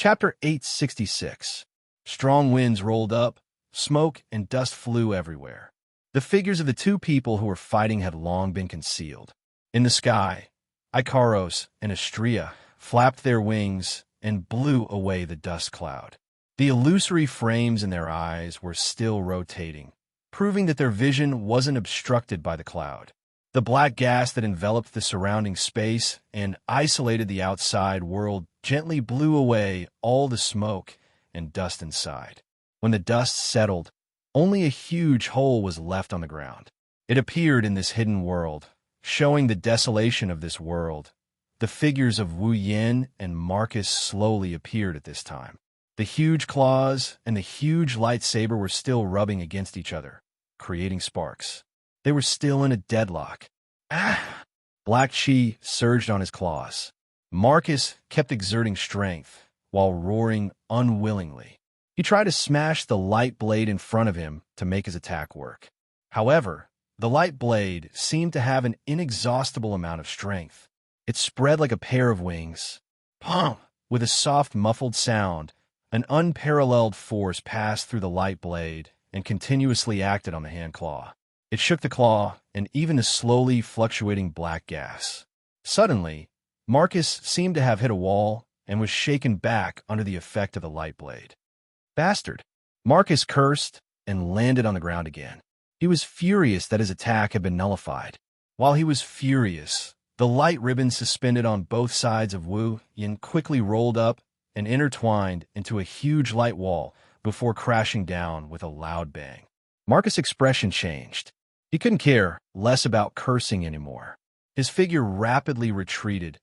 Chapter 866. Strong winds rolled up, smoke and dust flew everywhere. The figures of the two people who were fighting had long been concealed. In the sky, Icaros and Astrea flapped their wings and blew away the dust cloud. The illusory frames in their eyes were still rotating, proving that their vision wasn't obstructed by the cloud. The black gas that enveloped the surrounding space and isolated the outside world gently blew away all the smoke and dust inside. When the dust settled, only a huge hole was left on the ground. It appeared in this hidden world, showing the desolation of this world. The figures of Wu Yin and Marcus slowly appeared at this time. The huge claws and the huge lightsaber were still rubbing against each other, creating sparks. They were still in a deadlock. Ah! Black chi surged on his claws. Marcus kept exerting strength while roaring unwillingly. He tried to smash the light blade in front of him to make his attack work. However, the light blade seemed to have an inexhaustible amount of strength. It spread like a pair of wings. Pum! With a soft, muffled sound, an unparalleled force passed through the light blade and continuously acted on the hand claw. It shook the claw and even the slowly fluctuating black gas. Suddenly, Marcus seemed to have hit a wall and was shaken back under the effect of the light blade. Bastard! Marcus cursed and landed on the ground again. He was furious that his attack had been nullified. While he was furious, the light ribbons suspended on both sides of Wu Yin quickly rolled up and intertwined into a huge light wall before crashing down with a loud bang. Marcus' expression changed. He couldn't care less about cursing anymore. His figure rapidly retreated,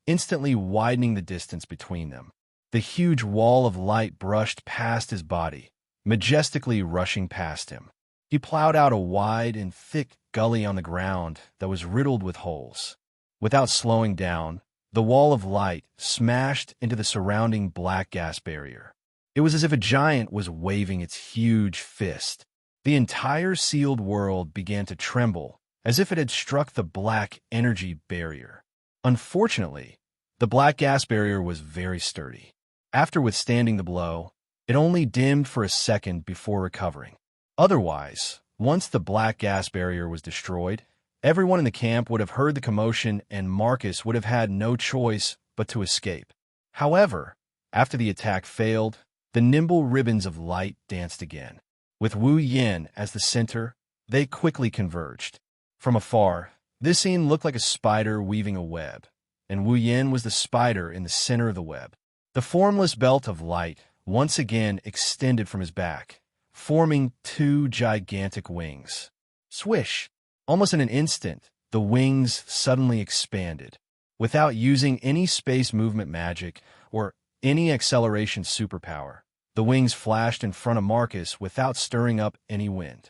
instantly widening the distance between them. The huge wall of light brushed past his body, majestically rushing past him. He plowed out a wide and thick gully on the ground that was riddled with holes. Without slowing down, the wall of light smashed into the surrounding black gas barrier. It was as if a giant was waving its huge fist. The entire sealed world began to tremble, as if it had struck the black energy barrier. Unfortunately, the black gas barrier was very sturdy. After withstanding the blow, it only dimmed for a second before recovering. Otherwise, once the black gas barrier was destroyed, everyone in the camp would have heard the commotion and Marcus would have had no choice but to escape. However, after the attack failed, the nimble ribbons of light danced again. With Wu Yin as the center, they quickly converged. From afar, this scene looked like a spider weaving a web, and Wu Yin was the spider in the center of the web. The formless belt of light once again extended from his back, forming two gigantic wings. Swish! Almost in an instant, the wings suddenly expanded. Without using any space movement magic or any acceleration superpower, the wings flashed in front of Marcus without stirring up any wind.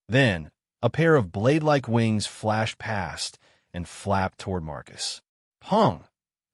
Then, a pair of blade-like wings flashed past and flapped toward Marcus. Pong!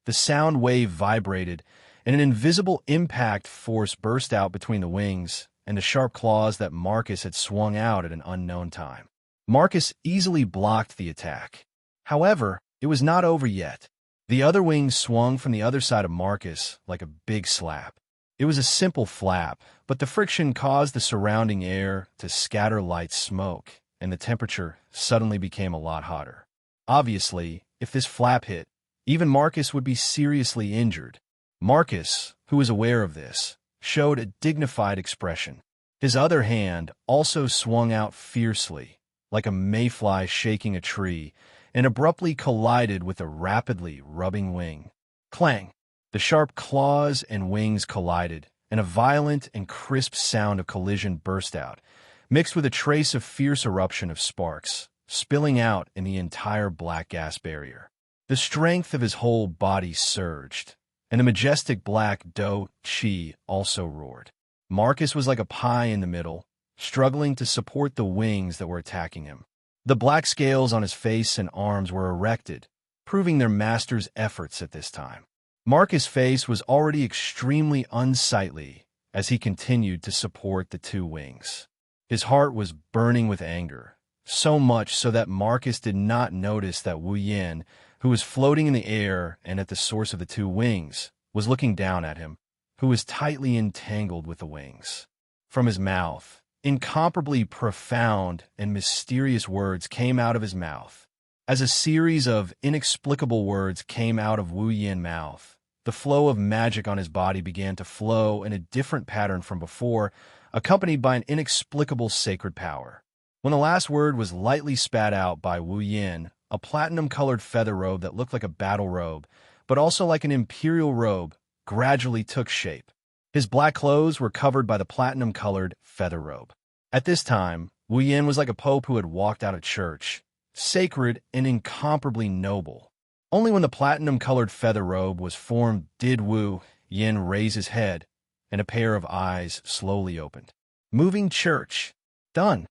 The sound wave vibrated, and an invisible impact force burst out between the wings and the sharp claws that Marcus had swung out at an unknown time. Marcus easily blocked the attack. However, it was not over yet. The other wings swung from the other side of Marcus like a big slap. It was a simple flap, but the friction caused the surrounding air to scatter light smoke, and the temperature suddenly became a lot hotter. Obviously, if this flap hit, even Marcus would be seriously injured. Marcus, who was aware of this, showed a dignified expression. His other hand also swung out fiercely, like a mayfly shaking a tree, and abruptly collided with a rapidly rubbing wing. Clang! The sharp claws and wings collided, and a violent and crisp sound of collision burst out, mixed with a trace of fierce eruption of sparks, spilling out in the entire black gas barrier. The strength of his whole body surged, and the majestic black dough chi also roared. Marcus was like a pie in the middle, struggling to support the wings that were attacking him. The black scales on his face and arms were erected, proving their master's efforts at this time. Marcus' face was already extremely unsightly as he continued to support the two wings. His heart was burning with anger, so much so that Marcus did not notice that Wu Yin, who was floating in the air and at the source of the two wings, was looking down at him, who was tightly entangled with the wings. From his mouth, incomparably profound and mysterious words came out of his mouth. As a series of inexplicable words came out of Wu Yin's mouth, the flow of magic on his body began to flow in a different pattern from before, accompanied by an inexplicable sacred power. When the last word was lightly spat out by Wu Yin, a platinum-colored feather robe that looked like a battle robe, but also like an imperial robe, gradually took shape. His black clothes were covered by the platinum-colored feather robe. At this time, Wu Yin was like a pope who had walked out of church, sacred and incomparably noble. Only when the platinum-colored feather robe was formed did Wu Yin raise his head, and a pair of eyes slowly opened. Moving church. Done.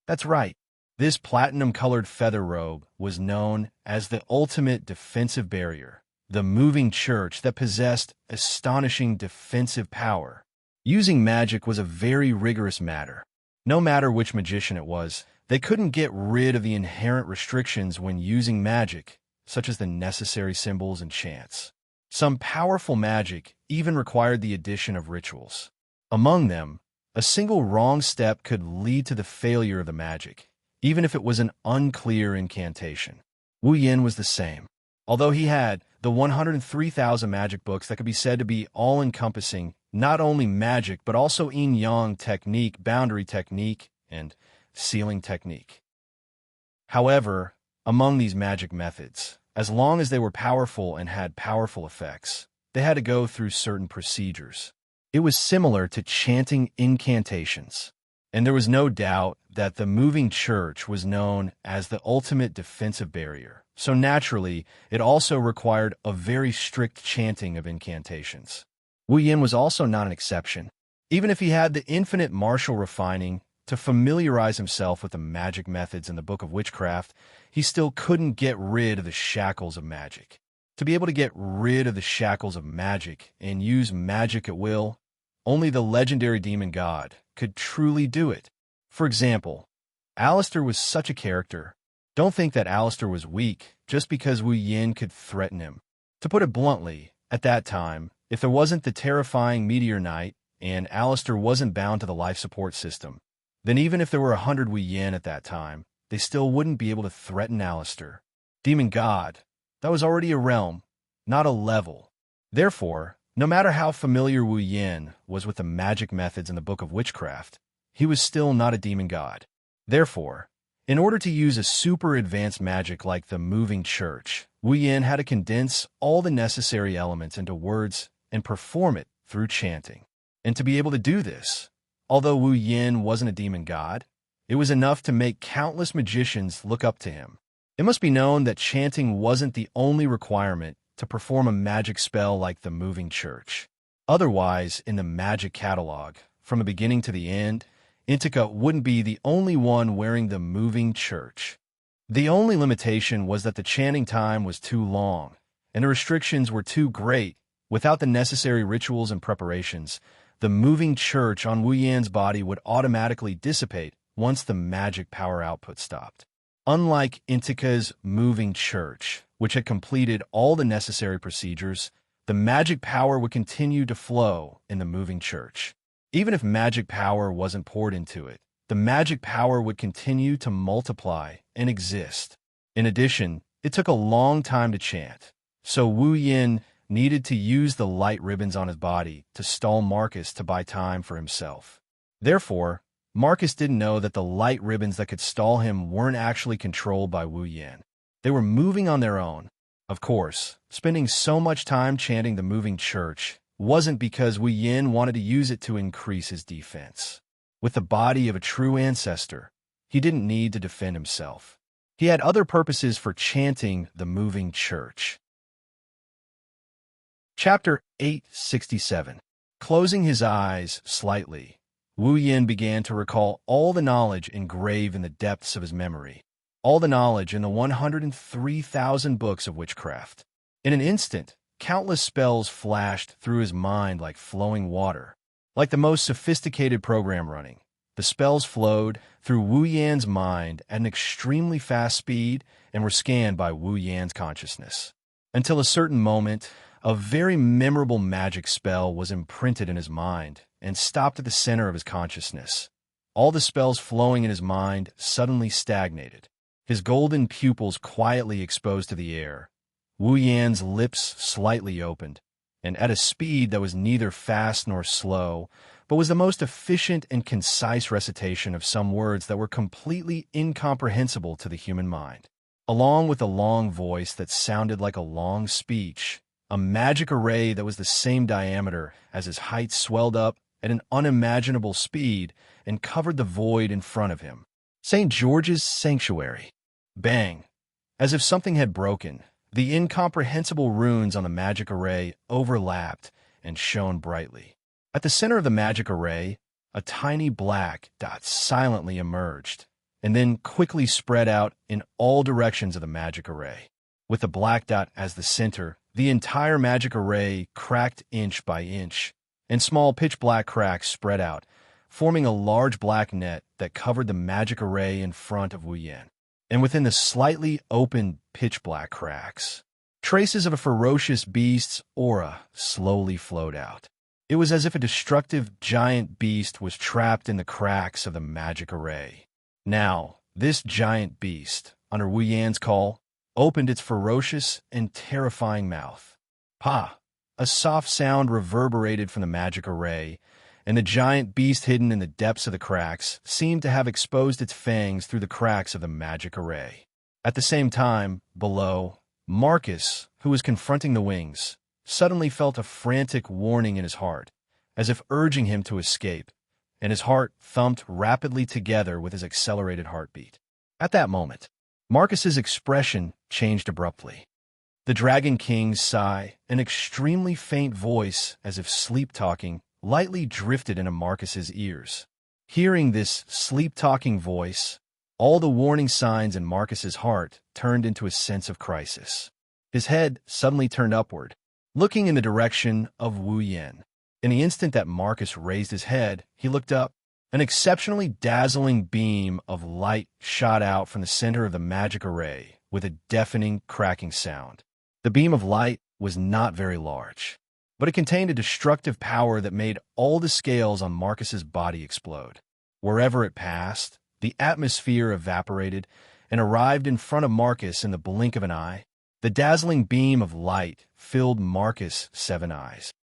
That's right. This platinum-colored feather robe was known as the ultimate defensive barrier, the moving church that possessed astonishing defensive power. Using magic was a very rigorous matter. No matter which magician it was, they couldn't get rid of the inherent restrictions when using magic, such as the necessary symbols and chants. Some powerful magic even required the addition of rituals. Among them, a single wrong step could lead to the failure of the magic, even if it was an unclear incantation. Wu Yin was the same. Although he had the 103,000 magic books that could be said to be all-encompassing, not only magic but also yin-yang technique, boundary technique, and sealing technique. However, among these magic methods, as long as they were powerful and had powerful effects, they had to go through certain procedures. It was similar to chanting incantations, and there was no doubt that the moving church was known as the ultimate defensive barrier, so naturally, it also required a very strict chanting of incantations. Wu Yin was also not an exception. Even if he had the infinite martial refining to familiarize himself with the magic methods in the Book of Witchcraft, he still couldn't get rid of the shackles of magic. To be able to get rid of the shackles of magic and use magic at will, only the legendary demon god could truly do it. For example, Alistair was such a character. Don't think that Alistair was weak just because Wu Yin could threaten him. To put it bluntly, at that time, if there wasn't the terrifying Meteor Knight and Alistair wasn't bound to the life support system, then even if there were 100 Wu Yin at that time, they still wouldn't be able to threaten Alistair. Demon God, that was already a realm, not a level. Therefore, no matter how familiar Wu Yin was with the magic methods in the Book of Witchcraft, he was still not a demon god. Therefore, in order to use a super advanced magic like the moving church, Wu Yin had to condense all the necessary elements into words and perform it through chanting. And to be able to do this, although Wu Yin wasn't a demon god, it was enough to make countless magicians look up to him. It must be known that chanting wasn't the only requirement to perform a magic spell like the moving church. Otherwise, in the magic catalog, from the beginning to the end, Intika wouldn't be the only one wearing the moving church. The only limitation was that the chanting time was too long, and the restrictions were too great. Without the necessary rituals and preparations, the moving church on Wu Yin's body would automatically dissipate once the magic power output stopped. Unlike Intika's moving church, which had completed all the necessary procedures, the magic power would continue to flow in the moving church. Even if magic power wasn't poured into it, the magic power would continue to multiply and exist. In addition, it took a long time to chant, so Wu Yin needed to use the light ribbons on his body to stall Marcus to buy time for himself. Therefore, Marcus didn't know that the light ribbons that could stall him weren't actually controlled by Wu Yin. They were moving on their own. Of course, spending so much time chanting the moving church wasn't because Wu Yin wanted to use it to increase his defense. With the body of a true ancestor, he didn't need to defend himself. He had other purposes for chanting the moving church. Chapter 867. Closing his eyes slightly, Wu Yin began to recall all the knowledge engraved in the depths of his memory, all the knowledge in the 103,000 books of witchcraft. In an instant, countless spells flashed through his mind like flowing water. Like the most sophisticated program running, the spells flowed through Wu Yan's mind at an extremely fast speed and were scanned by Wu Yan's consciousness. Until a certain moment, A very memorable magic spell was imprinted in his mind and stopped at the center of his consciousness. All the spells flowing in his mind suddenly stagnated. His golden pupils quietly exposed to the air. Wu Yan's lips slightly opened, and at a speed that was neither fast nor slow, but was the most efficient and concise recitation of some words that were completely incomprehensible to the human mind. Along with a long voice that sounded like a long speech, a magic array that was the same diameter as his height swelled up at an unimaginable speed and covered the void in front of him. St. George's Sanctuary. Bang! As if something had broken, the incomprehensible runes on the magic array overlapped and shone brightly. At the center of the magic array, a tiny black dot silently emerged, and then quickly spread out in all directions of the magic array. With the black dot as the center, the entire magic array cracked inch by inch, and small pitch-black cracks spread out, forming a large black net that covered the magic array in front of Wu Yan. And within the slightly opened pitch-black cracks, traces of a ferocious beast's aura slowly flowed out. It was as if a destructive giant beast was trapped in the cracks of the magic array. Now, this giant beast, under Wu Yan's call, opened its ferocious and terrifying mouth. Pa! A soft sound reverberated from the magic array, and the giant beast hidden in the depths of the cracks seemed to have exposed its fangs through the cracks of the magic array. At the same time, below, Marcus, who was confronting the wings, suddenly felt a frantic warning in his heart, as if urging him to escape, and his heart thumped rapidly together with his accelerated heartbeat. At that moment, Marcus's expression changed abruptly. The Dragon King's sigh, an extremely faint voice as if sleep-talking, lightly drifted into Marcus's ears. Hearing this sleep-talking voice, all the warning signs in Marcus's heart turned into a sense of crisis. His head suddenly turned upward, looking in the direction of Wu Yan. In the instant that Marcus raised his head, he looked up. An exceptionally dazzling beam of light shot out from the center of the magic array with a deafening, cracking sound. The beam of light was not very large, but it contained a destructive power that made all the scales on Marcus's body explode. Wherever it passed, the atmosphere evaporated and arrived in front of Marcus in the blink of an eye. The dazzling beam of light filled Marcus' 7 eyes.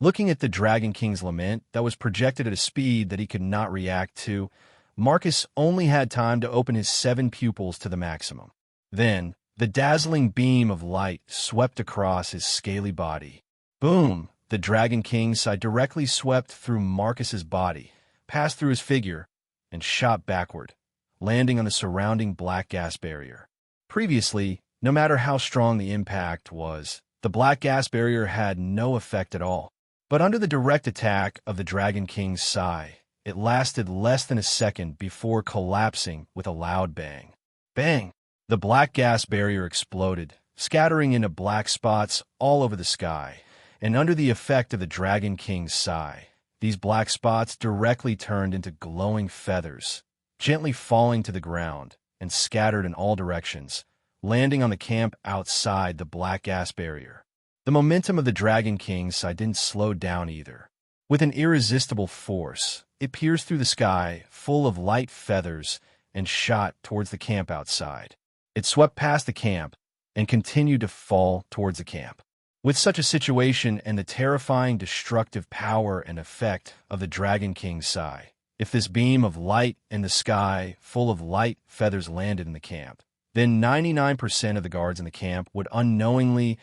Looking at the Dragon King's lament that was projected at a speed that he could not react to, Marcus only had time to open his 7 pupils to the maximum. Then, the dazzling beam of light swept across his scaly body. Boom! The Dragon King's sigh directly swept through Marcus's body, passed through his figure, and shot backward, landing on the surrounding black gas barrier. Previously, no matter how strong the impact was, the black gas barrier had no effect at all. But under the direct attack of the Dragon King's sigh, it lasted less than a second before collapsing with a loud bang. Bang! The black gas barrier exploded, scattering into black spots all over the sky, and under the effect of the Dragon King's sigh, these black spots directly turned into glowing feathers, gently falling to the ground and scattered in all directions, landing on the camp outside the black gas barrier. The momentum of the Dragon King's sigh didn't slow down either. With an irresistible force, it pierced through the sky, full of light feathers, and shot towards the camp outside. It swept past the camp and continued to fall towards the camp. With such a situation and the terrifying destructive power and effect of the Dragon King's sigh, if this beam of light in the sky full of light feathers landed in the camp, then 99% of the guards in the camp would unknowingly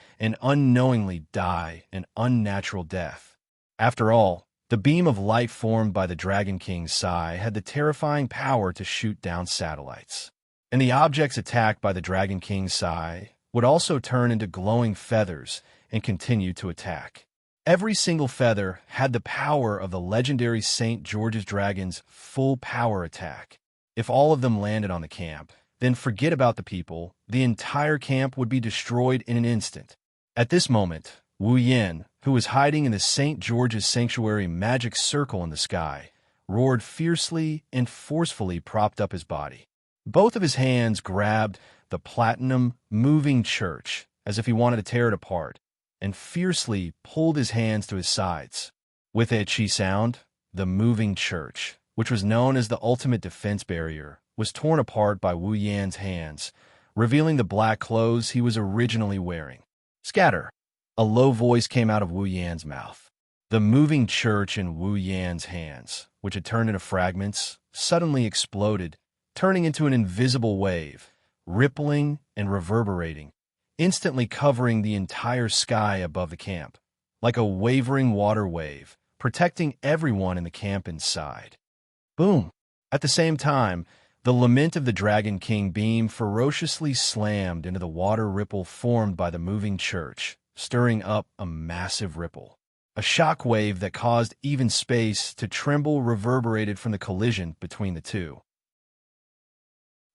die an unnatural death. After all, the beam of light formed by the Dragon King's sigh had the terrifying power to shoot down satellites. And the objects attacked by the Dragon King's sigh would also turn into glowing feathers and continue to attack. Every single feather had the power of the legendary St. George's Dragon's full power attack. If all of them landed on the camp, then forget about the people, the entire camp would be destroyed in an instant. At this moment, Wu Yan, who was hiding in the St. George's Sanctuary magic circle in the sky, roared fiercely and forcefully propped up his body. Both of his hands grabbed the platinum moving church as if he wanted to tear it apart, and fiercely pulled his hands to his sides. With a chi sound, the moving church, which was known as the ultimate defense barrier, was torn apart by Wu Yan's hands, revealing the black clothes he was originally wearing. Scatter! A low voice came out of Wu Yan's mouth. The moving church in Wu Yan's hands, which had turned into fragments, suddenly exploded, turning into an invisible wave, rippling and reverberating, instantly covering the entire sky above the camp, like a wavering water wave, protecting everyone in the camp inside. Boom! At the same time, the lament of the Dragon King beam ferociously slammed into the water ripple formed by the moving church, stirring up a massive ripple. A shock wave that caused even space to tremble reverberated from the collision between the two.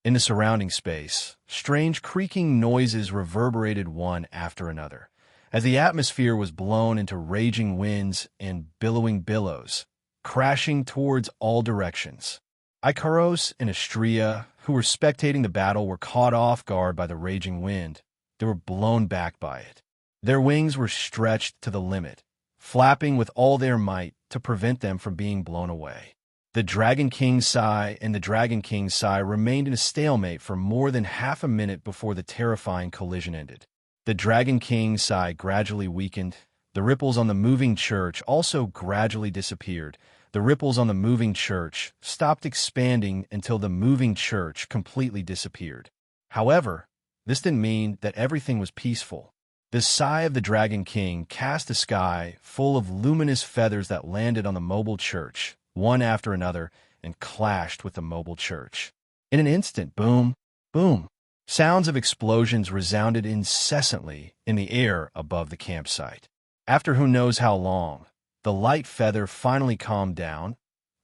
In the surrounding space, strange creaking noises reverberated one after another, as the atmosphere was blown into raging winds and billowing billows, crashing towards all directions. Icaros and Xianxia, who were spectating the battle, were caught off guard by the raging wind. They were blown back by it. Their wings were stretched to the limit, flapping with all their might to prevent them from being blown away. The Dragon King's Sai and the Dragon King's Sai remained in a stalemate for more than half a minute before the terrifying collision ended. The Dragon King's Sai gradually weakened. The ripples on the moving church also gradually disappeared. The ripples on the moving church stopped expanding until the moving church completely disappeared. However, this didn't mean that everything was peaceful. The Sai of the Dragon King cast a sky full of luminous feathers that landed on the mobile church, one after another, and clashed with the mobile church. In an instant, boom, boom, sounds of explosions resounded incessantly in the air above the campsite. After who knows how long, the light feather finally calmed down.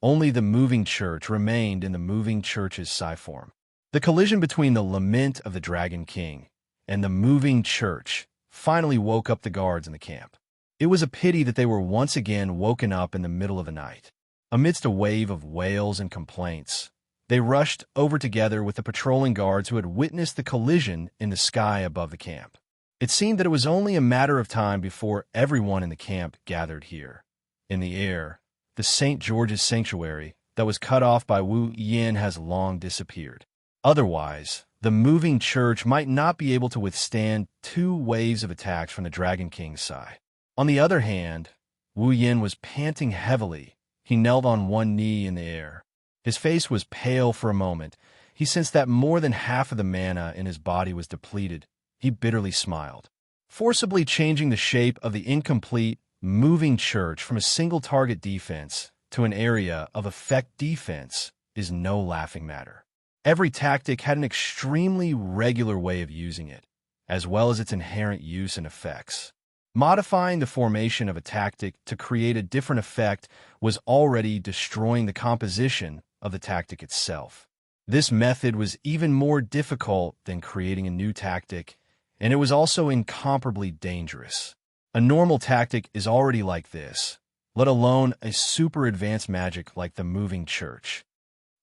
Only the moving church remained in the moving church's Sai form. The collision between the lament of the Dragon King and the moving church finally woke up the guards in the camp. It was a pity that they were once again woken up in the middle of the night. Amidst a wave of wails and complaints, they rushed over together with the patrolling guards who had witnessed the collision in the sky above the camp. It seemed that it was only a matter of time before everyone in the camp gathered here. In the air, the St. George's sanctuary that was cut off by Wu Yan has long disappeared. Otherwise, the moving church might not be able to withstand two waves of attacks from the Dragon King's Sai. On the other hand, Wu Yan was panting heavily. He knelt on one knee in the air. His face was pale for a moment. He sensed that more than half of the mana in his body was depleted. He bitterly smiled. Forcibly changing the shape of the incomplete, moving church from a single-target defense to an area of effect defense is no laughing matter. Every tactic had an extremely regular way of using it, as well as its inherent use and effects. Modifying the formation of a tactic to create a different effect was already destroying the composition of the tactic itself. This method was even more difficult than creating a new tactic, and it was also incomparably dangerous. A normal tactic is already like this, let alone a super advanced magic like the moving church.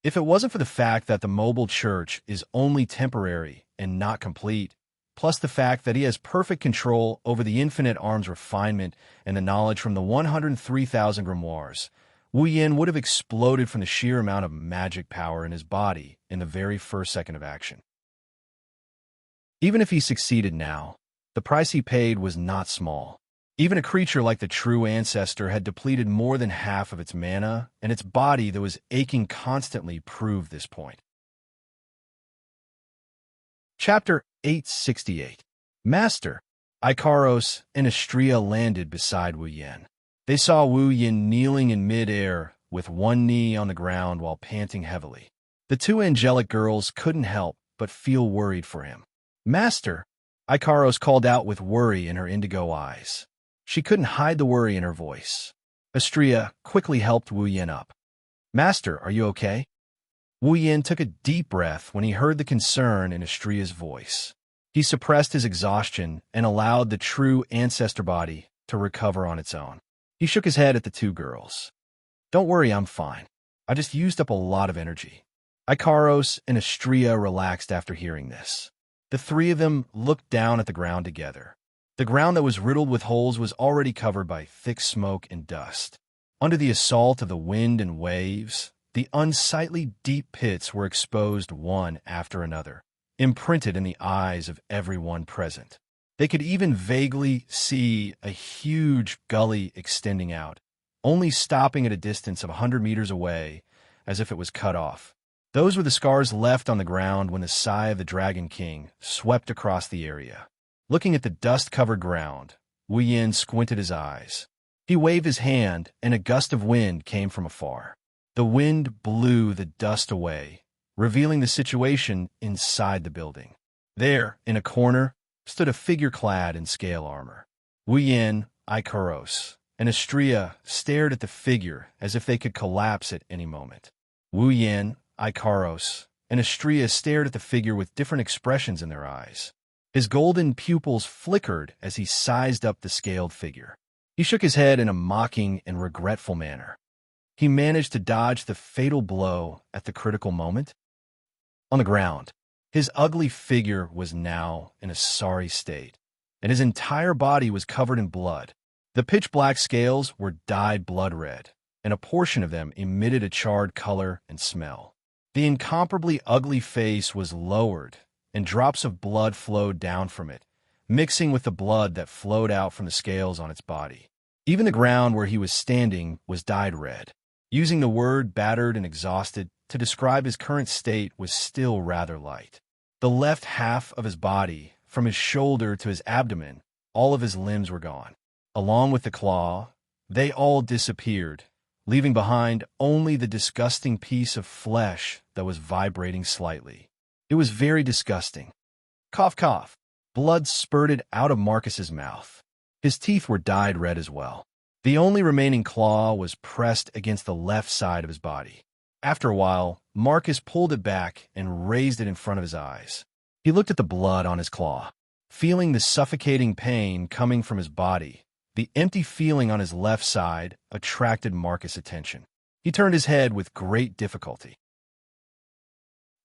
If it wasn't for the fact that the mobile church is only temporary and not complete, plus the fact that he has perfect control over the infinite arm's refinement and the knowledge from the 103,000 grimoires, Wu Yan would have exploded from the sheer amount of magic power in his body in the very first second of action. Even if he succeeded now, the price he paid was not small. Even a creature like the true ancestor had depleted more than half of its mana, and its body that was aching constantly proved this point. Chapter 868. Master. Icaros and Xianxia landed beside Wu Yan. They saw Wu Yan kneeling in mid-air with one knee on the ground while panting heavily. The two angelic girls couldn't help but feel worried for him. Master. Icaros called out with worry in her indigo eyes. She couldn't hide the worry in her voice. Xianxia quickly helped Wu Yan up. Master, are you okay? Wu Yan took a deep breath when he heard the concern in Xianxia's voice. He suppressed his exhaustion and allowed the true ancestor body to recover on its own. He shook his head at the two girls. Don't worry, I'm fine. I just used up a lot of energy. Icaros and Xianxia relaxed after hearing this. The three of them looked down at the ground together. The ground that was riddled with holes was already covered by thick smoke and dust. Under the assault of the wind and waves, the unsightly deep pits were exposed one after another, imprinted in the eyes of everyone present. They could even vaguely see a huge gully extending out, only stopping at a distance of 100 meters away, as if it was cut off. Those were the scars left on the ground when the sigh of the Dragon King swept across the area. Looking at the dust-covered ground, Wu Yin squinted his eyes. He waved his hand, and a gust of wind came from afar. The wind blew the dust away, revealing the situation inside the building. There, in a corner, stood a figure clad in scale armor. Wu Yin, Ikaros, and Astria stared at the figure as if they could collapse at any moment. Wu Yin, Ikaros, and Astria stared at the figure with different expressions in their eyes. His golden pupils flickered as he sized up the scaled figure. He shook his head in a mocking and regretful manner. He managed to dodge the fatal blow at the critical moment. On the ground, his ugly figure was now in a sorry state, and his entire body was covered in blood. The pitch-black scales were dyed blood red, and a portion of them emitted a charred color and smell. The incomparably ugly face was lowered, and drops of blood flowed down from it, mixing with the blood that flowed out from the scales on its body. Even the ground where he was standing was dyed red. Using the word battered and exhausted to describe his current state was still rather light. The left half of his body, from his shoulder to his abdomen, all of his limbs were gone. Along with the claw, they all disappeared, leaving behind only the disgusting piece of flesh that was vibrating slightly. It was very disgusting. Cough, cough. Blood spurted out of Marcus's mouth. His teeth were dyed red as well. The only remaining claw was pressed against the left side of his body. After a while, Marcus pulled it back and raised it in front of his eyes. He looked at the blood on his claw. Feeling the suffocating pain coming from his body, the empty feeling on his left side attracted Marcus' attention. He turned his head with great difficulty.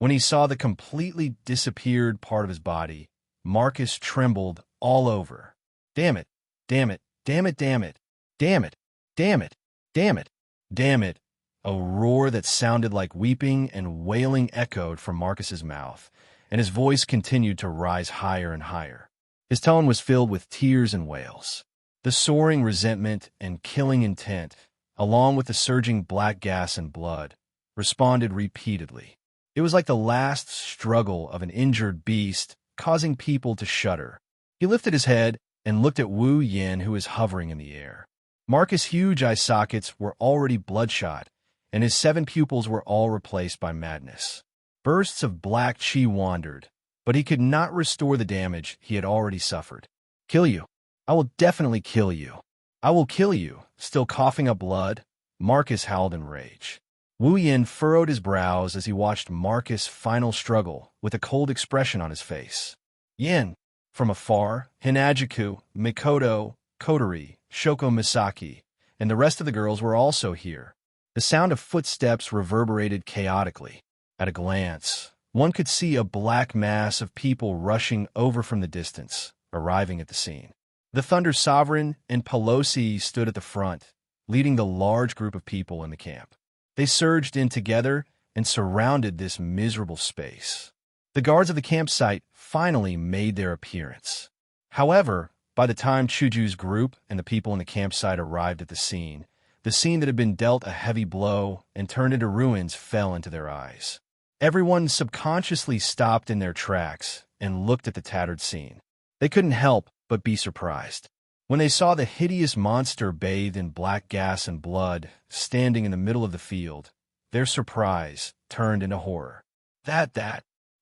When he saw the completely disappeared part of his body, Marcus trembled all over. Damn it, damn it, damn it, damn it, damn it, damn it, damn it, damn it. A roar that sounded like weeping and wailing echoed from Marcus's mouth, and his voice continued to rise higher and higher. His tone was filled with tears and wails. The soaring resentment and killing intent, along with the surging black gas and blood, responded repeatedly. It was like the last struggle of an injured beast, causing people to shudder. He lifted his head and looked at Wu Yin, who was hovering in the air. Marcus' huge eye sockets were already bloodshot, and his 7 pupils were all replaced by madness. Bursts of black chi wandered, but he could not restore the damage he had already suffered. Kill you. I will definitely kill you. I will kill you. Still coughing up blood, Marcus howled in rage. Wu Yin furrowed his brows as he watched Marcus' final struggle with a cold expression on his face. Yin. From afar, Hinajiku, Mikoto, Kotori, Shoko Misaki, and the rest of the girls were also here. The sound of footsteps reverberated chaotically. At a glance, one could see a black mass of people rushing over from the distance, arriving at the scene. The Thunder Sovereign and Pelosi stood at the front, leading the large group of people in the camp. They surged in together and surrounded this miserable space. The guards of the campsite finally made their appearance. However, by the time Chuju's group and the people in the campsite arrived at the scene that had been dealt a heavy blow and turned into ruins fell into their eyes. Everyone subconsciously stopped in their tracks and looked at the tattered scene. They couldn't help but be surprised. When they saw the hideous monster bathed in black gas and blood standing in the middle of the field, their surprise turned into horror. That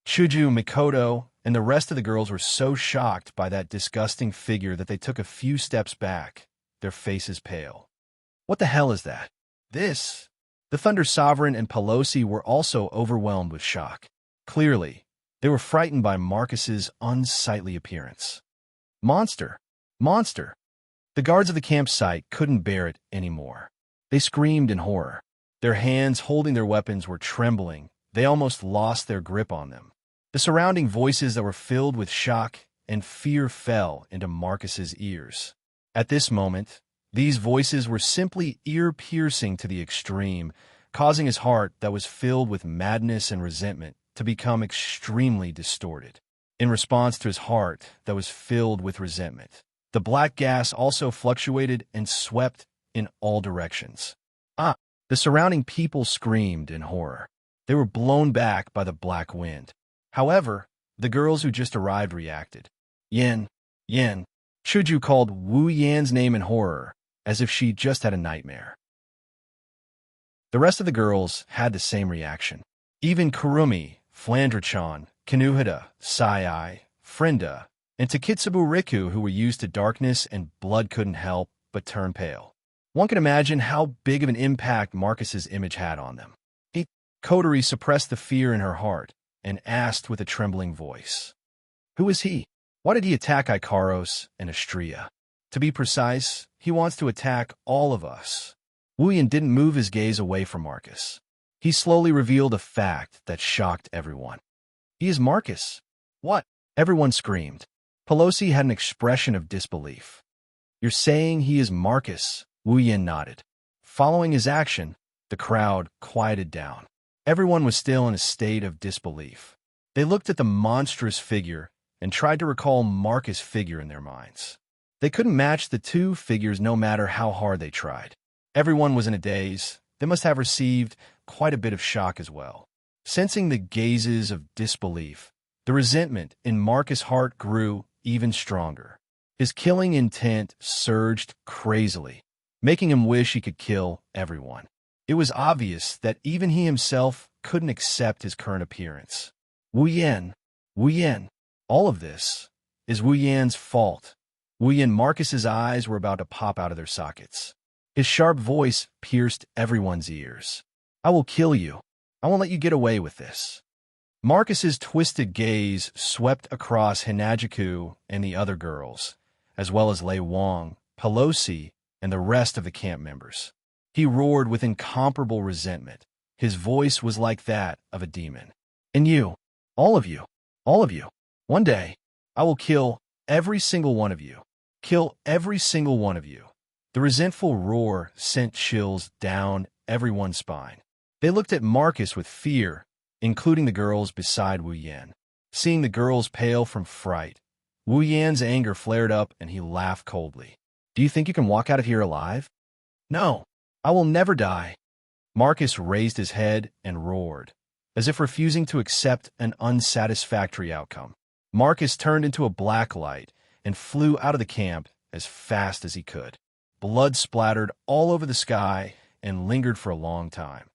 Chuju, Mikoto, and the rest of the girls were so shocked by that disgusting figure that they took a few steps back, their faces pale. What the hell is that? This? The Thunder Sovereign and Pelosi were also overwhelmed with shock. Clearly, they were frightened by Marcus's unsightly appearance. Monster! Monster! The guards of the campsite couldn't bear it anymore. They screamed in horror. Their hands holding their weapons were trembling. They almost lost their grip on them. The surrounding voices that were filled with shock and fear fell into Marcus's ears. At this moment, these voices were simply ear-piercing to the extreme, causing his heart that was filled with madness and resentment to become extremely distorted. In response to his heart that was filled with resentment, the black gas also fluctuated and swept in all directions. The surrounding people screamed in horror. They were blown back by the black wind. However, the girls who just arrived reacted. Yin. Chuju called Wu Yan's name in horror, as if she just had a nightmare. The rest of the girls had the same reaction. Even Kurumi, Flandrachan, Kanuhida, Sai, Frenda, and Takitsubu Riku, who were used to darkness and blood, couldn't help but turn pale. One can imagine how big of an impact Marcus's image had on them. Kotori suppressed the fear in her heart and asked with a trembling voice, "Who is he? Why did he attack Ikaros and Astria? To be precise, he wants to attack all of us." Wuyan didn't move his gaze away from Marcus. He slowly revealed a fact that shocked everyone. "He is Marcus." "What?" Everyone screamed. Pelosi had an expression of disbelief. "You're saying he is Marcus?" Wuyan nodded. Following his action, the crowd quieted down. Everyone was still in a state of disbelief. They looked at the monstrous figure and tried to recall Marcus' figure in their minds. They couldn't match the two figures no matter how hard they tried. Everyone was in a daze. They must have received quite a bit of shock as well. Sensing the gazes of disbelief, the resentment in Marcus' heart grew even stronger. His killing intent surged crazily, making him wish he could kill everyone. It was obvious that even he himself couldn't accept his current appearance. Wu Yan. All of this is Wu Yan's fault. Wu Yan. Marcus's eyes were about to pop out of their sockets. His sharp voice pierced everyone's ears. "I will kill you. I won't let you get away with this." Marcus's twisted gaze swept across Hinajiku and the other girls, as well as Lei Wang, Pelosi, and the rest of the camp members. He roared with incomparable resentment. His voice was like that of a demon. "And you, all of you, one day, I will kill every single one of you. Kill every single one of you." The resentful roar sent chills down everyone's spine. They looked at Marcus with fear, including the girls beside Wu Yan. Seeing the girls pale from fright, Wu Yan's anger flared up and he laughed coldly. "Do you think you can walk out of here alive?" "No. I will never die." Marcus raised his head and roared, as if refusing to accept an unsatisfactory outcome. Marcus turned into a black light and flew out of the camp as fast as he could. Blood splattered all over the sky and lingered for a long time.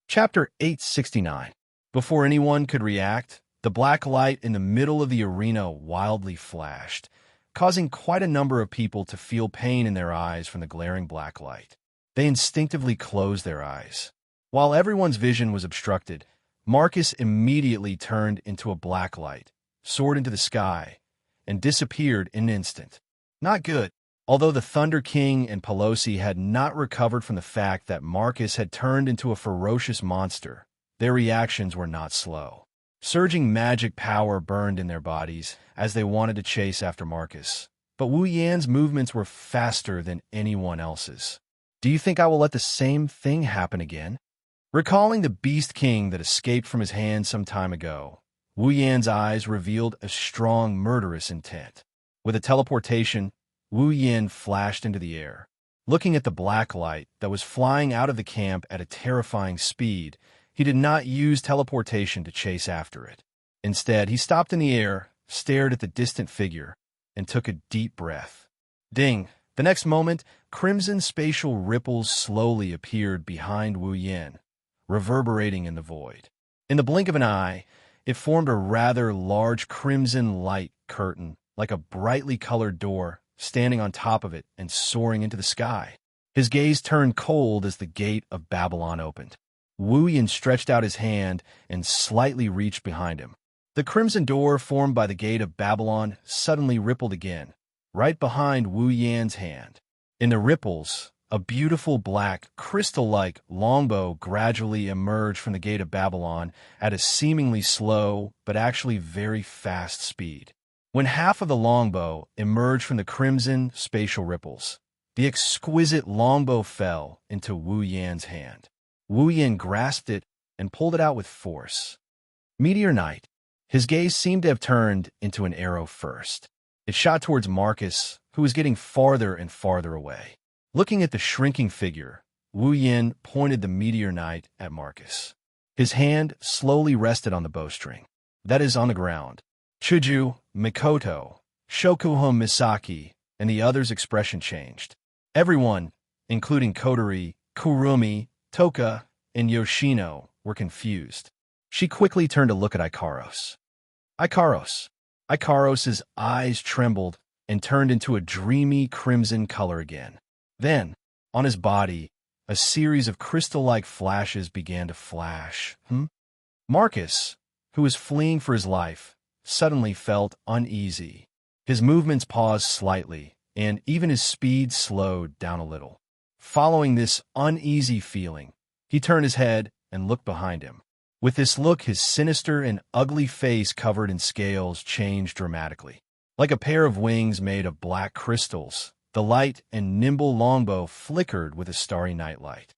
Chapter 869. Before anyone could react, the black light in the middle of the arena wildly flashed, causing quite a number of people to feel pain in their eyes from the glaring black light. They instinctively closed their eyes. While everyone's vision was obstructed, Marcus immediately turned into a black light, soared into the sky, and disappeared in an instant. Not good. Although the Thunder King and Pelosi had not recovered from the fact that Marcus had turned into a ferocious monster, their reactions were not slow. Surging magic power burned in their bodies as they wanted to chase after Marcus, but Wu Yan's movements were faster than anyone else's. "Do you think I will let the same thing happen again?" Recalling the Beast King that escaped from his hand some time ago, Wu Yan's eyes revealed a strong murderous intent. With a teleportation, Wu Yan flashed into the air. Looking at the black light that was flying out of the camp at a terrifying speed, he did not use teleportation to chase after it. Instead, he stopped in the air, stared at the distant figure, and took a deep breath. Ding! The next moment, crimson spatial ripples slowly appeared behind Wu Yan, reverberating in the void. In the blink of an eye, it formed a rather large crimson light curtain, like a brightly colored door, standing on top of it and soaring into the sky. His gaze turned cold as the gate of Babylon opened. Wu Yan stretched out his hand and slightly reached behind him. The crimson door formed by the gate of Babylon suddenly rippled again, right behind Wu Yan's hand. In the ripples, a beautiful black, crystal-like longbow gradually emerged from the gate of Babylon at a seemingly slow but actually very fast speed. When half of the longbow emerged from the crimson spatial ripples, the exquisite longbow fell into Wu Yan's hand. Wu Yan grasped it and pulled it out with force. Meteor Knight. His gaze seemed to have turned into an arrow first. It shot towards Marcus, who was getting farther and farther away. Looking at the shrinking figure, Wu Yan pointed the Meteor Knight at Marcus. His hand slowly rested on the bowstring. That is, on the ground. Chuju, Mikoto, Shokuho Misaki, and the others' expression changed. Everyone, including Kotori, Kurumi, Toka, and Yoshino, were confused. She quickly turned to look at Ikaros. Ikaros's eyes trembled and turned into a dreamy crimson color again. Then, on his body, a series of crystal-like flashes began to flash. Marcus, who was fleeing for his life, suddenly felt uneasy. His movements paused slightly, and even his speed slowed down a little. Following this uneasy feeling, he turned his head and looked behind him. With this look, his sinister and ugly face covered in scales changed dramatically. Like a pair of wings made of black crystals, the light and nimble longbow flickered with a starry nightlight.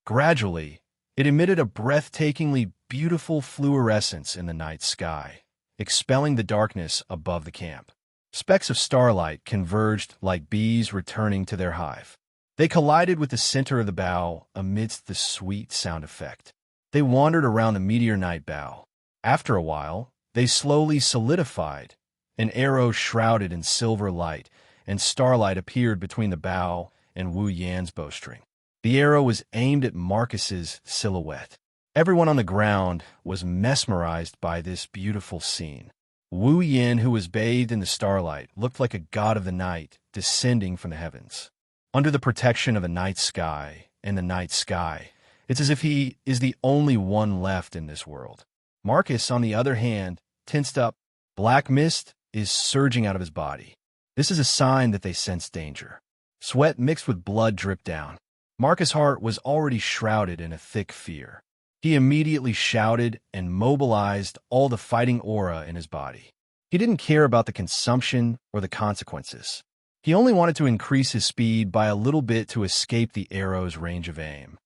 Gradually, it emitted a breathtakingly beautiful fluorescence in the night sky, expelling the darkness above the camp. Specks of starlight converged like bees returning to their hive. They collided with the center of the bow amidst the sweet sound effect. They wandered around the Meteor Knight bow. After a while, they slowly solidified. An arrow shrouded in silver light and starlight appeared between the bow and Wu Yan's bowstring. The arrow was aimed at Marcus's silhouette. Everyone on the ground was mesmerized by this beautiful scene. Wu Yan, who was bathed in the starlight, looked like a god of the night descending from the heavens. Under the protection of the night sky and the night sky, it's as if he is the only one left in this world. Marcus, on the other hand, tensed up. Black mist is surging out of his body. This is a sign that they sense danger. Sweat mixed with blood dripped down. Marcus' heart was already shrouded in a thick fear. He immediately shouted and mobilized all the fighting aura in his body. He didn't care about the consumption or the consequences. He only wanted to increase his speed by a little bit to escape the arrow's range of aim.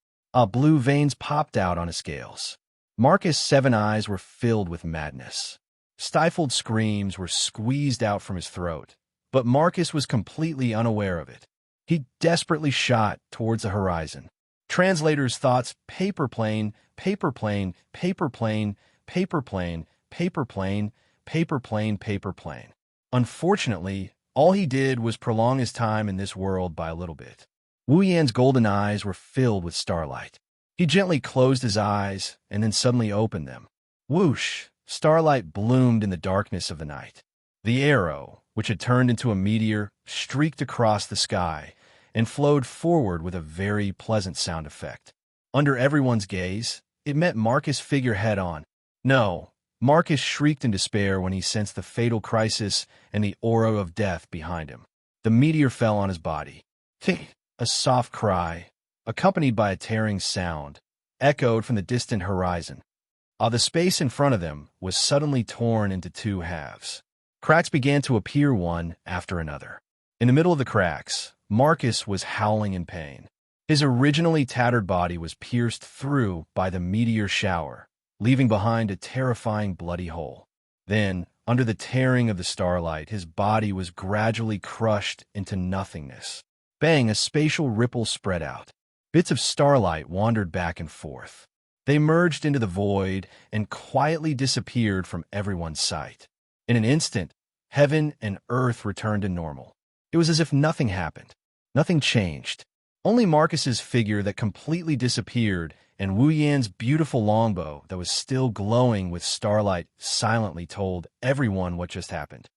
Blue veins popped out on his scales. Marcus' 7 eyes were filled with madness. Stifled screams were squeezed out from his throat, but Marcus was completely unaware of it. He desperately shot towards the horizon. Translators' thoughts: paper plane, paper plane, paper plane, paper plane, paper plane, paper plane, paper plane. Unfortunately, all he did was prolong his time in this world by a little bit. Wu Yan's golden eyes were filled with starlight. He gently closed his eyes and then suddenly opened them. Whoosh! Starlight bloomed in the darkness of the night. The arrow, which had turned into a meteor, streaked across the sky and flowed forward with a very pleasant sound effect. Under everyone's gaze, it met Marcus' figure head-on. No, Marcus shrieked in despair when he sensed the fatal crisis and the aura of death behind him. The meteor fell on his body. A soft cry, accompanied by a tearing sound, echoed from the distant horizon. The space in front of them was suddenly torn into 2 halves. Cracks began to appear one after another. In the middle of the cracks, Marcus was howling in pain. His originally tattered body was pierced through by the meteor shower, leaving behind a terrifying bloody hole. Then, under the tearing of the starlight, his body was gradually crushed into nothingness. Bang, a spatial ripple spread out. Bits of starlight wandered back and forth. They merged into the void and quietly disappeared from everyone's sight. In an instant, heaven and earth returned to normal. It was as if nothing happened. Nothing changed. Only Marcus's figure that completely disappeared and Wu Yan's beautiful longbow that was still glowing with starlight silently told everyone what just happened.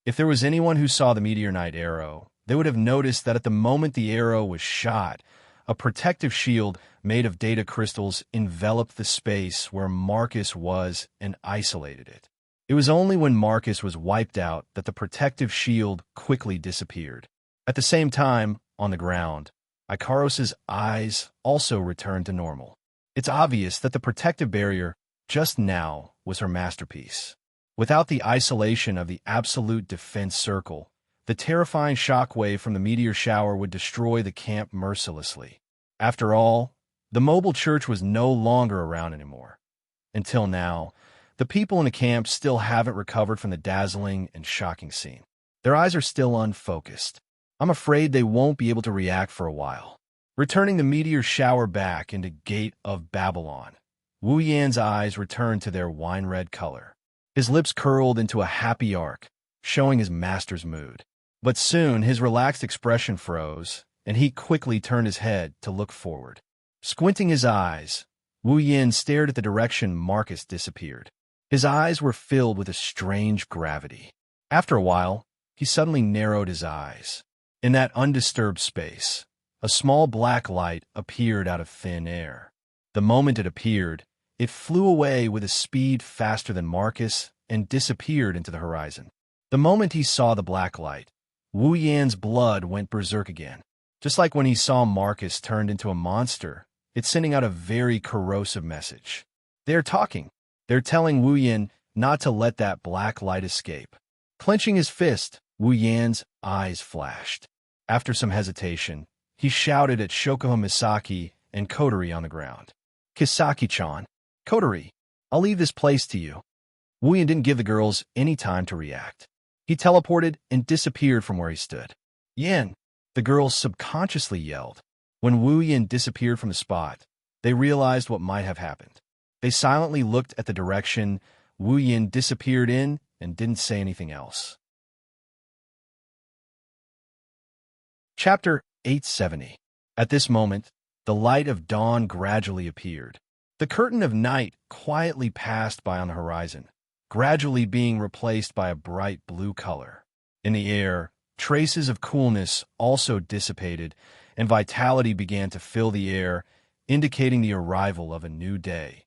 If there was anyone who saw the Meteor Knight arrow, they would have noticed that at the moment the arrow was shot, a protective shield made of data crystals enveloped the space where Marcus was and isolated it. It was only when Marcus was wiped out that the protective shield quickly disappeared. At the same time, on the ground, Ikaros's eyes also returned to normal. It's obvious that the protective barrier just now was her masterpiece. Without the isolation of the absolute defense circle, the terrifying shockwave from the meteor shower would destroy the camp mercilessly. After all, the mobile church was no longer around anymore. Until now, the people in the camp still haven't recovered from the dazzling and shocking scene. Their eyes are still unfocused. I'm afraid they won't be able to react for a while. Returning the meteor shower back into Gate of Babylon, Wu Yan's eyes returned to their wine-red color. His lips curled into a happy arc, showing his master's mood. But soon his relaxed expression froze, and he quickly turned his head to look forward. Squinting his eyes, Wu Yan stared at the direction Marcus disappeared. His eyes were filled with a strange gravity. After a while, he suddenly narrowed his eyes. In that undisturbed space, a small black light appeared out of thin air. The moment it appeared, it flew away with a speed faster than Marcus and disappeared into the horizon. The moment he saw the black light, Wu Yan's blood went berserk again. Just like when he saw Marcus turned into a monster, it's sending out a very corrosive message. They're talking. They're telling Wu Yan not to let that black light escape. Clenching his fist, Wu Yan's eyes flashed. After some hesitation, he shouted at Shokuho Misaki and Kotori on the ground. "Kisaki-chan, Kotori, I'll leave this place to you." Wu Yan didn't give the girls any time to react. He teleported and disappeared from where he stood. "Yan!" the girls subconsciously yelled. When Wu Yan disappeared from the spot, they realized what might have happened. They silently looked at the direction Wu Yan disappeared in and didn't say anything else. Chapter 870. At this moment, the light of dawn gradually appeared. The curtain of night quietly passed by on the horizon, gradually being replaced by a bright blue color. In the air, traces of coolness also dissipated, and vitality began to fill the air, indicating the arrival of a new day.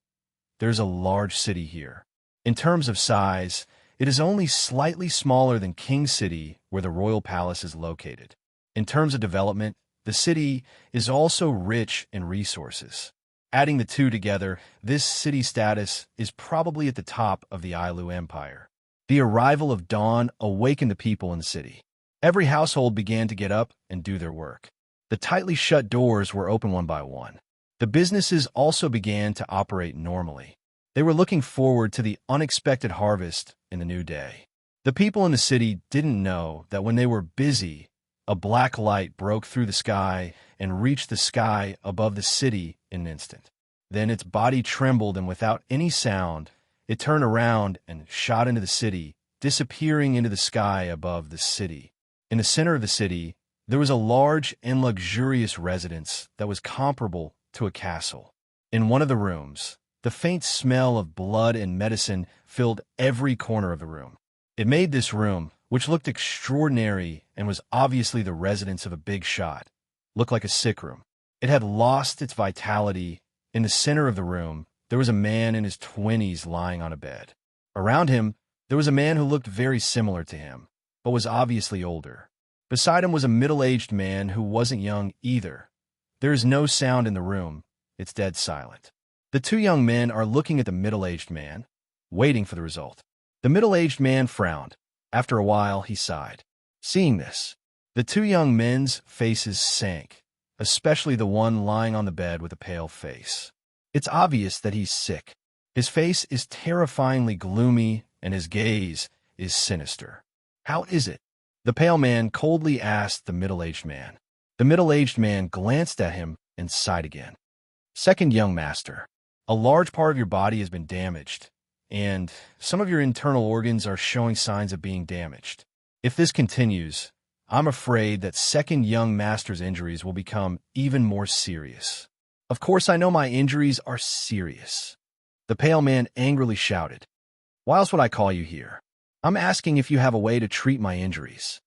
There's a large city here. In terms of size, it is only slightly smaller than King City, where the royal palace is located. In terms of development, the city is also rich in resources. Adding the two together, this city status is probably at the top of the Ailu Empire. The arrival of dawn awakened the people in the city. Every household began to get up and do their work. The tightly shut doors were open one by one. The businesses also began to operate normally. They were looking forward to the unexpected harvest in the new day. The people in the city didn't know that when they were busy, a black light broke through the sky and reached the sky above the city in an instant. Then its body trembled, and without any sound, it turned around and shot into the city, disappearing into the sky above the city. In the center of the city, there was a large and luxurious residence that was comparable to a castle. In one of the rooms, the faint smell of blood and medicine filled every corner of the room. It made this room, which looked extraordinary and was obviously the residence of a big shot, look like a sick room. It had lost its vitality. In the center of the room, there was a man in his 20s lying on a bed. Around him, there was a man who looked very similar to him, but was obviously older. Beside him was a middle-aged man who wasn't young either. There is no sound in the room. It's dead silent. The two young men are looking at the middle-aged man, waiting for the result. The middle-aged man frowned. After a while, he sighed. Seeing this, the two young men's faces sank, especially the one lying on the bed with a pale face. It's obvious that he's sick. His face is terrifyingly gloomy, and his gaze is sinister. "How is it?" the pale man coldly asked the middle-aged man. The middle-aged man glanced at him and sighed again. "Second young master, a large part of your body has been damaged, and some of your internal organs are showing signs of being damaged. If this continues, I'm afraid that second young master's injuries will become even more serious." "Of course I know my injuries are serious," the pale man angrily shouted. "Why else would I call you here? I'm asking if you have a way to treat my injuries."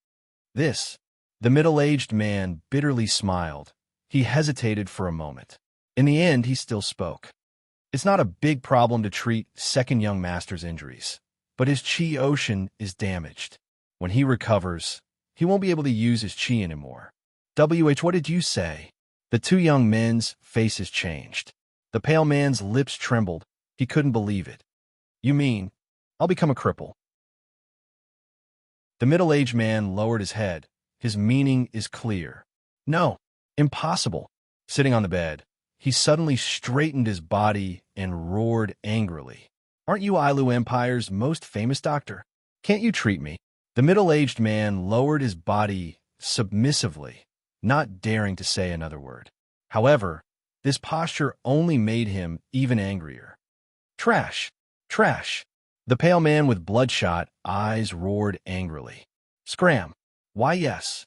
The middle-aged man bitterly smiled. He hesitated for a moment. In the end, he still spoke. "It's not a big problem to treat second young master's injuries, but his chi ocean is damaged. When he recovers, He won't be able to use his chi anymore. What did you say? The two young men's faces changed. The pale man's lips trembled. He couldn't believe it. You mean, I'll become a cripple? The middle-aged man lowered his head. His meaning is clear. No, impossible. Sitting on the bed, he suddenly straightened his body and roared angrily. Aren't you Ailu Empire's most famous doctor? Can't you treat me? The middle-aged man lowered his body submissively, not daring to say another word. However, this posture only made him even angrier. Trash! Trash! The pale man with bloodshot eyes roared angrily. Scram! Why, yes.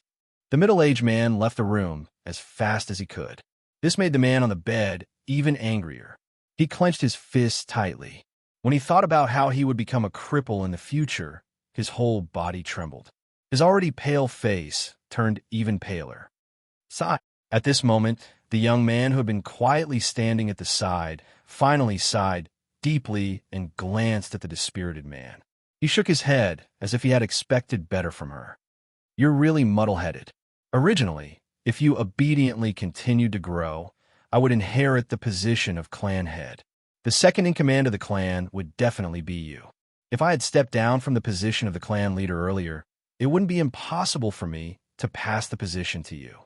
The middle-aged man left the room as fast as he could. This made the man on the bed even angrier. He clenched his fists tightly. When he thought about how he would become a cripple in the future, his whole body trembled. His already pale face turned even paler. Sigh. At this moment, the young man who had been quietly standing at the side finally sighed deeply and glanced at the dispirited man. He shook his head as if he had expected better from her. You're really muddle-headed. Originally, if you obediently continued to grow, I would inherit the position of clan head. The second in command of the clan would definitely be you. If I had stepped down from the position of the clan leader earlier, it wouldn't be impossible for me to pass the position to you.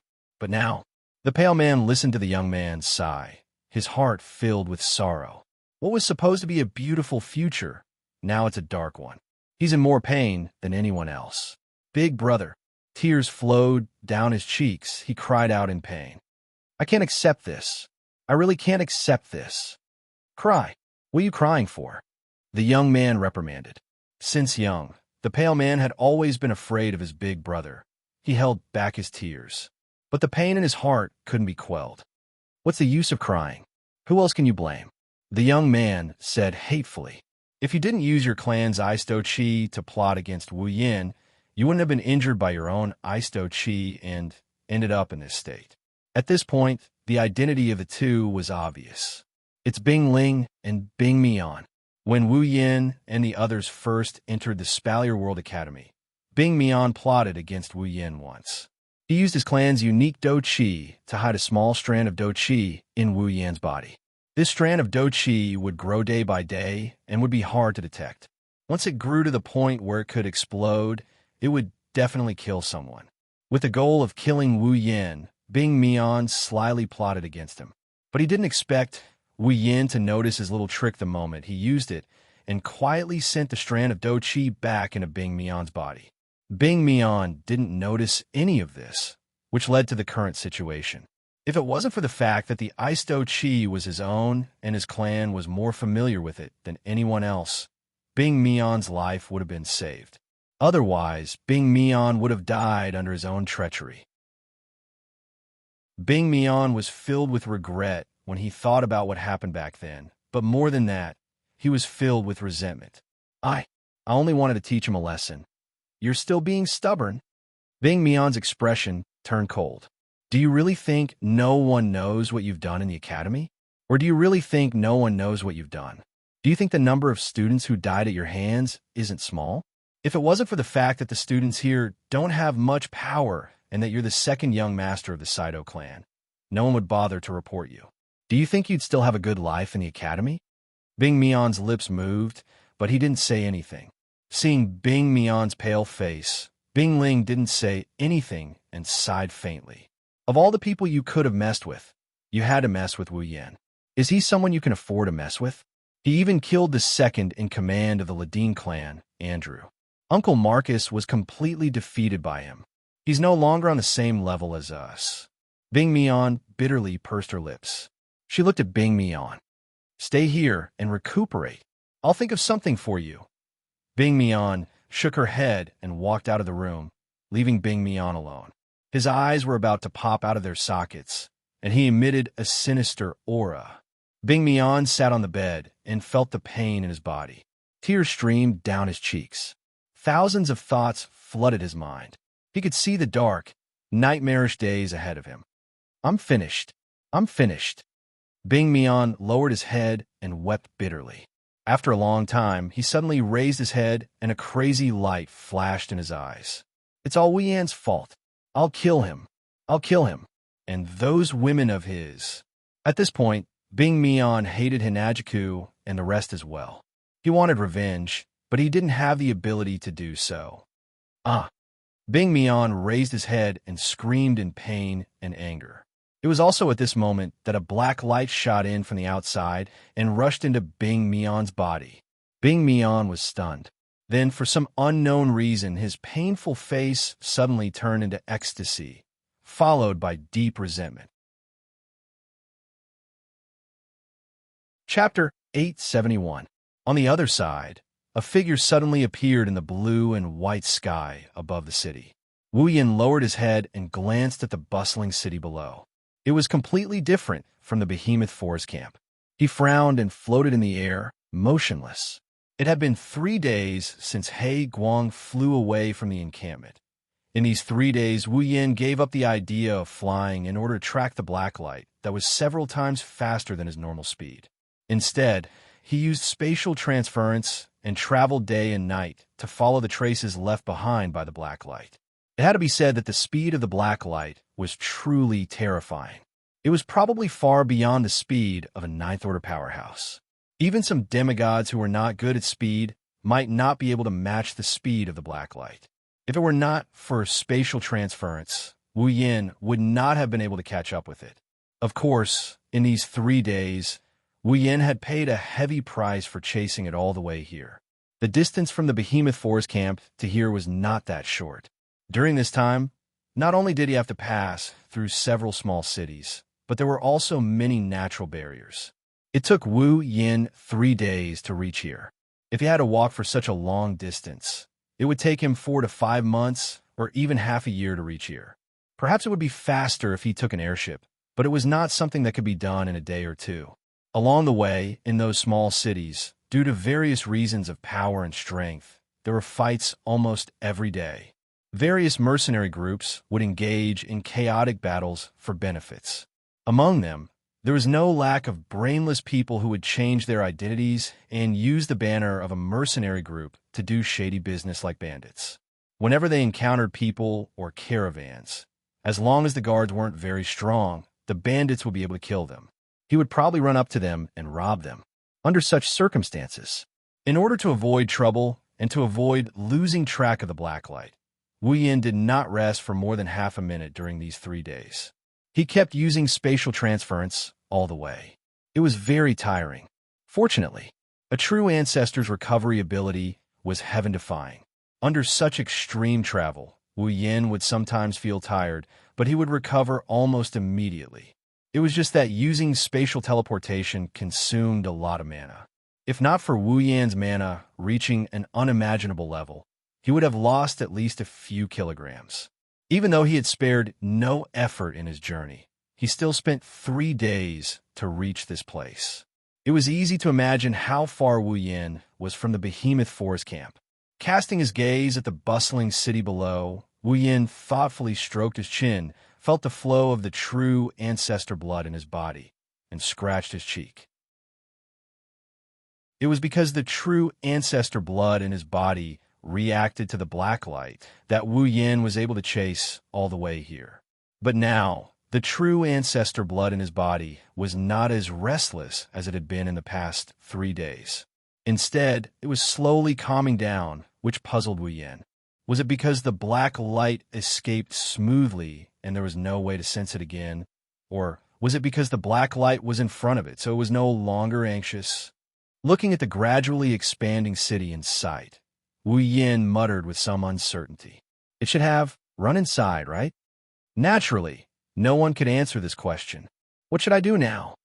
But now, the pale man listened to the young man sigh, his heart filled with sorrow. What was supposed to be a beautiful future, now it's a dark one. He's in more pain than anyone else. Big brother. Tears flowed down his cheeks. He cried out in pain. I can't accept this. I really can't accept this. Cry. What are you crying for? The young man reprimanded. Since young, the pale man had always been afraid of his big brother. He held back his tears. But the pain in his heart couldn't be quelled. What's the use of crying? Who else can you blame? The young man said hatefully. If you didn't use your clan's Aisto Chi to plot against Wu Yin, you wouldn't have been injured by your own Aisto Chi and ended up in this state. At this point, the identity of the two was obvious. It's Bing Ling and Bing Mian. When Wu Yin and the others first entered the Spalier World Academy, Bing Mian plotted against Wu Yin once. He used his clan's unique Do Chi to hide a small strand of Do Chi in Wu Yan's body. This strand of Do Chi would grow day by day and would be hard to detect. Once it grew to the point where it could explode, it would definitely kill someone. With the goal of killing Wu Yin, Bing Mian slyly plotted against him. But he didn't expect Wu Yin to notice his little trick the moment he used it and quietly sent the strand of Do Chi back into Bing Mian's body. Bing Mian didn't notice any of this, which led to the current situation. If it wasn't for the fact that the Aisto Chi was his own and his clan was more familiar with it than anyone else, Bing Mian's life would have been saved. Otherwise, Bing Mian would have died under his own treachery. Bing Mian was filled with regret when he thought about what happened back then, but more than that, he was filled with resentment. I only wanted to teach him a lesson. You're still being stubborn. Bing Mian's expression turned cold. Do you really think no one knows what you've done in the academy? Or do you really think no one knows what you've done? Do you think the number of students who died at your hands isn't small? If it wasn't for the fact that the students here don't have much power and that you're the second young master of the Saido clan, no one would bother to report you. Do you think you'd still have a good life in the academy? Bing Mian's lips moved, but he didn't say anything. Seeing Bing Mian's pale face, Bing Ling didn't say anything and sighed faintly. Of all the people you could have messed with, you had to mess with Wu Yan. Is he someone you can afford to mess with? He even killed the second in command of the Ladine clan, Andrew. Uncle Marcus was completely defeated by him. He's no longer on the same level as us. Bing Mian bitterly pursed her lips. She looked at Bing Mian. Stay here and recuperate. I'll think of something for you. Bing Mian shook her head and walked out of the room, leaving Bing Mian alone. His eyes were about to pop out of their sockets, and he emitted a sinister aura. Bing Mian sat on the bed and felt the pain in his body. Tears streamed down his cheeks. Thousands of thoughts flooded his mind. He could see the dark, nightmarish days ahead of him. I'm finished. I'm finished. Bing Mian lowered his head and wept bitterly. After a long time, he suddenly raised his head and a crazy light flashed in his eyes. It's all Wu Yan's fault. I'll kill him. I'll kill him. And those women of his. At this point, Bing Mian hated Hinajiku and the rest as well. He wanted revenge, but he didn't have the ability to do so. Bing Mian raised his head and screamed in pain and anger. It was also at this moment that a black light shot in from the outside and rushed into Bing Mian's body. Bing Mian was stunned. Then, for some unknown reason, his painful face suddenly turned into ecstasy, followed by deep resentment. Chapter 871. On the other side, a figure suddenly appeared in the blue and white sky above the city. Wu Yan lowered his head and glanced at the bustling city below. It was completely different from the behemoth forest camp. He frowned and floated in the air, motionless. It had been 3 days since He Guang flew away from the encampment. In these 3 days, Wu Yan gave up the idea of flying in order to track the black light that was several times faster than his normal speed. Instead, he used spatial transference and traveled day and night to follow the traces left behind by the black light. It had to be said that the speed of the black light was truly terrifying. It was probably far beyond the speed of a ninth-order powerhouse. Even some demigods who were not good at speed might not be able to match the speed of the black light. If it were not for spatial transference, Wu Yan would not have been able to catch up with it. Of course, in these 3 days, Wu Yan had paid a heavy price for chasing it all the way here. The distance from the behemoth forest camp to here was not that short. During this time, not only did he have to pass through several small cities, but there were also many natural barriers. It took Wu Yan 3 days to reach here. If he had to walk for such a long distance, it would take him 4 to 5 months or even half a year to reach here. Perhaps it would be faster if he took an airship, but it was not something that could be done in a day or two. Along the way, in those small cities, due to various reasons of power and strength, there were fights almost every day. Various mercenary groups would engage in chaotic battles for benefits. Among them, there was no lack of brainless people who would change their identities and use the banner of a mercenary group to do shady business like bandits. Whenever they encountered people or caravans, as long as the guards weren't very strong, the bandits would be able to kill them. He would probably run up to them and rob them. Under such circumstances, in order to avoid trouble and to avoid losing track of the black light, Wu Yan did not rest for more than half a minute during these 3 days. He kept using spatial transference all the way. It was very tiring. Fortunately, a true ancestor's recovery ability was heaven-defying. Under such extreme travel, Wu Yan would sometimes feel tired, but he would recover almost immediately. It was just that using spatial teleportation consumed a lot of mana. If not for Wu Yan's mana reaching an unimaginable level, he would have lost at least a few kilograms. Even though he had spared no effort in his journey, he still spent 3 days to reach this place. It was easy to imagine how far Wu Yan was from the behemoth forest camp. Casting his gaze at the bustling city below, Wu Yan thoughtfully stroked his chin, felt the flow of the true ancestor blood in his body, and scratched his cheek. It was because the true ancestor blood in his body reacted to the black light that Wu Yan was able to chase all the way here. But now, the true ancestor blood in his body was not as restless as it had been in the past 3 days. Instead, it was slowly calming down, which puzzled Wu Yan. Was it because the black light escaped smoothly and there was no way to sense it again? Or was it because the black light was in front of it, so it was no longer anxious? Looking at the gradually expanding city in sight, Wu Yan muttered with some uncertainty. It should have run inside, right? Naturally, no one could answer this question. What should I do now?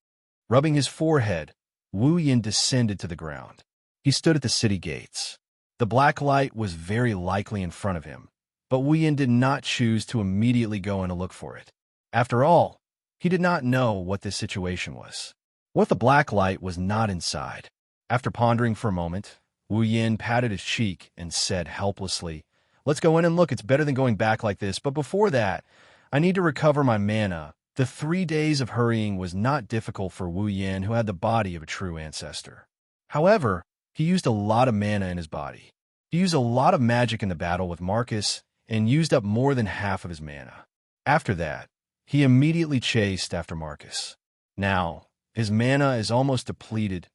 Rubbing his forehead, Wu Yan descended to the ground. He stood at the city gates. The black light was very likely in front of him, but Wu Yan did not choose to immediately go in to look for it. After all, he did not know what this situation was. What if the black light was not inside? After pondering for a moment, Wu Yan patted his cheek and said helplessly, "Let's go in and look. It's better than going back like this. But before that, I need to recover my mana." The 3 days of hurrying was not difficult for Wu Yan, who had the body of a true ancestor. However, he used a lot of mana in his body. He used a lot of magic in the battle with Marcus and used up more than half of his mana. After that, he immediately chased after Marcus. Now, his mana is almost depleted.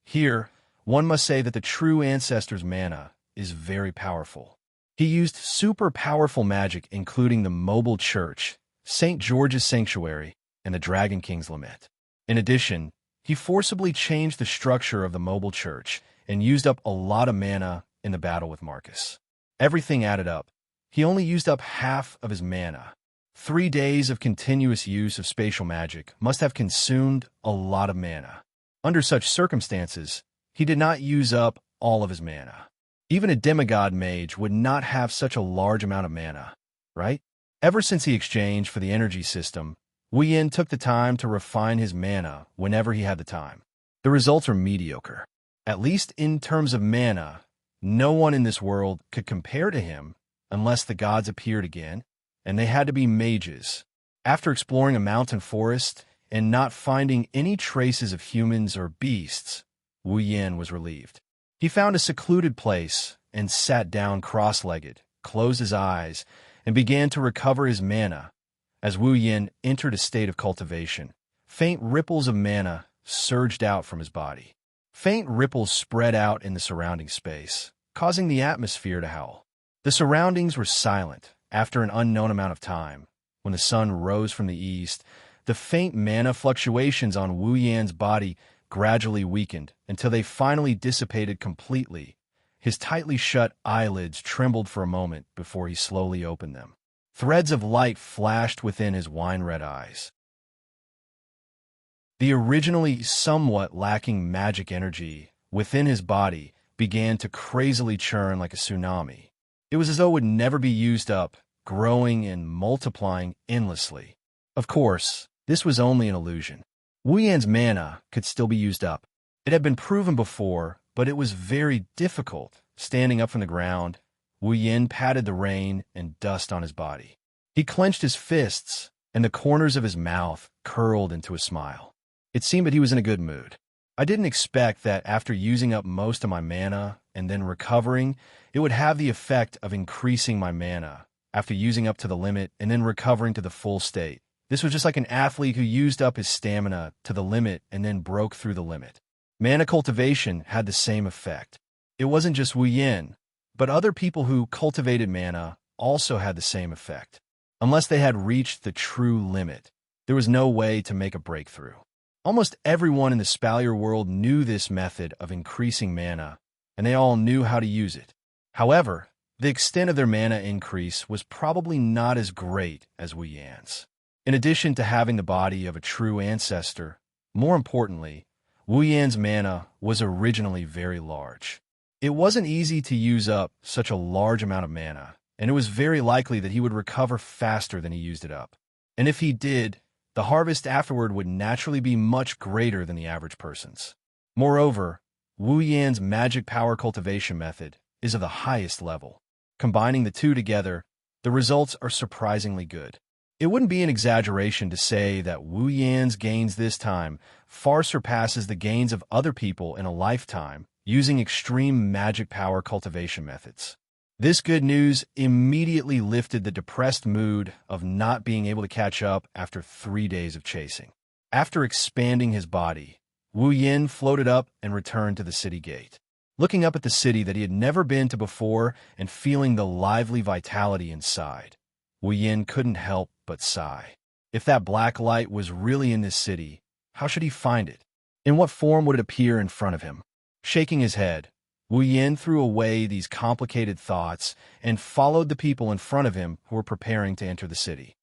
Here, one must say that the true ancestor's mana is very powerful. He used super powerful magic including the Mobile Church, St. George's Sanctuary, and the Dragon King's Lament. In addition, he forcibly changed the structure of the Mobile Church and used up a lot of mana in the battle with Marcus. Everything added up. He only used up half of his mana. 3 days of continuous use of spatial magic must have consumed a lot of mana. Under such circumstances, he did not use up all of his mana. Even a demigod mage would not have such a large amount of mana, right? Ever since he exchanged for the energy system, Wuyin took the time to refine his mana whenever he had the time. The results are mediocre. At least in terms of mana, no one in this world could compare to him unless the gods appeared again, and they had to be mages. After exploring a mountain forest and not finding any traces of humans or beasts, Wuyin was relieved. He found a secluded place and sat down cross-legged, closed his eyes, and began to recover his mana. As Wuyin entered a state of cultivation, faint ripples of mana surged out from his body. Faint ripples spread out in the surrounding space, causing the atmosphere to howl. The surroundings were silent. After an unknown amount of time, when the sun rose from the east, the faint mana fluctuations on Wuyin's body gradually weakened until they finally dissipated completely. His tightly shut eyelids trembled for a moment before he slowly opened them. Threads of light flashed within his wine-red eyes. The originally somewhat lacking magic energy within his body began to crazily churn like a tsunami. It was as though it would never be used up, growing and multiplying endlessly. Of course, this was only an illusion. Wuyin's mana could still be used up. It had been proven before, but it was very difficult. Standing up from the ground, Wuyin patted the rain and dust on his body. He clenched his fists, and the corners of his mouth curled into a smile. It seemed that he was in a good mood. I didn't expect that after using up most of my mana and then recovering, it would have the effect of increasing my mana after using up to the limit and then recovering to the full state. This was just like an athlete who used up his stamina to the limit and then broke through the limit. Mana cultivation had the same effect. It wasn't just Wuyin, but other people who cultivated mana also had the same effect. Unless they had reached the true limit, there was no way to make a breakthrough. Almost everyone in the Spalier world knew this method of increasing mana, and they all knew how to use it. However, the extent of their mana increase was probably not as great as Wuyin's. In addition to having the body of a true ancestor, more importantly, Wuyin's mana was originally very large. It wasn't easy to use up such a large amount of mana, and it was very likely that he would recover faster than he used it up. And if he did, the harvest afterward would naturally be much greater than the average person's. Moreover, Wuyin's magic power cultivation method is of the highest level. Combining the two together, the results are surprisingly good. It wouldn't be an exaggeration to say that Wuyin's gains this time far surpasses the gains of other people in a lifetime using extreme magic power cultivation methods. This good news immediately lifted the depressed mood of not being able to catch up after 3 days of chasing. After expanding his body, Wuyin floated up and returned to the city gate. Looking up at the city that he had never been to before and feeling the lively vitality inside, Wuyin couldn't help but sigh. If that black light was really in this city, how should he find it? In what form would it appear in front of him? Shaking his head, Wuyin threw away these complicated thoughts and followed the people in front of him who were preparing to enter the city.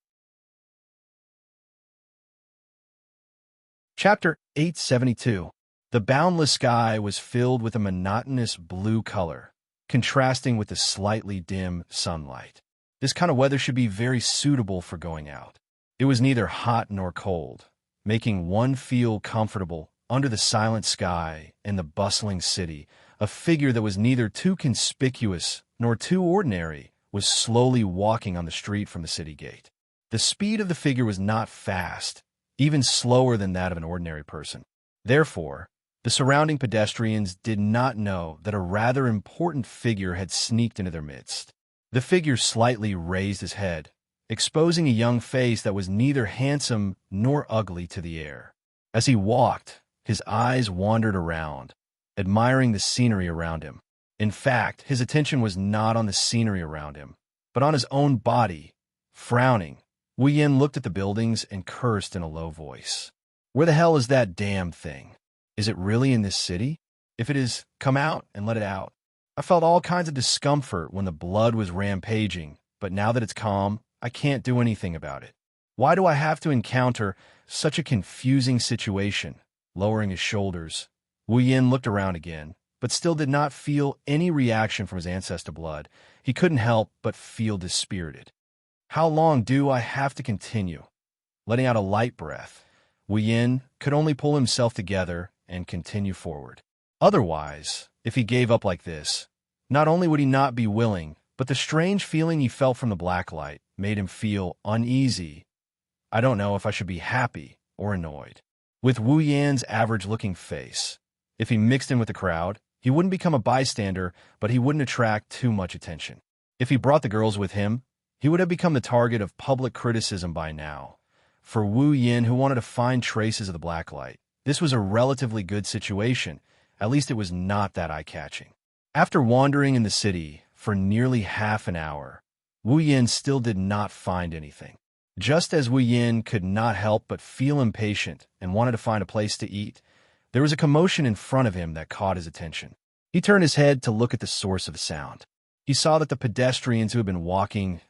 Chapter 872. The boundless sky was filled with a monotonous blue color, contrasting with the slightly dim sunlight. This kind of weather should be very suitable for going out. It was neither hot nor cold, making one feel comfortable under the silent sky and the bustling city. A figure that was neither too conspicuous nor too ordinary was slowly walking on the street from the city gate. The speed of the figure was not fast, even slower than that of an ordinary person. Therefore, the surrounding pedestrians did not know that a rather important figure had sneaked into their midst. The figure slightly raised his head, exposing a young face that was neither handsome nor ugly to the air. As he walked, his eyes wandered around, admiring the scenery around him. In fact, his attention was not on the scenery around him, but on his own body. Frowning, Wu Yin looked at the buildings and cursed in a low voice. Where the hell is that damn thing? Is it really in this city? If it is, come out and let it out. I felt all kinds of discomfort when the blood was rampaging, but now that it's calm, I can't do anything about it. Why do I have to encounter such a confusing situation? Lowering his shoulders, Wu Yin looked around again, but still did not feel any reaction from his ancestor blood. He couldn't help but feel dispirited. How long do I have to continue? Letting out a light breath, Wu Yin could only pull himself together and continue forward. Otherwise, if he gave up like this, not only would he not be willing, but the strange feeling he felt from the black light made him feel uneasy. I don't know if I should be happy or annoyed. With Wu Yan's average-looking face, if he mixed in with the crowd, he wouldn't become a bystander, but he wouldn't attract too much attention. If he brought the girls with him, he would have become the target of public criticism by now. For Wu Yin, who wanted to find traces of the black light, this was a relatively good situation. At least it was not that eye-catching. After wandering in the city for nearly half an hour, Wu Yin still did not find anything. Just as Wu Yin could not help but feel impatient and wanted to find a place to eat, there was a commotion in front of him that caught his attention. He turned his head to look at the source of the sound. He saw that the pedestrians who had been walking,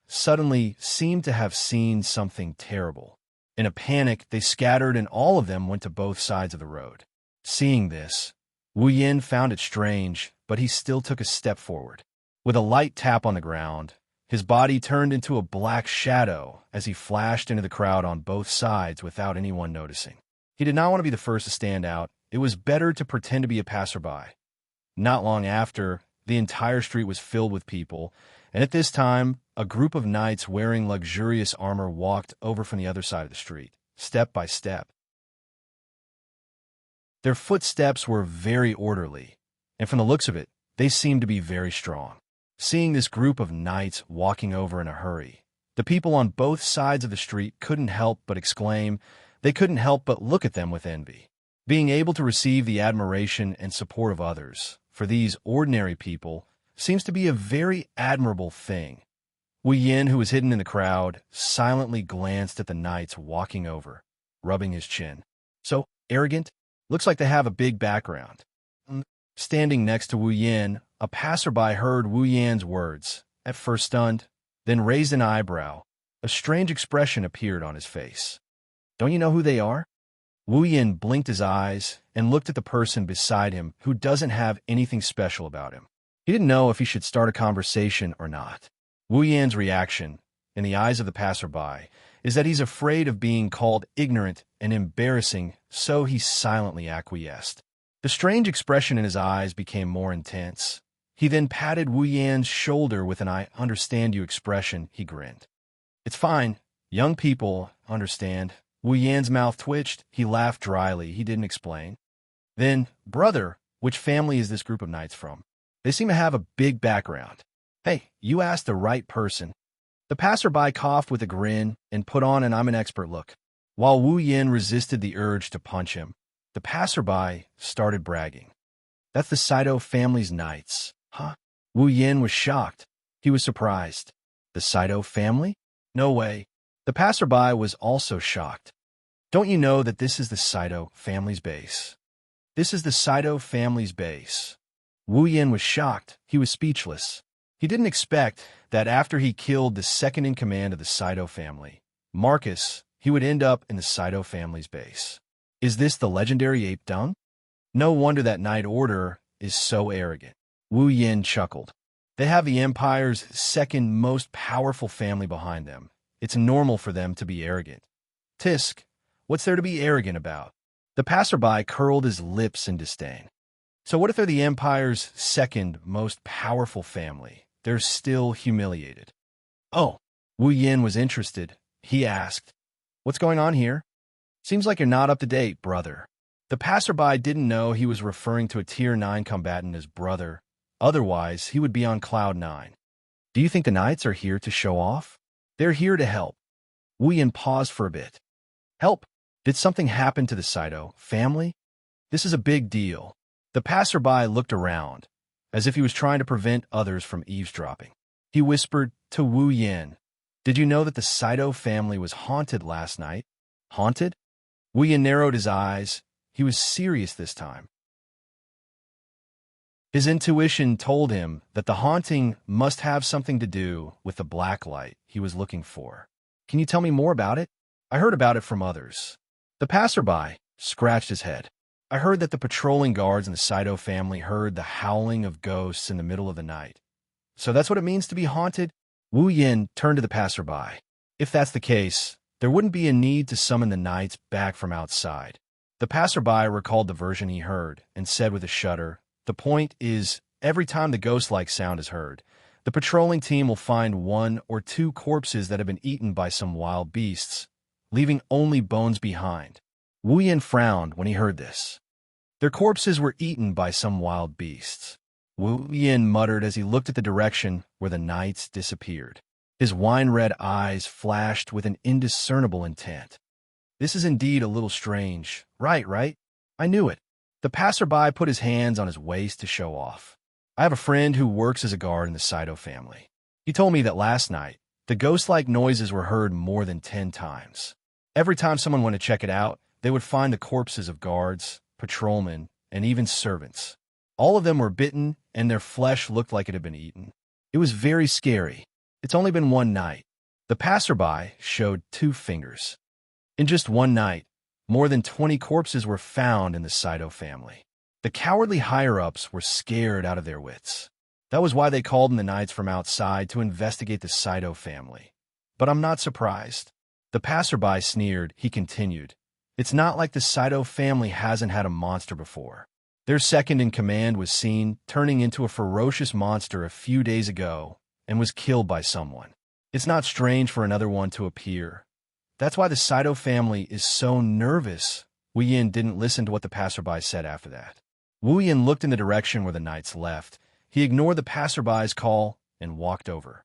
suddenly seemed to have seen something terrible. In a panic, they scattered and all of them went to both sides of the road. Seeing this, Wu Yin found it strange, but he still took a step forward. With a light tap on the ground, his body turned into a black shadow as he flashed into the crowd on both sides without anyone noticing. He did not want to be the first to stand out. It was better to pretend to be a passerby. Not long after, the entire street was filled with people, and at this time, a group of knights wearing luxurious armor walked over from the other side of the street, step by step. Their footsteps were very orderly, and from the looks of it, they seemed to be very strong. Seeing this group of knights walking over in a hurry, the people on both sides of the street couldn't help but exclaim. They couldn't help but look at them with envy. Being able to receive the admiration and support of others, for these ordinary people, seems to be a very admirable thing. Wu Yin, who was hidden in the crowd, silently glanced at the knights walking over, rubbing his chin. So arrogant? Looks like they have a big background. Standing next to Wu Yin, a passerby heard Wu Yan's words, at first stunned, then raised an eyebrow. A strange expression appeared on his face. Don't you know who they are? Wu Yin blinked his eyes and looked at the person beside him who doesn't have anything special about him. He didn't know if he should start a conversation or not. Wu Yan's reaction, in the eyes of the passerby, is that he's afraid of being called ignorant and embarrassing, so he silently acquiesced. The strange expression in his eyes became more intense. He then patted Wu Yan's shoulder with an "I understand you" expression. He grinned. It's fine. Young people understand. Wu Yan's mouth twitched. He laughed dryly. He didn't explain. Then, brother, which family is this group of knights from? They seem to have a big background. Hey, you asked the right person. The passerby coughed with a grin and put on an "I'm an expert" look. While Wu Yin resisted the urge to punch him, the passerby started bragging. That's the Saito family's knights. Huh? Wu Yin was shocked. He was surprised. The Saito family? No way. The passerby was also shocked. Don't you know that this is the Saito family's base? This is the Saito family's base. Wu Yin was shocked. He was speechless. He didn't expect that after he killed the second-in-command of the Saito family, Marcus, he would end up in the Saito family's base. Is this the legendary ape dung? No wonder that Knight Order is so arrogant. Wu Yin chuckled. They have the Empire's second most powerful family behind them. It's normal for them to be arrogant. Tisk, what's there to be arrogant about? The passerby curled his lips in disdain. So what if they're the Empire's second most powerful family? They're still humiliated. Oh, Wu Yin was interested. He asked, what's going on here? Seems like you're not up to date, brother. The passerby didn't know he was referring to a Tier 9 combatant as brother. Otherwise, he would be on Cloud 9. Do you think the knights are here to show off? They're here to help. Wu Yin paused for a bit. Help? Did something happen to the Saito family? This is a big deal. The passerby looked around, as if he was trying to prevent others from eavesdropping. He whispered to Wu Yin, "Did you know that the Saito family was haunted last night?" Haunted? Wu Yin narrowed his eyes. He was serious this time. His intuition told him that the haunting must have something to do with the black light he was looking for. Can you tell me more about it? I heard about it from others. The passerby scratched his head. I heard that the patrolling guards in the Saito family heard the howling of ghosts in the middle of the night. So that's what it means to be haunted? Wu Yin turned to the passerby. If that's the case, there wouldn't be a need to summon the knights back from outside. The passerby recalled the version he heard and said with a shudder, "The point is, every time the ghost-like sound is heard, the patrolling team will find 1 or 2 corpses that have been eaten by some wild beasts, leaving only bones behind." Wu Yin frowned when he heard this. Their corpses were eaten by some wild beasts. Wu Yin muttered as he looked at the direction where the knights disappeared. His wine-red eyes flashed with an indiscernible intent. This is indeed a little strange. Right? I knew it. The passerby put his hands on his waist to show off. I have a friend who works as a guard in the Saito family. He told me that last night, the ghost-like noises were heard more than 10 times. Every time someone went to check it out, they would find the corpses of guards, patrolmen, and even servants. All of them were bitten, and their flesh looked like it had been eaten. It was very scary. It's only been one night. The passerby showed 2 fingers. In just one night, more than 20 corpses were found in the Saito family. The cowardly higher-ups were scared out of their wits. That was why they called in the knights from outside to investigate the Saito family. But I'm not surprised. The passerby sneered. He continued, "It's not like the Saito family hasn't had a monster before. Their second-in-command was seen turning into a ferocious monster a few days ago and was killed by someone. It's not strange for another one to appear. That's why the Saito family is so nervous." Wu Yin didn't listen to what the passerby said after that. Wu Yin looked in the direction where the knights left. He ignored the passerby's call and walked over.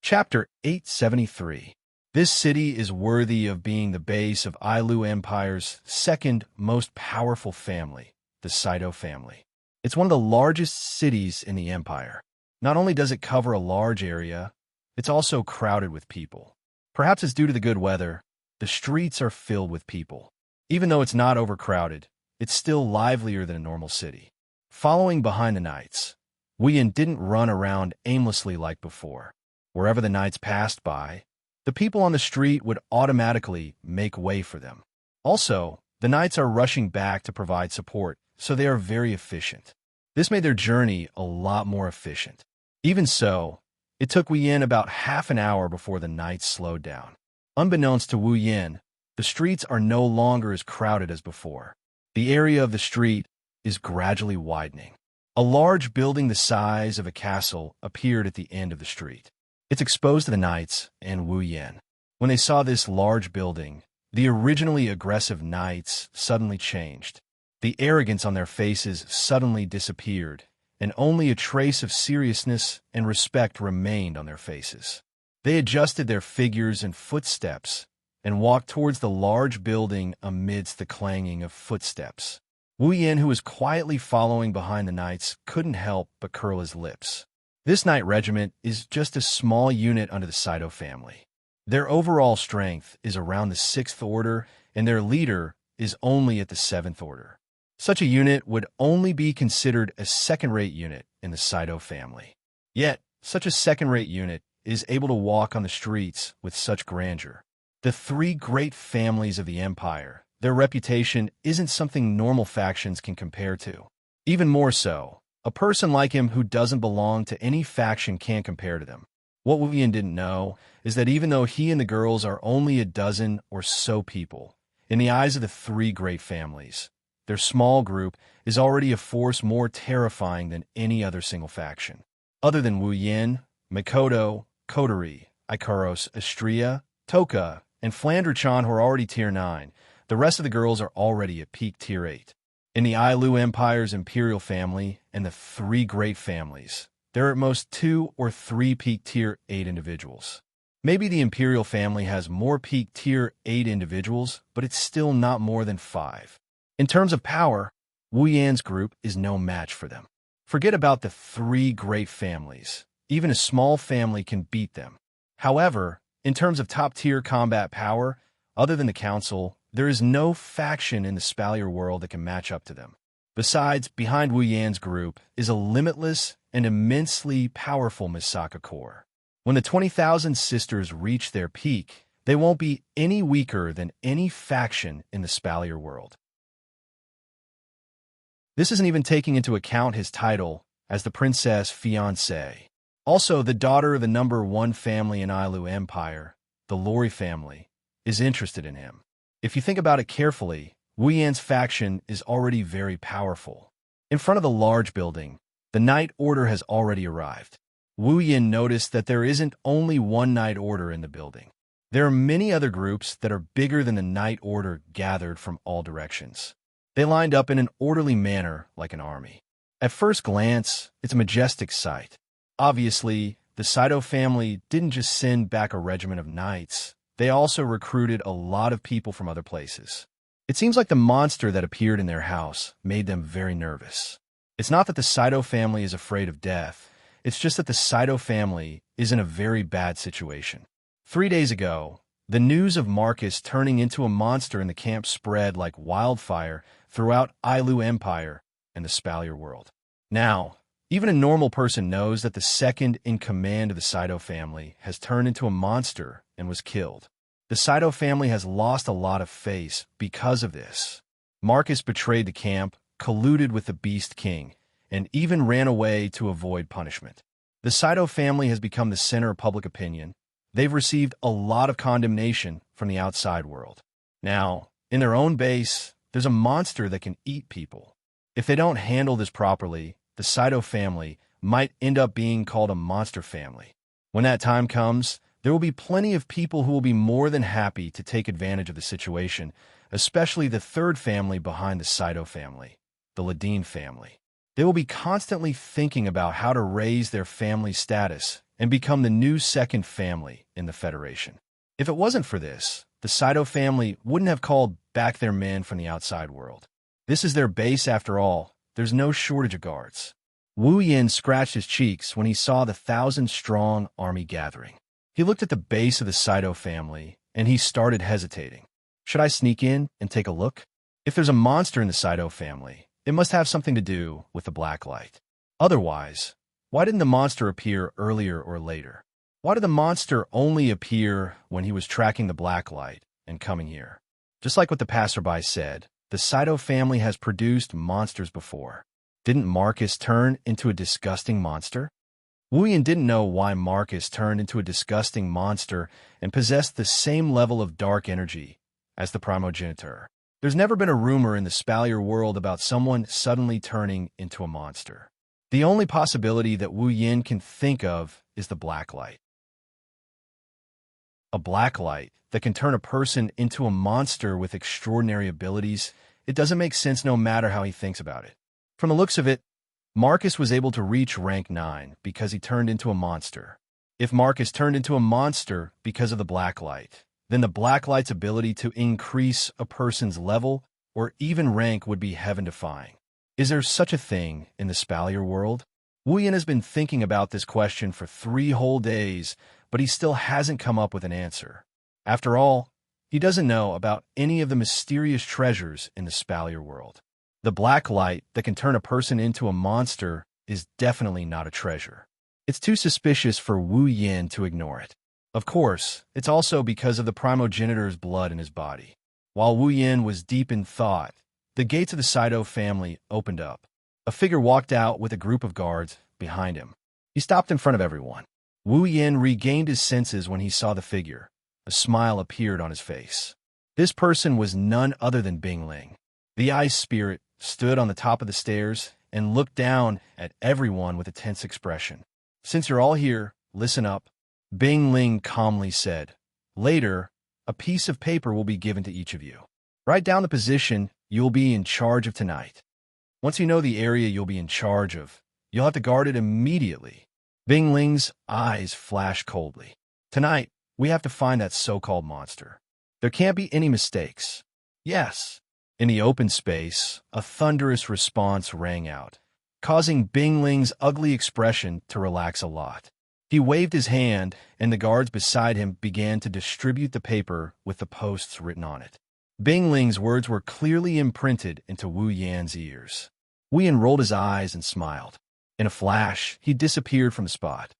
Chapter 873. This city is worthy of being the base of Ailu Empire's second most powerful family, the Saito family. It's one of the largest cities in the empire. Not only does it cover a large area, it's also crowded with people. Perhaps it's due to the good weather. The streets are filled with people. Even though it's not overcrowded, it's still livelier than a normal city. Following behind the knights, Wu Yin didn't run around aimlessly like before. Wherever the knights passed by, the people on the street would automatically make way for them. Also, the knights are rushing back to provide support, so they are very efficient. This made their journey a lot more efficient. Even so, it took Wu Yin about half an hour before the knights slowed down. Unbeknownst to Wu Yin, the streets are no longer as crowded as before. The area of the street is gradually widening. A large building the size of a castle appeared at the end of the street. It's exposed to the knights and Wu Yin. When they saw this large building, the originally aggressive knights suddenly changed. The arrogance on their faces suddenly disappeared, and only a trace of seriousness and respect remained on their faces. They adjusted their figures and footsteps and walked towards the large building amidst the clanging of footsteps. Wu Yin, who was quietly following behind the knights, couldn't help but curl his lips. This knight regiment is just a small unit under the Saito family. Their overall strength is around the 6th order, and their leader is only at the 7th order. Such a unit would only be considered a second-rate unit in the Saito family. Yet, such a second-rate unit is able to walk on the streets with such grandeur. The 3 great families of the empire, their reputation isn't something normal factions can compare to. Even more so, a person like him who doesn't belong to any faction can't compare to them. What Wu Yin didn't know is that even though he and the girls are only a dozen or so people, in the eyes of the 3 great families, their small group is already a force more terrifying than any other single faction. Other than Wu Yin, Mikoto, Kotori, Ikaros, Astria, Toka, and Flandre-chan, who are already Tier 9, the rest of the girls are already at peak Tier 8. In the Ailu Empire's imperial family and the three great families, there are at most 2 or 3 peak tier 8 individuals. Maybe the imperial family has more peak tier 8 individuals, but it's still not more than 5. In terms of power, Wu Yan's group is no match for them. Forget about the 3 great families. Even a small family can beat them. However, in terms of top-tier combat power, other than the Council, there is no faction in the Spalier world that can match up to them. Besides, behind Wu Yan's group is a limitless and immensely powerful Misaka core. When the 20,000 sisters reach their peak, they won't be any weaker than any faction in the Spalier world. This isn't even taking into account his title as the Princess Fiancée. Also, the daughter of the number 1 family in Ailu Empire, the Lori family, is interested in him. If you think about it carefully, Wu Yan's faction is already very powerful. In front of the large building, the Knight Order has already arrived. Wu Yan noticed that there isn't only one Knight Order in the building. There are many other groups that are bigger than the Knight Order gathered from all directions. They lined up in an orderly manner like an army. At first glance, it's a majestic sight. Obviously, the Saito family didn't just send back a regiment of knights. They also recruited a lot of people from other places. It seems like the monster that appeared in their house made them very nervous. It's not that the Saito family is afraid of death. It's just that the Saito family is in a very bad situation. 3 days ago, the news of Marcus turning into a monster in the camp spread like wildfire throughout Ailu Empire and the Spalier world. Now, even a normal person knows that the second in command of the Saito family has turned into a monster and was killed. The Saito family has lost a lot of face because of this. Marcus betrayed the camp, colluded with the Beast King, and even ran away to avoid punishment. The Saito family has become the center of public opinion. They've received a lot of condemnation from the outside world. Now, in their own base, there's a monster that can eat people. If they don't handle this properly, the Saito family might end up being called a monster family. When that time comes, there will be plenty of people who will be more than happy to take advantage of the situation, especially the third family behind the Saito family, the Ladin family. They will be constantly thinking about how to raise their family status and become the new second family in the Federation. If it wasn't for this, the Saito family wouldn't have called back their men from the outside world. This is their base after all. There's no shortage of guards. Wu Yan scratched his cheeks when he saw the 1,000-strong army gathering. He looked at the base of the Saito family, and he started hesitating. Should I sneak in and take a look? If there's a monster in the Saito family, it must have something to do with the black light. Otherwise, why didn't the monster appear earlier or later? Why did the monster only appear when he was tracking the black light and coming here? Just like what the passerby said, the Saito family has produced monsters before. Didn't Marcus turn into a disgusting monster? Wu Yan didn't know why Marcus turned into a disgusting monster and possessed the same level of dark energy as the primogenitor. There's never been a rumor in the Spalier world about someone suddenly turning into a monster. The only possibility that Wu Yan can think of is the black light. A black light that can turn a person into a monster with extraordinary abilities. It doesn't make sense no matter how he thinks about it. From the looks of it, Marcus was able to reach rank 9 because he turned into a monster. If Marcus turned into a monster because of the black light, then the black light's ability to increase a person's level or even rank would be heaven-defying. Is there such a thing in the Spalier world? Wu Yan has been thinking about this question for 3 whole days, but he still hasn't come up with an answer. After all, he doesn't know about any of the mysterious treasures in the Spalier world. The black light that can turn a person into a monster is definitely not a treasure. It's too suspicious for Wu Yan to ignore it. Of course, it's also because of the primogenitor's blood in his body. While Wu Yan was deep in thought, the gates of the Saito family opened up. A figure walked out with a group of guards behind him. He stopped in front of everyone. Wu Yan regained his senses when he saw the figure. A smile appeared on his face. This person was none other than Bing Ling. The ice spirit stood on the top of the stairs and looked down at everyone with a tense expression. "Since you're all here, listen up," Bing Ling calmly said. "Later, a piece of paper will be given to each of you. Write down the position you'll be in charge of tonight. Once you know the area you'll be in charge of, you'll have to guard it immediately. Bing Ling's eyes flashed coldly. Tonight, we have to find that so-called monster. There can't be any mistakes. Yes. In the open space, a thunderous response rang out, causing Bing Ling's ugly expression to relax a lot. He waved his hand, and the guards beside him began to distribute the paper with the posts written on it. Bing Ling's words were clearly imprinted into Wu Yan's ears. Wu Yan rolled his eyes and smiled. In a flash, he disappeared from the spot.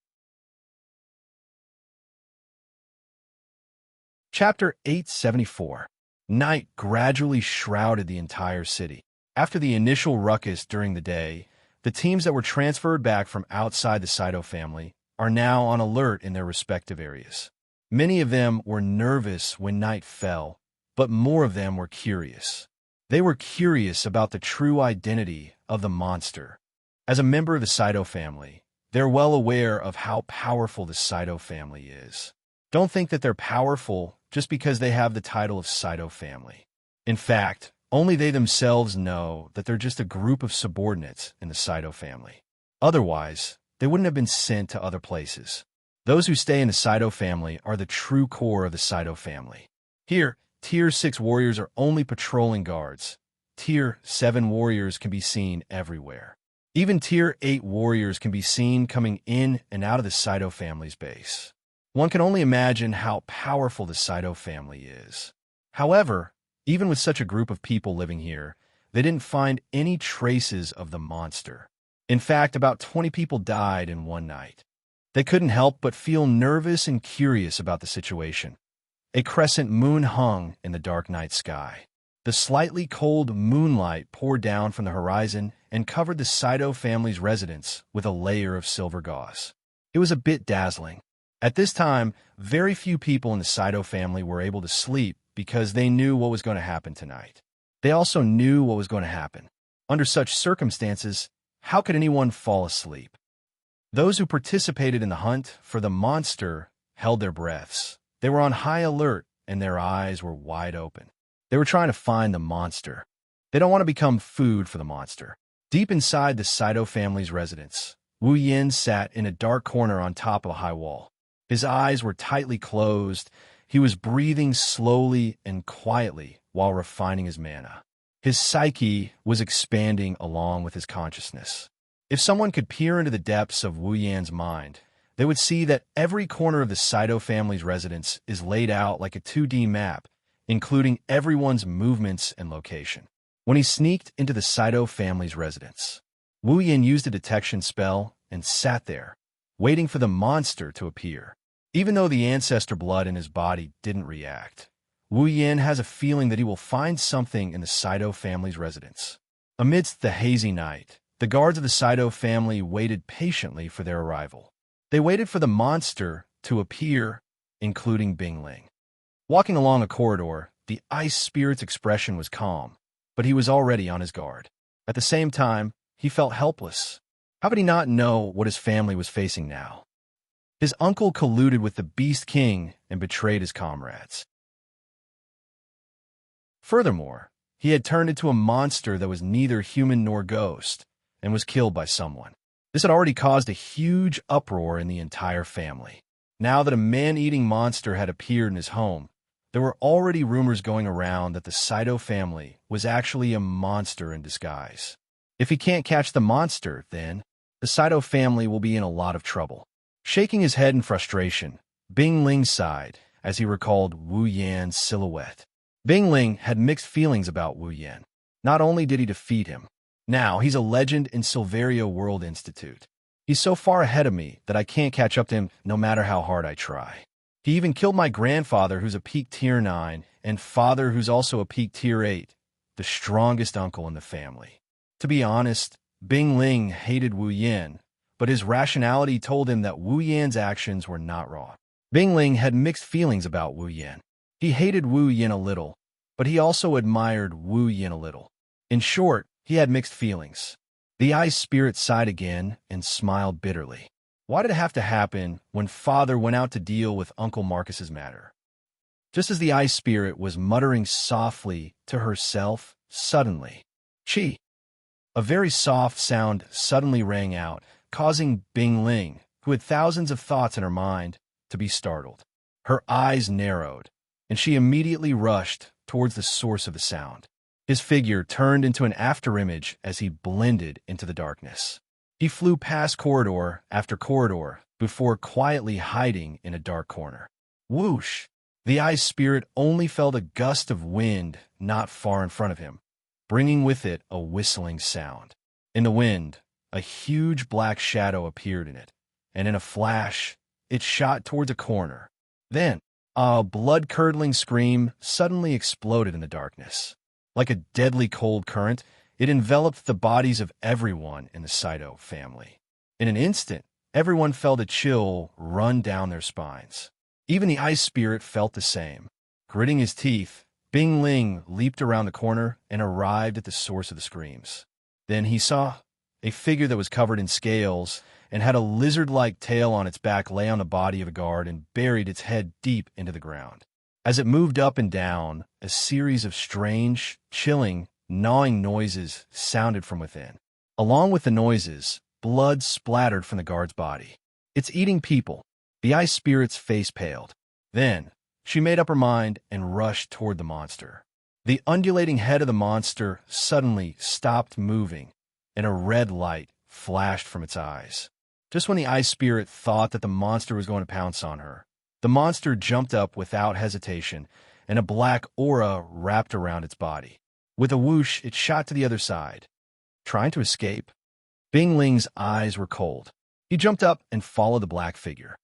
Chapter 874. Night gradually shrouded the entire city. After the initial ruckus during the day, the teams that were transferred back from outside the Saito family are now on alert in their respective areas. Many of them were nervous when night fell, but more of them were curious. They were curious about the true identity of the monster. As a member of the Saito family, they're well aware of how powerful the Saito family is. Don't think that they're powerful just because they have the title of Saito family. In fact, only they themselves know that they're just a group of subordinates in the Saito family. Otherwise, they wouldn't have been sent to other places. Those who stay in the Saito family are the true core of the Saito family. Here, Tier 6 warriors are only patrolling guards. Tier 7 warriors can be seen everywhere. Even Tier 8 warriors can be seen coming in and out of the Saito family's base. One can only imagine how powerful the Saito family is. However, even with such a group of people living here, they didn't find any traces of the monster. In fact, about 20 people died in one night. They couldn't help but feel nervous and curious about the situation. A crescent moon hung in the dark night sky. The slightly cold moonlight poured down from the horizon and covered the Saito family's residence with a layer of silver gauze. It was a bit dazzling. At this time, very few people in the Saito family were able to sleep because they knew what was going to happen tonight. They also knew what was going to happen. Under such circumstances, how could anyone fall asleep? Those who participated in the hunt for the monster held their breaths. They were on high alert, and their eyes were wide open. They were trying to find the monster. They don't want to become food for the monster. Deep inside the Saito family's residence, Wu Yan sat in a dark corner on top of a high wall. His eyes were tightly closed. He was breathing slowly and quietly while refining his mana. His psyche was expanding along with his consciousness. If someone could peer into the depths of Wu Yan's mind, they would see that every corner of the Saito family's residence is laid out like a 2D map, including everyone's movements and location. When he sneaked into the Saito family's residence, Wu Yan used a detection spell and sat there, waiting for the monster to appear. Even though the ancestor blood in his body didn't react, Wu Yan has a feeling that he will find something in the Saito family's residence. Amidst the hazy night, the guards of the Saito family waited patiently for their arrival. They waited for the monster to appear, including Bing Ling. Walking along a corridor, the ice spirit's expression was calm, but he was already on his guard. At the same time, he felt helpless. How could he not know what his family was facing now? His uncle colluded with the Beast King and betrayed his comrades. Furthermore, he had turned into a monster that was neither human nor ghost and was killed by someone. This had already caused a huge uproar in the entire family. Now that a man-eating monster had appeared in his home, there were already rumors going around that the Saito family was actually a monster in disguise. If he can't catch the monster, then the Saito family will be in a lot of trouble. Shaking his head in frustration, Bing Ling sighed as he recalled Wu Yan's silhouette. Bing Ling had mixed feelings about Wu Yan. Not only did he defeat him, now he's a legend in Silverio World Institute. He's so far ahead of me that I can't catch up to him no matter how hard I try. He even killed my grandfather, who's a peak tier 9, and father, who's also a peak tier 8, the strongest uncle in the family. To be honest, Bing Ling hated Wu Yan, but his rationality told him that Wu Yan's actions were not wrong. Bing Ling had mixed feelings about Wu Yan. He hated Wu Yan a little, but he also admired Wu Yan a little. In short, he had mixed feelings. The ice spirit sighed again and smiled bitterly. Why did it have to happen when father went out to deal with Uncle Marcus's matter? Just as the ice spirit was muttering softly to herself, suddenly. Chi. A very soft sound suddenly rang out, causing Bing Ling, who had thousands of thoughts in her mind, to be startled. Her eyes narrowed, and she immediately rushed towards the source of the sound. His figure turned into an afterimage as he blended into the darkness. He flew past corridor after corridor before quietly hiding in a dark corner. Whoosh! The ice spirit only felt a gust of wind not far in front of him, bringing with it a whistling sound. In the wind, a huge black shadow appeared in it, and in a flash, it shot towards a corner. Then, a blood-curdling scream suddenly exploded in the darkness. Like a deadly cold current, it enveloped the bodies of everyone in the Saito family. In an instant, everyone felt a chill run down their spines. Even the ice spirit felt the same. Gritting his teeth, Bing Ling leaped around the corner and arrived at the source of the screams. Then he saw a figure that was covered in scales and had a lizard-like tail on its back lay on the body of a guard and buried its head deep into the ground. As it moved up and down, a series of strange, chilling, gnawing noises sounded from within. Along with the noises, blood splattered from the guard's body. "It's eating people." The ice spirit's face paled. Then, she made up her mind and rushed toward the monster. The undulating head of the monster suddenly stopped moving, and a red light flashed from its eyes. Just when the ice spirit thought that the monster was going to pounce on her, the monster jumped up without hesitation, and a black aura wrapped around its body. With a whoosh, it shot to the other side. Trying to escape? Bing Ling's eyes were cold. He jumped up and followed the black figure.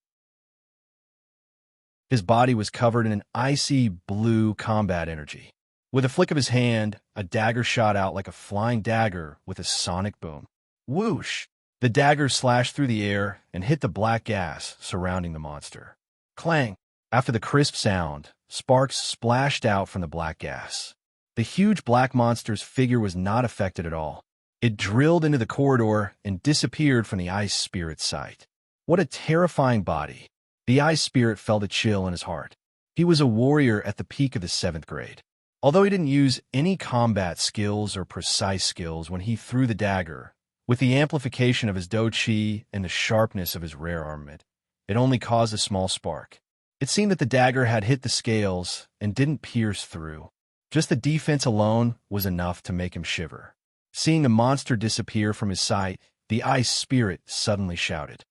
His body was covered in an icy blue combat energy. With a flick of his hand, a dagger shot out like a flying dagger with a sonic boom. Whoosh! The dagger slashed through the air and hit the black gas surrounding the monster. Clang! After the crisp sound, sparks splashed out from the black gas. The huge black monster's figure was not affected at all. It drilled into the corridor and disappeared from the ice spirit's sight. What a terrifying body! The ice spirit felt a chill in his heart. He was a warrior at the peak of the 7th grade. Although he didn't use any combat skills or precise skills when he threw the dagger, with the amplification of his do chi and the sharpness of his rare armament, it only caused a small spark. It seemed that the dagger had hit the scales and didn't pierce through. Just the defense alone was enough to make him shiver. Seeing the monster disappear from his sight, the ice spirit suddenly shouted,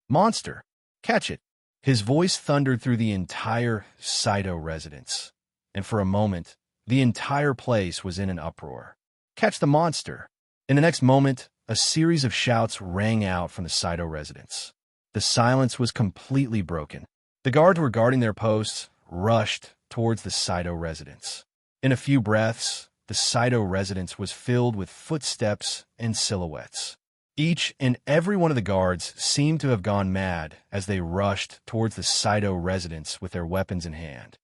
"Monster! Catch it!" His voice thundered through the entire Saito residence, and for a moment, the entire place was in an uproar. "Catch the monster!" In the next moment, a series of shouts rang out from the Saito residence. The silence was completely broken. The guards who were guarding their posts rushed towards the Saito residence. In a few breaths, the Saito residence was filled with footsteps and silhouettes. Each and every one of the guards seemed to have gone mad as they rushed towards the Saito residence with their weapons in hand.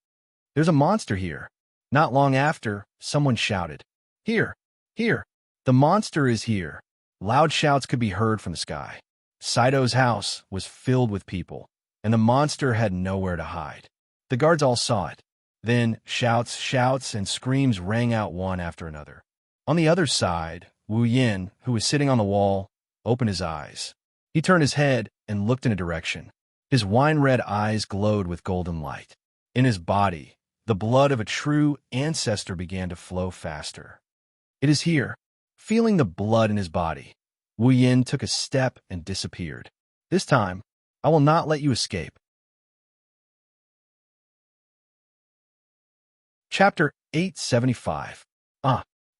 "There's a monster here." Not long after, someone shouted, "Here! Here! The monster is here!" Loud shouts could be heard from the sky. Saito's house was filled with people, and the monster had nowhere to hide. The guards all saw it. Then shouts, and screams rang out one after another. On the other side, Wu Yin, who was sitting on the wall, opened his eyes. He turned his head and looked in a direction. His wine-red eyes glowed with golden light. In his body, the blood of a true ancestor began to flow faster. "It is here." Feeling the blood in his body, Wu Yin took a step and disappeared. "This time, I will not let you escape." Chapter 875.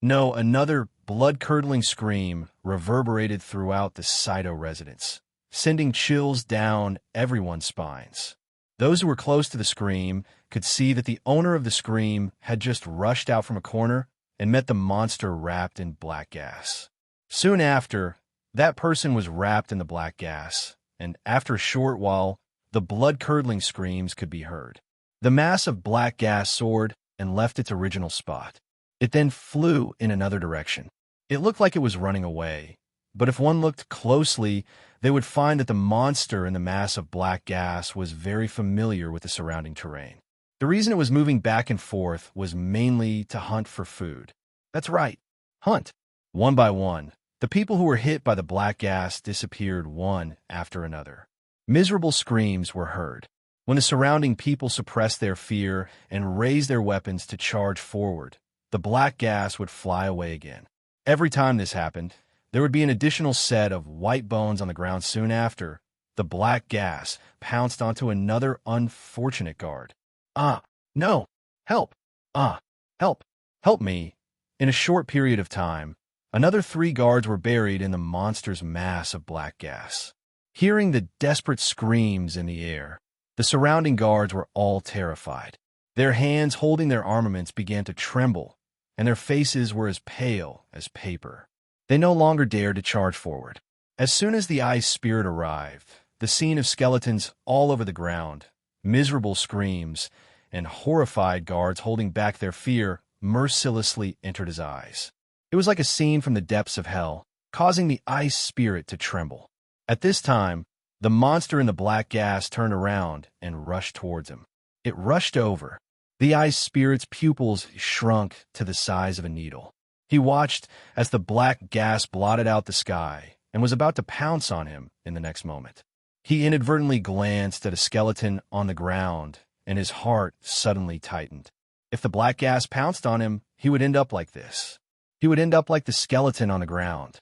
No, another blood-curdling scream reverberated throughout the Saito residence, sending chills down everyone's spines. Those who were close to the scream could see that the owner of the scream had just rushed out from a corner and met the monster wrapped in black gas. Soon after, that person was wrapped in the black gas, and after a short while, the blood-curdling screams could be heard. The mass of black gas soared and left its original spot. It then flew in another direction. It looked like it was running away, but if one looked closely, they would find that the monster in the mass of black gas was very familiar with the surrounding terrain. The reason it was moving back and forth was mainly to hunt for food. That's right. Hunt. One by one, the people who were hit by the black gas disappeared one after another. Miserable screams were heard. When the surrounding people suppressed their fear and raised their weapons to charge forward, the black gas would fly away again. Every time this happened, there would be an additional set of white bones on the ground soon after. The black gas pounced onto another unfortunate guard. Ah, no! Help! Ah, help! Help me! In a short period of time, another 3 guards were buried in the monster's mass of black gas. Hearing the desperate screams in the air, the surrounding guards were all terrified. Their hands holding their armaments began to tremble, and their faces were as pale as paper. They no longer dared to charge forward. As soon as the ice spirit arrived, the scene of skeletons all over the ground, miserable screams, and horrified guards holding back their fear mercilessly entered his eyes. It was like a scene from the depths of hell, causing the ice spirit to tremble. At this time, the monster in the black gas turned around and rushed towards him. It rushed over. The ice spirit's pupils shrunk to the size of a needle. He watched as the black gas blotted out the sky and was about to pounce on him in the next moment. He inadvertently glanced at a skeleton on the ground, and his heart suddenly tightened. If the black gas pounced on him, he would end up like this. He would end up like the skeleton on the ground.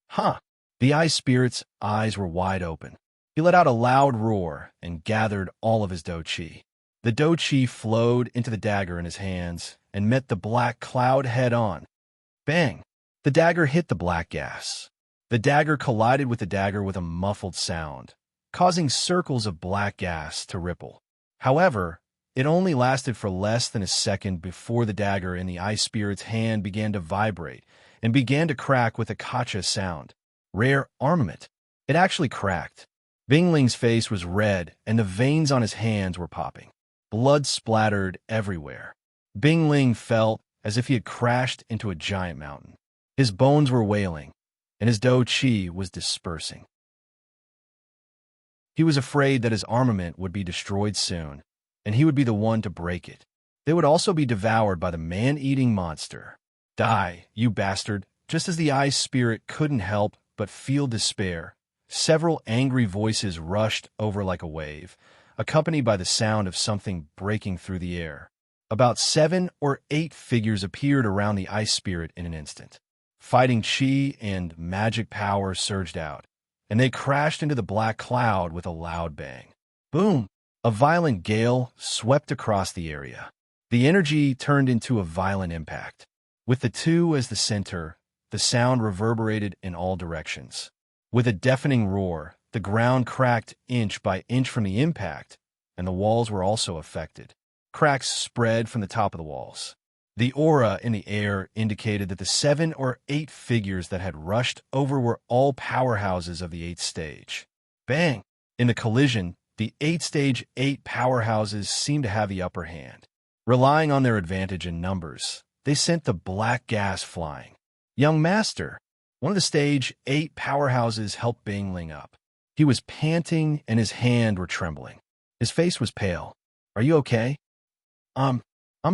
Huh! The ice spirit's eyes were wide open. He let out a loud roar and gathered all of his do chi. The do chi flowed into the dagger in his hands and met the black cloud head-on. Bang! The dagger hit the black gas. The dagger collided with the dagger with a muffled sound, causing circles of black gas to ripple. However, it only lasted for less than a second before the dagger in the ice spirit's hand began to vibrate and began to crack with a kacha sound. Rare armament. It actually cracked. Bingling's face was red, and the veins on his hands were popping. Blood splattered everywhere. Bingling felt as if he had crashed into a giant mountain. His bones were wailing, and his do chi was dispersing. He was afraid that his armament would be destroyed soon, and he would be the one to break it. They would also be devoured by the man-eating monster. Die, you bastard! Just as the ice spirit couldn't help but feel despair, several angry voices rushed over like a wave, accompanied by the sound of something breaking through the air. About 7 or 8 figures appeared around the ice spirit in an instant. Fighting chi and magic power surged out, and they crashed into the black cloud with a loud bang. Boom! A violent gale swept across the area. The energy turned into a violent impact. With the 2 as the center, the sound reverberated in all directions. With a deafening roar, the ground cracked inch by inch from the impact, and the walls were also affected. Cracks spread from the top of the walls. The aura in the air indicated that the 7 or 8 figures that had rushed over were all powerhouses of the 8th stage. Bang! In the collision, the 8th stage 8 powerhouses seemed to have the upper hand. Relying on their advantage in numbers, they sent the black gas flying. Young Master, one of the stage 8 powerhouses, helped Bingling up. He was panting and his hands were trembling. His face was pale. Are you okay? I'm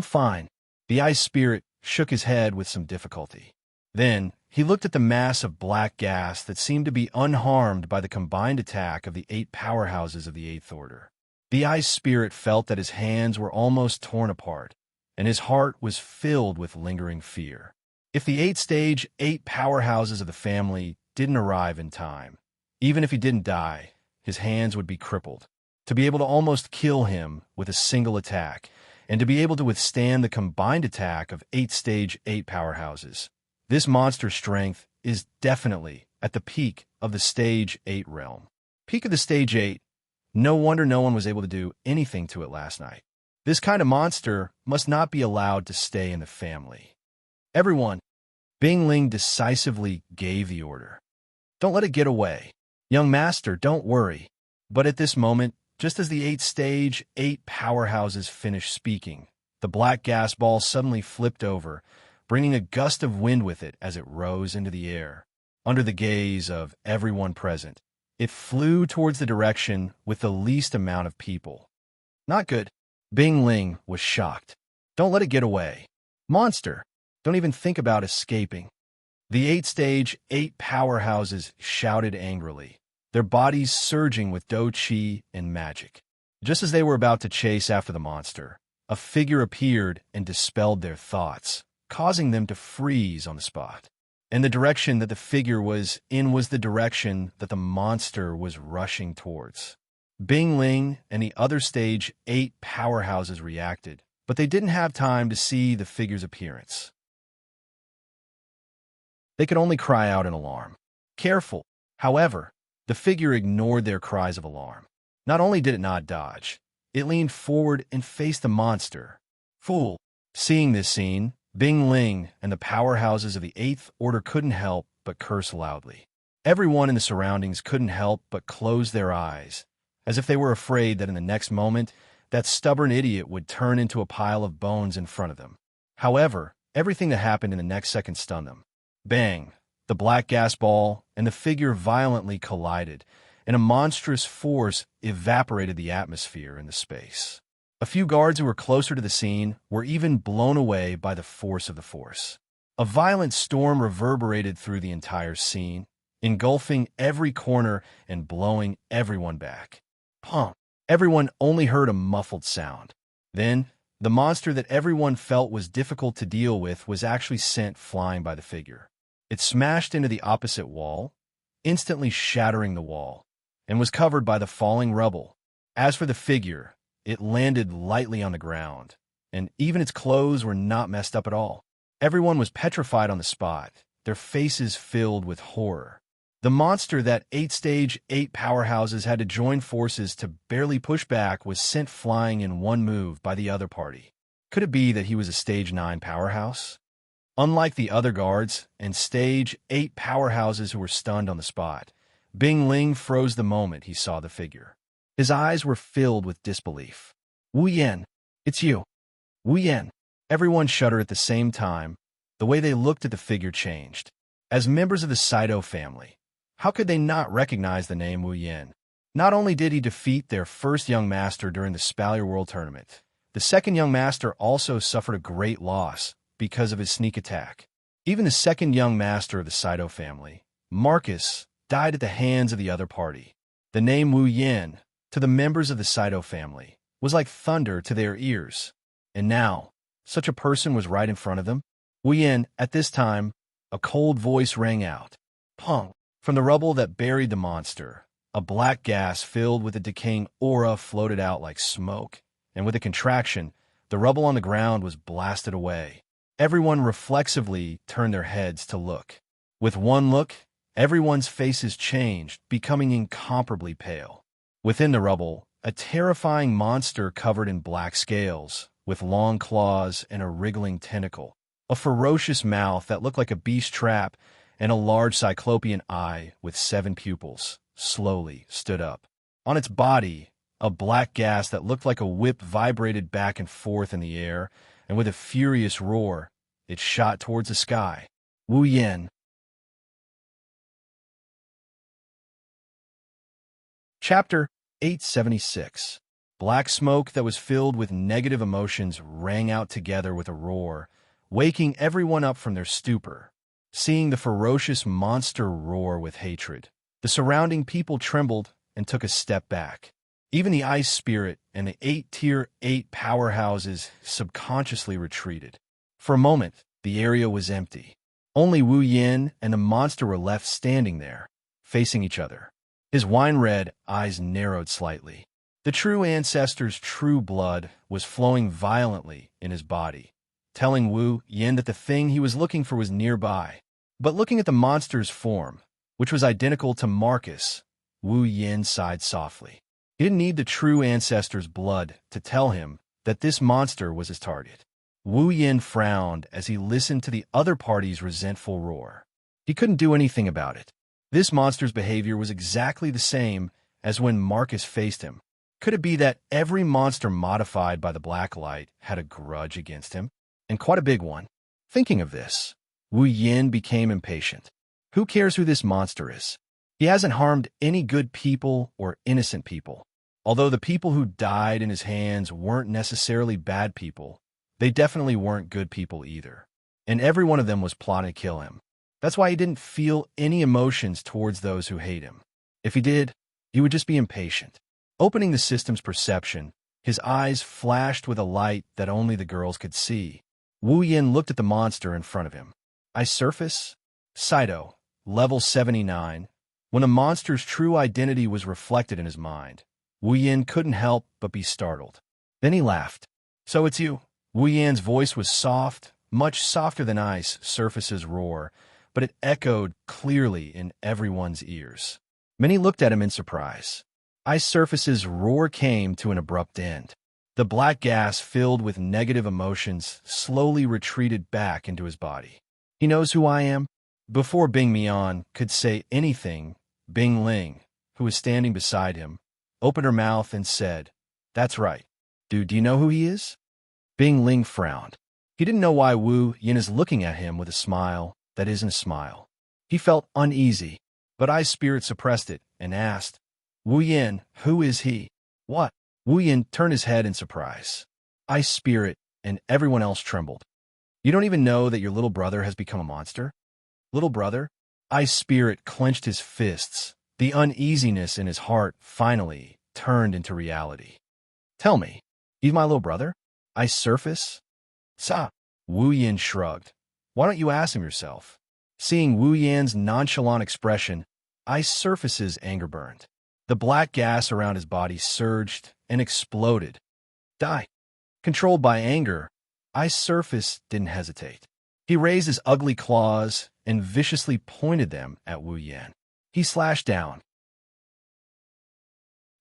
fine. The ice spirit shook his head with some difficulty. Then, he looked at the mass of black gas that seemed to be unharmed by the combined attack of the 8 powerhouses of the 8th Order. The ice spirit felt that his hands were almost torn apart, and his heart was filled with lingering fear. If the 8th stage 8 powerhouses of the family didn't arrive in time, even if he didn't die, his hands would be crippled. To be able to almost kill him with a single attack, and to be able to withstand the combined attack of 8th stage 8 powerhouses, this monster's strength is definitely at the peak of the stage 8 realm. Peak of the stage 8, no wonder no one was able to do anything to it last night. This kind of monster must not be allowed to stay in the family. Everyone, Bingling decisively gave the order. Don't let it get away. Young Master, don't worry. But at this moment, just as the 8th stage 8 powerhouses finished speaking, the black gas ball suddenly flipped over, bringing a gust of wind with it as it rose into the air. Under the gaze of everyone present, it flew towards the direction with the least amount of people. Not good. Bingling was shocked. Don't let it get away. Monster, Don't even think about escaping. The 8-stage, 8 powerhouses shouted angrily, their bodies surging with dou qi and magic. Just as they were about to chase after the monster, a figure appeared and dispelled their thoughts, causing them to freeze on the spot. And the direction that the figure was in was the direction that the monster was rushing towards. Bing Ling and the other stage 8 powerhouses reacted, but they didn't have time to see the figure's appearance. They could only cry out in alarm. Careful. However, the figure ignored their cries of alarm. Not only did it not dodge, it leaned forward and faced the monster. Fool! Seeing this scene, Bing Ling and the powerhouses of the 8th Order couldn't help but curse loudly. Everyone in the surroundings couldn't help but close their eyes, as if they were afraid that in the next moment, that stubborn idiot would turn into a pile of bones in front of them. However, everything that happened in the next second stunned them. Bang! The black gas ball and the figure violently collided, and a monstrous force evaporated the atmosphere in the space. A few guards who were closer to the scene were even blown away by the force of the force. A violent storm reverberated through the entire scene, engulfing every corner and blowing everyone back. Pump! Everyone only heard a muffled sound. Then, the monster that everyone felt was difficult to deal with was actually sent flying by the figure. It smashed into the opposite wall, instantly shattering the wall, and was covered by the falling rubble. As for the figure, it landed lightly on the ground, and even its clothes were not messed up at all. Everyone was petrified on the spot, their faces filled with horror. The monster that 8-stage, 8 powerhouses had to join forces to barely push back was sent flying in one move by the other party. Could it be that he was a stage 9 powerhouse? Unlike the other guards and stage 8 powerhouses who were stunned on the spot, Bing Ling froze the moment he saw the figure. His eyes were filled with disbelief. Wu Yan, it's you. Wu Yan. Everyone shuddered at the same time. The way they looked at the figure changed. As members of the Saito family, how could they not recognize the name Wu Yan? Not only did he defeat their first young master during the Spalier World Tournament, the second young master also suffered a great loss because of his sneak attack. Even the second young master of the Saito family, Marcus, died at the hands of the other party. The name Wu Yan, to the members of the Saito family, was like thunder to their ears. And now, such a person was right in front of them. Wu Yan, at this time, a cold voice rang out. Pong! From the rubble that buried the monster, a black gas filled with a decaying aura floated out like smoke, and with a contraction, the rubble on the ground was blasted away. Everyone reflexively turned their heads to look. With one look, everyone's faces changed, becoming incomparably pale. Within the rubble, a terrifying monster covered in black scales, with long claws and a wriggling tentacle, a ferocious mouth that looked like a beast trap, and a large cyclopean eye with 7 pupils, slowly stood up. On its body, a black gas that looked like a whip vibrated back and forth in the air, and with a furious roar, it shot towards the sky. Wu Yan. Chapter 876. Black smoke that was filled with negative emotions rang out together with a roar, waking everyone up from their stupor. Seeing the ferocious monster roar with hatred, the surrounding people trembled and took a step back. Even the ice spirit and the 8-tier 8 powerhouses subconsciously retreated. For a moment, the area was empty. Only Wu Yan and the monster were left standing there, facing each other. His wine-red eyes narrowed slightly. The true ancestor's true blood was flowing violently in his body, telling Wu Yan that the thing he was looking for was nearby. But looking at the monster's form, which was identical to Marcus, Wu Yan sighed softly. He didn't need the true ancestor's blood to tell him that this monster was his target. Wu Yan frowned as he listened to the other party's resentful roar. He couldn't do anything about it. This monster's behavior was exactly the same as when Marcus faced him. Could it be that every monster modified by the black light had a grudge against him? And quite a big one. Thinking of this, Wu Yan became impatient. Who cares who this monster is? He hasn't harmed any good people or innocent people. Although the people who died in his hands weren't necessarily bad people, they definitely weren't good people either. and every one of them was plotting to kill him. That's why he didn't feel any emotions towards those who hate him. If he did, he would just be impatient. Opening the system's perception, his eyes flashed with a light that only the girls could see. Wu Yin looked at the monster in front of him. Ice surface? Saito, level 79. When a monster's true identity was reflected in his mind, Wu Yin couldn't help but be startled. Then he laughed. So it's you. Wu Yan's voice was soft, much softer than ice surface's roar, but it echoed clearly in everyone's ears. Many looked at him in surprise. Ice surface's roar came to an abrupt end. The black gas filled with negative emotions slowly retreated back into his body. He knows who I am? Before Bing Mian could say anything, Bing Ling, who was standing beside him, opened her mouth and said, "That's right. Do you know who he is?" Bing Ling frowned. He didn't know why Wu Yin is looking at him with a smile that isn't a smile. He felt uneasy, but Ice Spirit suppressed it and asked, "Wu Yin, who is he?" "What?" Wu Yin turned his head in surprise. Ice Spirit and everyone else trembled. "You don't even know that your little brother has become a monster?" "Little brother?" Ice Spirit clenched his fists. The uneasiness in his heart finally turned into reality. "Tell me, he's my little brother? Ice Surface?" "Sa." Wu Yin shrugged. "Why don't you ask him yourself?" Seeing Wu Yan's nonchalant expression, Ice Surface's anger burned. The black gas around his body surged and exploded. Die. Controlled by anger, Ice Surface didn't hesitate. He raised his ugly claws and viciously pointed them at Wu Yan. He slashed down.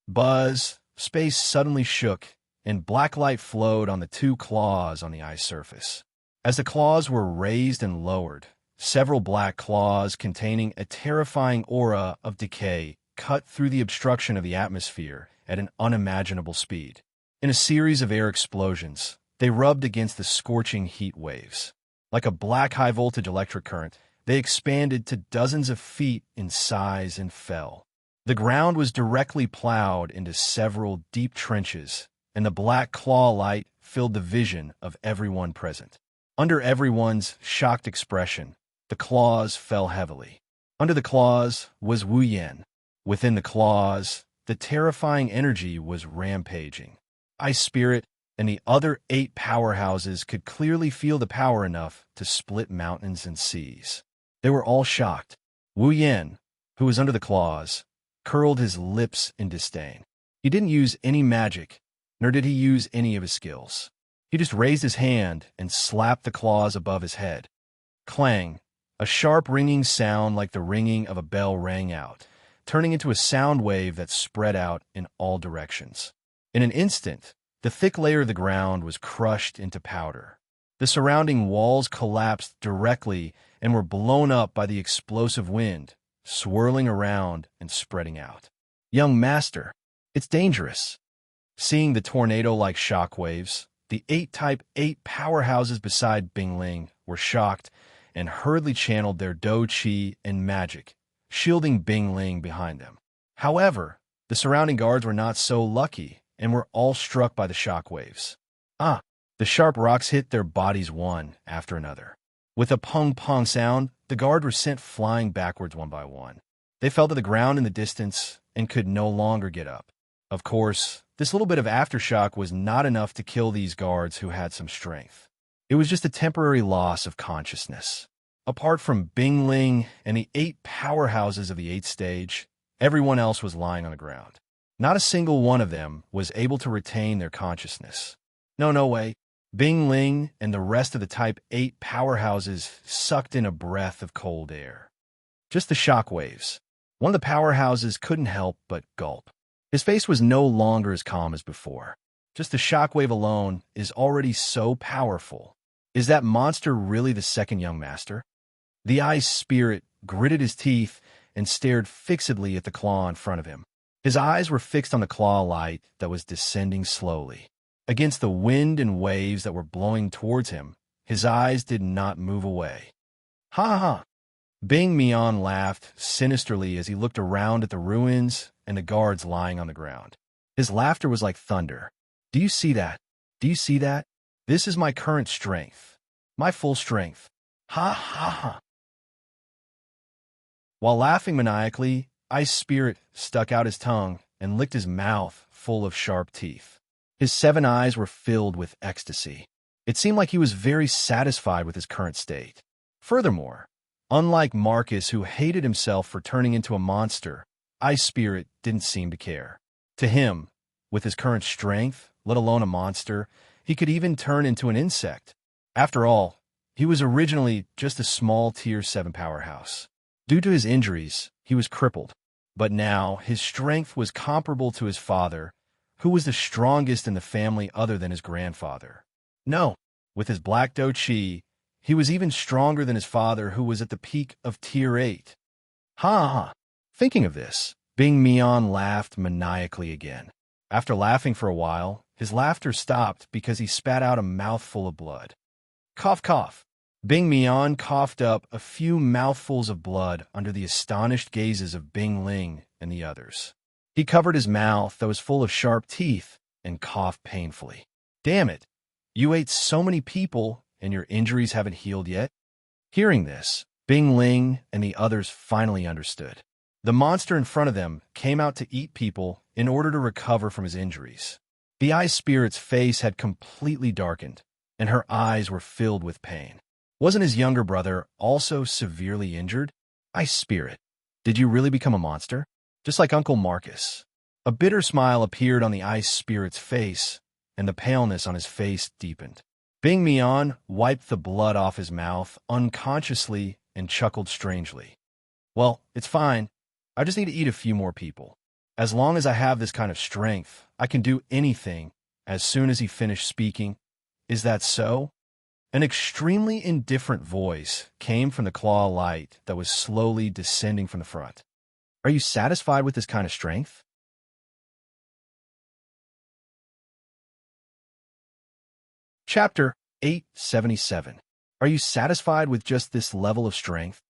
Buzz, space suddenly shook, and black light flowed on the two claws on the ice surface. As the claws were raised and lowered, several black claws containing a terrifying aura of decay cut through the obstruction of the atmosphere at an unimaginable speed. In a series of air explosions, they rubbed against the scorching heat waves. Like a black high-voltage electric current, they expanded to dozens of feet in size and fell. The ground was directly plowed into several deep trenches, and the black claw light filled the vision of everyone present. Under everyone's shocked expression, the claws fell heavily. Under the claws was Wu Yan. Within the claws, the terrifying energy was rampaging. Ice Spirit and the other 8 powerhouses could clearly feel the power enough to split mountains and seas. They were all shocked. Wu Yan, who was under the claws, curled his lips in disdain. He didn't use any magic, nor did he use any of his skills. He just raised his hand and slapped the claws above his head. Clang! A sharp ringing sound like the ringing of a bell rang out, turning into a sound wave that spread out in all directions. In an instant, the thick layer of the ground was crushed into powder. The surrounding walls collapsed directly and were blown up by the explosive wind, swirling around and spreading out. "Young master, it's dangerous." Seeing the tornado-like shockwaves, the 8 powerhouses beside Bing Ling were shocked and hurriedly channeled their Do Chi and magic, shielding Bing Ling behind them. However, the surrounding guards were not so lucky and were all struck by the shockwaves. The sharp rocks hit their bodies one after another. With a pong-pong sound, the guards were sent flying backwards one by one. They fell to the ground in the distance and could no longer get up. Of course, this little bit of aftershock was not enough to kill these guards who had some strength. It was just a temporary loss of consciousness. Apart from Bing Ling and the 8 powerhouses of the 8th stage, everyone else was lying on the ground. Not a single one of them was able to retain their consciousness. No way. Bing Ling and the rest of the Type 8 powerhouses sucked in a breath of cold air. Just the shockwaves. One of the powerhouses couldn't help but gulp. His face was no longer as calm as before. Just the shockwave alone is already so powerful. Is that monster really the second young master? The Ice Spirit gritted his teeth and stared fixedly at the claw in front of him. His eyes were fixed on the claw light that was descending slowly. Against the wind and waves that were blowing towards him, his eyes did not move away. Ha ha! Bing Mian laughed sinisterly as he looked around at the ruins and the guards lying on the ground. His laughter was like thunder. Do you see that? Do you see that? This is my current strength. My full strength. Ha ha ha. While laughing maniacally, Ice Spirit stuck out his tongue and licked his mouth full of sharp teeth. His 7 eyes were filled with ecstasy. It seemed like he was very satisfied with his current state. Furthermore, unlike Marcus, who hated himself for turning into a monster, Ice Spirit didn't seem to care. To him, with his current strength, let alone a monster, he could even turn into an insect. After all, he was originally just a small Tier 7 powerhouse. Due to his injuries, he was crippled. But now, his strength was comparable to his father, who was the strongest in the family other than his grandfather. No, with his Black Do Chi, he was even stronger than his father, who was at the peak of Tier 8. Ha ha! Thinking of this, Bing Mian laughed maniacally again. After laughing for a while, his laughter stopped because he spat out a mouthful of blood. Cough cough. Bing Mian coughed up a few mouthfuls of blood under the astonished gazes of Bing Ling and the others. He covered his mouth that was full of sharp teeth and coughed painfully. Damn it! You ate so many people and your injuries haven't healed yet? Hearing this, Bing Ling and the others finally understood. The monster in front of them came out to eat people in order to recover from his injuries. The Ice Spirit's face had completely darkened, and her eyes were filled with pain. Wasn't his younger brother also severely injured? Ice Spirit, did you really become a monster? Just like Uncle Marcus. A bitter smile appeared on the Ice Spirit's face, and the paleness on his face deepened. Bing Mian wiped the blood off his mouth unconsciously and chuckled strangely. Well, it's fine. I just need to eat a few more people. As long as I have this kind of strength, I can do anything. As soon as he finished speaking, is that so? An extremely indifferent voice came from the claw light that was slowly descending from the front. Are you satisfied with this kind of strength? Chapter 877. Are you satisfied with just this level of strength?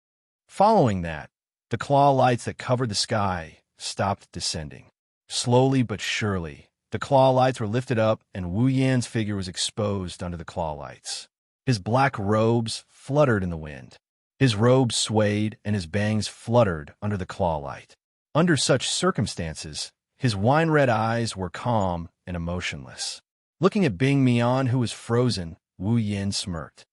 Following that, the claw lights that covered the sky stopped descending. Slowly but surely, the claw lights were lifted up and Wu Yan's figure was exposed under the claw lights. His black robes fluttered in the wind. His robes swayed and his bangs fluttered under the claw light. Under such circumstances, his wine-red eyes were calm and emotionless. Looking at Bing Mian, who was frozen, Wu Yan smirked.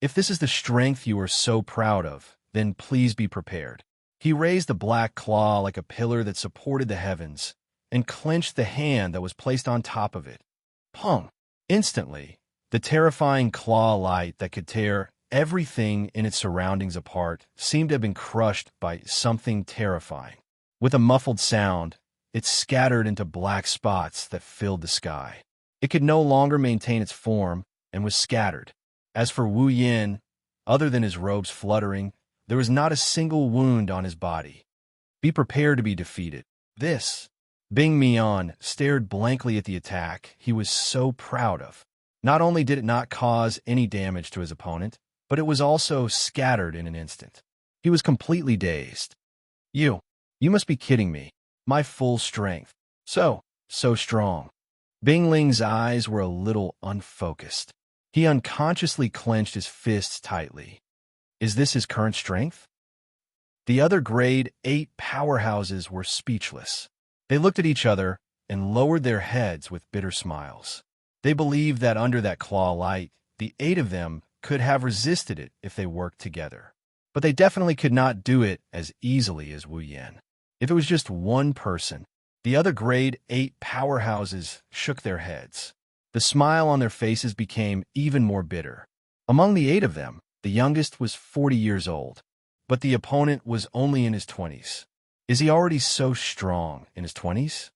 If this is the strength you are so proud of, then please be prepared. He raised the black claw like a pillar that supported the heavens and clenched the hand that was placed on top of it. Pong! Instantly, the terrifying claw light that could tear everything in its surroundings apart seemed to have been crushed by something terrifying. With a muffled sound, it scattered into black spots that filled the sky. It could no longer maintain its form and was scattered. As for Wu Yan, other than his robes fluttering, there was not a single wound on his body. Be prepared to be defeated. This, Bing Mian stared blankly at the attack he was so proud of. Not only did it not cause any damage to his opponent, but it was also scattered in an instant. He was completely dazed. You must be kidding me. My full strength. So strong. Bing Ling's eyes were a little unfocused. He unconsciously clenched his fists tightly. Is this his current strength? The other grade 8 powerhouses were speechless. They looked at each other and lowered their heads with bitter smiles. They believed that under that claw light, the 8 of them could have resisted it if they worked together. But they definitely could not do it as easily as Wu Yan. If it was just one person, the other grade 8 powerhouses shook their heads. The smile on their faces became even more bitter. Among the 8 of them, the youngest was 40 years old, but the opponent was only in his 20s. Is he already so strong in his 20s?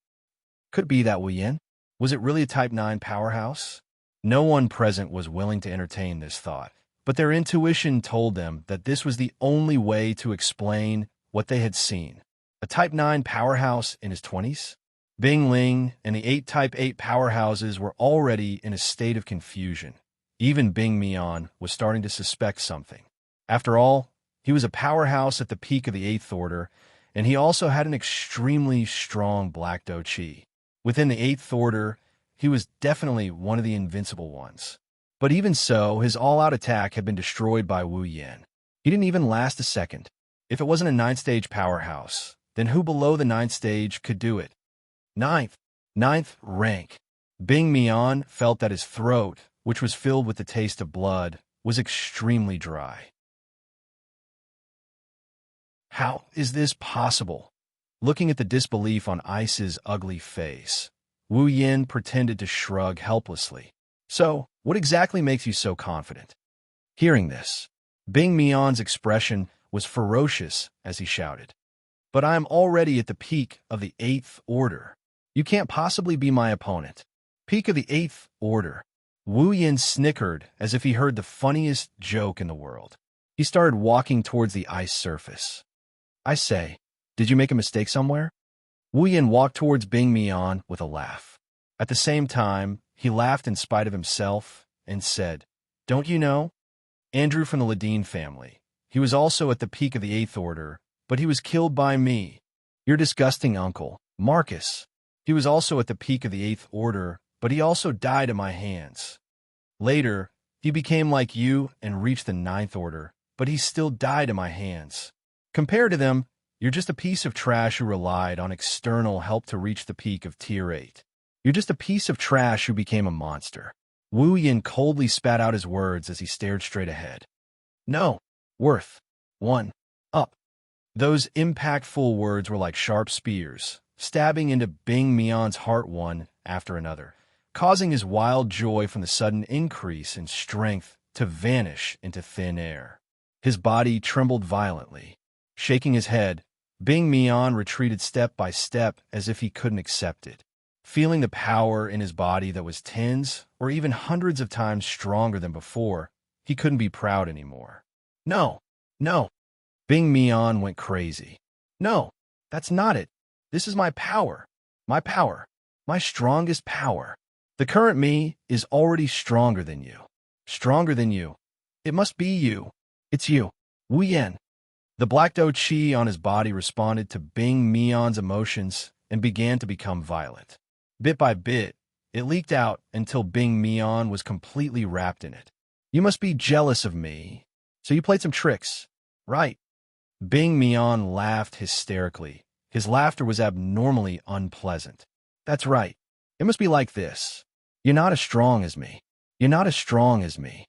Could it be that Wu Yan? Was it really a Type 9 powerhouse? No one present was willing to entertain this thought, but their intuition told them that this was the only way to explain what they had seen. A Type 9 powerhouse in his 20s? Bing Ling and the 8 Type 8 powerhouses were already in a state of confusion. Even Bing Mian was starting to suspect something. After all, he was a powerhouse at the peak of the 8th Order, and he also had an extremely strong Black Do Chi. Within the 8th Order, he was definitely one of the invincible ones. But even so, his all-out attack had been destroyed by Wu Yin. He didn't even last a second. If it wasn't a 9th-stage powerhouse, then who below the 9th stage could do it? Ninth rank. Bing Mian felt that his throat, which was filled with the taste of blood, was extremely dry. How is this possible? Looking at the disbelief on Ice's ugly face, Wu Yin pretended to shrug helplessly. So, what exactly makes you so confident? Hearing this, Bing Mian's expression was ferocious as he shouted. But I am already at the peak of the 8th order. You can't possibly be my opponent. Peak of the 8th order. Wu Yin snickered as if he heard the funniest joke in the world. He started walking towards the ice surface. I say, did you make a mistake somewhere? Wu Yin walked towards Bing Mian with a laugh. At the same time, he laughed in spite of himself and said, don't you know? Andrew from the Ladine family. He was also at the peak of the 8th order, but he was killed by me. Your disgusting uncle, Marcus. He was also at the peak of the 8th order, but he also died at my hands. Later, he became like you and reached the 9th order, but he still died at my hands. Compared to them, you're just a piece of trash who relied on external help to reach the peak of Tier 8. You're just a piece of trash who became a monster. Wu Yin coldly spat out his words as he stared straight ahead. No. Worth. 1. Up. Those impactful words were like sharp spears, stabbing into Bing Mian's heart one after another, causing his wild joy from the sudden increase in strength to vanish into thin air. His body trembled violently. Shaking his head, Bing Mian retreated step by step as if he couldn't accept it. Feeling the power in his body that was tens or even hundreds of times stronger than before, he couldn't be proud anymore. No. Bing Mian went crazy. No, that's not it. This is my power. My power. My strongest power. The current me is already stronger than you. Stronger than you. It must be you. It's you. Wu Yin. The black dough qi on his body responded to Bing Mian's emotions and began to become violent. Bit by bit, it leaked out until Bing Mian was completely wrapped in it. You must be jealous of me. So you played some tricks, right? Bing Mian laughed hysterically. His laughter was abnormally unpleasant. That's right. It must be like this. You're not as strong as me. You're not as strong as me.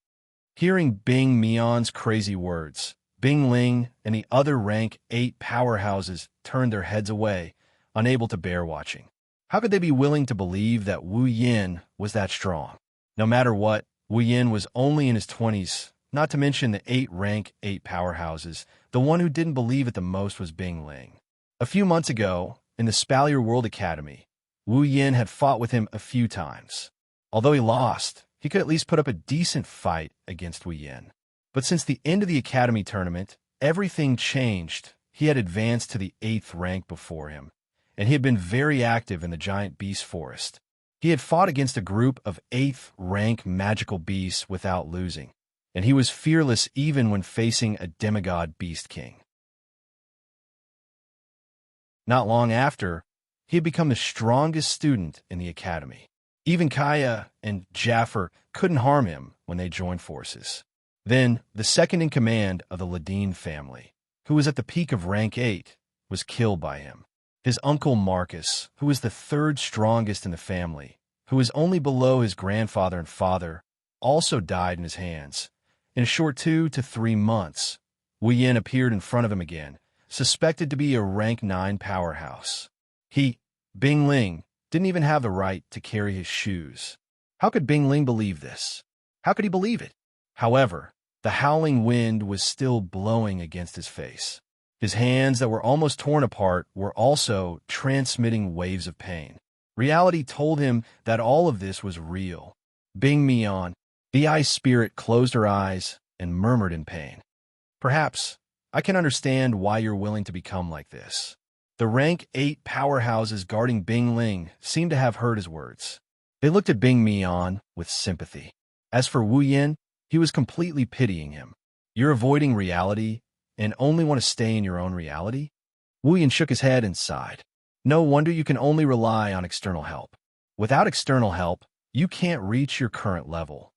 Hearing Bing Mian's crazy words, Bing Ling and the other rank 8 powerhouses turned their heads away, unable to bear watching. How could they be willing to believe that Wu Yin was that strong? No matter what, Wu Yin was only in his 20s, not to mention the 8 rank 8 powerhouses. The one who didn't believe it the most was Bing Ling. A few months ago, in the Spalier World Academy, Wu Yin had fought with him a few times. Although he lost, he could at least put up a decent fight against Wu Yin. But since the end of the Academy tournament, everything changed. He had advanced to the 8th rank before him, and he had been very active in the giant beast forest. He had fought against a group of 8th rank magical beasts without losing, and he was fearless even when facing a demigod beast king. Not long after, he had become the strongest student in the academy. Even Kaya and Jaffer couldn't harm him when they joined forces. Then, the second in command of the Ladine family, who was at the peak of rank 8, was killed by him. His uncle Marcus, who was the 3rd strongest in the family, who was only below his grandfather and father, also died in his hands. In a short 2 to 3 months, Wu Yin appeared in front of him again, suspected to be a rank 9 powerhouse. He, Bing Ling, didn't even have the right to carry his shoes. How could Bing Ling believe this? How could he believe it? However, the howling wind was still blowing against his face. His hands that were almost torn apart were also transmitting waves of pain. Reality told him that all of this was real. Bing Mian, the ice spirit, closed her eyes and murmured in pain. Perhaps I can understand why you're willing to become like this. The rank 8 powerhouses guarding Bing Ling seemed to have heard his words. They looked at Bing Mian with sympathy. As for Wu Yin, he was completely pitying him. You're avoiding reality and only want to stay in your own reality? Wu Yin shook his head and sighed. No wonder you can only rely on external help. Without external help, you can't reach your current level.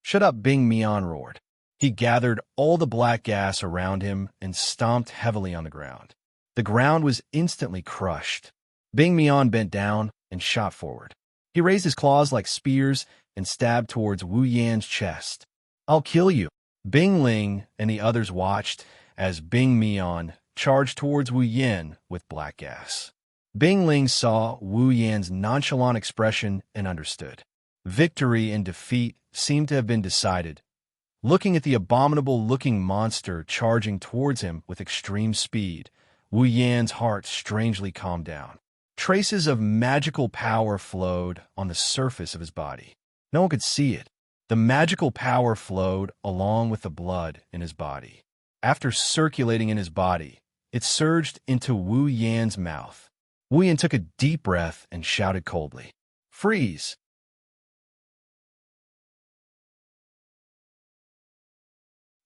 Shut up, Bing Mian roared. He gathered all the black gas around him and stomped heavily on the ground. The ground was instantly crushed. Bing Mian bent down and shot forward. He raised his claws like spears and stabbed towards Wu Yan's chest. I'll kill you. Bing Ling and the others watched as Bing Mian charged towards Wu Yan with black gas. Bing Ling saw Wu Yan's nonchalant expression and understood. Victory and defeat seemed to have been decided. Looking at the abominable-looking monster charging towards him with extreme speed, Wu Yan's heart strangely calmed down. Traces of magical power flowed on the surface of his body. No one could see it. The magical power flowed along with the blood in his body. After circulating in his body, it surged into Wu Yan's mouth. Wu Yan took a deep breath and shouted coldly, "Freeze!"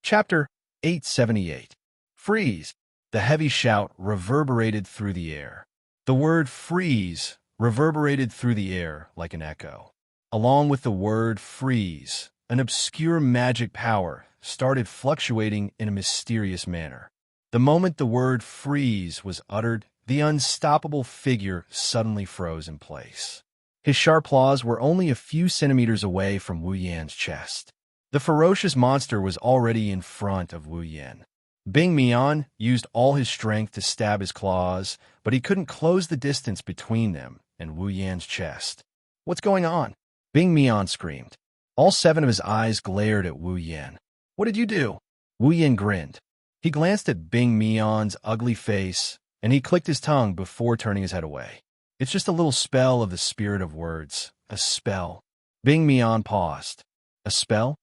Chapter 878. Freeze! The heavy shout reverberated through the air. The word freeze reverberated through the air like an echo. Along with the word freeze, an obscure magic power started fluctuating in a mysterious manner. The moment the word freeze was uttered, the unstoppable figure suddenly froze in place. His sharp claws were only a few centimeters away from Wu Yan's chest. The ferocious monster was already in front of Wu Yan. Bing Mian used all his strength to stab his claws, but he couldn't close the distance between them and Wu Yan's chest. "What's going on?" Bing Mian screamed. All 7 of his eyes glared at Wu Yan. "What did you do?" Wu Yan grinned. He glanced at Bing Mian's ugly face, and he clicked his tongue before turning his head away. "It's just a little spell of the spirit of words. A spell." Bing Mian paused. "A spell?"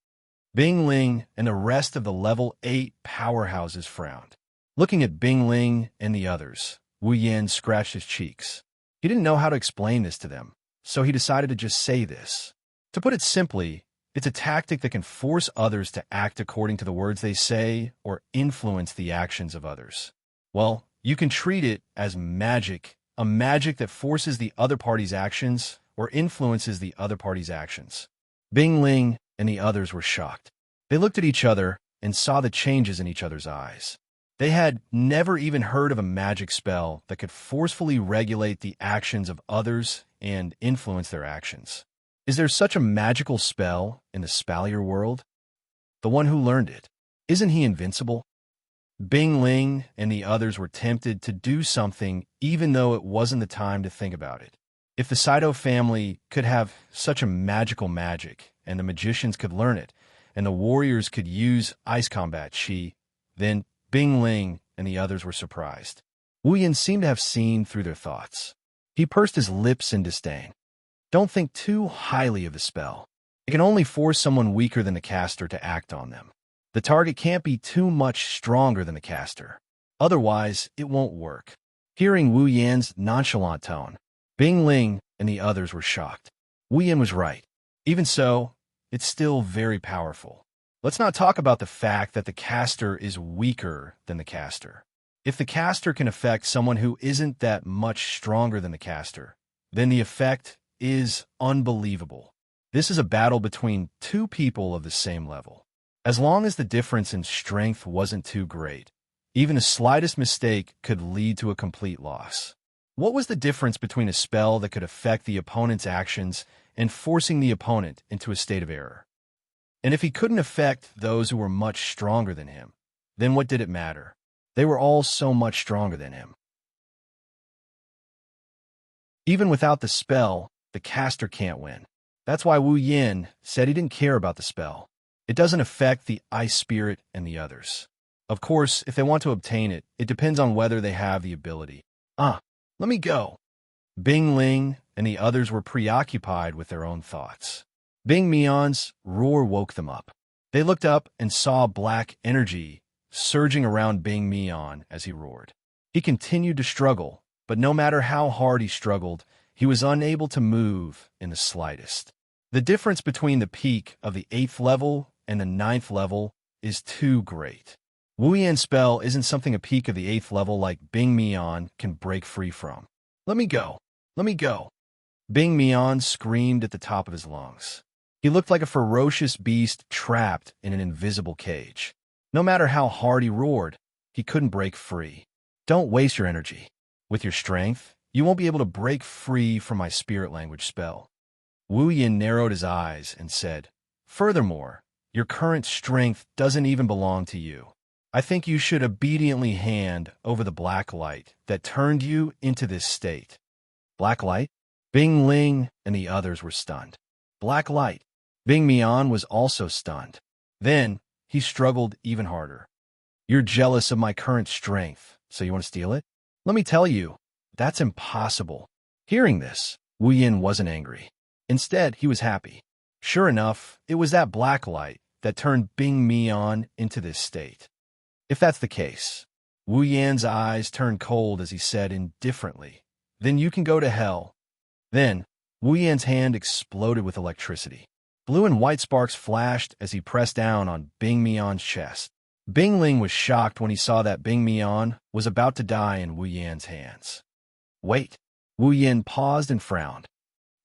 Bing Ling and the rest of the level 8 powerhouses frowned. Looking at Bing Ling and the others, Wu Yan scratched his cheeks. He didn't know how to explain this to them, so he decided to just say this. To put it simply, it's a tactic that can force others to act according to the words they say or influence the actions of others. Well, you can treat it as magic, a magic that forces the other party's actions or influences the other party's actions. Bing Ling and the others were shocked. They looked at each other and saw the changes in each other's eyes. They had never even heard of a magic spell that could forcefully regulate the actions of others and influence their actions. Is there such a magical spell in the Spalier world? The one who learned it, isn't he invincible? Bing Ling and the others were tempted to do something even though it wasn't the time to think about it. If the Saito family could have such a magical magic, and the magicians could learn it, and the warriors could use ice combat chi, then Bing Ling and the others were surprised. Wu Yan seemed to have seen through their thoughts. He pursed his lips in disdain. Don't think too highly of the spell. It can only force someone weaker than the caster to act on them. The target can't be too much stronger than the caster. Otherwise, it won't work. Hearing Wu Yan's nonchalant tone, Bing Ling and the others were shocked. Wu Yan was right. Even so, it's still very powerful. Let's not talk about the fact that the caster is weaker than the caster. If the caster can affect someone who isn't that much stronger than the caster, then the effect is unbelievable. This is a battle between 2 people of the same level. As long as the difference in strength wasn't too great, even the slightest mistake could lead to a complete loss. What was the difference between a spell that could affect the opponent's actions and forcing the opponent into a state of error? And if he couldn't affect those who were much stronger than him, then what did it matter? They were all so much stronger than him. Even without the spell, the caster can't win. That's why Wu Yan said he didn't care about the spell. It doesn't affect the ice spirit and the others. Of course, if they want to obtain it, it depends on whether they have the ability. Let me go. Bing Ling and the others were preoccupied with their own thoughts. Bing Mian's roar woke them up. They looked up and saw black energy surging around Bing Mian as he roared. He continued to struggle, but no matter how hard he struggled, he was unable to move in the slightest. The difference between the peak of the 8th level and the 9th level is too great. Wu Yan's spell isn't something a peak of the 8th level like Bing Mian can break free from. Let me go. Let me go. Bing Mian screamed at the top of his lungs. He looked like a ferocious beast trapped in an invisible cage. No matter how hard he roared, he couldn't break free. Don't waste your energy. With your strength, you won't be able to break free from my spirit language spell. Wu Yin narrowed his eyes and said, "Furthermore, your current strength doesn't even belong to you. I think you should obediently hand over the black light that turned you into this state." Black light? Bing Ling and the others were stunned. Black light. Bing Mian was also stunned. Then he struggled even harder. "You're jealous of my current strength, so you want to steal it? Let me tell you, that's impossible." Hearing this, Wu Yin wasn't angry. Instead, he was happy. Sure enough, it was that black light that turned Bing Mian into this state. If that's the case, Wu Yan's eyes turned cold as he said indifferently, "Then you can go to hell." Then, Wu Yan's hand exploded with electricity. Blue and white sparks flashed as he pressed down on Bing Mian's chest. Bing Ling was shocked when he saw that Bing Mian was about to die in Wu Yan's hands. "Wait." Wu Yan paused and frowned.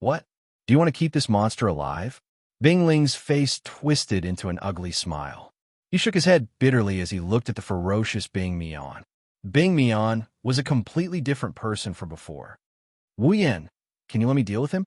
"What? Do you want to keep this monster alive?" Bing Ling's face twisted into an ugly smile. He shook his head bitterly as he looked at the ferocious Bing Mian. Bing Mian was a completely different person from before. "Wu Yan, can you let me deal with him?"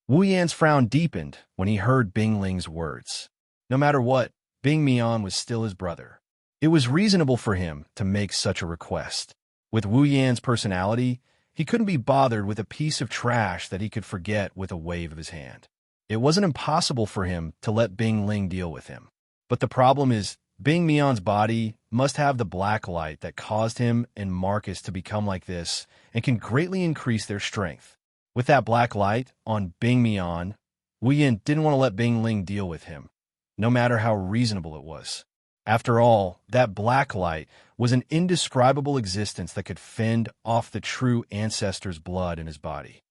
Wu Yan's frown deepened when he heard Bing Ling's words. No matter what, Bing Mian was still his brother. It was reasonable for him to make such a request. With Wu Yan's personality, he couldn't be bothered with a piece of trash that he could forget with a wave of his hand. It wasn't impossible for him to let Bing Ling deal with him. But the problem is, Bing Mian's body must have the black light that caused him and Marcus to become like this and can greatly increase their strength. With that black light on Bing Mian, Wu Yan didn't want to let Bing Ling deal with him, no matter how reasonable it was. After all, that black light was an indescribable existence that could fend off the true ancestor's blood in his body.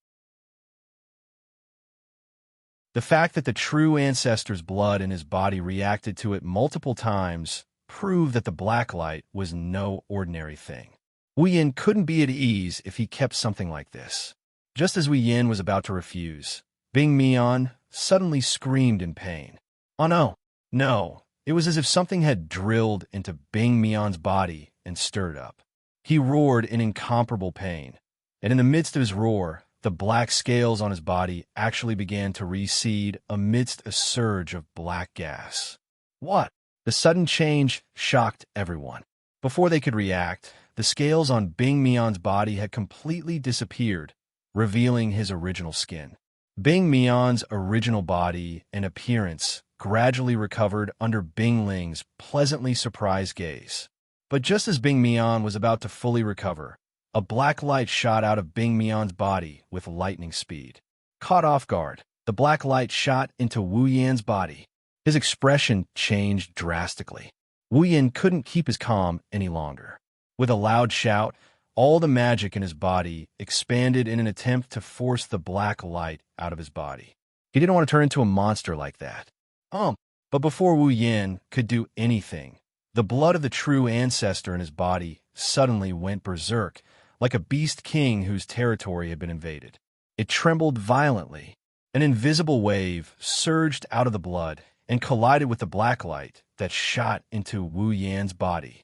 The fact that the true ancestor's blood in his body reacted to it multiple times proved that the black light was no ordinary thing. Wu Yan couldn't be at ease if he kept something like this. Just as Wu Yan was about to refuse, Bing Mian suddenly screamed in pain. Oh no, no. It was as if something had drilled into Bing Mian's body and stirred up. He roared in incomparable pain, and in the midst of his roar, the black scales on his body actually began to recede amidst a surge of black gas. What? The sudden change shocked everyone. Before they could react, the scales on Bing Mian's body had completely disappeared, revealing his original skin. Bing Mian's original body and appearance gradually recovered under Bing Ling's pleasantly surprised gaze. But just as Bing Mian was about to fully recover, a black light shot out of Bing Mian's body with lightning speed. Caught off guard, the black light shot into Wu Yan's body. His expression changed drastically. Wu Yan couldn't keep his calm any longer. With a loud shout, all the magic in his body expanded in an attempt to force the black light out of his body. He didn't want to turn into a monster like that. But before Wu Yan could do anything, the blood of the true ancestor in his body suddenly went berserk, like a beast king whose territory had been invaded. It trembled violently. An invisible wave surged out of the blood and collided with the black light that shot into Wu Yan's body.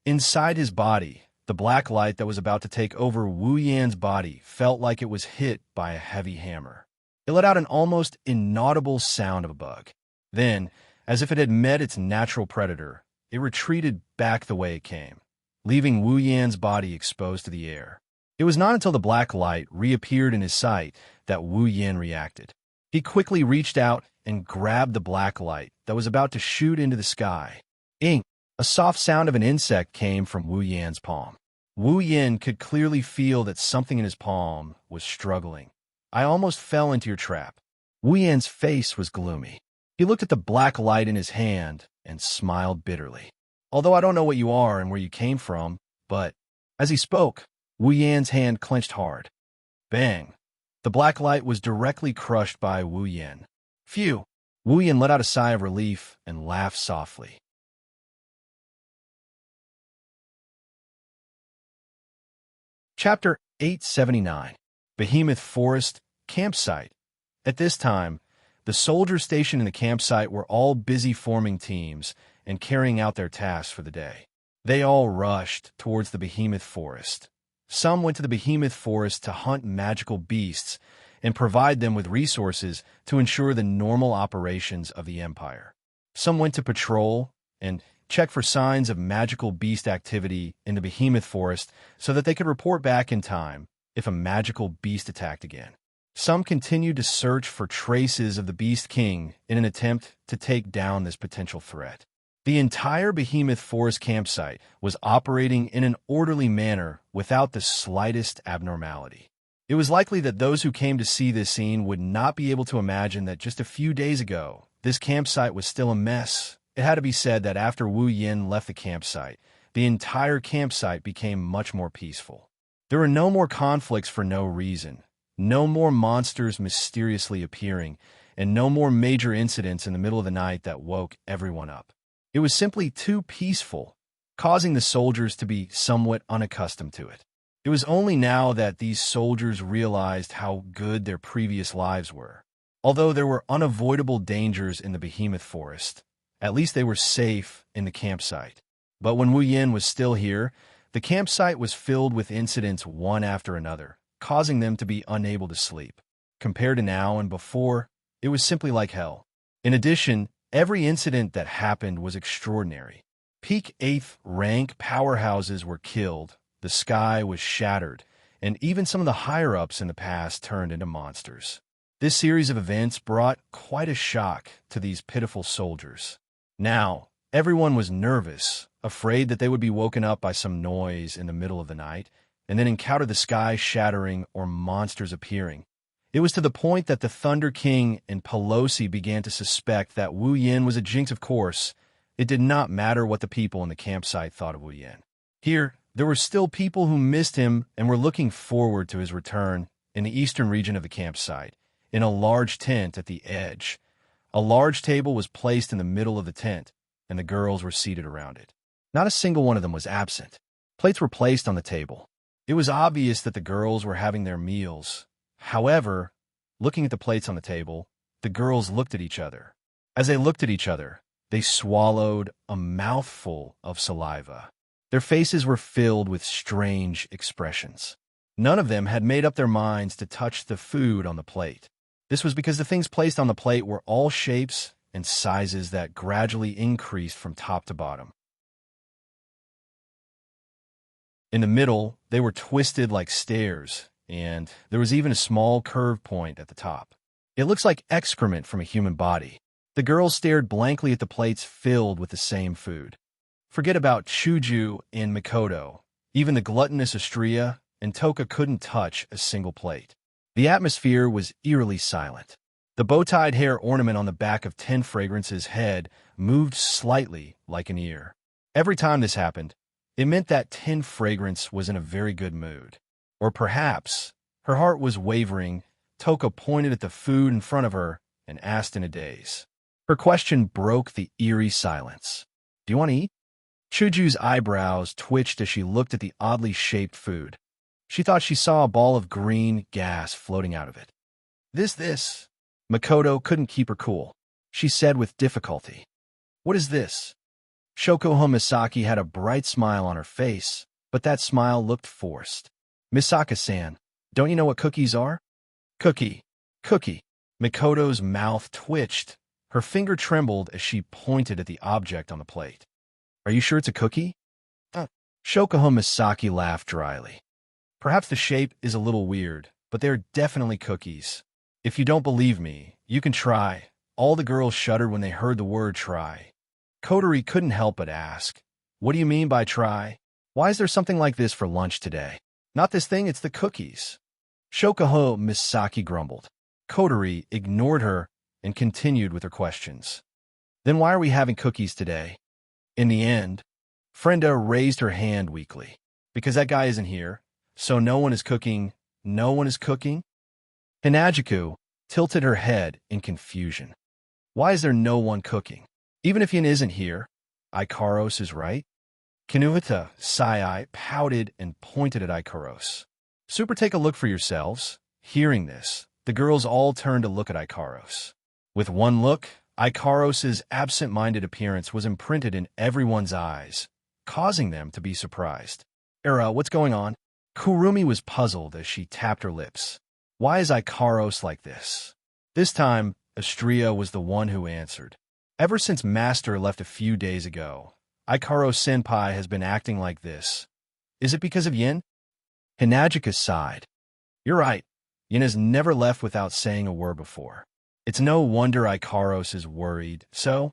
Inside his body, the black light that was about to take over Wu Yan's body felt like it was hit by a heavy hammer. It let out an almost inaudible sound of a bug. Then, as if it had met its natural predator, it retreated back the way it came, leaving Wu Yan's body exposed to the air. It was not until the black light reappeared in his sight that Wu Yan reacted. He quickly reached out and grabbed the black light that was about to shoot into the sky. A soft sound of an insect came from Wu Yan's palm. Wu Yan could clearly feel that something in his palm was struggling. "I almost fell into your trap." Wu Yan's face was gloomy. He looked at the black light in his hand and smiled bitterly. "Although I don't know what you are and where you came from, but..." As he spoke, Wu Yan's hand clenched hard. Bang! The black light was directly crushed by Wu Yan. Phew! Wu Yan let out a sigh of relief and laughed softly. Chapter 879. Behemoth Forest Campsite. At this time, the The soldiers stationed in the campsite were all busy forming teams and carrying out their tasks for the day. They all rushed towards the behemoth forest. Some went to the behemoth forest to hunt magical beasts and provide them with resources to ensure the normal operations of the empire. Some went to patrol and check for signs of magical beast activity in the behemoth forest so that they could report back in time if a magical beast attacked again. Some continued to search for traces of the Beast King in an attempt to take down this potential threat. The entire behemoth forest campsite was operating in an orderly manner without the slightest abnormality. It was likely that those who came to see this scene would not be able to imagine that just a few days ago, this campsite was still a mess. It had to be said that after Wu Yin left the campsite, the entire campsite became much more peaceful. There were no more conflicts for no reason, no more monsters mysteriously appearing, and no more major incidents in the middle of the night that woke everyone up. It was simply too peaceful, causing the soldiers to be somewhat unaccustomed to it. It was only now that these soldiers realized how good their previous lives were. Although there were unavoidable dangers in the behemoth forest, at least they were safe in the campsite. But when Wu Yin was still here, the campsite was filled with incidents one after another, causing them to be unable to sleep. Compared to now and before, it was simply like hell. In addition, every incident that happened was extraordinary. Peak 8th rank powerhouses were killed, the sky was shattered, and even some of the higher-ups in the past turned into monsters. This series of events brought quite a shock to these pitiful soldiers. Now, everyone was nervous, afraid that they would be woken up by some noise in the middle of the night, and then encounter the sky shattering or monsters appearing. It was to the point that the Thunder King and Pelosi began to suspect that Wu Yin was a jinx. Of course, it did not matter what the people in the campsite thought of Wu Yin. Here, there were still people who missed him and were looking forward to his return in the eastern region of the campsite, in a large tent at the edge. A large table was placed in the middle of the tent, and the girls were seated around it. Not a single one of them was absent. Plates were placed on the table. It was obvious that the girls were having their meals. However, looking at the plates on the table, the girls looked at each other. As they looked at each other, they swallowed a mouthful of saliva. Their faces were filled with strange expressions. None of them had made up their minds to touch the food on the plate. This was because the things placed on the plate were all shapes and sizes that gradually increased from top to bottom. In the middle, they were twisted like stairs, and there was even a small curved point at the top. It looks like excrement from a human body. The girls stared blankly at the plates filled with the same food. Forget about Chuju and Mikoto. Even the gluttonous Astria and Toka couldn't touch a single plate. The atmosphere was eerily silent. The bow-tied hair ornament on the back of 10 Fragrance's head moved slightly like an ear. Every time this happened, it meant that 10 Fragrance was in a very good mood. Or perhaps her heart was wavering. Toka pointed at the food in front of her and asked in a daze. Her question broke the eerie silence. "Do you want to eat?" Chuju's eyebrows twitched as she looked at the oddly shaped food. She thought she saw a ball of green gas floating out of it. This. Makoto couldn't keep her cool. She said with difficulty, "What is this?" Shokoho Misaki had a bright smile on her face, but that smile looked forced. "Misaka-san, don't you know what cookies are?" Cookie. Mikoto's mouth twitched. Her finger trembled as she pointed at the object on the plate. "Are you sure it's a cookie?" Shokoho Misaki laughed dryly. "Perhaps the shape is a little weird, but they're definitely cookies. If you don't believe me, you can try." All the girls shuddered when they heard the word try. Kotori couldn't help but ask, "What do you mean by try? Why is there something like this for lunch today?" "Not this thing, it's the cookies." Shokoho Misaki grumbled. Kotori ignored her and continued with her questions. "Then why are we having cookies today?" In the end, Frenda raised her hand weakly. "Because that guy isn't here, so no one is cooking." "No one is cooking?" Hinajiku tilted her head in confusion. "Why is there no one cooking? Even if Yin isn't here, Ikaros is right." Kinuhita Sai pouted and pointed at Ikaros. "Super, take a look for yourselves." Hearing this, the girls all turned to look at Ikaros. With one look, Ikaros's absent-minded appearance was imprinted in everyone's eyes, causing them to be surprised. Era, what's going on? Kurumi was puzzled as she tapped her lips. Why is Ikaros like this? This time, Astria was the one who answered. Ever since Master left a few days ago, Ikaro-senpai has been acting like this. Is it because of Yin? Hinagika sighed. You're right. Yin has never left without saying a word before. It's no wonder Ikaros is worried, so?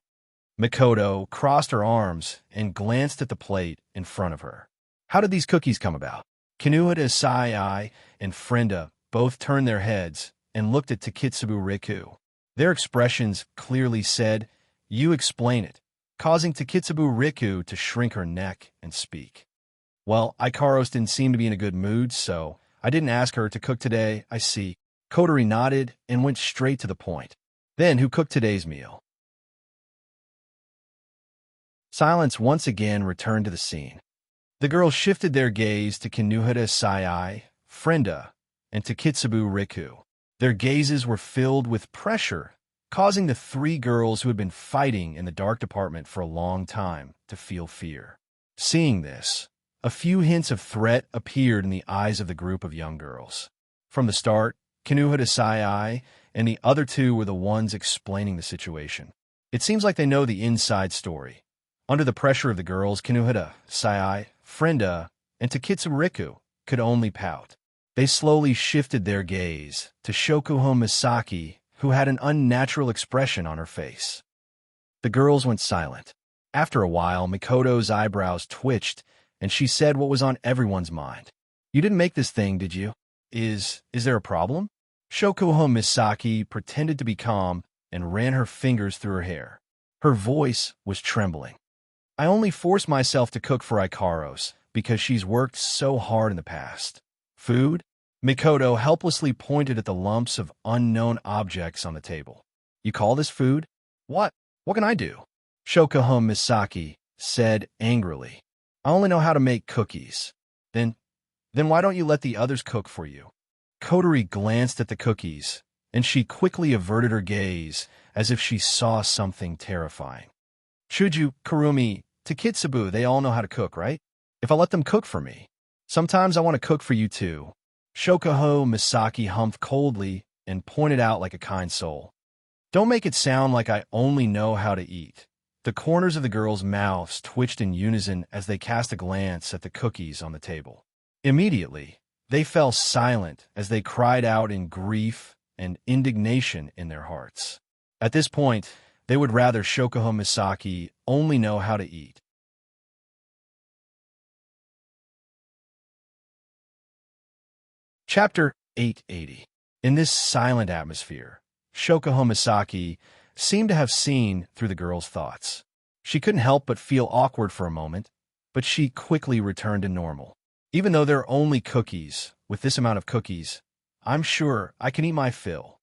Mikoto crossed her arms and glanced at the plate in front of her. How did these cookies come about? Kinuhita Sai and Frenda both turned their heads and looked at Takitsubu Riku. Their expressions clearly said, "You explain it," causing Takitsubu Riku to shrink her neck and speak. Well, Ikaros didn't seem to be in a good mood, so I didn't ask her to cook today, I see. Kotori nodded and went straight to the point. Then, who cooked today's meal? Silence once again returned to the scene. The girls shifted their gaze to Kinuhita Sai, Frenda, and Takitsubu Riku. Their gazes were filled with pressure, causing the three girls who had been fighting in the dark department for a long time to feel fear. Seeing this, a few hints of threat appeared in the eyes of the group of young girls. From the start, Kinuhita Sai and the other two were the ones explaining the situation. It seems like they know the inside story. Under the pressure of the girls, Kinuhita Sai, Frenda, and Takitsubu Riku could only pout. They slowly shifted their gaze to Shokuho Misaki, who had an unnatural expression on her face. The girls went silent. After a while, Mikoto's eyebrows twitched, and she said what was on everyone's mind. You didn't make this thing, did you? Is there a problem? Shokuho Misaki pretended to be calm and ran her fingers through her hair. Her voice was trembling. I only forced myself to cook for Ikaros because she's worked so hard in the past. Food? Mikoto helplessly pointed at the lumps of unknown objects on the table. You call this food? What? What can I do? Shokuho Misaki said angrily. I only know how to make cookies. Then why don't you let the others cook for you? Kotori glanced at the cookies, and she quickly averted her gaze as if she saw something terrifying. Chuju, Kurumi, Takitsubu, they all know how to cook, right? If I let them cook for me. Sometimes I want to cook for you too. Shokuho Misaki humphed coldly and pointed out like a kind soul. Don't make it sound like I only know how to eat. The corners of the girls' mouths twitched in unison as they cast a glance at the cookies on the table. Immediately, they fell silent as they cried out in grief and indignation in their hearts. At this point, they would rather Shokuho Misaki only know how to eat. Chapter 880. In this silent atmosphere, Shokuho Misaki seemed to have seen through the girl's thoughts. She couldn't help but feel awkward for a moment, but she quickly returned to normal. Even though there are only cookies, with this amount of cookies, I'm sure I can eat my fill.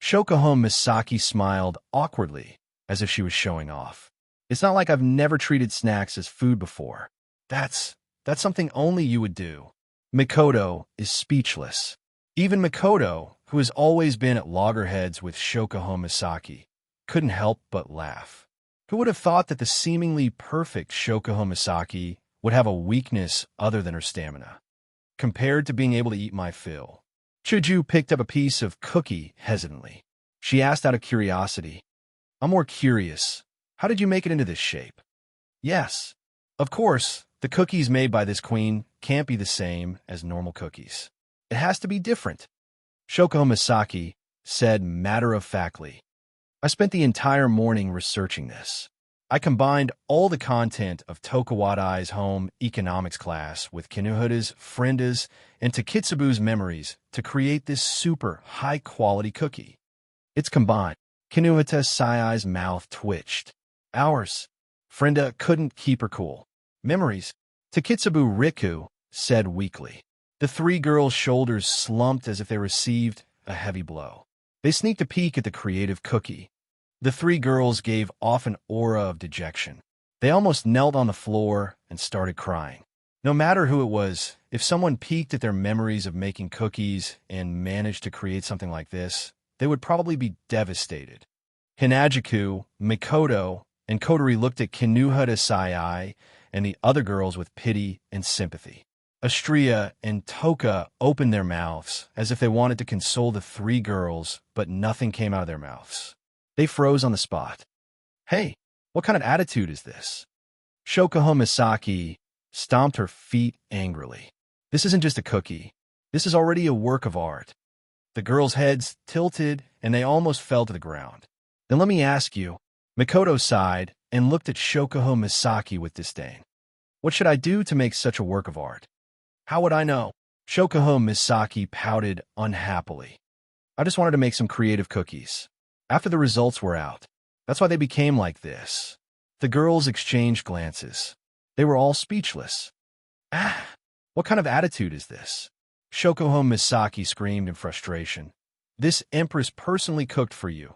Shokuho Misaki smiled awkwardly, as if she was showing off. It's not like I've never treated snacks as food before. That's something only you would do. Mikoto is speechless. Even Mikoto, who has always been at loggerheads with Shokuho Misaki, couldn't help but laugh. Who would have thought that the seemingly perfect Shokuho Misaki would have a weakness other than her stamina? Compared to being able to eat my fill. Chuju picked up a piece of cookie hesitantly. She asked out of curiosity, I'm more curious. How did you make it into this shape? Yes. Of course, the cookies made by this queen can't be the same as normal cookies. It has to be different. Shokuho Misaki said matter-of-factly. I spent the entire morning researching this. I combined all the content of Tokuwadai's home economics class with Kinuhita's, Frenda's, and Takitsubu's memories to create this super high-quality cookie. It's combined. Kinuhita Sai's mouth twitched. Ours. Frenda couldn't keep her cool. Memories. Takitsubu Riku said weakly. The three girls' shoulders slumped as if they received a heavy blow. They sneaked a peek at the creative cookie. The three girls gave off an aura of dejection. They almost knelt on the floor and started crying. No matter who it was, if someone peeked at their memories of making cookies and managed to create something like this, they would probably be devastated. Hinajiku, Mikoto, and Kotori looked at Kinuhata Sai and the other girls with pity and sympathy. Astria and Toka opened their mouths as if they wanted to console the three girls, but nothing came out of their mouths. They froze on the spot. Hey, what kind of attitude is this? Shokuho Misaki stomped her feet angrily. This isn't just a cookie. This is already a work of art. The girls' heads tilted and they almost fell to the ground. Then let me ask you. Mikoto sighed and looked at Shokuho Misaki with disdain. What should I do to make such a work of art? How would I know? Shokuho Misaki pouted unhappily. I just wanted to make some creative cookies. After the results were out. That's why they became like this. The girls exchanged glances. They were all speechless. Ah, what kind of attitude is this? Shokuho Misaki screamed in frustration. This empress personally cooked for you.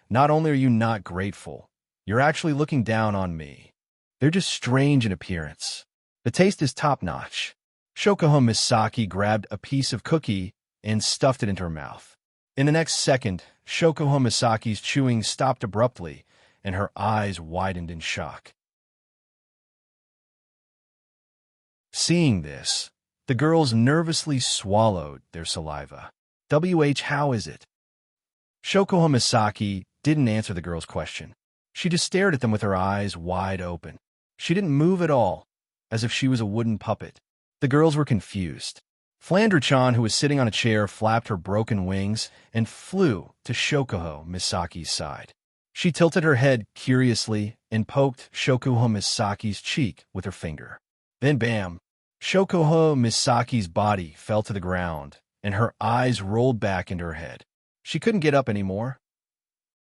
Not only are you not grateful, you're actually looking down on me. They're just strange in appearance. The taste is top-notch. Shokuho Misaki grabbed a piece of cookie and stuffed it into her mouth. In the next second, Shokuho Misaki's chewing stopped abruptly, and her eyes widened in shock. Seeing this, the girls nervously swallowed their saliva. How is it? Shokuho Misaki didn't answer the girl's question. She just stared at them with her eyes wide open. She didn't move at all, as if she was a wooden puppet. The girls were confused. Flandre-chan, who was sitting on a chair, flapped her broken wings and flew to Shokuho Misaki's side. She tilted her head curiously and poked Shokuho Misaki's cheek with her finger. Then bam! Shokuho Misaki's body fell to the ground, and her eyes rolled back into her head. She couldn't get up anymore.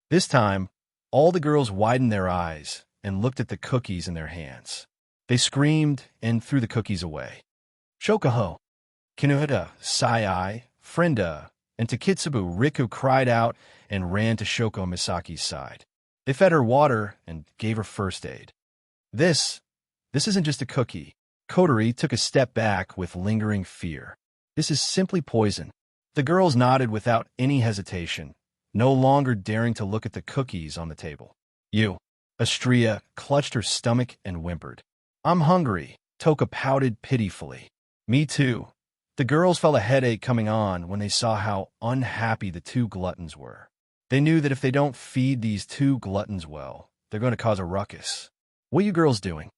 This time, all the girls widened their eyes and looked at the cookies in their hands. They screamed and threw the cookies away. Shokuho, Kinuhata, Sai, Frenda, and Takitsubu Riku cried out and ran to Shoko Misaki's side. They fed her water and gave her first aid. This isn't just a cookie. Kotori took a step back with lingering fear. This is simply poison. The girls nodded without any hesitation, no longer daring to look at the cookies on the table. You. Astria clutched her stomach and whimpered. I'm hungry. Toka pouted pitifully. Me too. The girls felt a headache coming on when they saw how unhappy the two gluttons were. They knew that if they don't feed these two gluttons well, they're going to cause a ruckus. What are you girls doing?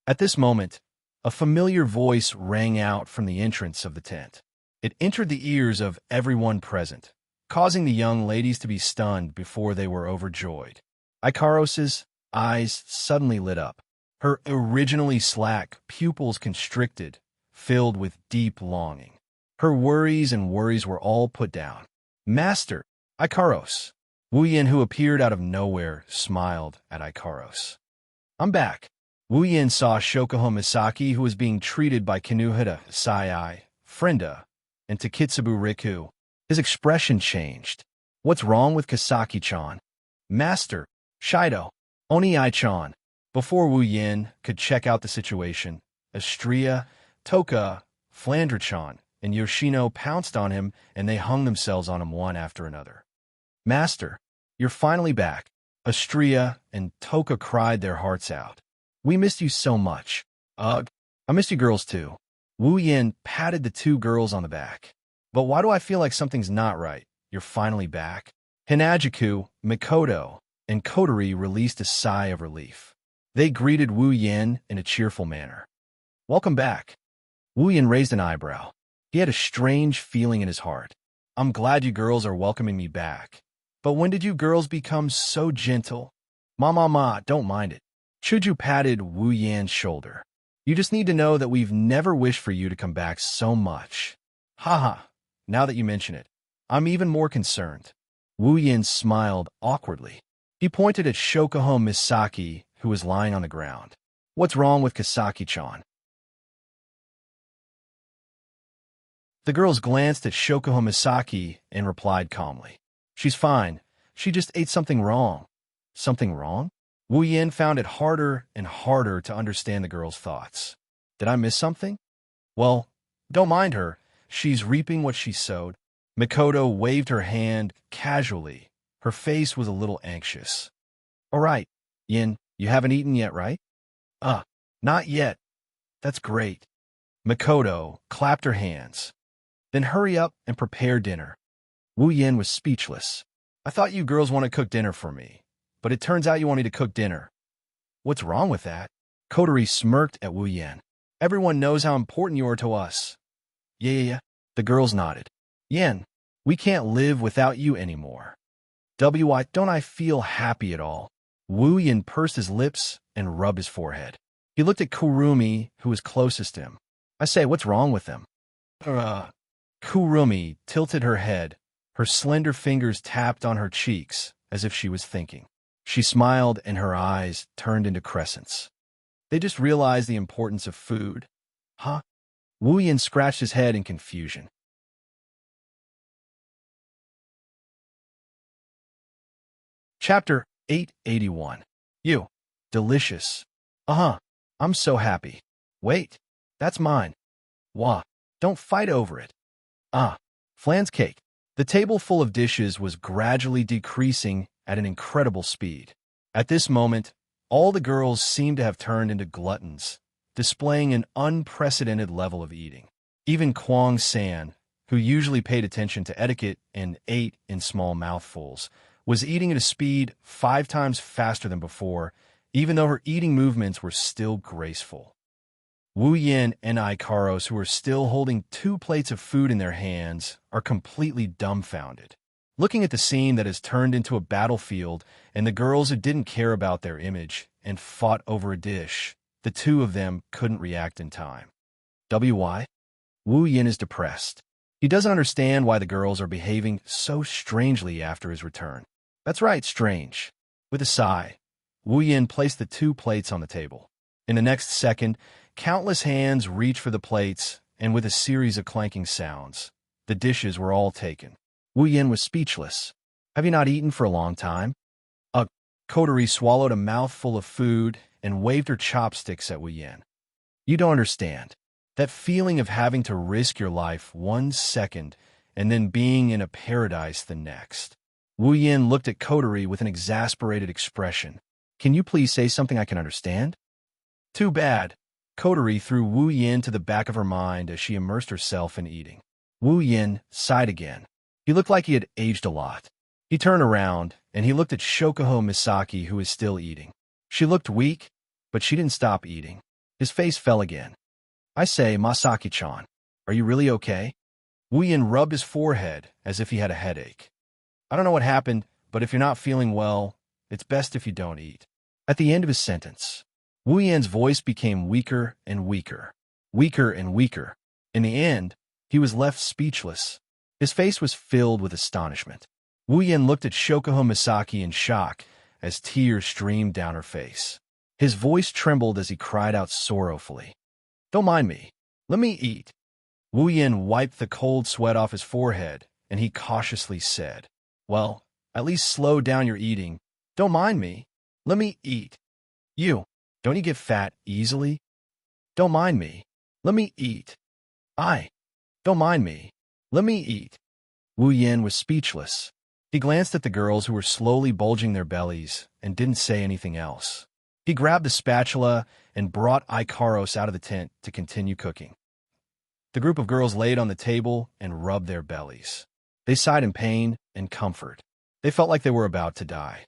At this moment, a familiar voice rang out from the entrance of the tent. It entered the ears of everyone present, causing the young ladies to be stunned before they were overjoyed. Ikaros's eyes suddenly lit up. Her originally slack pupils constricted, filled with deep longing. Her worries were all put down. Master, Ikaros. Wuyin, who appeared out of nowhere, smiled at Ikaros. I'm back. Wuyin saw Shokuho Misaki, who was being treated by Kinuhata, Sai, Frenda, and Takitsubu Riku. His expression changed. What's wrong with Kasaki-chan? Master, Shido, Oni-chan. Before Wuyin could check out the situation, Astria, Toka, Flandre-chan, and Yoshino pounced on him, and they hung themselves on him one after another. Master, you're finally back. Astria and Toka cried their hearts out. We missed you so much. Ugh, I missed you girls too. Wuyin patted the two girls on the back. But why do I feel like something's not right? You're finally back? Hinajiku, Mikoto, and Kotori released a sigh of relief. They greeted Wuyin in a cheerful manner. Welcome back. Wuyin raised an eyebrow. He had a strange feeling in his heart. I'm glad you girls are welcoming me back. But when did you girls become so gentle? Ma, don't mind it. Chuju patted Wuyin's shoulder. You just need to know that we've never wished for you to come back so much. Haha, now that you mention it, I'm even more concerned. Wuyin smiled awkwardly. He pointed at Shokuho Misaki, who was lying on the ground. What's wrong with Kasaki-chan? The girls glanced at Shokuho Misaki and replied calmly. She's fine. She just ate something wrong. Something wrong? Wuyin found it harder and harder to understand the girl's thoughts. Did I miss something? Well, don't mind her. She's reaping what she sowed. Mikoto waved her hand casually, Her face was a little anxious. All right, Yin, you haven't eaten yet, right? Not yet. That's great. Makoto clapped her hands. Then hurry up and prepare dinner. Wu Yin was speechless. I thought you girls want to cook dinner for me, but it turns out you want me to cook dinner. What's wrong with that? Kotori smirked at Wu Yin. Everyone knows how important you are to us. Yeah. The girls nodded. Yin, we can't live without you anymore. Why don't I feel happy at all? Wu Yin pursed his lips and rubbed his forehead. He looked at Kurumi, who was closest to him. I say, what's wrong with them? Kurumi tilted her head. Her slender fingers tapped on her cheeks as if she was thinking. She smiled and her eyes turned into crescents. They just realized the importance of food. Huh? Wu Yin scratched his head in confusion. Chapter 881. You. Delicious. I'm so happy. Wait. That's mine. Wah. Don't fight over it. Flan's cake. The table full of dishes was gradually decreasing at an incredible speed. At this moment, all the girls seemed to have turned into gluttons, displaying an unprecedented level of eating. Even Kwang San, who usually paid attention to etiquette and ate in small mouthfuls, was eating at a speed 5 times faster than before, even though her eating movements were still graceful. Wu Yin and Ikaros, who are still holding 2 plates of food in their hands, are completely dumbfounded. Looking at the scene that has turned into a battlefield and the girls who didn't care about their image and fought over a dish, the 2 of them couldn't react in time. Why? Wu Yin is depressed. He doesn't understand why the girls are behaving so strangely after his return. That's right, strange. With a sigh, Wu Yin placed the 2 plates on the table. In the next second, countless hands reached for the plates, and with a series of clanking sounds, the dishes were all taken. Wu Yin was speechless. Have you not eaten for a long time? Kotori swallowed a mouthful of food and waved her chopsticks at Wu Yin. You don't understand. That feeling of having to risk your life 1 second and then being in a paradise the next. Wu Yin looked at Kotori with an exasperated expression. Can you please say something I can understand? Too bad. Kotori threw Wu Yin to the back of her mind as she immersed herself in eating. Wu Yin sighed again. He looked like he had aged a lot. He turned around, and he looked at Shokuho Misaki, who was still eating. She looked weak, but she didn't stop eating. His face fell again. I say, Masaki-chan, are you really okay? Wu Yin rubbed his forehead as if he had a headache. I don't know what happened, but if you're not feeling well, it's best if you don't eat. At the end of his sentence, Wu Yin's voice became weaker and weaker. Weaker and weaker. In the end, he was left speechless. His face was filled with astonishment. Wu Yin looked at Shokuho Misaki in shock as tears streamed down her face. His voice trembled as he cried out sorrowfully. Don't mind me. Let me eat. Wu Yin wiped the cold sweat off his forehead, and he cautiously said, Well, at least slow down your eating. Don't mind me. Let me eat. Don't you get fat easily? Don't mind me. Let me eat. Don't mind me. Let me eat. Wu Yin was speechless. He glanced at the girls who were slowly bulging their bellies and didn't say anything else. He grabbed the spatula and brought Ikaros out of the tent to continue cooking. The group of girls laid on the table and rubbed their bellies. They sighed in pain and comfort. They felt like they were about to die.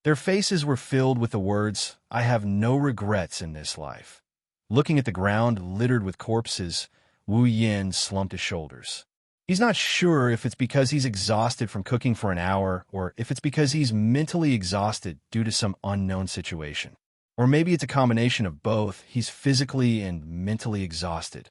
Their faces were filled with the words, I have no regrets in this life. Looking at the ground littered with corpses, Wu Yin slumped his shoulders. He's not sure if it's because he's exhausted from cooking for an hour or if it's because he's mentally exhausted due to some unknown situation. Or maybe it's a combination of both. He's physically and mentally exhausted.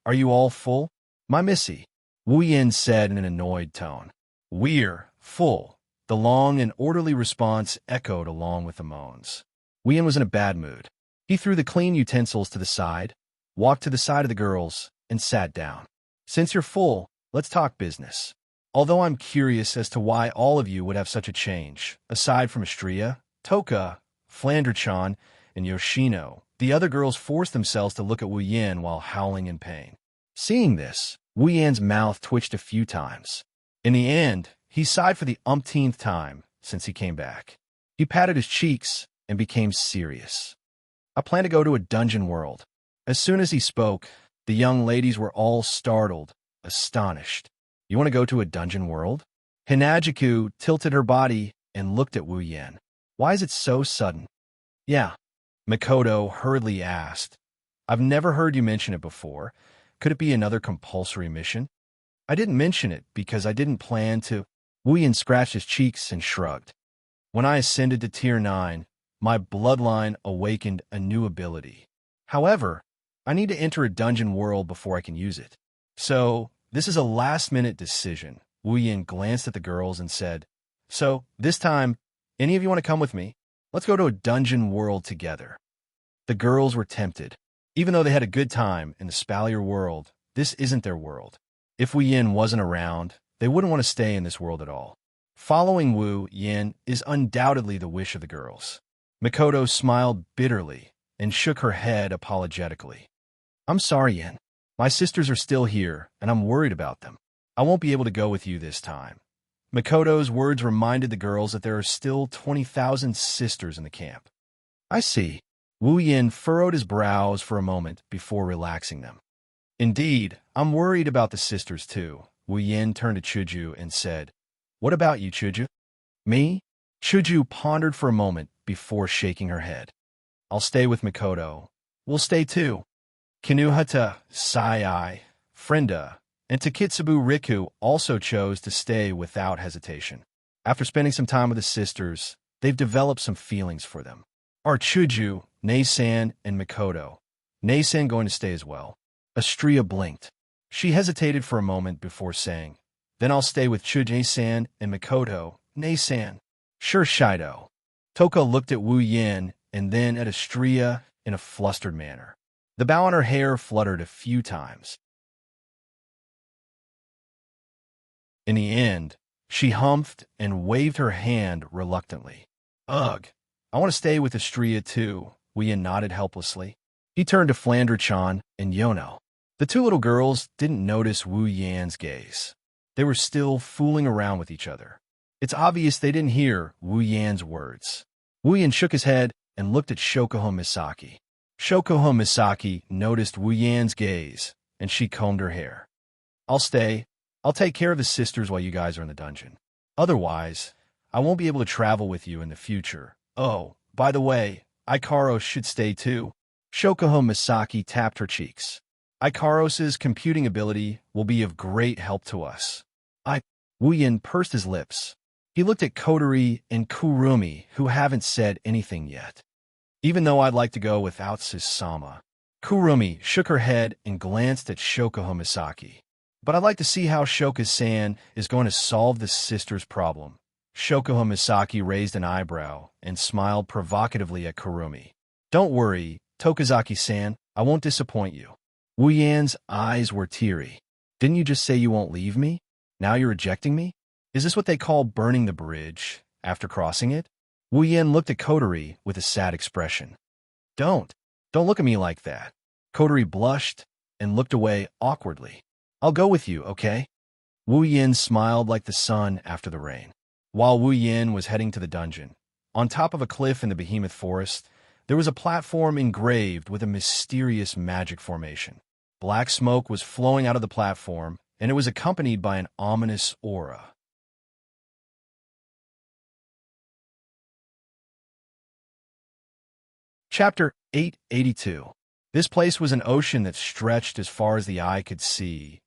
Are you all full? My missy, Wu Yin said in an annoyed tone. We're full. The long and orderly response echoed along with the moans. Wu Yin was in a bad mood. He threw the clean utensils to the side, walked to the side of the girls, and sat down. Since you're full, let's talk business. Although I'm curious as to why all of you would have such a change, aside from Astria, Toka, Flander-chan, and Yoshino, the other girls forced themselves to look at Wu Yin while howling in pain. Seeing this, Wu Yan's mouth twitched a few times. In the end, he sighed for the umpteenth time since he came back. He patted his cheeks and became serious. I plan to go to a dungeon world. As soon as he spoke, the young ladies were all startled, astonished. You want to go to a dungeon world? Hinajiku tilted her body and looked at Wu Yan. Why is it so sudden? Yeah, Makoto hurriedly asked. I've never heard you mention it before. Could it be another compulsory mission? I didn't mention it because I didn't plan to. Wu Yan scratched his cheeks and shrugged. When I ascended to Tier 9, my bloodline awakened a new ability. However, I need to enter a dungeon world before I can use it. So, this is a last-minute decision. Wu Yan glanced at the girls and said, So, this time, any of you want to come with me? Let's go to a dungeon world together. The girls were tempted. Even though they had a good time in the Spalier world, this isn't their world. If Wu Yan wasn't around, they wouldn't want to stay in this world at all. Following Wu Yan is undoubtedly the wish of the girls. Makoto smiled bitterly and shook her head apologetically. I'm sorry, Yan. My sisters are still here, and I'm worried about them. I won't be able to go with you this time. Makoto's words reminded the girls that there are still 20,000 sisters in the camp. I see. Wu Yan furrowed his brows for a moment before relaxing them. Indeed, I'm worried about the sisters too. Wu Yan turned to Chuju and said, What about you, Chuju? Me? Chuju pondered for a moment before shaking her head. I'll stay with Makoto. We'll stay too. Kinuhata, Sai, Frenda, and Takitsubu Riku also chose to stay without hesitation. After spending some time with the sisters, they've developed some feelings for them. Are Chuju, Nei-san, and Makoto. Nei-san going to stay as well? Astria blinked. She hesitated for a moment before saying, Then I'll stay with Chuju-san and Makoto. Nei-san. Sure, Shido. Toka looked at Wu Yan and then at Astria in a flustered manner. The bow on her hair fluttered a few times. In the end, she humphed and waved her hand reluctantly. Ugh, I want to stay with Astria too, Wu Yan nodded helplessly. He turned to Flandre-chan and Yono. The two little girls didn't notice Wu Yan's gaze. They were still fooling around with each other. It's obvious they didn't hear Wu Yan's words. Wu Yan shook his head and looked at Shokuho Misaki. Shokuho Misaki noticed Wu Yan's gaze, and she combed her hair. I'll stay. I'll take care of the sisters while you guys are in the dungeon. Otherwise, I won't be able to travel with you in the future. Oh, by the way, Ikaros should stay too. Shokuho Misaki tapped her cheeks. Ikaros's computing ability will be of great help to us. Wu Yan pursed his lips. He looked at Kotori and Kurumi, who haven't said anything yet. Even though I'd like to go without Sasama. Kurumi shook her head and glanced at Shokuho Misaki. But I'd like to see how Shoka-san is going to solve the sister's problem. Shokuho Misaki raised an eyebrow and smiled provocatively at Kurumi. Don't worry, Tokazaki-san, I won't disappoint you. Wu Yan's eyes were teary. Didn't you just say you won't leave me? Now you're rejecting me? Is this what they call burning the bridge after crossing it? Wu Yan looked at Kotori with a sad expression. Don't look at me like that. Kotori blushed and looked away awkwardly. I'll go with you, okay? Wu Yan smiled like the sun after the rain. While Wu Yan was heading to the dungeon, on top of a cliff in the behemoth forest, there was a platform engraved with a mysterious magic formation. Black smoke was flowing out of the platform, and it was accompanied by an ominous aura. Chapter 882. This place was an ocean that stretched as far as the eye could see.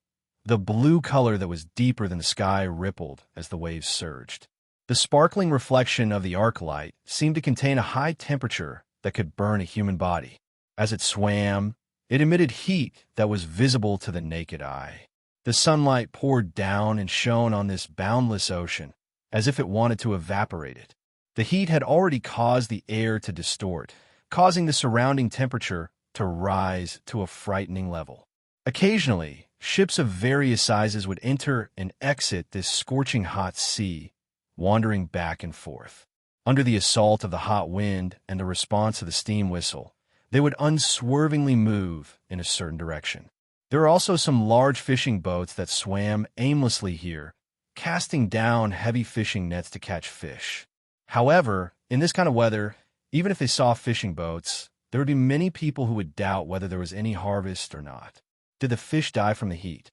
The blue color that was deeper than the sky rippled as the waves surged. The sparkling reflection of the arc light seemed to contain a high temperature that could burn a human body. As it swam, it emitted heat that was visible to the naked eye. The sunlight poured down and shone on this boundless ocean, as if it wanted to evaporate it. The heat had already caused the air to distort, causing the surrounding temperature to rise to a frightening level. Occasionally, ships of various sizes would enter and exit this scorching hot sea, wandering back and forth. Under the assault of the hot wind and the response of the steam whistle, they would unswervingly move in a certain direction. There are also some large fishing boats that swam aimlessly here, casting down heavy fishing nets to catch fish. However, in this kind of weather, even if they saw fishing boats, there would be many people who would doubt whether there was any harvest or not. Did the fish die from the heat?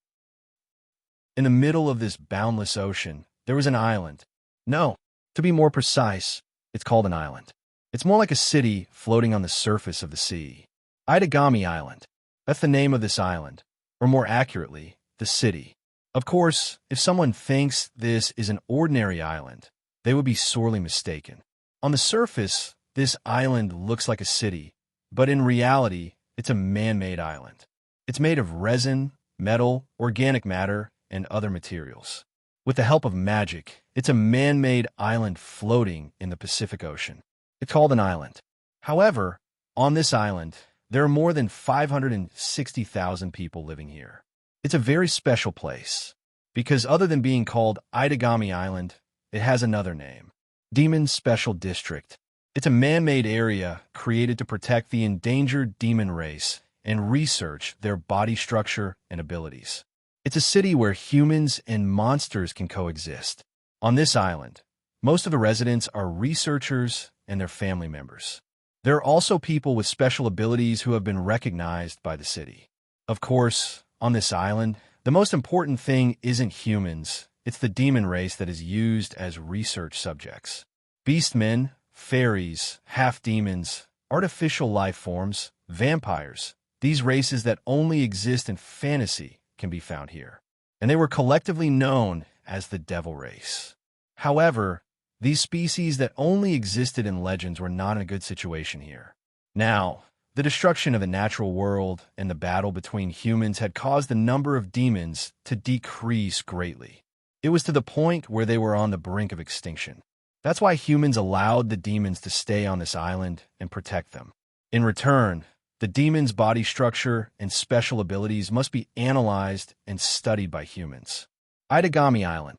In the middle of this boundless ocean, there was an island. No, to be more precise, it's called an island. It's more like a city floating on the surface of the sea. Itagami Island. That's the name of this island, or more accurately, the city. Of course, if someone thinks this is an ordinary island, they would be sorely mistaken. On the surface, this island looks like a city, but in reality, it's a man-made island. It's made of resin, metal, organic matter, and other materials. With the help of magic, it's a man-made island floating in the Pacific Ocean. It's called an island. However, on this island, there are more than 560,000 people living here. It's a very special place, because other than being called Itagami Island, it has another name, Demon Special District. It's a man-made area created to protect the endangered demon race and research their body structure and abilities. It's a city where humans and monsters can coexist. On this island, most of the residents are researchers and their family members. There are also people with special abilities who have been recognized by the city. Of course, on this island, the most important thing isn't humans, it's the demon race that is used as research subjects. Beastmen, fairies, half-demons, artificial life forms, vampires, these races that only exist in fantasy can be found here. And they were collectively known as the devil race. However, these species that only existed in legends were not in a good situation here. Now, the destruction of the natural world and the battle between humans had caused the number of demons to decrease greatly. It was to the point where they were on the brink of extinction. That's why humans allowed the demons to stay on this island and protect them. In return, the demon's body structure and special abilities must be analyzed and studied by humans. Itagami Island.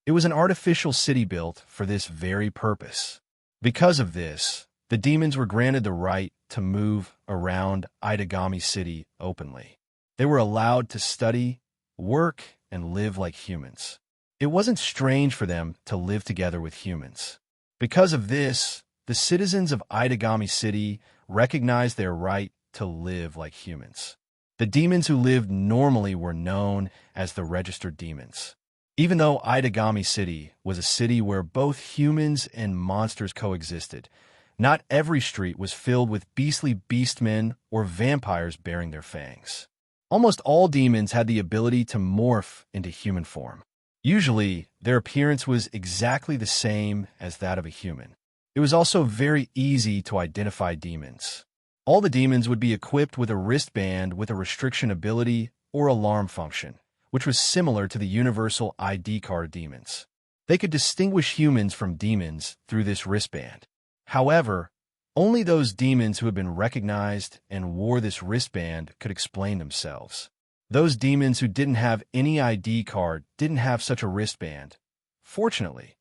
It was an artificial city built for this very purpose. Because of this, the demons were granted the right to move around Itagami City openly. They were allowed to study, work, and live like humans. It wasn't strange for them to live together with humans. Because of this, the citizens of Itagami City recognized their right to live like humans. The demons who lived normally were known as the registered demons. Even though Itagami City was a city where both humans and monsters coexisted, not every street was filled with beastly beastmen or vampires bearing their fangs. Almost all demons had the ability to morph into human form. Usually, their appearance was exactly the same as that of a human. It was also very easy to identify demons. All the demons would be equipped with a wristband with a restriction ability or alarm function, which was similar to the universal ID card demons. They could distinguish humans from demons through this wristband. However, only those demons who had been recognized and wore this wristband could explain themselves. Those demons who didn't have any ID card didn't have such a wristband. Fortunately,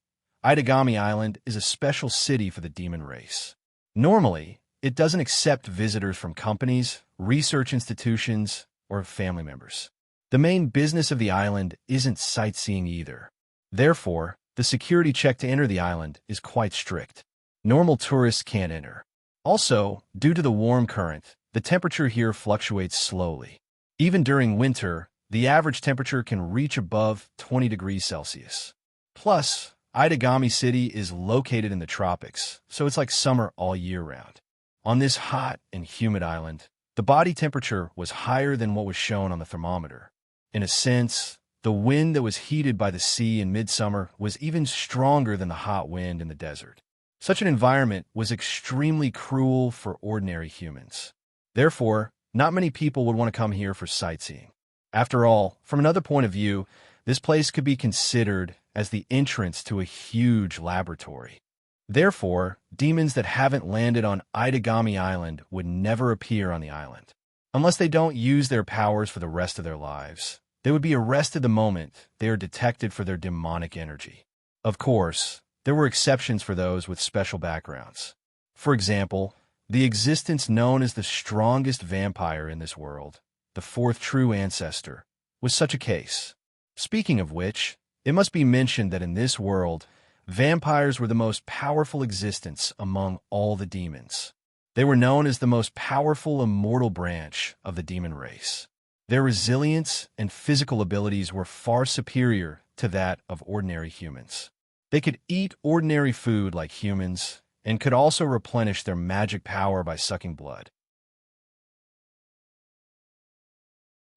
Itagami Island is a special city for the demon race. Normally, it doesn't accept visitors from companies, research institutions, or family members. The main business of the island isn't sightseeing either. Therefore, the security check to enter the island is quite strict. Normal tourists can't enter. Also, due to the warm current, the temperature here fluctuates slowly. Even during winter, the average temperature can reach above 20 degrees Celsius. Plus, Itagami City is located in the tropics, so it's like summer all year round. On this hot and humid island, the body temperature was higher than what was shown on the thermometer. In a sense, the wind that was heated by the sea in midsummer was even stronger than the hot wind in the desert. Such an environment was extremely cruel for ordinary humans. Therefore, not many people would want to come here for sightseeing. After all, from another point of view, this place could be considered as the entrance to a huge laboratory. Therefore, demons that haven't landed on Itagami Island would never appear on the island. Unless they don't use their powers for the rest of their lives, they would be arrested the moment they are detected for their demonic energy. Of course, there were exceptions for those with special backgrounds. For example, the existence known as the strongest vampire in this world, the fourth true ancestor, was such a case. Speaking of which, it must be mentioned that in this world, vampires were the most powerful existence among all the demons. They were known as the most powerful immortal branch of the demon race. Their resilience and physical abilities were far superior to that of ordinary humans. They could eat ordinary food like humans and could also replenish their magic power by sucking blood.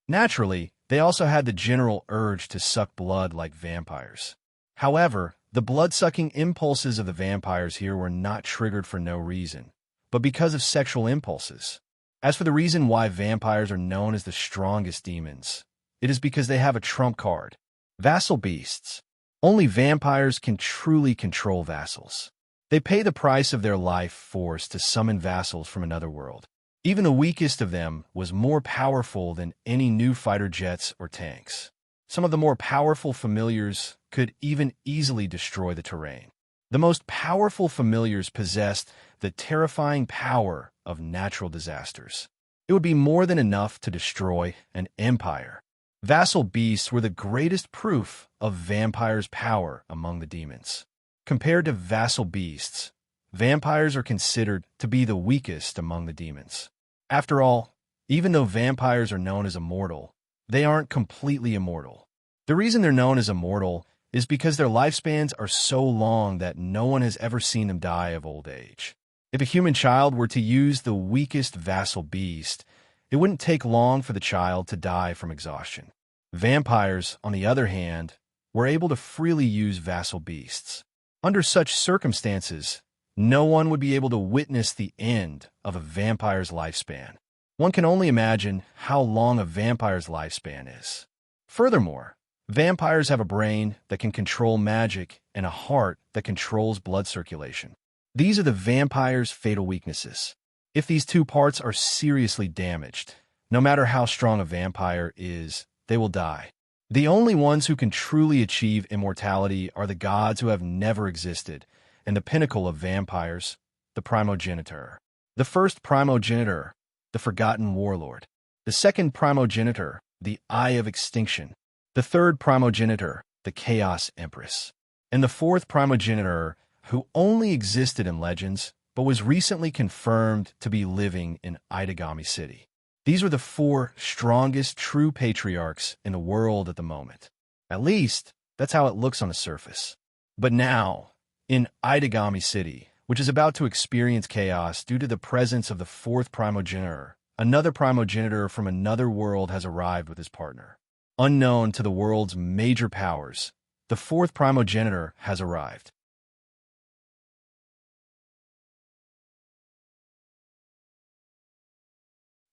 Naturally, they also had the general urge to suck blood like vampires. However, the blood-sucking impulses of the vampires here were not triggered for no reason, but because of sexual impulses. As for the reason why vampires are known as the strongest demons, it is because they have a trump card: vassal beasts. Only vampires can truly control vassals. They pay the price of their life force to summon vassals from another world. Even the weakest of them was more powerful than any new fighter jets or tanks. Some of the more powerful familiars could even easily destroy the terrain. The most powerful familiars possessed the terrifying power of natural disasters. It would be more than enough to destroy an empire. Vassal beasts were the greatest proof of vampires' power among the demons. Compared to vassal beasts, vampires are considered to be the weakest among the demons. After all, even though vampires are known as immortal, they aren't completely immortal. The reason they're known as immortal is because their lifespans are so long that no one has ever seen them die of old age. If a human child were to use the weakest vassal beast, it wouldn't take long for the child to die from exhaustion. Vampires, on the other hand, were able to freely use vassal beasts. Under such circumstances, no one would be able to witness the end of a vampire's lifespan. One can only imagine how long a vampire's lifespan is. Furthermore, vampires have a brain that can control magic and a heart that controls blood circulation. These are the vampire's fatal weaknesses. If these two parts are seriously damaged, no matter how strong a vampire is, they will die. The only ones who can truly achieve immortality are the gods who have never existed, and the pinnacle of vampires, the primogenitor. The first primogenitor, the forgotten warlord. The second primogenitor, the eye of extinction. The third primogenitor, the chaos empress. And the fourth primogenitor, who only existed in legends, but was recently confirmed to be living in Itagami City. These were the four strongest true patriarchs in the world at the moment. At least, that's how it looks on the surface. But now, in Itagami City, which is about to experience chaos due to the presence of the fourth primogenitor, another primogenitor from another world has arrived with his partner. Unknown to the world's major powers, the fourth primogenitor has arrived.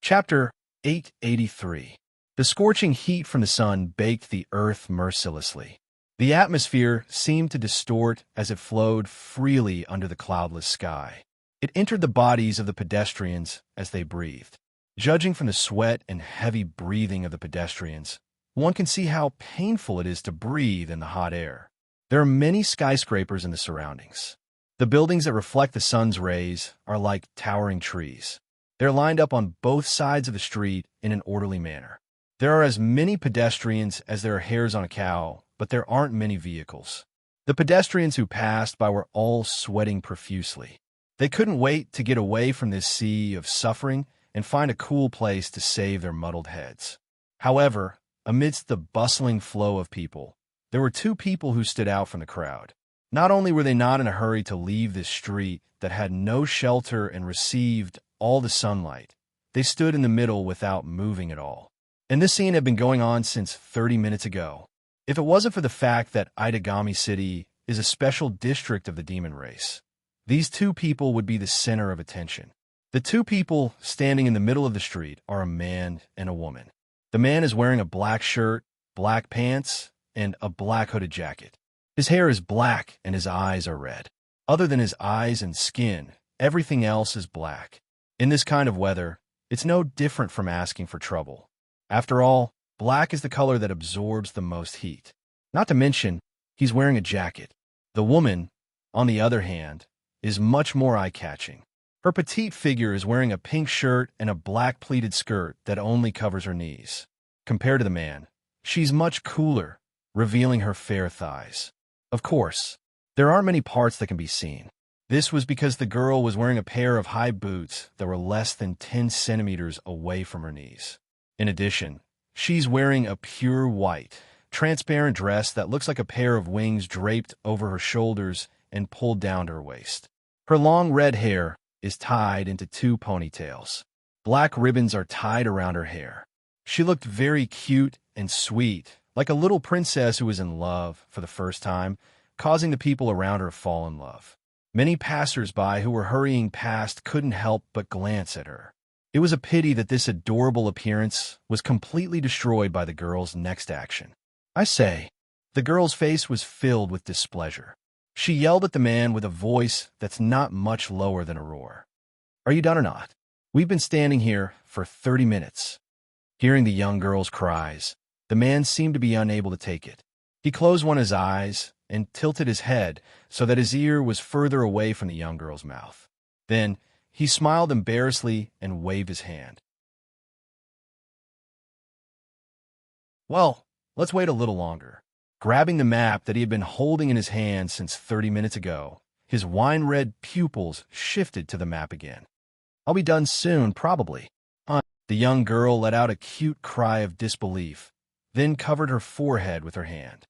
Chapter 883. The scorching heat from the sun baked the earth mercilessly. The atmosphere seemed to distort as it flowed freely under the cloudless sky. It entered the bodies of the pedestrians as they breathed. Judging from the sweat and heavy breathing of the pedestrians, one can see how painful it is to breathe in the hot air. There are many skyscrapers in the surroundings. The buildings that reflect the sun's rays are like towering trees. They're lined up on both sides of the street in an orderly manner. There are as many pedestrians as there are hairs on a cow, but there aren't many vehicles. The pedestrians who passed by were all sweating profusely. They couldn't wait to get away from this sea of suffering and find a cool place to save their muddled heads. However, amidst the bustling flow of people, there were two people who stood out from the crowd. Not only were they not in a hurry to leave this street that had no shelter and received all the sunlight, they stood in the middle without moving at all. And this scene had been going on since 30 minutes ago. If it wasn't for the fact that Itagami City is a special district of the demon race, these two people would be the center of attention. The two people standing in the middle of the street are a man and a woman. The man is wearing a black shirt, black pants, and a black hooded jacket. His hair is black and his eyes are red. Other than his eyes and skin, everything else is black. In this kind of weather, it's no different from asking for trouble. After all, black is the color that absorbs the most heat. Not to mention, he's wearing a jacket. The woman, on the other hand, is much more eye-catching. Her petite figure is wearing a pink shirt and a black pleated skirt that only covers her knees. Compared to the man, she's much cooler, revealing her fair thighs. Of course, there aren't many parts that can be seen. This was because the girl was wearing a pair of high boots that were less than 10 centimeters away from her knees. In addition, she's wearing a pure white, transparent dress that looks like a pair of wings draped over her shoulders and pulled down to her waist. Her long red hair is tied into 2 ponytails. Black ribbons are tied around her hair. She looked very cute and sweet, like a little princess who was in love for the first time, causing the people around her to fall in love. Many passers-by who were hurrying past couldn't help but glance at her. It was a pity that this adorable appearance was completely destroyed by the girl's next action. I say, the girl's face was filled with displeasure. She yelled at the man with a voice that's not much lower than a roar. "Are you done or not? We've been standing here for 30 minutes. Hearing the young girl's cries, the man seemed to be unable to take it. He closed one of his eyes and tilted his head so that his ear was further away from the young girl's mouth. Then, he smiled embarrassedly and waved his hand. "Well, let's wait a little longer." Grabbing the map that he had been holding in his hand since 30 minutes ago, his wine-red pupils shifted to the map again. "I'll be done soon, probably." The young girl let out a cute cry of disbelief, then covered her forehead with her hand.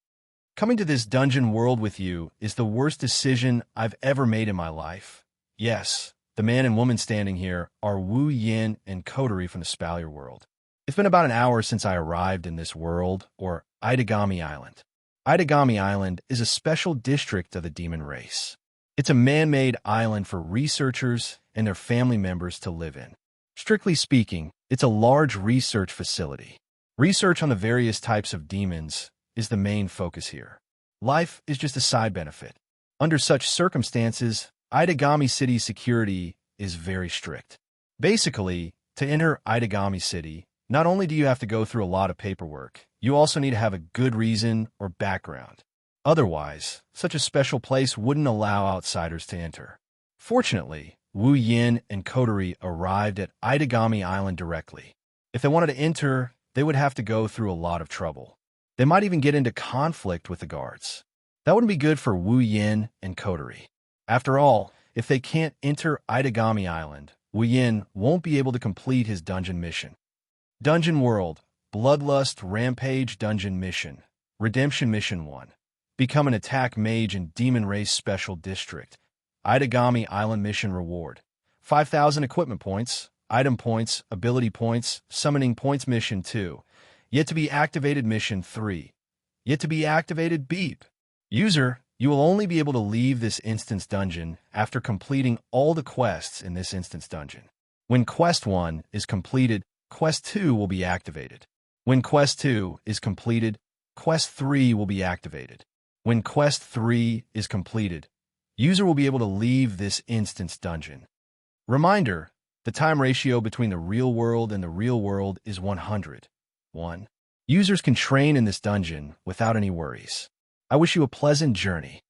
"Coming to this dungeon world with you is the worst decision I've ever made in my life. Yes, the man and woman standing here are Wu Yin and Coterie from the Spalier world. It's been about an hour since I arrived in this world, or Itagami Island. Itagami Island is a special district of the demon race. It's a man-made island for researchers and their family members to live in. Strictly speaking, it's a large research facility. Research on the various types of demons is the main focus here. Life is just a side benefit. Under such circumstances, Itagami City's security is very strict. Basically, to enter Itagami City, not only do you have to go through a lot of paperwork, you also need to have a good reason or background. Otherwise, such a special place wouldn't allow outsiders to enter. Fortunately, Wu Yin and Coterie arrived at Itagami Island directly. If they wanted to enter, they would have to go through a lot of trouble. They might even get into conflict with the guards. That wouldn't be good for Wu Yin and Coterie. After all, if they can't enter Itagami Island, Wu Yin won't be able to complete his dungeon mission. Dungeon World, Bloodlust Rampage Dungeon Mission, Redemption Mission 1. Become an Attack Mage in Demon Race Special District. Itagami Island Mission Reward. 5,000 Equipment Points, Item Points, Ability Points, Summoning Points Mission 2. Yet to be activated Mission 3. Yet to be activated Beep. User, you will only be able to leave this instance dungeon after completing all the quests in this instance dungeon. When Quest 1 is completed, Quest 2 will be activated. When Quest 2 is completed, Quest 3 will be activated. When Quest 3 is completed, user will be able to leave this instance dungeon. Reminder, the time ratio between the real world and the real world is 100. 1. Users can train in this dungeon without any worries. I wish you a pleasant journey.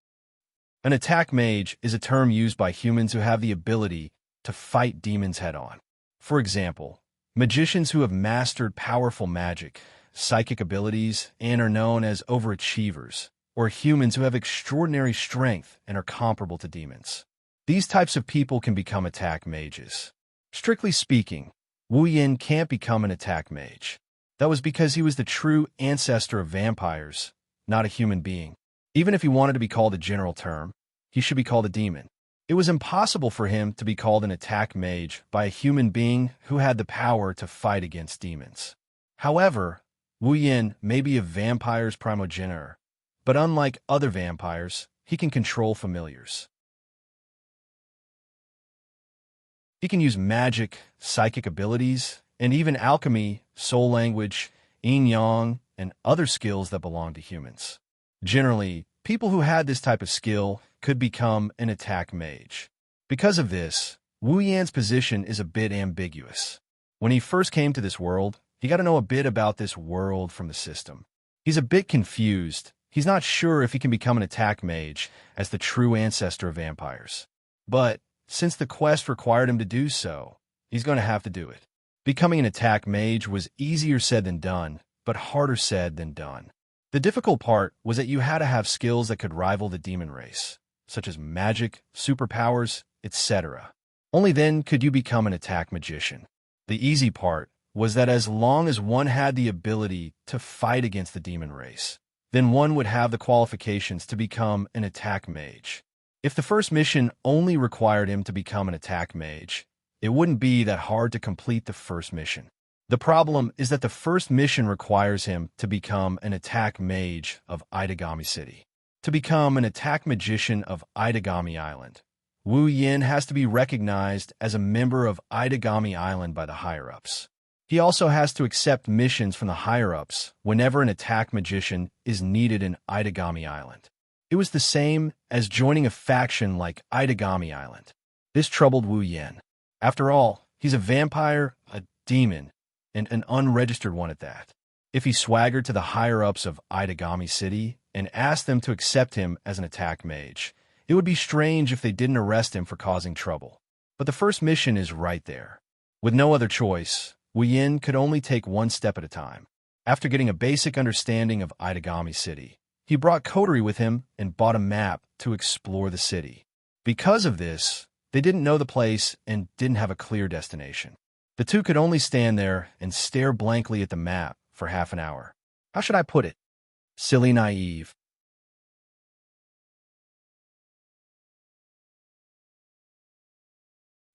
An attack mage is a term used by humans who have the ability to fight demons head-on. For example, magicians who have mastered powerful magic, psychic abilities, and are known as overachievers, or humans who have extraordinary strength and are comparable to demons. These types of people can become attack mages. Strictly speaking, Wu Yin can't become an attack mage. That was because he was the true ancestor of vampires, not a human being. Even if he wanted to be called a general term, he should be called a demon. It was impossible for him to be called an attack mage by a human being who had the power to fight against demons. However, Wu Yin may be a vampire's primogenitor, but unlike other vampires, he can control familiars. He can use magic, psychic abilities, and even alchemy, soul language, yin-yang, and other skills that belong to humans. Generally, people who had this type of skill could become an attack mage. Because of this, Wu Yan's position is a bit ambiguous. When he first came to this world, he got to know a bit about this world from the system. He's a bit confused. He's not sure if he can become an attack mage as the true ancestor of vampires. But since the quest required him to do so, he's going to have to do it. Becoming an attack mage was easier said than done, but harder said than done. The difficult part was that you had to have skills that could rival the demon race, such as magic, superpowers, etc. Only then could you become an attack magician. The easy part was that as long as one had the ability to fight against the demon race, then one would have the qualifications to become an attack mage. If the first mission only required him to become an attack mage, it wouldn't be that hard to complete the first mission. The problem is that the first mission requires him to become an attack mage of Itagami City. To become an attack magician of Itagami Island, Wu Yin has to be recognized as a member of Itagami Island by the higher-ups. He also has to accept missions from the higher-ups whenever an attack magician is needed in Itagami Island. It was the same as joining a faction like Itagami Island. This troubled Wu Yin. After all, he's a vampire, a demon, and an unregistered one at that. If he swaggered to the higher-ups of Itagami City and asked them to accept him as an attack mage, it would be strange if they didn't arrest him for causing trouble. But the first mission is right there. With no other choice, Wu Yin could only take one step at a time. After getting a basic understanding of Itagami City, he brought Coterie with him and bought a map to explore the city. Because of this, they didn't know the place and didn't have a clear destination. The two could only stand there and stare blankly at the map for half an hour. How should I put it? Silly naive.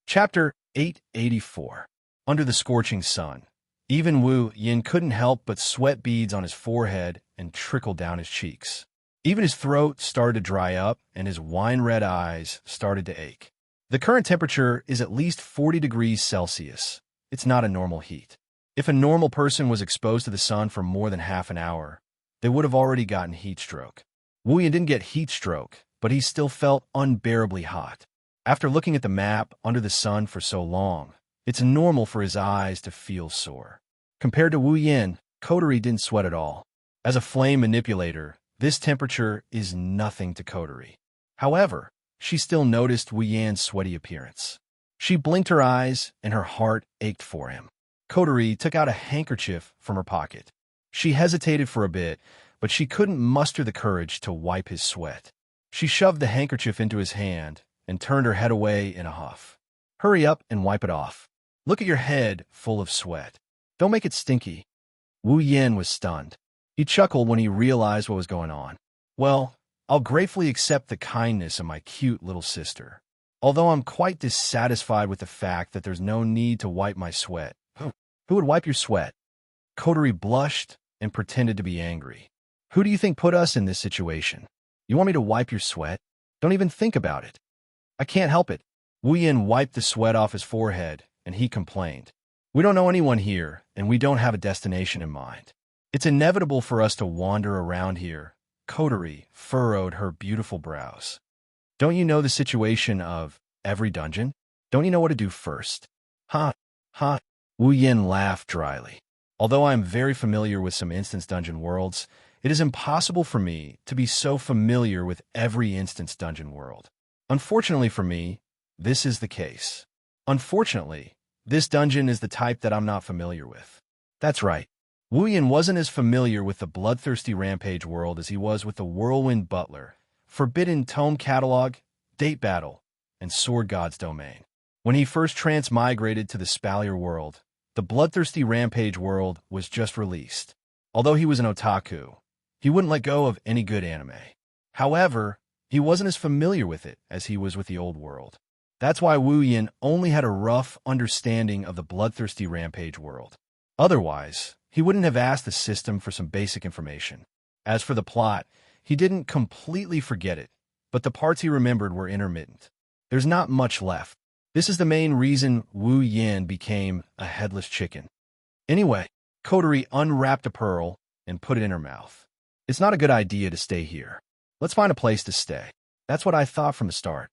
Chapter 884. Under the scorching sun. Even Wu Yin couldn't help but sweat beads on his forehead and trickle down his cheeks. Even his throat started to dry up and his wine-red eyes started to ache. The current temperature is at least 40 degrees Celsius. It's not a normal heat. If a normal person was exposed to the sun for more than half an hour, they would have already gotten heat stroke. Wu Yin didn't get heat stroke, but he still felt unbearably hot. After looking at the map under the sun for so long, it's normal for his eyes to feel sore. Compared to Wu Yin, Coterie didn't sweat at all. As a flame manipulator, this temperature is nothing to Coterie. However, she still noticed Wu Yin's sweaty appearance. She blinked her eyes, and her heart ached for him. Coterie took out a handkerchief from her pocket. She hesitated for a bit, but she couldn't muster the courage to wipe his sweat. She shoved the handkerchief into his hand and turned her head away in a huff. Hurry up and wipe it off. Look at your head full of sweat. Don't make it stinky. Wu Yin was stunned. He chuckled when he realized what was going on. Well, I'll gratefully accept the kindness of my cute little sister. Although I'm quite dissatisfied with the fact that there's no need to wipe my sweat. Who would wipe your sweat? Coterie blushed and pretended to be angry. Who do you think put us in this situation? You want me to wipe your sweat? Don't even think about it. I can't help it. Wu Yin wiped the sweat off his forehead, and he complained. We don't know anyone here, and we don't have a destination in mind. It's inevitable for us to wander around here. Coterie furrowed her beautiful brows. Don't you know the situation of every dungeon? Don't you know what to do first? Ha, ha. Wu Yin laughed dryly. Although I am very familiar with some instance dungeon worlds, it is impossible for me to be so familiar with every instance dungeon world. Unfortunately for me, this is the case. Unfortunately, this dungeon is the type that I'm not familiar with. That's right. Wu Yin wasn't as familiar with the Bloodthirsty Rampage world as he was with the Whirlwind Butler, Forbidden Tome Catalog, Date Battle, and Sword God's Domain. When he first transmigrated to the Spalier world, the Bloodthirsty Rampage world was just released. Although he was an otaku, he wouldn't let go of any good anime. However, he wasn't as familiar with it as he was with the old world. That's why Wu Yin only had a rough understanding of the Bloodthirsty Rampage world. Otherwise, he wouldn't have asked the system for some basic information. As for the plot, he didn't completely forget it, but the parts he remembered were intermittent. There's not much left. This is the main reason Wu Yin became a headless chicken. Anyway, Coterie unwrapped a pearl and put it in her mouth. It's not a good idea to stay here. Let's find a place to stay. That's what I thought from the start.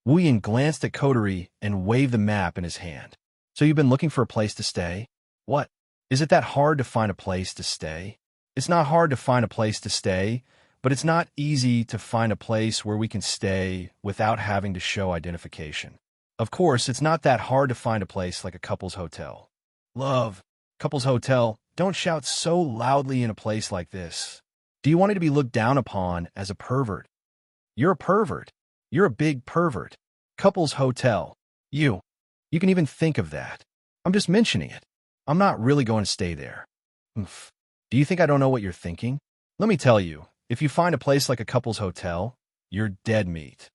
Wu Yin glanced at Coterie and waved the map in his hand. So you've been looking for a place to stay? What? Is it that hard to find a place to stay? It's not hard to find a place to stay, but it's not easy to find a place where we can stay without having to show identification. Of course, it's not that hard to find a place like a couple's hotel. Love, couple's hotel, don't shout so loudly in a place like this. Do you want it to be looked down upon as a pervert? You're a pervert. You're a big pervert. Couple's hotel. You can even think of that. I'm just mentioning it. I'm not really going to stay there. Oof. Do you think I don't know what you're thinking? Let me tell you, if you find a place like a couple's hotel, you're dead meat.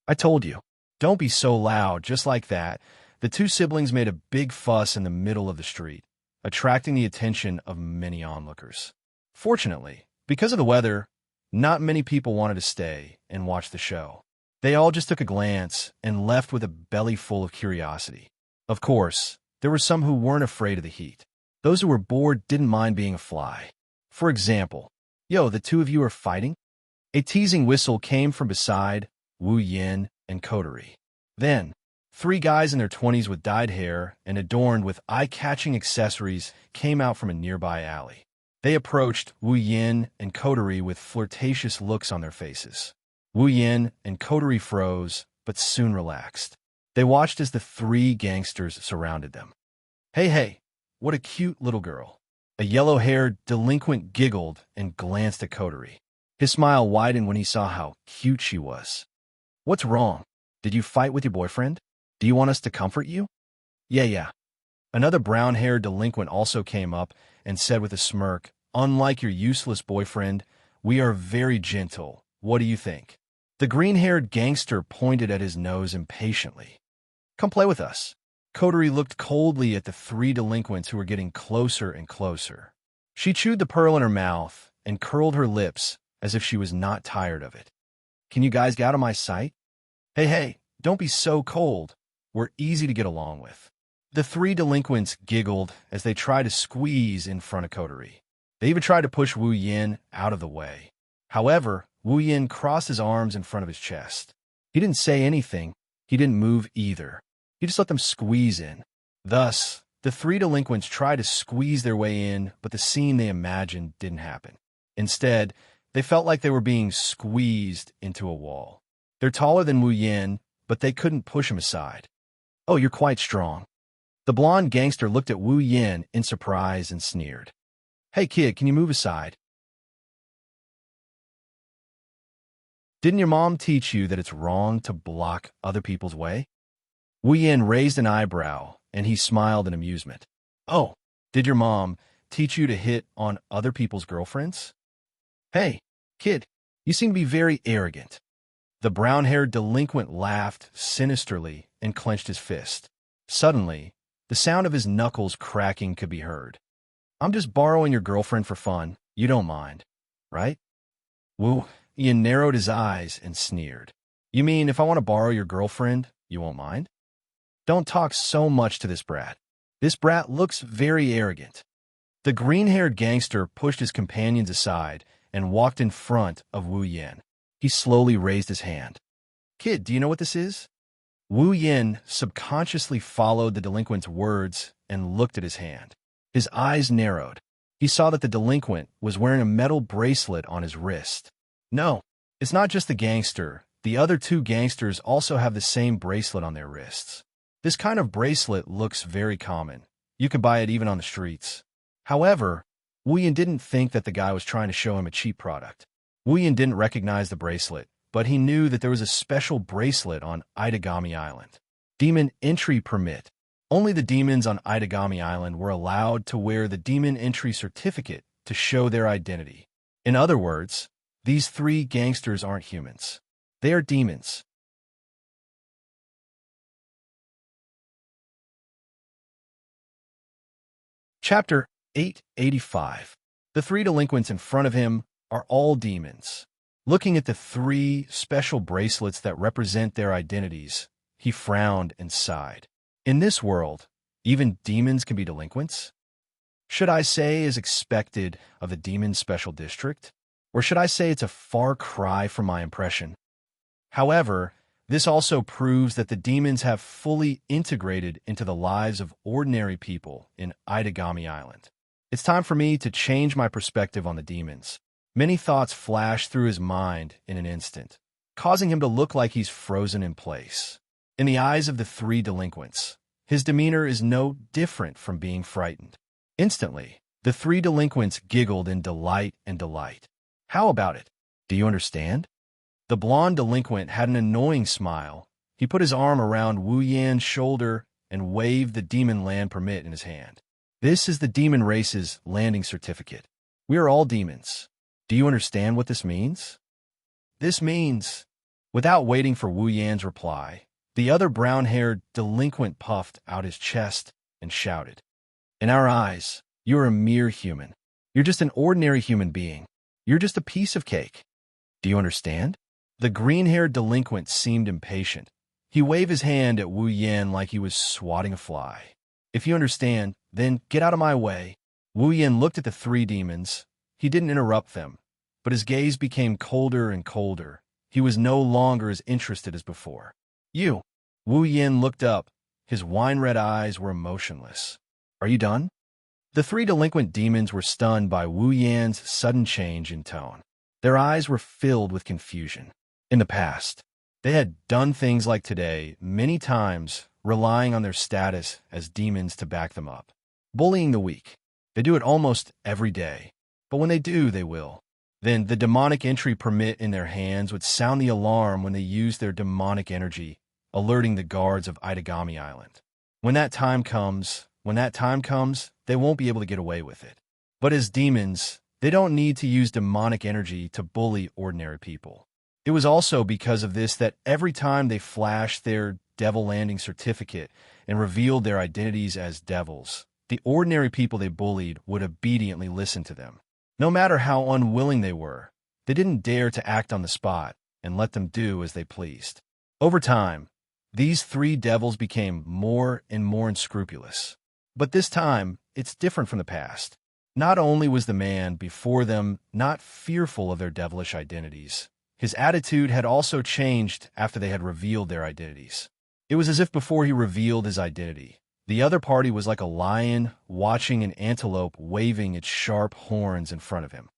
I told you. Don't be so loud, just like that. The two siblings made a big fuss in the middle of the street, attracting the attention of many onlookers. Fortunately, because of the weather, not many people wanted to stay and watch the show. They all just took a glance and left with a belly full of curiosity. Of course, there were some who weren't afraid of the heat. Those who were bored didn't mind being a fly. For example, "Yo, the two of you are fighting?" A teasing whistle came from beside Wu Yin and Coterie. Then, three guys in their 20s with dyed hair and adorned with eye-catching accessories came out from a nearby alley. They approached Wu Yin and Coterie with flirtatious looks on their faces. Wu Yin and Coterie froze, but soon relaxed. They watched as the three gangsters surrounded them. Hey, what a cute little girl." A yellow-haired delinquent giggled and glanced at Coterie. His smile widened when he saw how cute she was. "What's wrong? Did you fight with your boyfriend? Do you want us to comfort you?" Yeah. Another brown-haired delinquent also came up and said with a smirk, "Unlike your useless boyfriend, we are very gentle. What do you think?" The green-haired gangster pointed at his nose impatiently. "Come play with us." Coterie looked coldly at the three delinquents who were getting closer and closer. She chewed the pearl in her mouth and curled her lips as if she was not tired of it. "Can you guys get out of my sight?" Hey, don't be so cold. We're easy to get along with." The three delinquents giggled as they tried to squeeze in front of Coterie. They even tried to push Wu Yin out of the way. However, Wu Yin crossed his arms in front of his chest. He didn't say anything. He didn't move either. He just let them squeeze in. Thus, the three delinquents tried to squeeze their way in, but the scene they imagined didn't happen. Instead, they felt like they were being squeezed into a wall. They're taller than Wu Yin, but they couldn't push him aside. "Oh, you're quite strong." The blonde gangster looked at Wu Yin in surprise and sneered. "Hey kid, can you move aside? Didn't your mom teach you that it's wrong to block other people's way?" Wu Yin raised an eyebrow, and he smiled in amusement. "Oh, did your mom teach you to hit on other people's girlfriends?" "Hey, kid, you seem to be very arrogant." The brown-haired delinquent laughed sinisterly and clenched his fist. Suddenly, the sound of his knuckles cracking could be heard. "I'm just borrowing your girlfriend for fun. You don't mind, right?" Wu Yin narrowed his eyes and sneered. "You mean if I want to borrow your girlfriend, you won't mind?" "Don't talk so much to this brat. This brat looks very arrogant." The green-haired gangster pushed his companions aside and walked in front of Wu Yin. He slowly raised his hand. "Kid, do you know what this is?" Wu Yin subconsciously followed the delinquent's words and looked at his hand. His eyes narrowed. He saw that the delinquent was wearing a metal bracelet on his wrist. No, it's not just the gangster. The other two gangsters also have the same bracelet on their wrists. This kind of bracelet looks very common. You can buy it even on the streets. However, Wu Yin didn't think that the guy was trying to show him a cheap product. Wu Yin didn't recognize the bracelet, but he knew that there was a special bracelet on Itagami Island. Demon entry permit. Only the demons on Itagami Island were allowed to wear the demon entry certificate to show their identity. In other words, these three gangsters aren't humans. They are demons. Chapter 885. The three delinquents in front of him are all demons. Looking at the three special bracelets that represent their identities, he frowned and sighed. In this world, even demons can be delinquents? Should I say as expected of the demon special district? Or should I say it's a far cry from my impression? However, this also proves that the demons have fully integrated into the lives of ordinary people in Itagami Island. It's time for me to change my perspective on the demons. Many thoughts flash through his mind in an instant, causing him to look like he's frozen in place. In the eyes of the three delinquents, his demeanor is no different from being frightened. Instantly, the three delinquents giggled in delight and delight. How about it? Do you understand? The blonde delinquent had an annoying smile. He put his arm around Wu Yan's shoulder and waved the demon land permit in his hand. This is the demon race's landing certificate. We are all demons. Do you understand what this means? This means... Without waiting for Wu Yan's reply, the other brown-haired delinquent puffed out his chest and shouted, "In our eyes, you're a mere human. You're just an ordinary human being. You're just a piece of cake. Do you understand?" The green-haired delinquent seemed impatient. He waved his hand at Wu Yan like he was swatting a fly. "If you understand, then get out of my way." Wu Yan looked at the three demons. He didn't interrupt them, but his gaze became colder and colder. He was no longer as interested as before. "You." Wu Yan looked up. His wine-red eyes were emotionless. "Are you done?" The three delinquent demons were stunned by Wu Yan's sudden change in tone. Their eyes were filled with confusion. In the past, they had done things like today many times, relying on their status as demons to back them up. Bullying the weak. They do it almost every day. But when they do, they will. Then the demonic entry permit in their hands would sound the alarm when they used their demonic energy, alerting the guards of Itagami Island. When that time comes, they won't be able to get away with it. But as demons, they don't need to use demonic energy to bully ordinary people. It was also because of this that every time they flashed their devil landing certificate and revealed their identities as devils, the ordinary people they bullied would obediently listen to them. No matter how unwilling they were, they didn't dare to act on the spot and let them do as they pleased. Over time, these three devils became more and more unscrupulous. But this time, it's different from the past. Not only was the man before them not fearful of their devilish identities, his attitude had also changed after they had revealed their identities. It was as if before he revealed his identity, the other party was like a lion watching an antelope waving its sharp horns in front of him.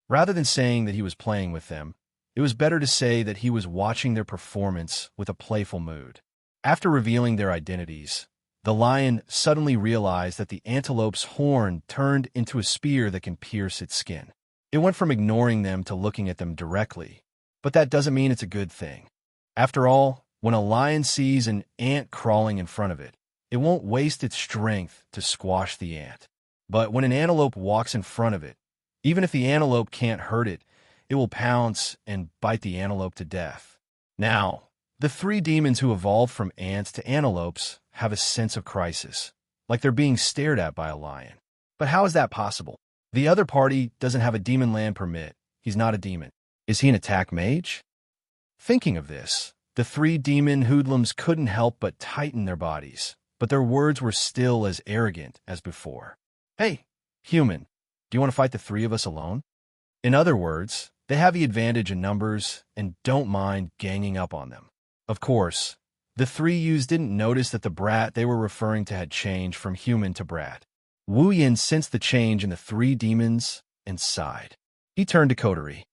Rather than saying that he was playing with them, it was better to say that he was watching their performance with a playful mood. After revealing their identities, the lion suddenly realized that the antelope's horn turned into a spear that can pierce its skin. It went from ignoring them to looking at them directly, but that doesn't mean it's a good thing. After all, when a lion sees an ant crawling in front of it, it won't waste its strength to squash the ant. But when an antelope walks in front of it, even if the antelope can't hurt it, it will pounce and bite the antelope to death. Now, the three demons who evolved from ants to antelopes have a sense of crisis, like they're being stared at by a lion. But how is that possible? The other party doesn't have a demon land permit. He's not a demon. Is he an attack mage? Thinking of this, the three demon hoodlums couldn't help but tighten their bodies, but their words were still as arrogant as before. "Hey, human, do you want to fight the three of us alone?" In other words, they have the advantage in numbers and don't mind ganging up on them. Of course, the three youths didn't notice that the brat they were referring to had changed from human to brat. Wu Yan sensed the change in the three demons and sighed. He turned to Coterie.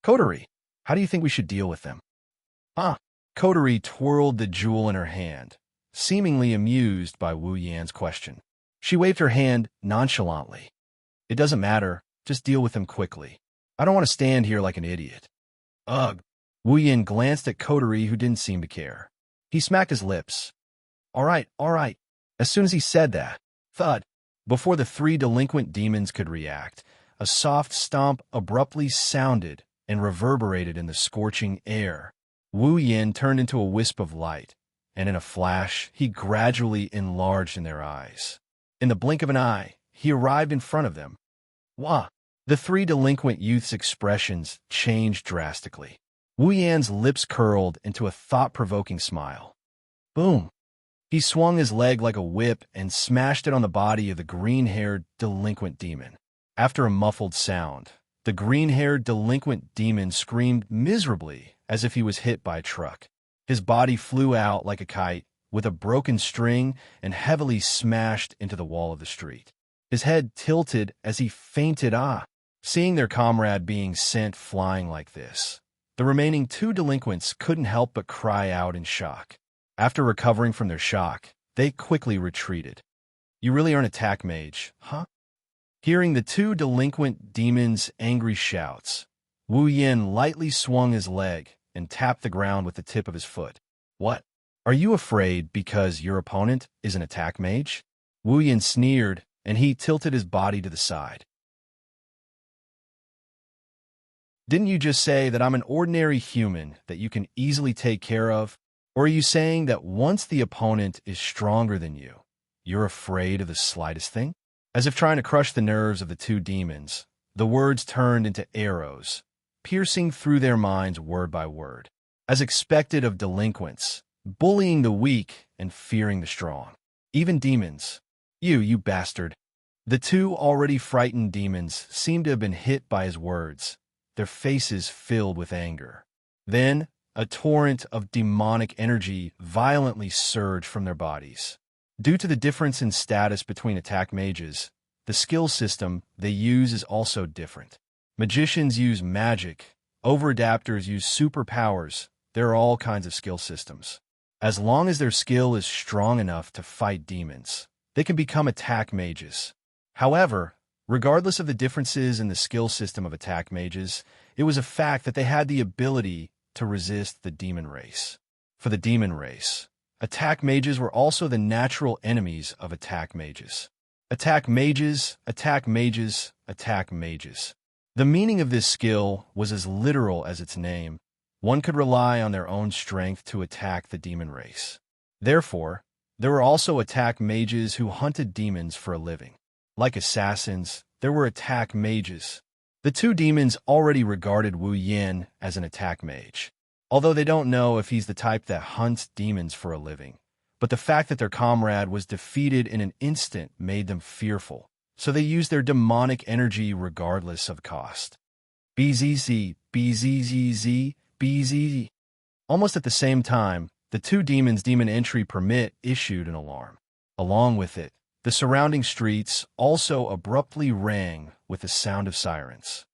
"Coterie, how do you think we should deal with them?" "Huh?" Coterie twirled the jewel in her hand, seemingly amused by Wu Yan's question. She waved her hand nonchalantly. "It doesn't matter. Just deal with them quickly. I don't want to stand here like an idiot." "Ugh." Wu Yan glanced at Coterie, who didn't seem to care. He smacked his lips. All right. As soon as he said that, thud, before the three delinquent demons could react, a soft stomp abruptly sounded and reverberated in the scorching air. Wu Yan turned into a wisp of light, and in a flash, he gradually enlarged in their eyes. In the blink of an eye, he arrived in front of them. Wah! The three delinquent youths' expressions changed drastically. Wu Yan's lips curled into a thought-provoking smile. Boom! He swung his leg like a whip and smashed it on the body of the green-haired delinquent demon. After a muffled sound, the green-haired delinquent demon screamed miserably as if he was hit by a truck. His body flew out like a kite with a broken string and heavily smashed into the wall of the street. His head tilted as he fainted. Seeing their comrade being sent flying like this, the remaining two delinquents couldn't help but cry out in shock. After recovering from their shock, they quickly retreated. You really are an attack mage, huh? Hearing the two delinquent demons' angry shouts, Wu Yin lightly swung his leg and tapped the ground with the tip of his foot. What? Are you afraid because your opponent is an attack mage? Wu Yin sneered, and he tilted his body to the side. Didn't you just say that I'm an ordinary human that you can easily take care of? Or are you saying that once the opponent is stronger than you, you're afraid of the slightest thing? As if trying to crush the nerves of the two demons, the words turned into arrows, piercing through their minds word by word. As expected of delinquents, bullying the weak and fearing the strong. Even demons. You bastard. The two already frightened demons seemed to have been hit by his words, their faces filled with anger. Then, a torrent of demonic energy violently surged from their bodies. Due to the difference in status between attack mages, the skill system they use is also different. Magicians use magic, overadapters use superpowers. There are all kinds of skill systems. As long as their skill is strong enough to fight demons, they can become attack mages. However, regardless of the differences in the skill system of attack mages, it was a fact that they had the ability to resist the demon race. For the demon race, attack mages were also the natural enemies of attack mages. Attack mages, attack mages, attack mages. The meaning of this skill was as literal as its name. One could rely on their own strength to attack the demon race. Therefore, there were also attack mages who hunted demons for a living. Like assassins, there were attack mages. The two demons already regarded Wu Yin as an attack mage, although they don't know if he's the type that hunts demons for a living. But the fact that their comrade was defeated in an instant made them fearful, so they used their demonic energy regardless of cost. BZZ, BZZZ, BZZ. Almost at the same time, the two demons' demon entry permit issued an alarm. Along with it, the surrounding streets also abruptly rang with the sound of sirens.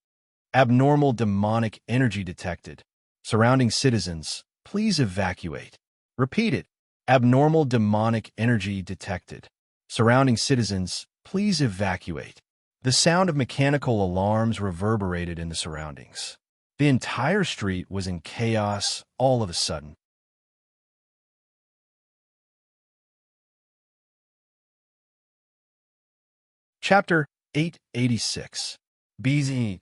Abnormal demonic energy detected. Surrounding citizens, please evacuate. Repeat. Abnormal demonic energy detected. Surrounding citizens, please evacuate. The sound of mechanical alarms reverberated in the surroundings. The entire street was in chaos all of a sudden. Chapter 886. BZ.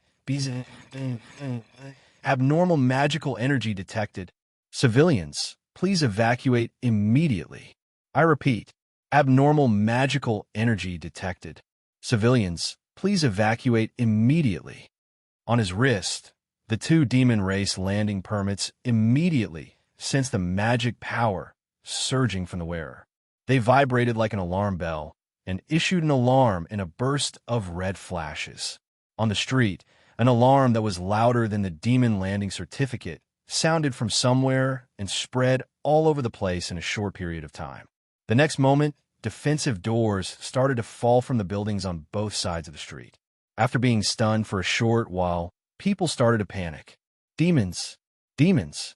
Abnormal magical energy detected. Civilians, please evacuate immediately. I repeat, abnormal magical energy detected. Civilians, please evacuate immediately. On his wrist, the two demon race landing permits immediately sensed the magic power surging from the wearer. They vibrated like an alarm bell and issued an alarm in a burst of red flashes. On the street, an alarm that was louder than the demon landing certificate sounded from somewhere and spread all over the place in a short period of time. The next moment, defensive doors started to fall from the buildings on both sides of the street. After being stunned for a short while, people started to panic. Demons! Demons!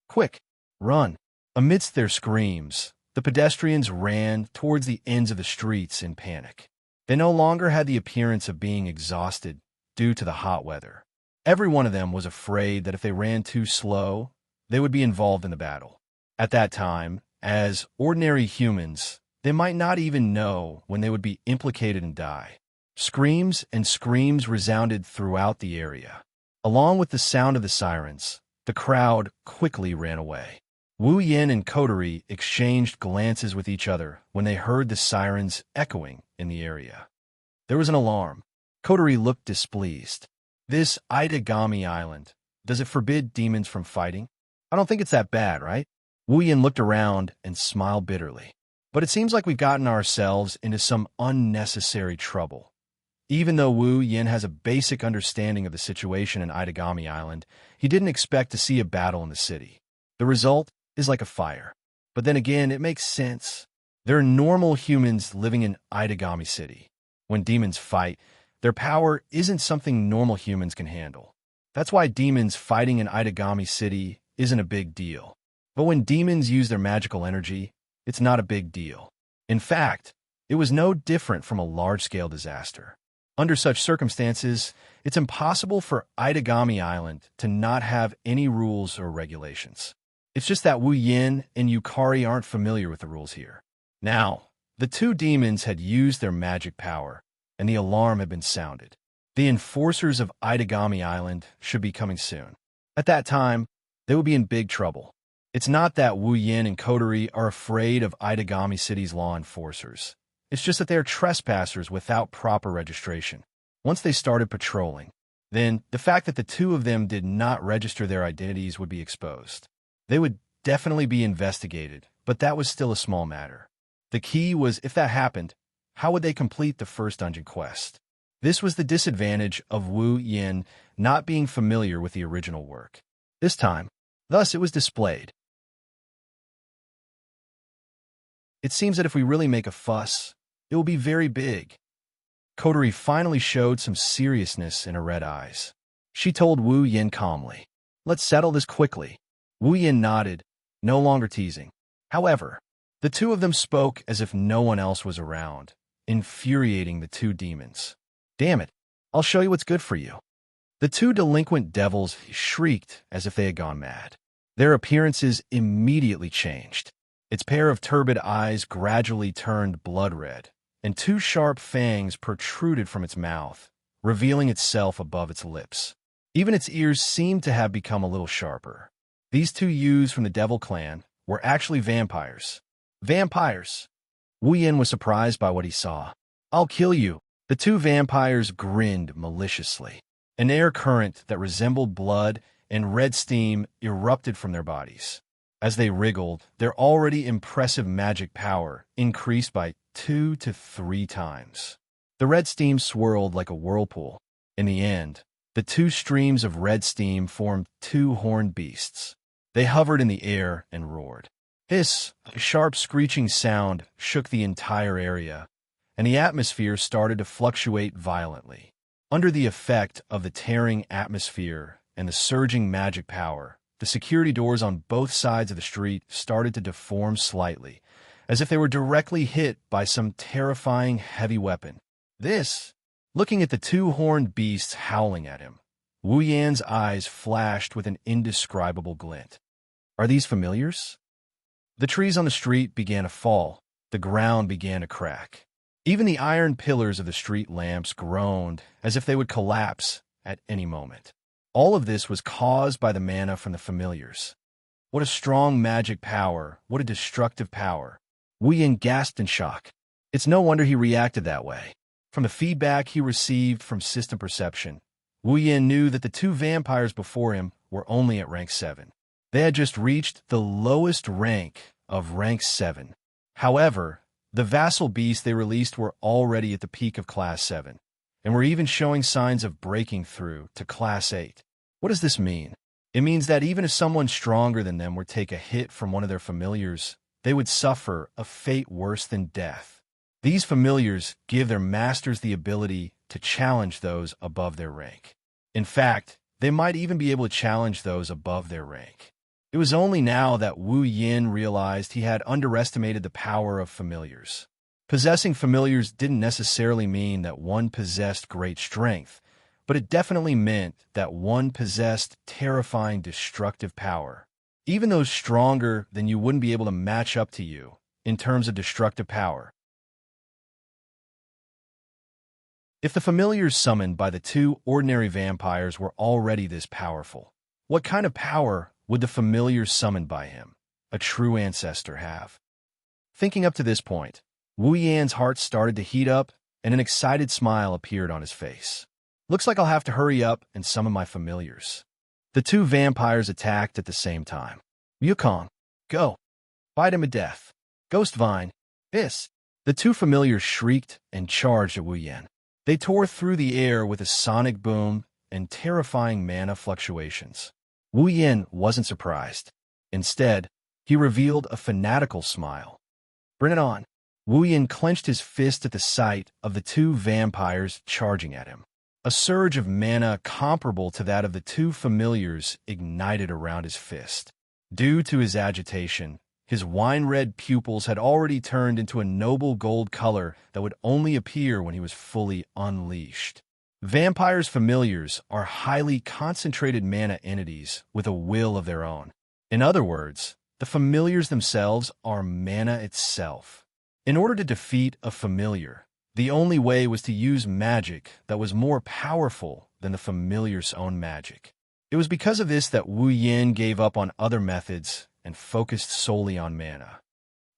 Quick! Run! Amidst their screams, the pedestrians ran towards the ends of the streets in panic. They no longer had the appearance of being exhausted due to the hot weather. Every one of them was afraid that if they ran too slow, they would be involved in the battle. At that time, as ordinary humans, they might not even know when they would be implicated and die. Screams and screams resounded throughout the area. Along with the sound of the sirens, the crowd quickly ran away. Wu Yin and Coterie exchanged glances with each other when they heard the sirens echoing in the area. There was an alarm. Coterie looked displeased. This Itagami Island, does it forbid demons from fighting? I don't think it's that bad, right? Wu Yin looked around and smiled bitterly. But it seems like we've gotten ourselves into some unnecessary trouble. Even though Wu Yin has a basic understanding of the situation in Itagami Island, he didn't expect to see a battle in the city. The result is like a fire. But then again, it makes sense. There are normal humans living in Itagami City. When demons fight, their power isn't something normal humans can handle. That's why demons fighting in Itagami City isn't a big deal. But when demons use their magical energy, it's not a big deal. In fact, it was no different from a large-scale disaster. Under such circumstances, it's impossible for Itagami Island to not have any rules or regulations. It's just that Wu Yin and Yukari aren't familiar with the rules here. Now, the two demons had used their magic power, and the alarm had been sounded. The enforcers of Itagami Island should be coming soon. At that time, they would be in big trouble. It's not that Wu Yin and Kotori are afraid of Itagami City's law enforcers. It's just that they are trespassers without proper registration. Once they started patrolling, then the fact that the two of them did not register their identities would be exposed. They would definitely be investigated, but that was still a small matter. The key was, if that happened, how would they complete the first dungeon quest? This was the disadvantage of Wu Yin not being familiar with the original work. This time, thus it was displayed. It seems that if we really make a fuss, it will be very big. Kotori finally showed some seriousness in her red eyes. She told Wu Yin calmly, "Let's settle this quickly." Wu Yin nodded, no longer teasing. However, the two of them spoke as if no one else was around, infuriating the two demons. "Damn it, I'll show you what's good for you." The two delinquent devils shrieked as if they had gone mad. Their appearances immediately changed. Its pair of turbid eyes gradually turned blood red, and two sharp fangs protruded from its mouth, revealing itself above its lips. Even its ears seemed to have become a little sharper. These two youths from the Devil Clan were actually vampires. Vampires! Wu Yin was surprised by what he saw. "I'll kill you." The two vampires grinned maliciously. An air current that resembled blood and red steam erupted from their bodies. As they wriggled, their already impressive magic power increased by 2 to 3 times. The red steam swirled like a whirlpool. In the end, the two streams of red steam formed two horned beasts. They hovered in the air and roared. Hiss! A sharp screeching sound shook the entire area, and the atmosphere started to fluctuate violently. Under the effect of the tearing atmosphere and the surging magic power, the security doors on both sides of the street started to deform slightly, as if they were directly hit by some terrifying heavy weapon. Looking at the two horned beasts howling at him, Wu Yan's eyes flashed with an indescribable glint. Are these familiars? The trees on the street began to fall. The ground began to crack. Even the iron pillars of the street lamps groaned as if they would collapse at any moment. All of this was caused by the mana from the familiars. What a strong magic power, what a destructive power. Wu Yin gasped in shock. It's no wonder he reacted that way. From the feedback he received from system perception, Wu Yin knew that the two vampires before him were only at rank 7. They had just reached the lowest rank of rank 7. However, the vassal beasts they released were already at the peak of class 7. And were even showing signs of breaking through to class 8. What does this mean? It means that even if someone stronger than them were to take a hit from one of their familiars, they would suffer a fate worse than death. These familiars give their masters the ability to challenge those above their rank. In fact, they might even be able to challenge those above their rank. It was only now that Wu Yin realized he had underestimated the power of familiars. Possessing familiars didn't necessarily mean that one possessed great strength, but it definitely meant that one possessed terrifying destructive power. Even those stronger than you wouldn't be able to match up to you in terms of destructive power. If the familiars summoned by the two ordinary vampires were already this powerful, what kind of power would the familiars summoned by him, a true ancestor, have? Thinking up to this point, Wu Yan's heart started to heat up, and an excited smile appeared on his face. Looks like I'll have to hurry up and summon my familiars. The two vampires attacked at the same time. Yukong, go. Fight him to death. Ghost Vine, hiss. The two familiars shrieked and charged at Wu Yan. They tore through the air with a sonic boom and terrifying mana fluctuations. Wu Yan wasn't surprised. Instead, he revealed a fanatical smile. Bring it on. Wu Yin clenched his fist at the sight of the two vampires charging at him. A surge of mana comparable to that of the two familiars ignited around his fist. Due to his agitation, his wine-red pupils had already turned into a noble gold color that would only appear when he was fully unleashed. Vampires' familiars are highly concentrated mana entities with a will of their own. In other words, the familiars themselves are mana itself. In order to defeat a familiar, the only way was to use magic that was more powerful than the familiar's own magic. It was because of this that Wu Yin gave up on other methods and focused solely on mana.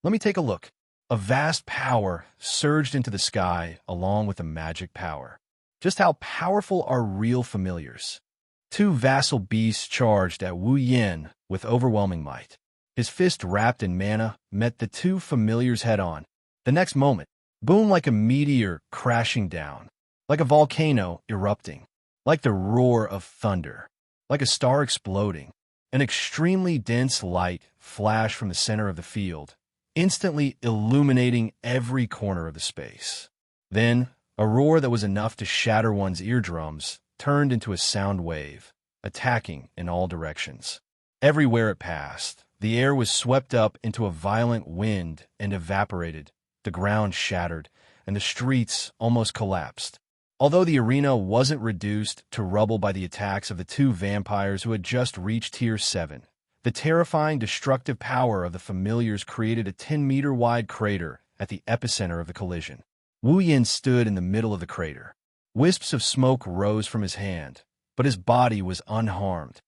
Let me take a look. A vast power surged into the sky along with the magic power. Just how powerful are real familiars? Two vassal beasts charged at Wu Yin with overwhelming might. His fist wrapped in mana met the two familiars head-on. The next moment, boom, like a meteor crashing down, like a volcano erupting, like the roar of thunder, like a star exploding. An extremely dense light flashed from the center of the field, instantly illuminating every corner of the space. Then, a roar that was enough to shatter one's eardrums turned into a sound wave, attacking in all directions. Everywhere it passed, the air was swept up into a violent wind and evaporated. The ground shattered, and the streets almost collapsed. Although the arena wasn't reduced to rubble by the attacks of the two vampires who had just reached Tier 7, the terrifying destructive power of the familiars created a 10-meter-wide crater at the epicenter of the collision. Wu Yin stood in the middle of the crater. Wisps of smoke rose from his hand, but his body was unharmed.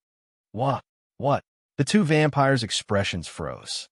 What? What? The two vampires' expressions froze.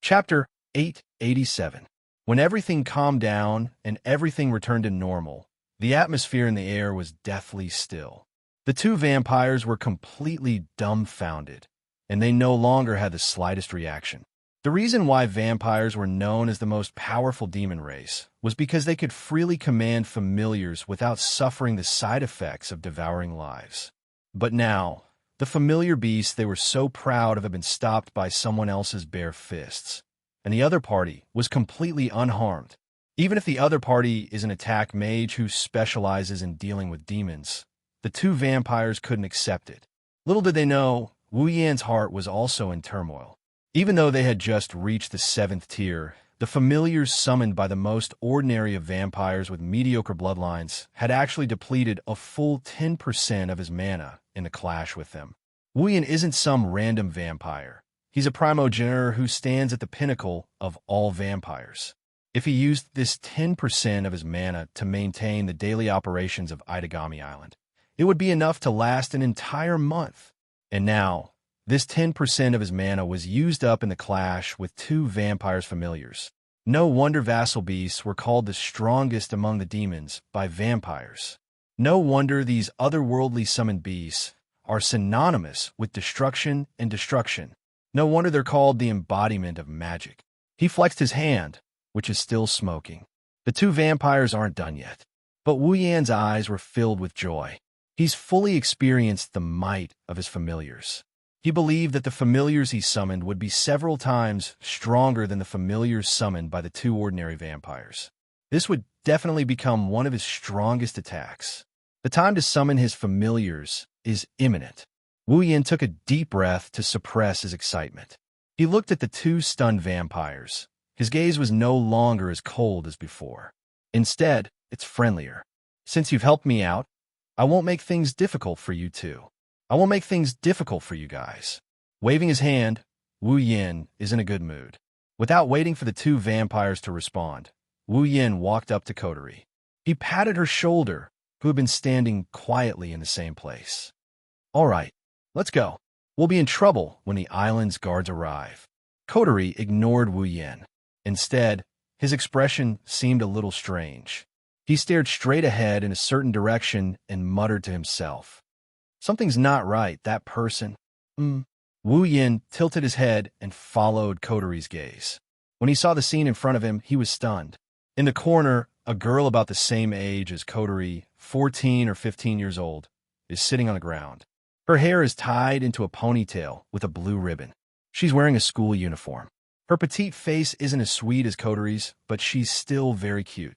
Chapter 887. When everything calmed down and everything returned to normal, the atmosphere in the air was deathly still. The two vampires were completely dumbfounded, and they no longer had the slightest reaction. The reason why vampires were known as the most powerful demon race was because they could freely command familiars without suffering the side effects of devouring lives. But now, the familiar beasts they were so proud of had been stopped by someone else's bare fists, and the other party was completely unharmed. Even if the other party is an attack mage who specializes in dealing with demons, the two vampires couldn't accept it. Little did they know, Wu Yan's heart was also in turmoil. Even though they had just reached the 7th tier, the familiars summoned by the most ordinary of vampires with mediocre bloodlines had actually depleted a full 10% of his mana in the clash with them. Wu Yan isn't some random vampire. He's a primogenitor who stands at the pinnacle of all vampires. If he used this 10% of his mana to maintain the daily operations of Itagami Island, it would be enough to last an entire month. And now, this 10% of his mana was used up in the clash with two vampires' familiars. No wonder vassal beasts were called the strongest among the demons by vampires. No wonder these otherworldly summoned beasts are synonymous with destruction and destruction. No wonder they're called the embodiment of magic. He flexed his hand, which is still smoking. The two vampires aren't done yet. But Wu Yan's eyes were filled with joy. He's fully experienced the might of his familiars. He believed that the familiars he summoned would be several times stronger than the familiars summoned by the two ordinary vampires. This would definitely become one of his strongest attacks. The time to summon his familiars is imminent. Wu Yan took a deep breath to suppress his excitement. He looked at the two stunned vampires. His gaze was no longer as cold as before. Instead, it's friendlier. Since you've helped me out, I won't make things difficult for you two. I won't make things difficult for you guys. Waving his hand, Wu Yan is in a good mood. Without waiting for the two vampires to respond, Wu Yan walked up to Kotori. He patted her shoulder, who had been standing quietly in the same place. All right, let's go. We'll be in trouble when the island's guards arrive. Kotori ignored Wu Yan. Instead, his expression seemed a little strange. He stared straight ahead in a certain direction and muttered to himself. Something's not right, that person. Wu Yan tilted his head and followed Kotori's gaze. When he saw the scene in front of him, he was stunned. In the corner, a girl about the same age as Kotori, 14 or 15 years old, is sitting on the ground. Her hair is tied into a ponytail with a blue ribbon. She's wearing a school uniform. Her petite face isn't as sweet as Coteries, but she's still very cute.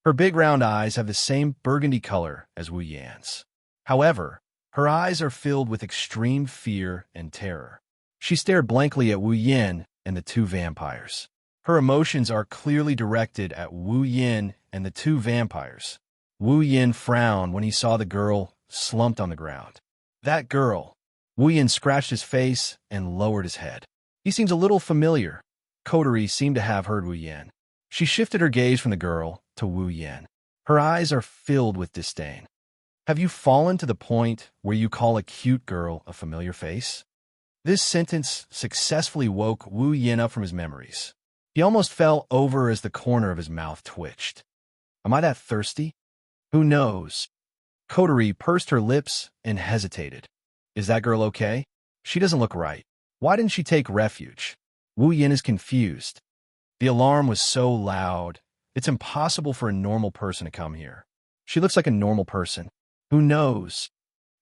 Her big round eyes have the same burgundy color as Wu Yan's. However, her eyes are filled with extreme fear and terror. She stared blankly at Wu Yan and the two vampires. Her emotions are clearly directed at Wu Yan and the two vampires. Wu Yan frowned when he saw the girl slumped on the ground. That girl. Wu Yan scratched his face and lowered his head. He seems a little familiar. Coterie seemed to have heard Wu Yan. She shifted her gaze from the girl to Wu Yan. Her eyes are filled with disdain. Have you fallen to the point where you call a cute girl a familiar face? This sentence successfully woke Wu Yan up from his memories. He almost fell over as the corner of his mouth twitched. Am I that thirsty? Who knows? Coterie pursed her lips and hesitated. Is that girl okay? She doesn't look right. Why didn't she take refuge? Wu Yan is confused. The alarm was so loud. It's impossible for a normal person to come here. She looks like a normal person. Who knows?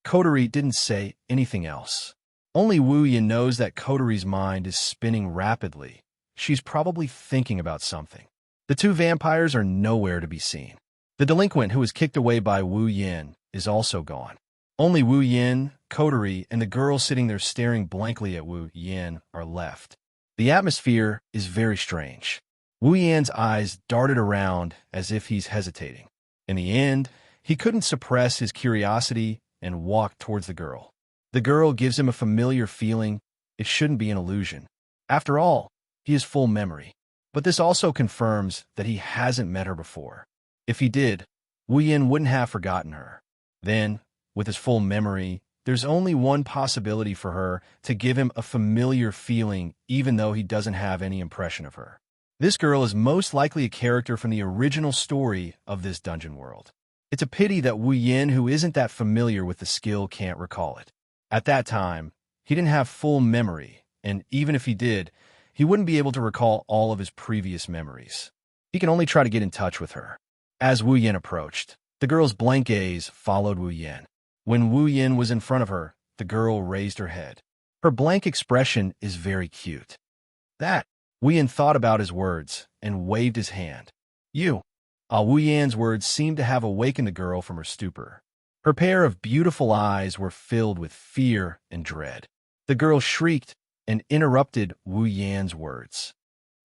Coterie didn't say anything else. Only Wu Yan knows that Coterie's mind is spinning rapidly. She's probably thinking about something. The two vampires are nowhere to be seen. The delinquent who was kicked away by Wu Yan is also gone. Only Wu Yan, Coterie, and the girl sitting there staring blankly at Wu Yan are left. The atmosphere is very strange. Wu Yan's eyes darted around as if he's hesitating. In the end, he couldn't suppress his curiosity and walked towards the girl. The girl gives him a familiar feeling. It shouldn't be an illusion. After all, he has full memory. But this also confirms that he hasn't met her before. If he did, Wu Yan wouldn't have forgotten her. Then, with his full memory, there's only one possibility for her to give him a familiar feeling even though he doesn't have any impression of her. This girl is most likely a character from the original story of this dungeon world. It's a pity that Wu Yan, who isn't that familiar with the skill, can't recall it. At that time, he didn't have full memory, and even if he did, he wouldn't be able to recall all of his previous memories. He can only try to get in touch with her. As Wu Yan approached, the girl's blank gaze followed Wu Yan. When Wu Yan was in front of her, the girl raised her head. Her blank expression is very cute. That, Wu Yan thought about his words and waved his hand. You. Wu Yan's words seemed to have awakened the girl from her stupor. Her pair of beautiful eyes were filled with fear and dread. The girl shrieked and interrupted Wu Yan's words.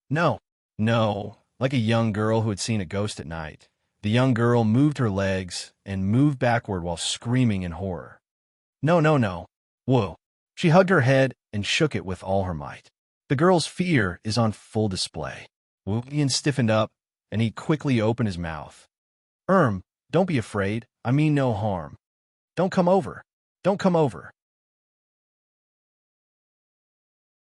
No, no, like a young girl who had seen a ghost at night. The young girl moved her legs and moved backward while screaming in horror. No, no, no. Whoa. She hugged her head and shook it with all her might. The girl's fear is on full display. Wu Yan stiffened up, and he quickly opened his mouth. Don't be afraid. I mean no harm. Don't come over. Don't come over.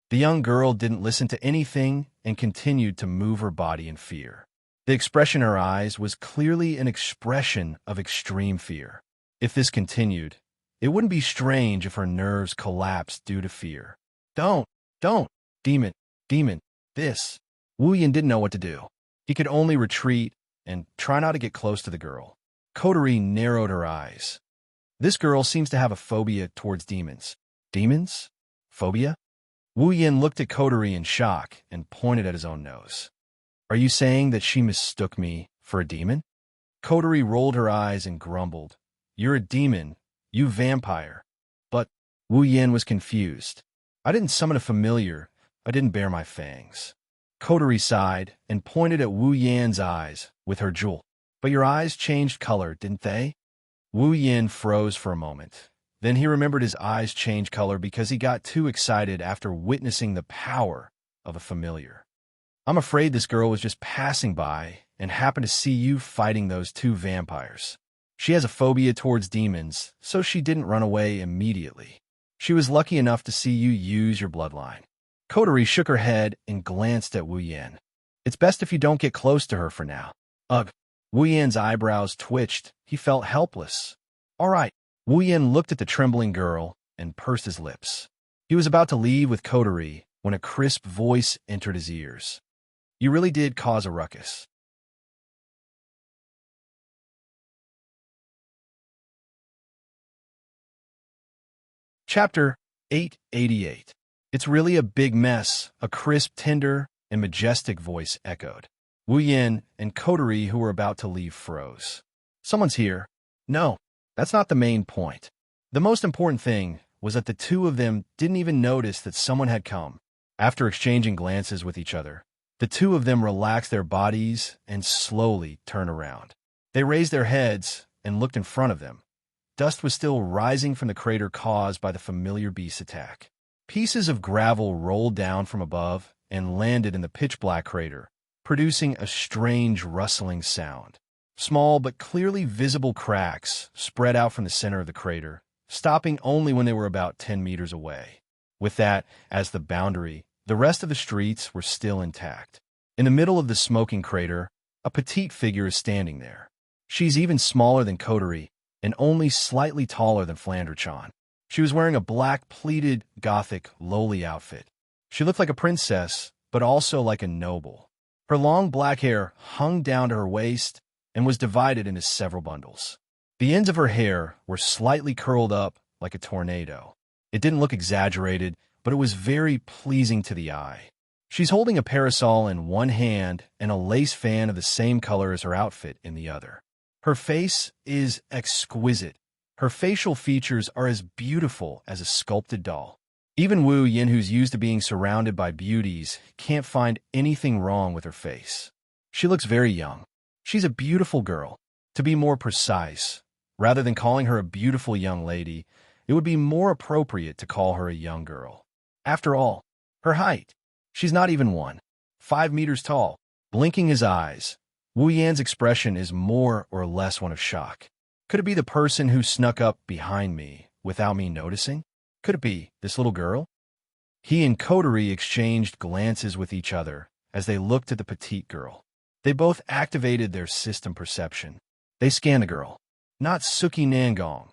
The young girl didn't listen to anything and continued to move her body in fear. The expression in her eyes was clearly an expression of extreme fear. If this continued, it wouldn't be strange if her nerves collapsed due to fear. Don't, demon, this. Wu Yan didn't know what to do. He could only retreat and try not to get close to the girl. Coterie narrowed her eyes. This girl seems to have a phobia towards demons. Demons? Phobia? Wu Yan looked at Coterie in shock and pointed at his own nose. Are you saying that she mistook me for a demon? Coterie rolled her eyes and grumbled. You're a demon, you vampire. But Wu Yan was confused. I didn't summon a familiar. I didn't bare my fangs. Coterie sighed and pointed at Wu Yan's eyes with her jewel. But your eyes changed color, didn't they? Wu Yan froze for a moment. Then he remembered his eyes changed color because he got too excited after witnessing the power of a familiar. I'm afraid this girl was just passing by and happened to see you fighting those two vampires. She has a phobia towards demons, so she didn't run away immediately. She was lucky enough to see you use your bloodline. Coterie shook her head and glanced at Wu Yan. It's best if you don't get close to her for now. Ugh. Wu Yan's eyebrows twitched. He felt helpless. All right. Wu Yan looked at the trembling girl and pursed his lips. He was about to leave with Coterie when a crisp voice entered his ears. You really did cause a ruckus. Chapter 888. It's really a big mess, a crisp, tender, and majestic voice echoed. Wu Yin and Coterie, who were about to leave, froze. Someone's here. No, that's not the main point. The most important thing was that the two of them didn't even notice that someone had come. After exchanging glances with each other, the two of them relaxed their bodies and slowly turned around. They raised their heads and looked in front of them. Dust was still rising from the crater caused by the familiar beast attack. Pieces of gravel rolled down from above and landed in the pitch-black crater, producing a strange rustling sound. Small but clearly visible cracks spread out from the center of the crater, stopping only when they were about 10 meters away. With that as the boundary, the rest of the streets were still intact. In the middle of the smoking crater, a petite figure is standing there. She's even smaller than Coterie and only slightly taller than Flanderchan. She was wearing a black pleated, gothic, lowly outfit. She looked like a princess, but also like a noble. Her long black hair hung down to her waist and was divided into several bundles. The ends of her hair were slightly curled up like a tornado. It didn't look exaggerated, but it was very pleasing to the eye. She's holding a parasol in one hand and a lace fan of the same color as her outfit in the other. Her face is exquisite. Her facial features are as beautiful as a sculpted doll. Even Wu Yin, who's used to being surrounded by beauties, can't find anything wrong with her face. She looks very young. She's a beautiful girl. To be more precise, rather than calling her a beautiful young lady, it would be more appropriate to call her a young girl. After all, her height. She's not even 5 meters tall. Blinking his eyes, Wu Yan's expression is more or less one of shock. Could it be the person who snuck up behind me without me noticing? Could it be this little girl? He and Coterie exchanged glances with each other as they looked at the petite girl. They both activated their system perception. They scanned the girl. Not Suki Nangong.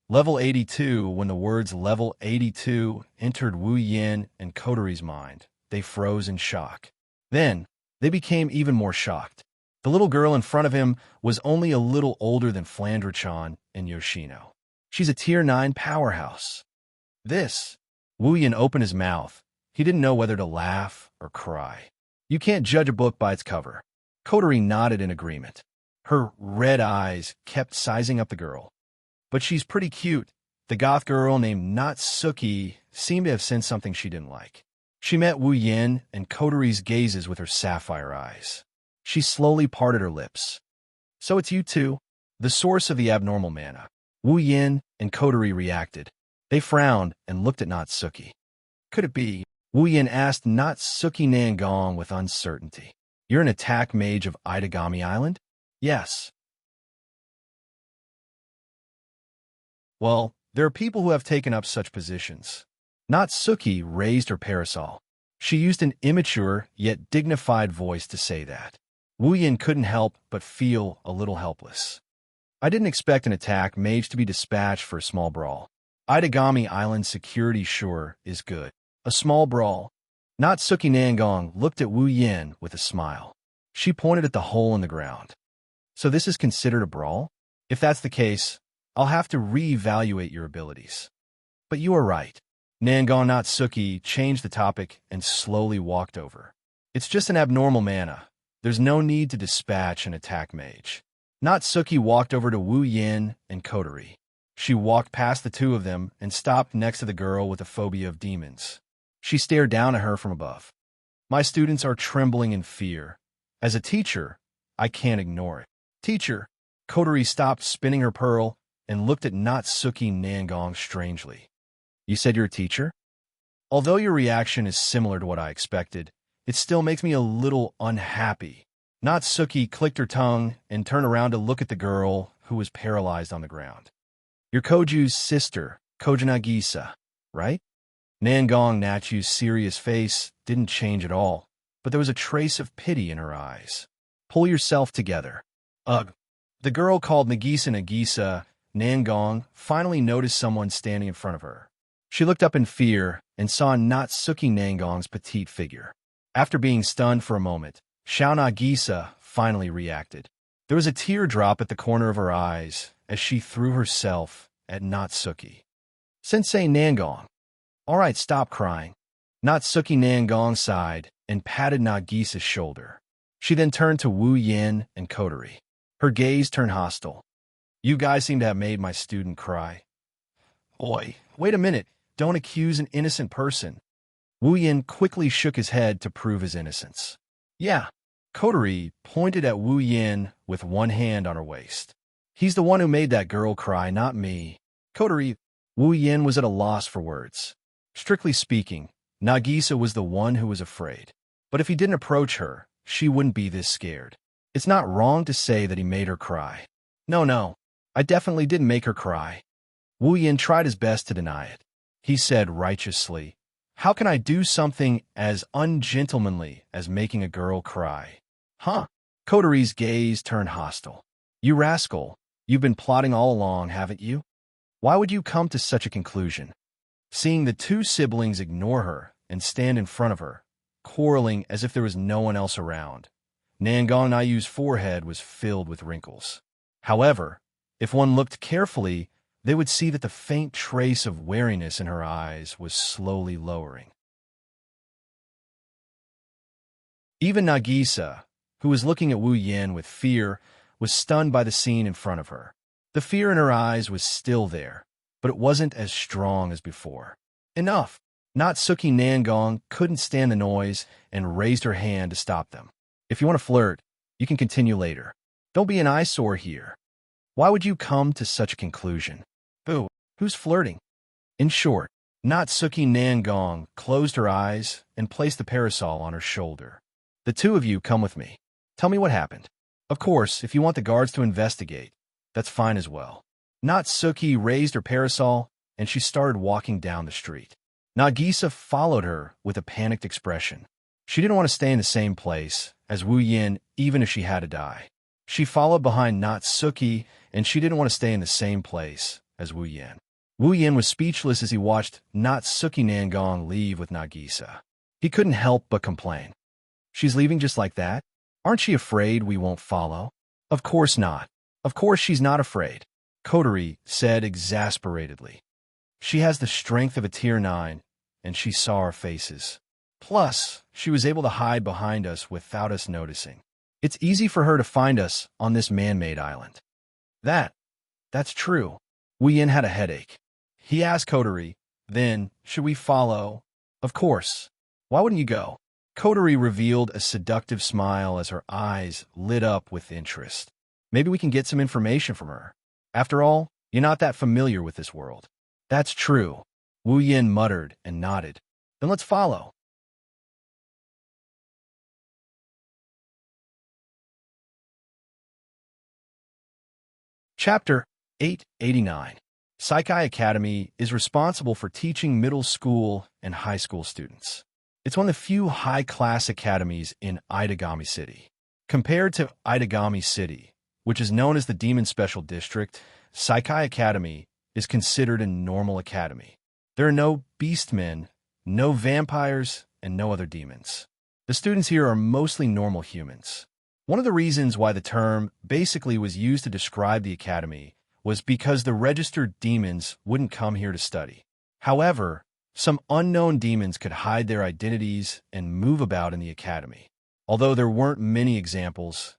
Level 82, when the words level 82 entered Wu Yin and Coterie's mind, they froze in shock. Then, they became even more shocked. The little girl in front of him was only a little older than Flanderchan and Yoshino. She's a Tier 9 powerhouse. Wu Yin opened his mouth. He didn't know whether to laugh or cry. You can't judge a book by its cover. Coterie nodded in agreement. Her red eyes kept sizing up the girl. But she's pretty cute. The goth girl named Natsuki seemed to have sensed something she didn't like. She met Wu Yin and Coterie's gazes with her sapphire eyes. She slowly parted her lips. So it's you two, the source of the abnormal mana. Wu Yin and Coterie reacted. They frowned and looked at Natsuki. Could it be? Wu Yin asked Natsuki Nangong with uncertainty. You're an attack mage of Itagami Island? Yes. Well, there are people who have taken up such positions. Natsuki raised her parasol. She used an immature yet dignified voice to say that. Wu Yin couldn't help but feel a little helpless. I didn't expect an attack mage to be dispatched for a small brawl. Itagami Island security sure is good. A small brawl. Natsuki Nangong looked at Wu Yin with a smile. She pointed at the hole in the ground. So this is considered a brawl? If that's the case, I'll have to reevaluate your abilities. But you are right. Nangong Natsuki changed the topic and slowly walked over. It's just an abnormal mana. There's no need to dispatch an attack mage. Natsuki walked over to Wu Yin and Coterie. She walked past the two of them and stopped next to the girl with a phobia of demons. She stared down at her from above. My students are trembling in fear. As a teacher, I can't ignore it. Teacher, Coterie stopped spinning her pearl and looked at Natsuki Nangong strangely. You said you're a teacher? Although your reaction is similar to what I expected, it still makes me a little unhappy. Natsuki clicked her tongue and turned around to look at the girl who was paralyzed on the ground. You're Koju's sister, Kojinagisa, right? Nangong Nachu's serious face didn't change at all, but there was a trace of pity in her eyes. Pull yourself together. Ugh. The girl called Nagisa Nangong finally noticed someone standing in front of her. She looked up in fear and saw Natsuki Nangong's petite figure. After being stunned for a moment, Xianxia finally reacted. There was a teardrop at the corner of her eyes as she threw herself at Natsuki. Sensei Nangong. All right, stop crying. Natsuki Nangong sighed and patted Nagisa's shoulder. She then turned to Wu Yin and Kotori. Her gaze turned hostile. You guys seem to have made my student cry. Oi, wait a minute. Don't accuse an innocent person. Wu Yin quickly shook his head to prove his innocence. Yeah. Kotori pointed at Wu Yin with one hand on her waist. He's the one who made that girl cry, not me. Kotori, Wu Yin was at a loss for words. Strictly speaking, Nagisa was the one who was afraid. But if he didn't approach her, she wouldn't be this scared. It's not wrong to say that he made her cry. No, I definitely didn't make her cry. Wu Yin tried his best to deny it. He said righteously, how can I do something as ungentlemanly as making a girl cry? Huh? Kotori's gaze turned hostile. You rascal, you've been plotting all along, haven't you? Why would you come to such a conclusion? Seeing the two siblings ignore her and stand in front of her, quarreling as if there was no one else around, Nangong Nayu's forehead was filled with wrinkles. However, if one looked carefully, they would see that the faint trace of wariness in her eyes was slowly lowering. Even Nagisa, who was looking at Wu Yin with fear, was stunned by the scene in front of her. The fear in her eyes was still there, but it wasn't as strong as before. Enough! Natsuki Nangong couldn't stand the noise and raised her hand to stop them. If you want to flirt, you can continue later. Don't be an eyesore here. Why would you come to such a conclusion? Boo, who's flirting? In short, Natsuki Nangong closed her eyes and placed the parasol on her shoulder. The two of you come with me. Tell me what happened. Of course, if you want the guards to investigate, that's fine as well. Natsuki raised her parasol and she started walking down the street. Nagisa followed her with a panicked expression. She didn't want to stay in the same place as Wu Yin even if she had to die. She followed behind Natsuki and she didn't want to stay in the same place as Wu Yin. Wu Yin was speechless as he watched Natsuki Nangong leave with Nagisa. He couldn't help but complain. She's leaving just like that? Aren't she afraid we won't follow? Of course not. Of course she's not afraid, Kotori said exasperatedly. She has the strength of a tier 9, and she saw our faces. Plus, she was able to hide behind us without us noticing. It's easy for her to find us on this man-made island. That's true. Wu Yin had a headache. He asked Kotori, then, should we follow? Of course. Why wouldn't you go? Kotori revealed a seductive smile as her eyes lit up with interest. Maybe we can get some information from her. After all, you're not that familiar with this world. That's true. Wu Yin muttered and nodded. Then let's follow. Chapter 889. Saikai Academy is responsible for teaching middle school and high school students. It's one of the few high-class academies in Itagami City. Compared to Itagami City, which is known as the Demon Special District, Saikai Academy is considered a normal academy. There are no beastmen, no vampires, and no other demons. The students here are mostly normal humans. One of the reasons why the term basically was used to describe the academy was because the registered demons wouldn't come here to study. However, some unknown demons could hide their identities and move about in the academy. Although there weren't many examples,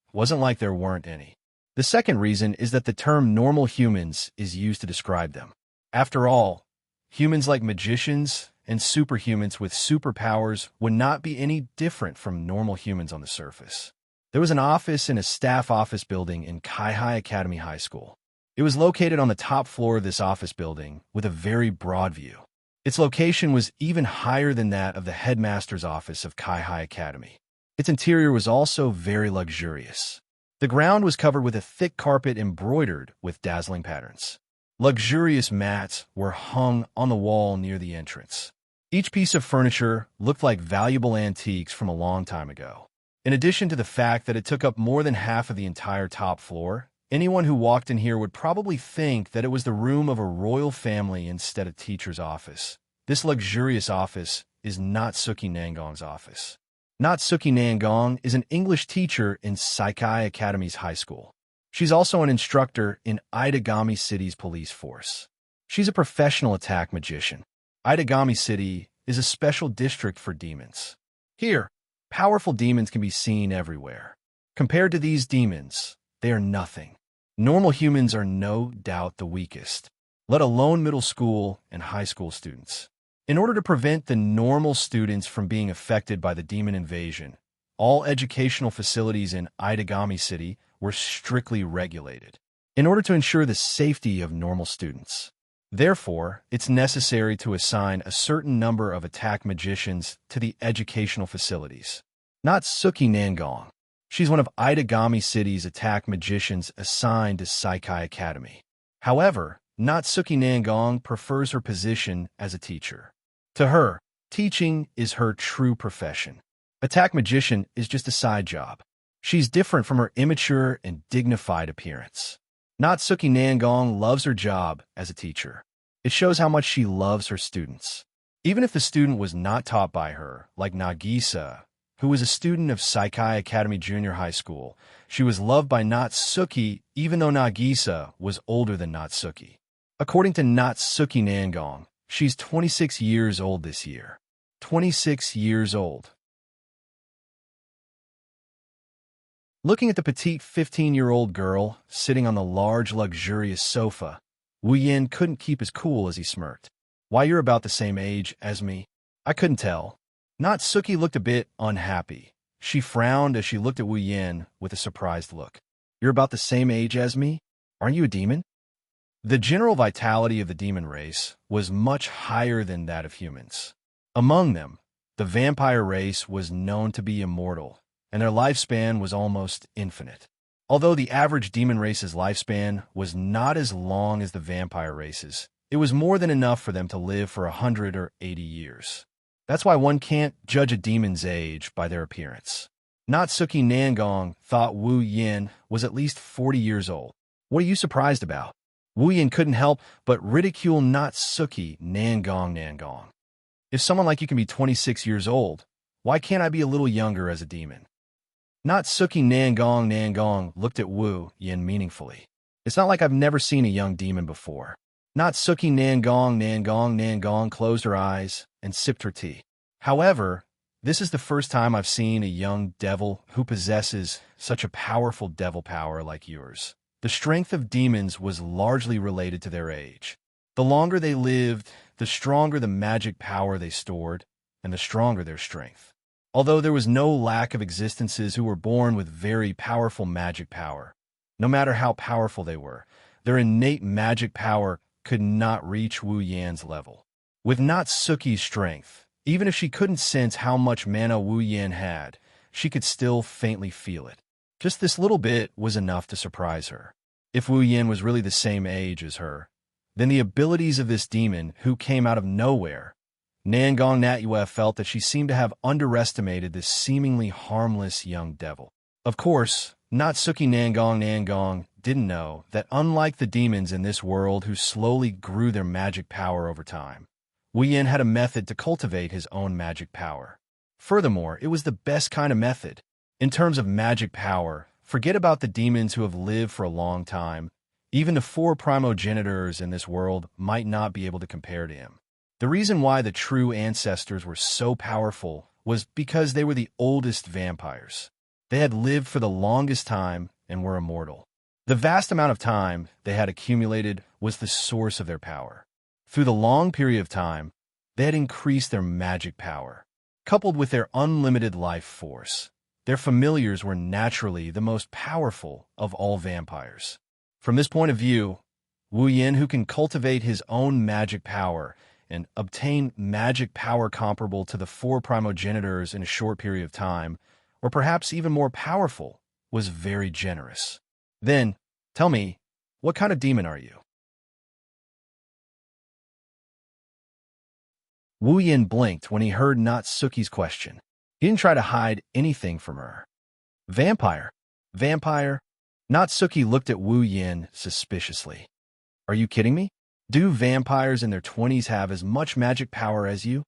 it wasn't like there weren't any. The second reason is that the term normal humans is used to describe them. After all, humans like magicians and superhumans with superpowers would not be any different from normal humans on the surface. There was an office in a staff office building in Kaihai Academy High School. It was located on the top floor of this office building with a very broad view. Its location was even higher than that of the headmaster's office of Kaihai Academy. Its interior was also very luxurious. The ground was covered with a thick carpet embroidered with dazzling patterns. Luxurious mats were hung on the wall near the entrance. Each piece of furniture looked like valuable antiques from a long time ago. In addition to the fact that it took up more than half of the entire top floor, anyone who walked in here would probably think that it was the room of a royal family instead of teacher's office. This luxurious office is Natsuki Nangong's office. Natsuki Nangong is an English teacher in Saikai Academy's high school. She's also an instructor in Itagami City's police force. She's a professional attack magician. Itagami City is a special district for demons. Here, powerful demons can be seen everywhere. Compared to these demons, they are nothing. Normal humans are no doubt the weakest, let alone middle school and high school students. In order to prevent the normal students from being affected by the demon invasion, all educational facilities in Itagami City were strictly regulated in order to ensure the safety of normal students. Therefore, it's necessary to assign a certain number of attack magicians to the educational facilities. Natsuki Nangong. She's one of Itagami City's attack magicians assigned to Saikai Academy. However, Natsuki Nangong prefers her position as a teacher. To her, teaching is her true profession. Attack magician is just a side job. She's different from her immature and dignified appearance. Natsuki Nangong loves her job as a teacher. It shows how much she loves her students. Even if the student was not taught by her, like Nagisa, who was a student of Saikai Academy Junior High School, she was loved by Natsuki even though Nagisa was older than Natsuki. According to Natsuki Nangong, she's 26 years old this year. 26 years old. Looking at the petite 15-year-old girl sitting on the large, luxurious sofa, Wu Yin couldn't keep his cool as he smirked. Why, you're about the same age as me? I couldn't tell. Natsuki looked a bit unhappy. She frowned as she looked at Wu Yin with a surprised look. You're about the same age as me? Aren't you a demon? The general vitality of the demon race was much higher than that of humans. Among them, the vampire race was known to be immortal, and their lifespan was almost infinite. Although the average demon race's lifespan was not as long as the vampire race's, it was more than enough for them to live for 100 or 80 years. That's why one can't judge a demon's age by their appearance. Natsuki Nangong thought Wu Yin was at least 40 years old. What are you surprised about? Wu Yin couldn't help but ridicule Natsuki Nangong. If someone like you can be 26 years old, why can't I be a little younger as a demon? Natsuki Nangong looked at Wu Yin meaningfully. It's not like I've never seen a young demon before. Natsuki Nangong closed her eyes and sipped her tea. However, this is the first time I've seen a young devil who possesses such a powerful devil power like yours. The strength of demons was largely related to their age. The longer they lived, the stronger the magic power they stored, and the stronger their strength. Although there was no lack of existences who were born with very powerful magic power, no matter how powerful they were, their innate magic power could not reach Wu Yan's level. With Natsuki's strength, even if she couldn't sense how much mana Wu Yan had, she could still faintly feel it. Just this little bit was enough to surprise her. If Wu Yan was really the same age as her, then the abilities of this demon who came out of nowhere, Nangong Natyue felt that she seemed to have underestimated this seemingly harmless young devil. Of course, Natsuki Nangong didn't know that unlike the demons in this world who slowly grew their magic power over time, Wu Yin had a method to cultivate his own magic power. Furthermore, it was the best kind of method. In terms of magic power, forget about the demons who have lived for a long time. Even the 4 primogenitors in this world might not be able to compare to him. The reason why the true ancestors were so powerful was because they were the oldest vampires. They had lived for the longest time and were immortal. The vast amount of time they had accumulated was the source of their power. Through the long period of time, they had increased their magic power. Coupled with their unlimited life force, their familiars were naturally the most powerful of all vampires. From this point of view, Wu Yin, who can cultivate his own magic power and obtain magic power comparable to the 4 primogenitors in a short period of time, or perhaps even more powerful, was very generous. Then, tell me, what kind of demon are you? Wu Yin blinked when he heard Natsuki's question. He didn't try to hide anything from her. Vampire? Vampire? Natsuki looked at Wu Yin suspiciously. Are you kidding me? Do vampires in their 20s have as much magic power as you?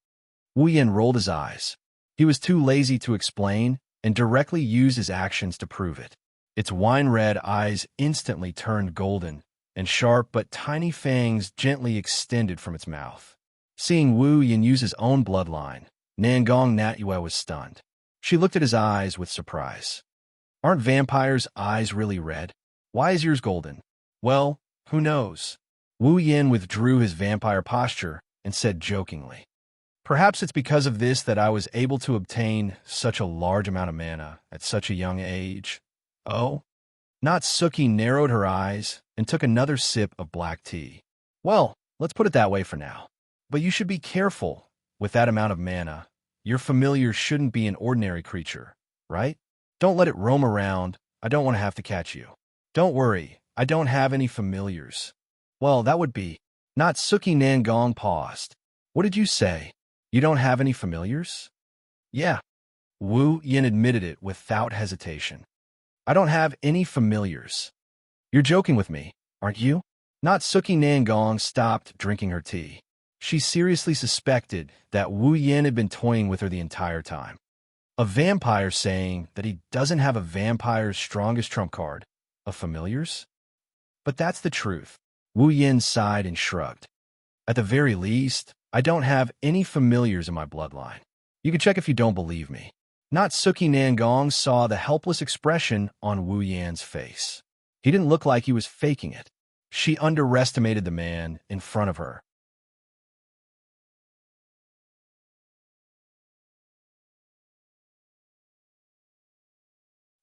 Wu Yin rolled his eyes. He was too lazy to explain and directly used his actions to prove it. Its wine-red eyes instantly turned golden and sharp but tiny fangs gently extended from its mouth. Seeing Wu Yin use his own bloodline, Nangong Natyue was stunned. She looked at his eyes with surprise. Aren't vampires' eyes really red? Why is yours golden? Well, who knows? Wu Yin withdrew his vampire posture and said jokingly, perhaps it's because of this that I was able to obtain such a large amount of mana at such a young age. Oh? Natsuki narrowed her eyes and took another sip of black tea. Well, let's put it that way for now. But you should be careful with that amount of mana. Your familiar shouldn't be an ordinary creature, right? Don't let it roam around. I don't want to have to catch you. Don't worry, I don't have any familiars. Well, that would be... Natsuki Nangong paused. What did you say? You don't have any familiars? Yeah. Wu Yin admitted it without hesitation. I don't have any familiars. You're joking with me, aren't you? Natsuki Nangong stopped drinking her tea. She seriously suspected that Wu Yin had been toying with her the entire time. A vampire saying that he doesn't have a vampire's strongest trump card, of familiars? But that's the truth. Wu Yin sighed and shrugged. At the very least, I don't have any familiars in my bloodline. You can check if you don't believe me. Natsuki Nangong saw the helpless expression on Wu Yan's face. He didn't look like he was faking it. She underestimated the man in front of her.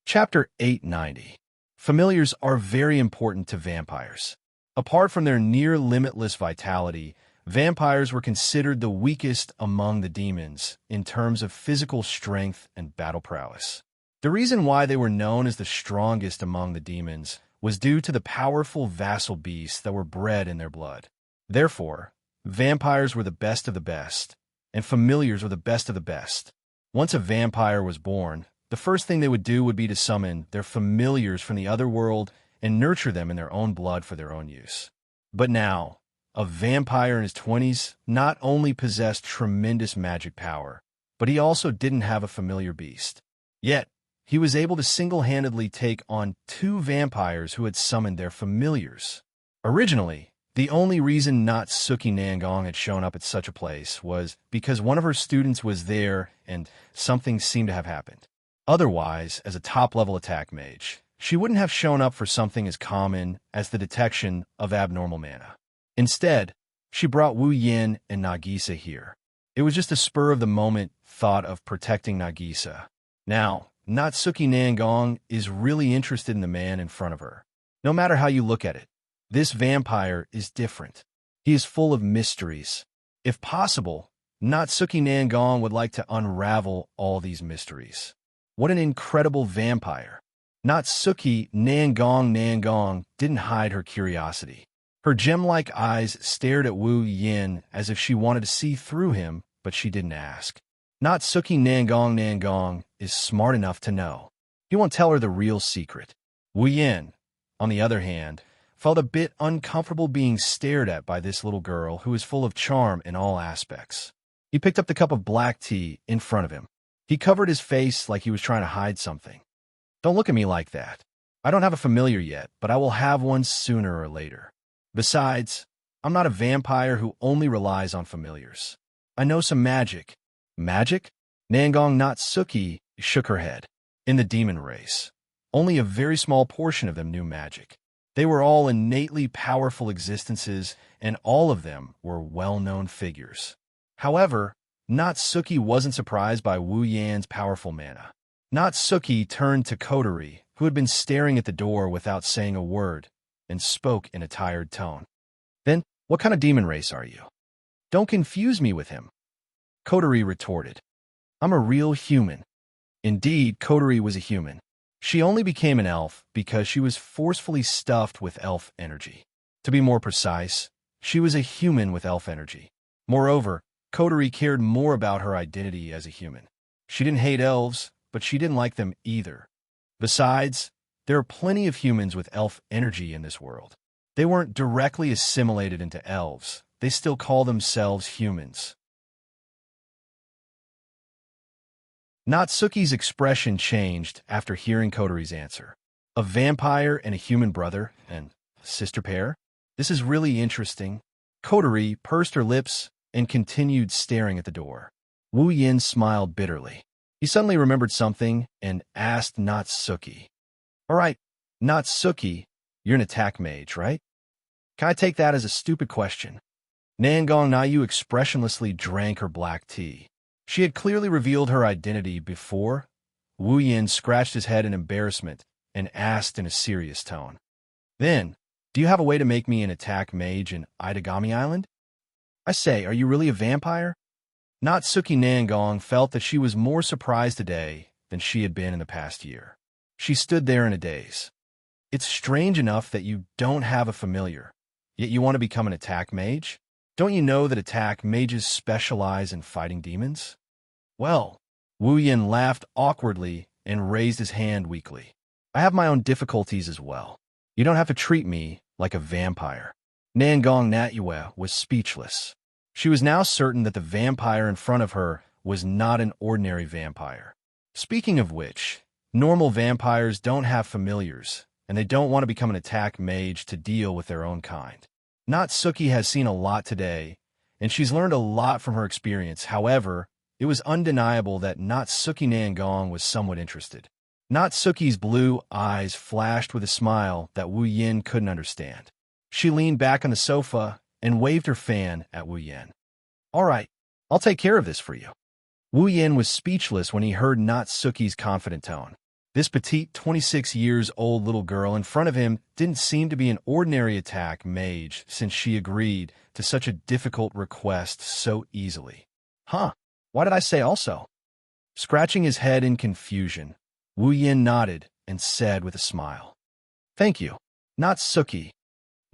Chapter 890. Familiars are very important to vampires. Apart from their near-limitless vitality, vampires were considered the weakest among the demons in terms of physical strength and battle prowess. The reason why they were known as the strongest among the demons was due to the powerful vassal beasts that were bred in their blood. Therefore, vampires were the best of the best, and familiars were the best of the best. Once a vampire was born, the first thing they would do would be to summon their familiars from the other world and nurture them in their own blood for their own use. But now, a vampire in his 20s not only possessed tremendous magic power, but he also didn't have a familiar beast. Yet, he was able to single-handedly take on 2 vampires who had summoned their familiars. Originally, the only reason Natsuki Nangong had shown up at such a place was because one of her students was there and something seemed to have happened. Otherwise, as a top-level attack mage, she wouldn't have shown up for something as common as the detection of abnormal mana. Instead, she brought Wu Yin and Nagisa here. It was just a spur-of-the-moment thought of protecting Nagisa. Now, Natsuki Nangong is really interested in the man in front of her. No matter how you look at it, this vampire is different. He is full of mysteries. If possible, Natsuki Nangong would like to unravel all these mysteries. What an incredible vampire! Natsuki Nangong didn't hide her curiosity. Her gem-like eyes stared at Wu Yin as if she wanted to see through him, but she didn't ask. Natsuki Nangong is smart enough to know. He won't tell her the real secret. Wu Yin, on the other hand, felt a bit uncomfortable being stared at by this little girl who is full of charm in all aspects. He picked up the cup of black tea in front of him. He covered his face like he was trying to hide something. Don't look at me like that. I don't have a familiar yet, but I will have one sooner or later. Besides, I'm not a vampire who only relies on familiars. I know some magic. Magic? Nangong Natsuki shook her head. In the demon race, only a very small portion of them knew magic. They were all innately powerful existences, and all of them were well-known figures. However, Natsuki wasn't surprised by Wu Yan's powerful mana. Natsuki turned to Kotori, who had been staring at the door without saying a word, and spoke in a tired tone. Then, what kind of demon race are you? Don't confuse me with him. Kotori retorted. I'm a real human. Indeed, Kotori was a human. She only became an elf because she was forcefully stuffed with elf energy. To be more precise, she was a human with elf energy. Moreover, Kotori cared more about her identity as a human. She didn't hate elves, but she didn't like them either. Besides, there are plenty of humans with elf energy in this world. They weren't directly assimilated into elves. They still call themselves humans. Natsuki's expression changed after hearing Kotori's answer. A vampire and a human brother and sister pair? This is really interesting. Coterie pursed her lips and continued staring at the door. Wu Yin smiled bitterly. He suddenly remembered something and asked Natsuki. All right, Natsuki, you're an attack mage, right? Can I take that as a stupid question? Nangong Nayu expressionlessly drank her black tea. She had clearly revealed her identity before. Wu Yin scratched his head in embarrassment and asked in a serious tone. Then, do you have a way to make me an attack mage in Itagami Island? I say, are you really a vampire? Natsuki Nangong felt that she was more surprised today than she had been in the past year. She stood there in a daze. It's strange enough that you don't have a familiar, yet you want to become an attack mage? Don't you know that attack mages specialize in fighting demons? Well, Wu Yin laughed awkwardly and raised his hand weakly. I have my own difficulties as well. You don't have to treat me like a vampire. Nangong Natyue was speechless. She was now certain that the vampire in front of her was not an ordinary vampire. Speaking of which, normal vampires don't have familiars, and they don't want to become an attack mage to deal with their own kind. Natsuki has seen a lot today, and she's learned a lot from her experience. However, it was undeniable that Natsuki Nangong was somewhat interested. Natsuki's blue eyes flashed with a smile that Wu Yin couldn't understand. She leaned back on the sofa and waved her fan at Wu Yin. All right, I'll take care of this for you. Wu Yin was speechless when he heard Natsuki's confident tone. This petite 26-years-old little girl in front of him didn't seem to be an ordinary attack mage since she agreed to such a difficult request so easily. Huh, why did I say also? Scratching his head in confusion, Wu Yin nodded and said with a smile. Thank you, Natsuki.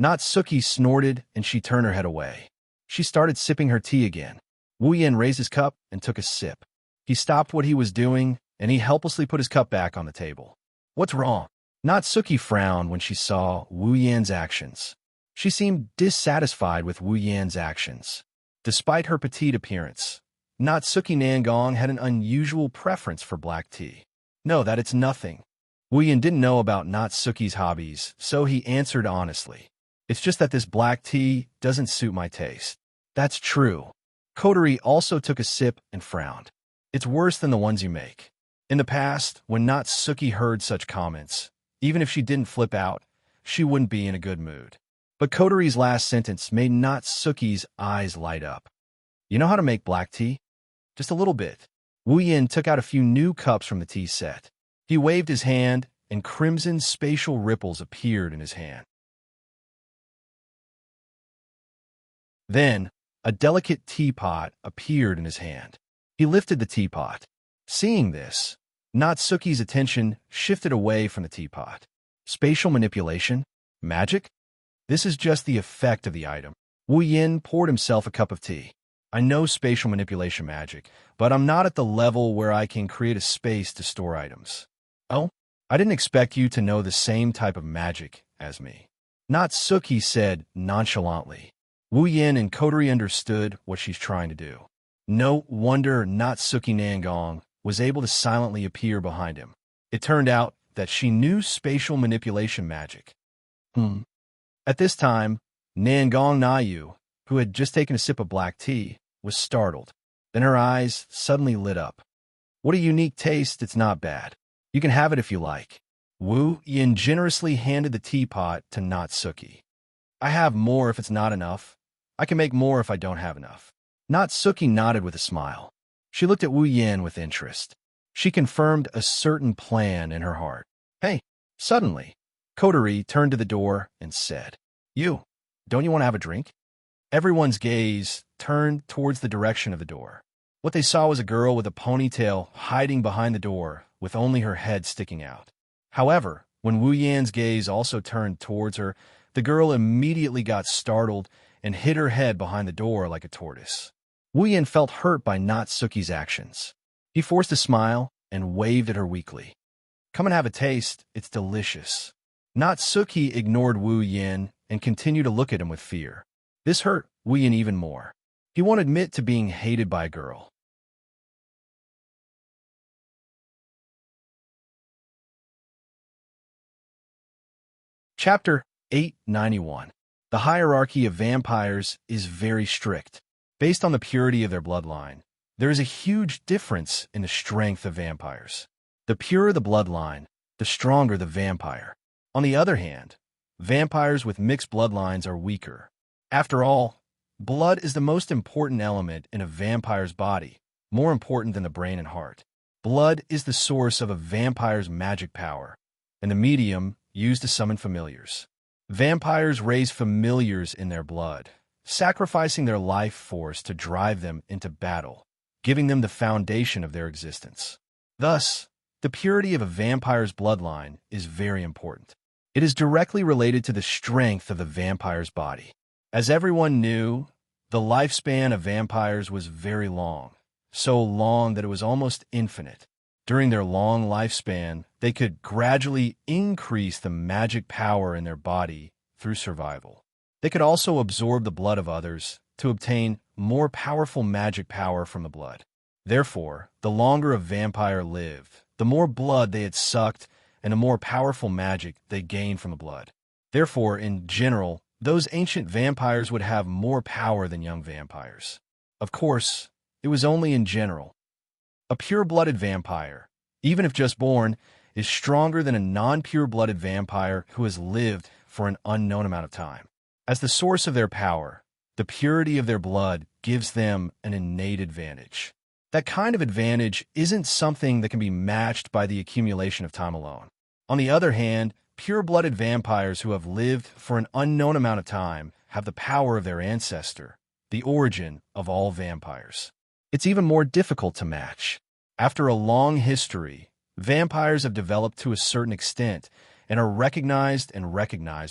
Natsuki snorted and she turned her head away. She started sipping her tea again. Wu Yin raised his cup and took a sip. He stopped what he was doing and he helplessly put his cup back on the table. What's wrong? Natsuki frowned when she saw Wu Yan's actions. She seemed dissatisfied with Wu Yan's actions. Despite her petite appearance, Natsuki Nangong had an unusual preference for black tea. No, that it's nothing. Wu Yan didn't know about Natsuki's hobbies, so he answered honestly. It's just that this black tea doesn't suit my taste. That's true. Coterie also took a sip and frowned. It's worse than the ones you make. In the past, when Natsuki heard such comments, even if she didn't flip out, she wouldn't be in a good mood. But Coterie's last sentence made Natsuki's eyes light up. You know how to make black tea? Just a little bit. Wu Yin took out a few new cups from the tea set. He waved his hand, and crimson spatial ripples appeared in his hand. Then, a delicate teapot appeared in his hand. He lifted the teapot. Seeing this, Natsuki's attention shifted away from the teapot. Spatial manipulation? Magic? This is just the effect of the item. Wu Yin poured himself a cup of tea. I know spatial manipulation magic, but I'm not at the level where I can create a space to store items. Oh? I didn't expect you to know the same type of magic as me. Natsuki said nonchalantly. Wu Yin and Coterie understood what she's trying to do. No wonder Natsuki Nangong was able to silently appear behind him. It turned out that she knew spatial manipulation magic. At this time, Nangong Nayu, who had just taken a sip of black tea, was startled. Then her eyes suddenly lit up. What a unique taste, it's not bad. You can have it if you like. Wu Yin generously handed the teapot to Natsuki. I have more if it's not enough. I can make more if I don't have enough. Natsuki nodded with a smile. She looked at Wu Yin with interest. She confirmed a certain plan in her heart. Hey, suddenly, Coterie turned to the door and said, don't you want to have a drink? Everyone's gaze turned towards the direction of the door. What they saw was a girl with a ponytail hiding behind the door with only her head sticking out. However, when Wu Yan's gaze also turned towards her, the girl immediately got startled and hid her head behind the door like a tortoise. Wu Yan felt hurt by Natsuki's actions. He forced a smile and waved at her weakly. Come and have a taste, it's delicious. Natsuki ignored Wu Yan and continued to look at him with fear. This hurt Wu Yan even more. He won't admit to being hated by a girl. Chapter 891. The hierarchy of vampires is very strict. Based on the purity of their bloodline, there is a huge difference in the strength of vampires. The purer the bloodline, the stronger the vampire. On the other hand, vampires with mixed bloodlines are weaker. After all, blood is the most important element in a vampire's body, more important than the brain and heart. Blood is the source of a vampire's magic power, and the medium used to summon familiars. Vampires raise familiars in their blood, sacrificing their life force to drive them into battle, giving them the foundation of their existence. Thus, the purity of a vampire's bloodline is very important. It is directly related to the strength of the vampire's body. As everyone knew, the lifespan of vampires was very long, so long that it was almost infinite. During their long lifespan, they could gradually increase the magic power in their body through survival. They could also absorb the blood of others to obtain more powerful magic power from the blood. Therefore, the longer a vampire lived, the more blood they had sucked and the more powerful magic they gained from the blood. Therefore, in general, those ancient vampires would have more power than young vampires. Of course, it was only in general. A pure-blooded vampire, even if just born, is stronger than a non-pure-blooded vampire who has lived for an unknown amount of time. As the source of their power, the purity of their blood gives them an innate advantage. That kind of advantage isn't something that can be matched by the accumulation of time alone. On the other hand, pure-blooded vampires who have lived for an unknown amount of time have the power of their ancestor, the origin of all vampires. It's even more difficult to match. After a long history, vampires have developed to a certain extent and are recognized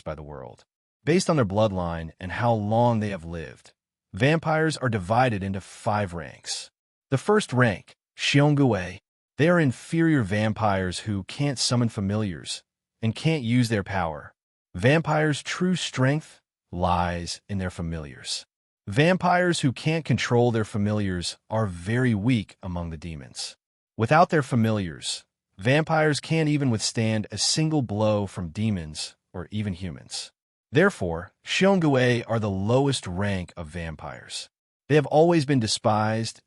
by the world. Based on their bloodline and how long they have lived, vampires are divided into 5 ranks. The first rank, Xianxia, they are inferior vampires who can't summon familiars and can't use their power. Vampires' true strength lies in their familiars. Vampires who can't control their familiars are very weak among the demons. Without their familiars, vampires can't even withstand a single blow from demons or even humans. Therefore, Xianxia are the lowest rank of vampires. They have always been despised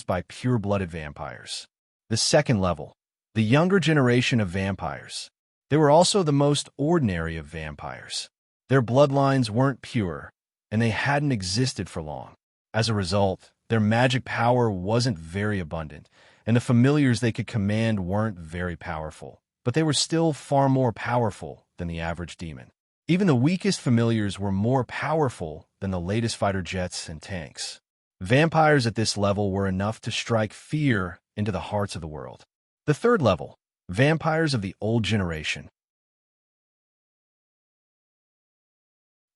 by pure-blooded vampires. The second level, the younger generation of vampires. They were also the most ordinary of vampires. Their bloodlines weren't pure, and they hadn't existed for long. As a result, their magic power wasn't very abundant, and the familiars they could command weren't very powerful, but they were still far more powerful than the average demon. Even the weakest familiars were more powerful than the latest fighter jets and tanks. Vampires at this level were enough to strike fear into the hearts of the world. The third level, vampires of the old generation.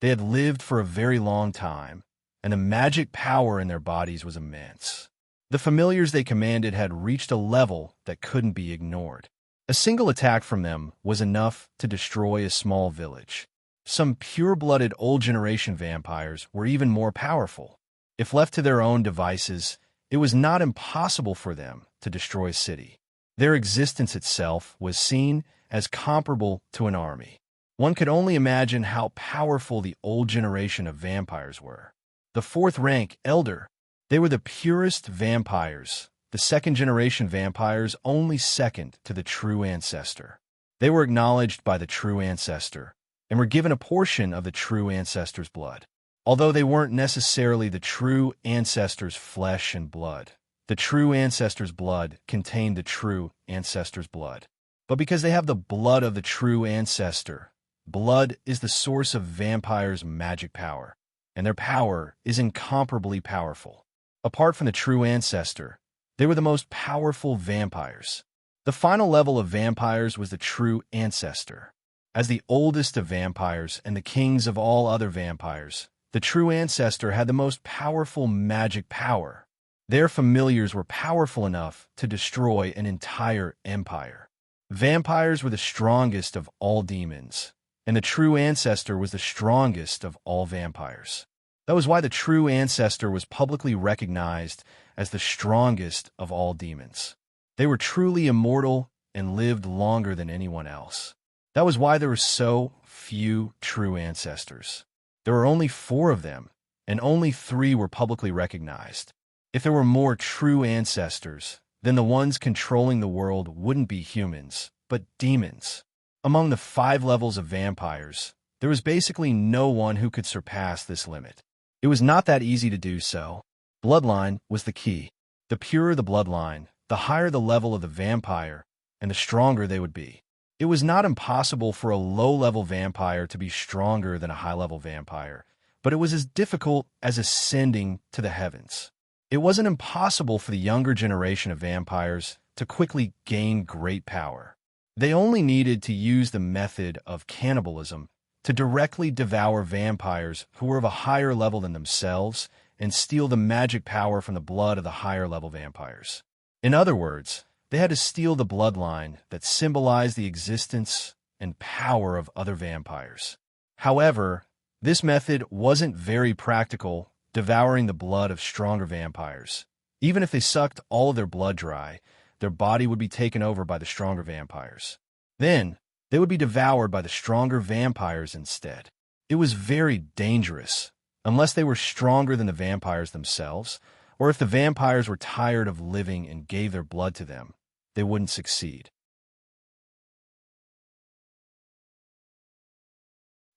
They had lived for a very long time, and the magic power in their bodies was immense. The familiars they commanded had reached a level that couldn't be ignored. A single attack from them was enough to destroy a small village. Some pure-blooded old-generation vampires were even more powerful. If left to their own devices, it was not impossible for them to destroy a city. Their existence itself was seen as comparable to an army. One could only imagine how powerful the old generation of vampires were. The fourth rank, Elder, they were the purest vampires, the second-generation vampires only second to the true ancestor. They were acknowledged by the true ancestor, and were given a portion of the true ancestor's blood. Although they weren't necessarily the true ancestor's flesh and blood, the true ancestor's blood contained the true ancestor's blood. But because they have the blood of the true ancestor, blood is the source of vampires' magic power, and their power is incomparably powerful. Apart from the true ancestor, they were the most powerful vampires. The final level of vampires was the true ancestor. As the oldest of vampires and the kings of all other vampires, the true ancestor had the most powerful magic power. Their familiars were powerful enough to destroy an entire empire. Vampires were the strongest of all demons, and the true ancestor was the strongest of all vampires. That was why the true ancestor was publicly recognized as the strongest of all demons. They were truly immortal and lived longer than anyone else. That was why there were so few true ancestors. There were only 4 of them, and only 3 were publicly recognized. If there were more true ancestors, then the ones controlling the world wouldn't be humans, but demons. Among the 5 levels of vampires, there was basically no one who could surpass this limit. It was not that easy to do so. Bloodline was the key. The purer the bloodline, the higher the level of the vampire, and the stronger they would be. It was not impossible for a low-level vampire to be stronger than a high-level vampire, but it was as difficult as ascending to the heavens. It wasn't impossible for the younger generation of vampires to quickly gain great power. They only needed to use the method of cannibalism to directly devour vampires who were of a higher level than themselves and steal the magic power from the blood of the higher-level vampires. In other words, they had to steal the bloodline that symbolized the existence and power of other vampires. However, this method wasn't very practical, devouring the blood of stronger vampires. Even if they sucked all of their blood dry, their body would be taken over by the stronger vampires. Then, they would be devoured by the stronger vampires instead. It was very dangerous, unless they were stronger than the vampires themselves, or if the vampires were tired of living and gave their blood to them, they wouldn't succeed.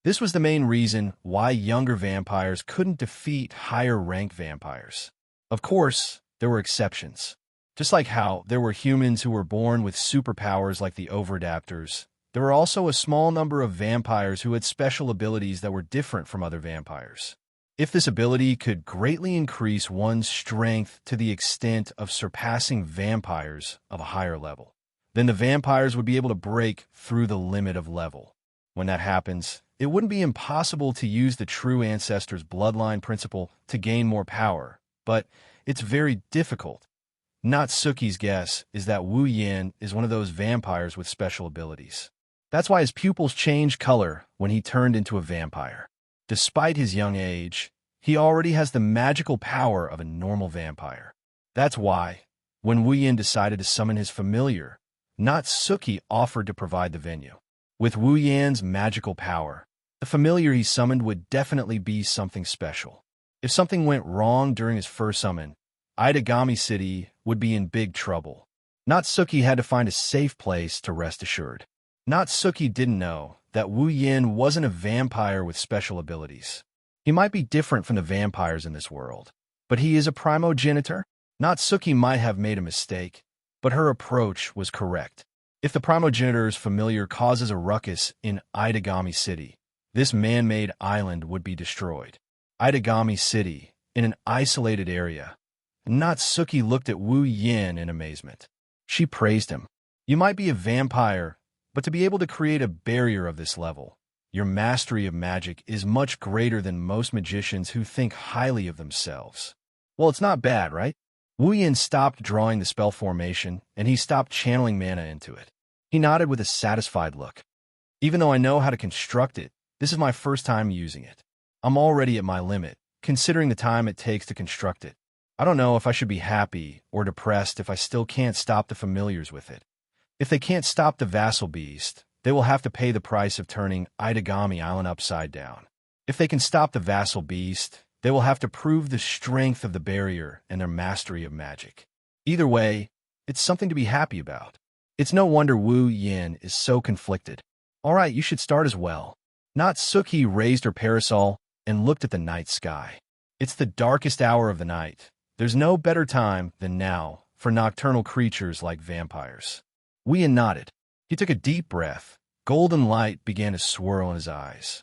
This was the main reason why younger vampires couldn't defeat higher-ranked vampires. Of course, there were exceptions. Just like how there were humans who were born with superpowers like the Overadapters, there were also a small number of vampires who had special abilities that were different from other vampires. If this ability could greatly increase one's strength to the extent of surpassing vampires of a higher level, then the vampires would be able to break through the limit of level. When that happens, it wouldn't be impossible to use the true ancestor's bloodline principle to gain more power, but it's very difficult. Natsuki's guess is that Wu Yin is one of those vampires with special abilities. That's why his pupils changed color when he turned into a vampire. Despite his young age, he already has the magical power of a normal vampire. That's why, when Wu Yin decided to summon his familiar, Natsuki offered to provide the venue. With Wu Yan's magical power, the familiar he summoned would definitely be something special. If something went wrong during his first summon, Itagami City would be in big trouble. Natsuki had to find a safe place to rest assured. Natsuki didn't know that Wu Yin wasn't a vampire with special abilities. He might be different from the vampires in this world, but he is a primogenitor. Natsuki might have made a mistake, but her approach was correct. If the primogenitor's familiar causes a ruckus in Itagami City, this man-made island would be destroyed. Itagami City, in an isolated area. Natsuki looked at Wu Yin in amazement. She praised him. You might be a vampire, but to be able to create a barrier of this level, your mastery of magic is much greater than most magicians who think highly of themselves. Well, it's not bad, right? Wu Yin stopped drawing the spell formation, and he stopped channeling mana into it. He nodded with a satisfied look. Even though I know how to construct it, this is my first time using it. I'm already at my limit, considering the time it takes to construct it. I don't know if I should be happy or depressed if I still can't stop the familiars with it. If they can't stop the vassal beast, they will have to pay the price of turning Itagami Island upside down. If they can stop the vassal beast, they will have to prove the strength of the barrier and their mastery of magic. Either way, it's something to be happy about. It's no wonder Wu Yin is so conflicted. All right, you should start as well. Natsuki raised her parasol and looked at the night sky. It's the darkest hour of the night. There's no better time than now for nocturnal creatures like vampires. Wu Yin nodded. He took a deep breath. Golden light began to swirl in his eyes.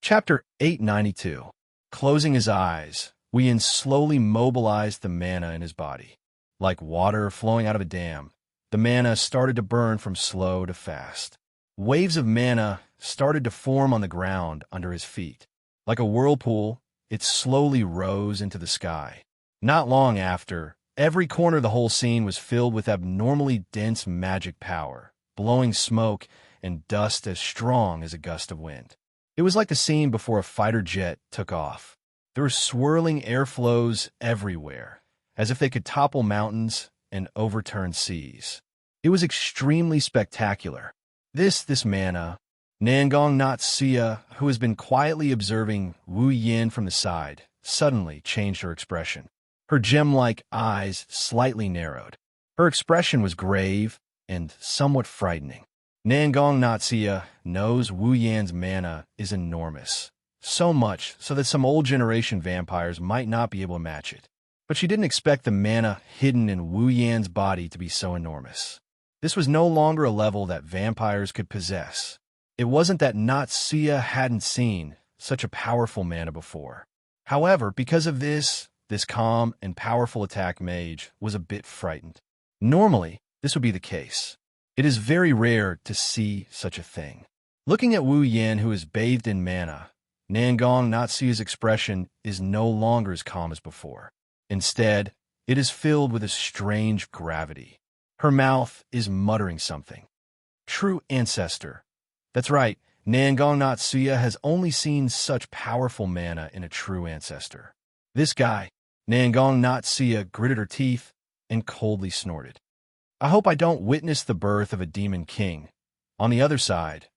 Chapter 892. Closing his eyes, Wu Yin slowly mobilized the mana in his body. Like water flowing out of a dam, the mana started to burn from slow to fast. Waves of mana started to form on the ground under his feet. Like a whirlpool, it slowly rose into the sky. Not long after, every corner of the whole scene was filled with abnormally dense magic power, blowing smoke and dust as strong as a gust of wind. It was like the scene before a fighter jet took off. There were swirling airflows everywhere, as if they could topple mountains and overturn seas. It was extremely spectacular. This mana, Nangong Natsuya, who has been quietly observing Wu Yin from the side, suddenly changed her expression. Her gem-like eyes slightly narrowed. Her expression was grave and somewhat frightening. Nangong Natsuya knows Wu Yan's mana is enormous, so much so that some old generation vampires might not be able to match it. But she didn't expect the mana hidden in Wu Yan's body to be so enormous. This was no longer a level that vampires could possess. It wasn't that Natsuya hadn't seen such a powerful mana before. However, because of this calm and powerful attack mage was a bit frightened. Normally, this would be the case. It is very rare to see such a thing. Looking at Wu Yan, who is bathed in mana, Nangong Natsuya's expression is no longer as calm as before. Instead, it is filled with a strange gravity. Her mouth is muttering something. True ancestor. That's right, Nangong Natsuya has only seen such powerful mana in a true ancestor. This guy, Nangong Natsuya, gritted her teeth and coldly snorted. I hope I don't witness the birth of a demon king. On the other side,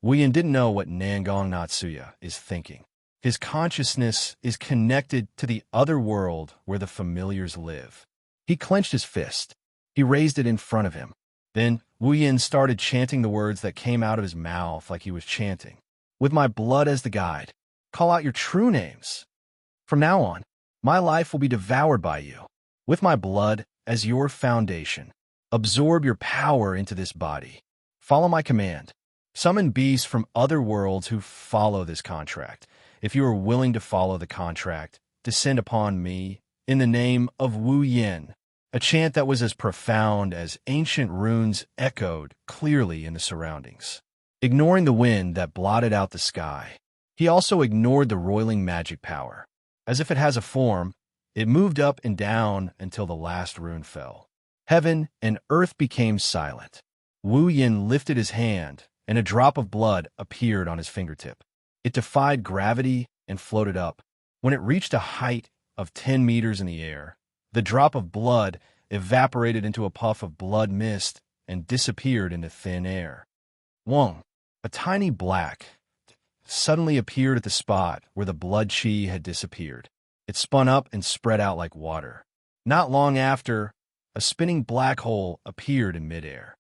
Wu Yan didn't know what Nangong Natsuya is thinking. His consciousness is connected to the other world where the familiars live. He clenched his fist. He raised it in front of him. Then Wu Yan started chanting the words that came out of his mouth like he was chanting. With my blood as the guide, call out your true names. From now on, my life will be devoured by you. With my blood as your foundation, absorb your power into this body. Follow my command. Summon beasts from other worlds who follow this contract. If you are willing to follow the contract, descend upon me in the name of Wu Yan. A chant that was as profound as ancient runes echoed clearly in the surroundings. Ignoring the wind that blotted out the sky, he also ignored the roiling magic power. As if it has a form, it moved up and down until the last rune fell. Heaven and earth became silent. Wu Yan lifted his hand, and a drop of blood appeared on his fingertip. It defied gravity and floated up. When it reached a height of 10 meters in the air, the drop of blood evaporated into a puff of blood mist and disappeared into thin air. Wong, a tiny black, suddenly appeared at the spot where the blood chi had disappeared. It spun up and spread out like water. Not long after, a spinning black hole appeared in midair.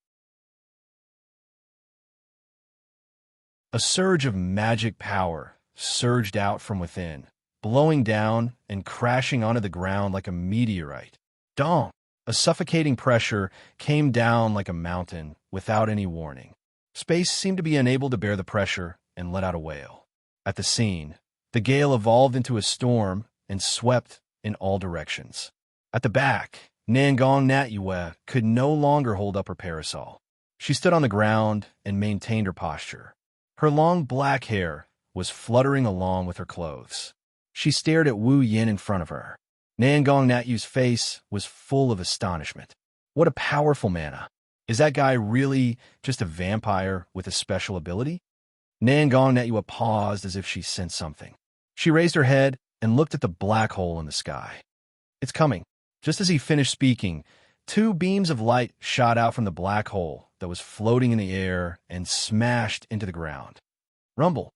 A surge of magic power surged out from within, blowing down and crashing onto the ground like a meteorite. Dong! A suffocating pressure came down like a mountain without any warning. Space seemed to be unable to bear the pressure and let out a wail. At the scene, the gale evolved into a storm and swept in all directions. At the back, Nangong Natsuya could no longer hold up her parasol. She stood on the ground and maintained her posture. Her long black hair was fluttering along with her clothes. She stared at Wu Yan in front of her. Nangong Natsuya's face was full of astonishment. What a powerful mana. Is that guy really just a vampire with a special ability? Nangong Natsuya paused as if she sensed something. She raised her head and looked at the black hole in the sky. It's coming. Just as he finished speaking, 2 beams of light shot out from the black hole that was floating in the air and smashed into the ground. Rumble.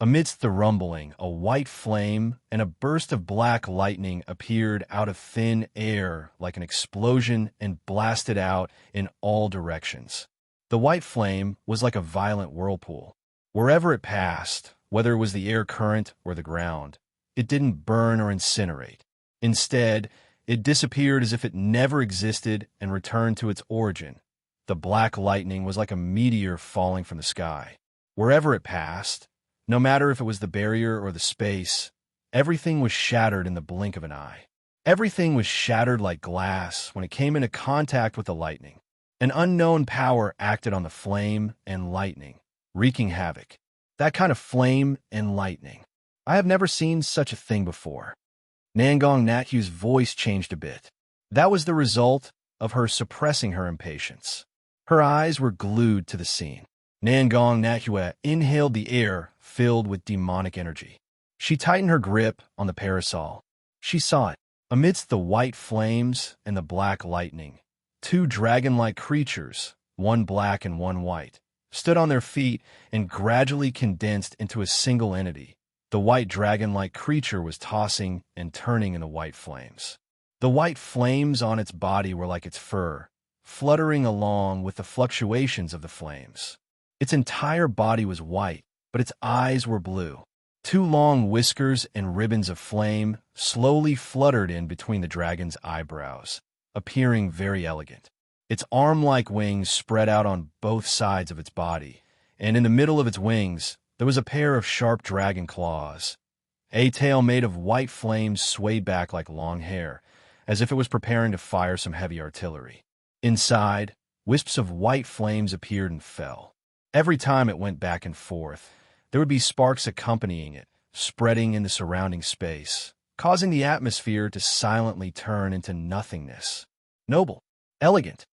Amidst the rumbling, a white flame and a burst of black lightning appeared out of thin air like an explosion and blasted out in all directions. The white flame was like a violent whirlpool. Wherever it passed, whether it was the air current or the ground, it didn't burn or incinerate. Instead, it disappeared as if it never existed and returned to its origin. The black lightning was like a meteor falling from the sky. Wherever it passed, no matter if it was the barrier or the space, everything was shattered in the blink of an eye. Everything was shattered like glass when it came into contact with the lightning. An unknown power acted on the flame and lightning, wreaking havoc. That kind of flame and lightning. I have never seen such a thing before. Nangong Natsuya's voice changed a bit. That was the result of her suppressing her impatience. Her eyes were glued to the scene. Nangong Natsuya inhaled the air filled with demonic energy. She tightened her grip on the parasol. She saw it. Amidst the white flames and the black lightning, two dragon-like creatures, one black and one white, stood on their feet and gradually condensed into a single entity. The white dragon-like creature was tossing and turning in the white flames. The white flames on its body were like its fur, fluttering along with the fluctuations of the flames. Its entire body was white, but its eyes were blue. Two long whiskers and ribbons of flame slowly fluttered in between the dragon's eyebrows, appearing very elegant. Its arm-like wings spread out on both sides of its body, and in the middle of its wings, there was a pair of sharp dragon claws. A tail made of white flames swayed back like long hair, as if it was preparing to fire some heavy artillery. Inside, wisps of white flames appeared and fell. Every time it went back and forth, there would be sparks accompanying it, spreading in the surrounding space, causing the atmosphere to silently turn into nothingness. Noble, elegant.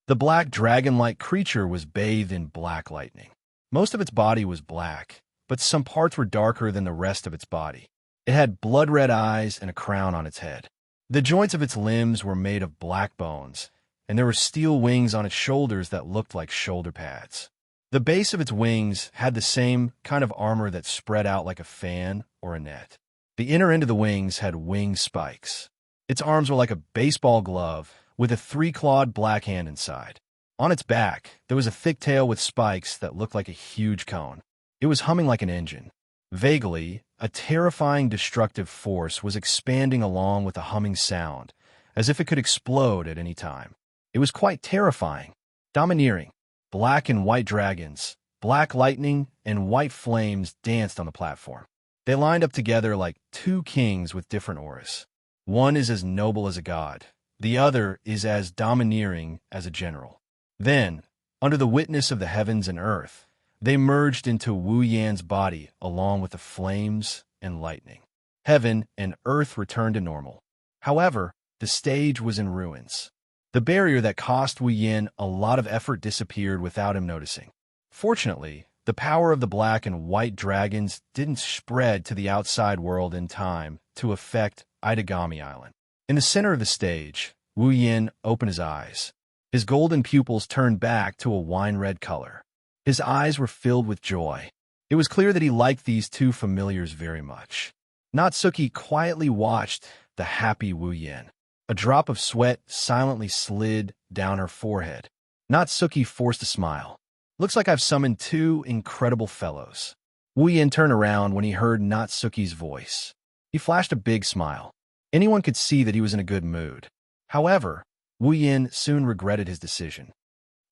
The black dragon-like creature was bathed in black lightning. Most of its body was black, but some parts were darker than the rest of its body. It had blood-red eyes and a crown on its head. The joints of its limbs were made of black bones, and there were steel wings on its shoulders that looked like shoulder pads. The base of its wings had the same kind of armor that spread out like a fan or a net. The inner end of the wings had wing spikes. Its arms were like a baseball glove, with a three-clawed black hand inside. On its back, there was a thick tail with spikes that looked like a huge cone. It was humming like an engine. Vaguely, a terrifying destructive force was expanding along with the humming sound, as if it could explode at any time. It was quite terrifying, domineering. Black and white dragons, black lightning, and white flames danced on the platform. They lined up together like two kings with different auras. One is as noble as a god. The other is as domineering as a general. Then, under the witness of the heavens and earth, they merged into Wu Yan's body along with the flames and lightning. Heaven and earth returned to normal. However, the stage was in ruins. The barrier that cost Wu Yan a lot of effort disappeared without him noticing. Fortunately, the power of the black and white dragons didn't spread to the outside world in time to affect Itagami Island. In the center of the stage, Wu Yan opened his eyes. His golden pupils turned back to a wine-red color. His eyes were filled with joy. It was clear that he liked these two familiars very much. Natsuki quietly watched the happy Wu Yan. A drop of sweat silently slid down her forehead. Natsuki forced a smile. Looks like I've summoned two incredible fellows. Wu Yan turned around when he heard Natsuki's voice. He flashed a big smile. Anyone could see that he was in a good mood. However, Wu Yan soon regretted his decision.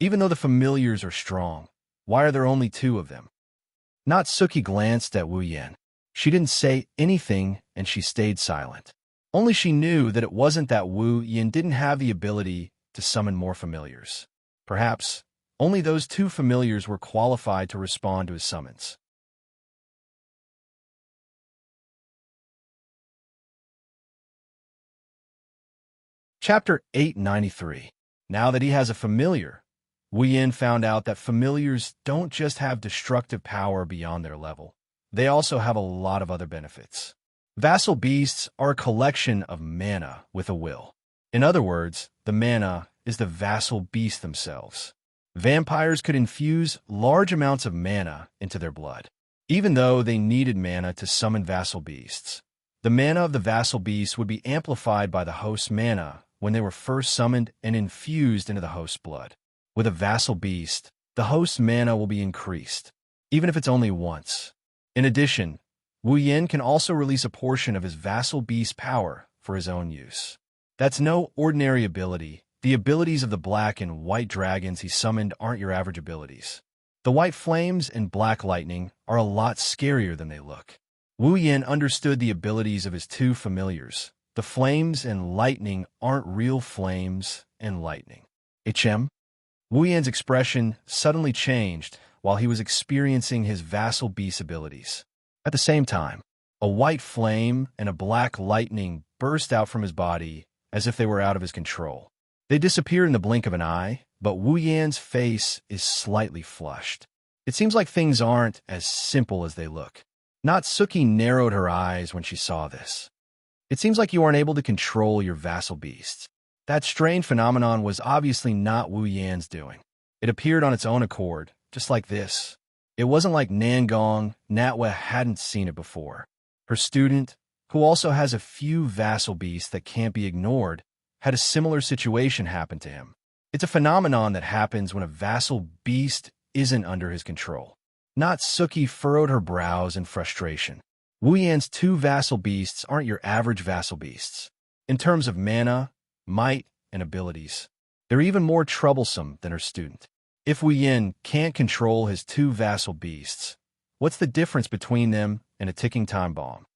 Even though the familiars are strong, why are there only two of them? Natsuki glanced at Wu Yan. She didn't say anything, and she stayed silent. Only she knew that it wasn't that Wu Yan didn't have the ability to summon more familiars. Perhaps only those two familiars were qualified to respond to his summons. Chapter 893. Now that he has a familiar, Wu Yan found out that familiars don't just have destructive power beyond their level. They also have a lot of other benefits. Vassal beasts are a collection of mana with a will. In other words, the mana is the vassal beasts themselves. Vampires could infuse large amounts of mana into their blood, even though they needed mana to summon vassal beasts. The mana of the vassal beasts would be amplified by the host's mana when they were first summoned and infused into the host's blood. With a vassal beast, the host's mana will be increased, even if it's only once. In addition, Wu Yan can also release a portion of his vassal beast power for his own use. That's no ordinary ability. The abilities of the black and white dragons he summoned aren't your average abilities. The white flames and black lightning are a lot scarier than they look. Wu Yan understood the abilities of his two familiars. The flames and lightning aren't real flames and lightning. HM? Wu Yan's expression suddenly changed while he was experiencing his vassal beast abilities. At the same time, a white flame and a black lightning burst out from his body as if they were out of his control. They disappeared in the blink of an eye, but Wu Yan's face is slightly flushed. It seems like things aren't as simple as they look. Natsuki narrowed her eyes when she saw this. It seems like you aren't able to control your vassal beasts. That strange phenomenon was obviously not Wu Yan's doing. It appeared on its own accord, just like this. It wasn't like Nangong Natwe hadn't seen it before. Her student, who also has a few vassal beasts that can't be ignored, had a similar situation happen to him. It's a phenomenon that happens when a vassal beast isn't under his control. Natsuki furrowed her brows in frustration. Wu Yan's 2 vassal beasts aren't your average vassal beasts. In terms of mana, might, and abilities, they're even more troublesome than her student. If Wu Yan can't control his 2 vassal beasts, what's the difference between them and a ticking time bomb?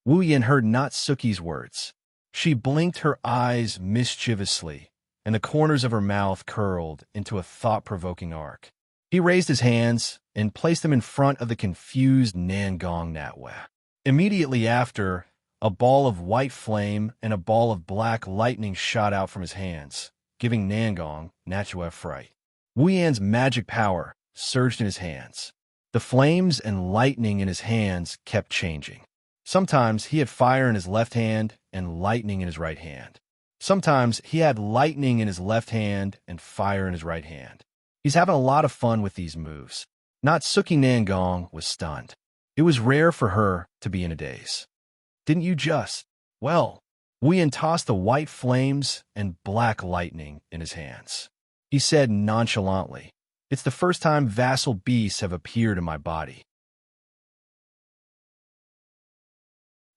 Wu Yan heard Natsuki's words. She blinked her eyes mischievously, and the corners of her mouth curled into a thought-provoking arc. He raised his hands and placed them in front of the confused Nangong Natwe. Immediately after, a ball of white flame and a ball of black lightning shot out from his hands, giving Nangong Natwe fright. Wu Yan's magic power surged in his hands. The flames and lightning in his hands kept changing. Sometimes he had fire in his left hand and lightning in his right hand. Sometimes he had lightning in his left hand and fire in his right hand. He's having a lot of fun with these moves. Natsuki Nangong was stunned. It was rare for her to be in a daze. Didn't you just? Well, Wu Yan tossed the white flames and black lightning in his hands. He said nonchalantly, "It's the first time vassal beasts have appeared in my body.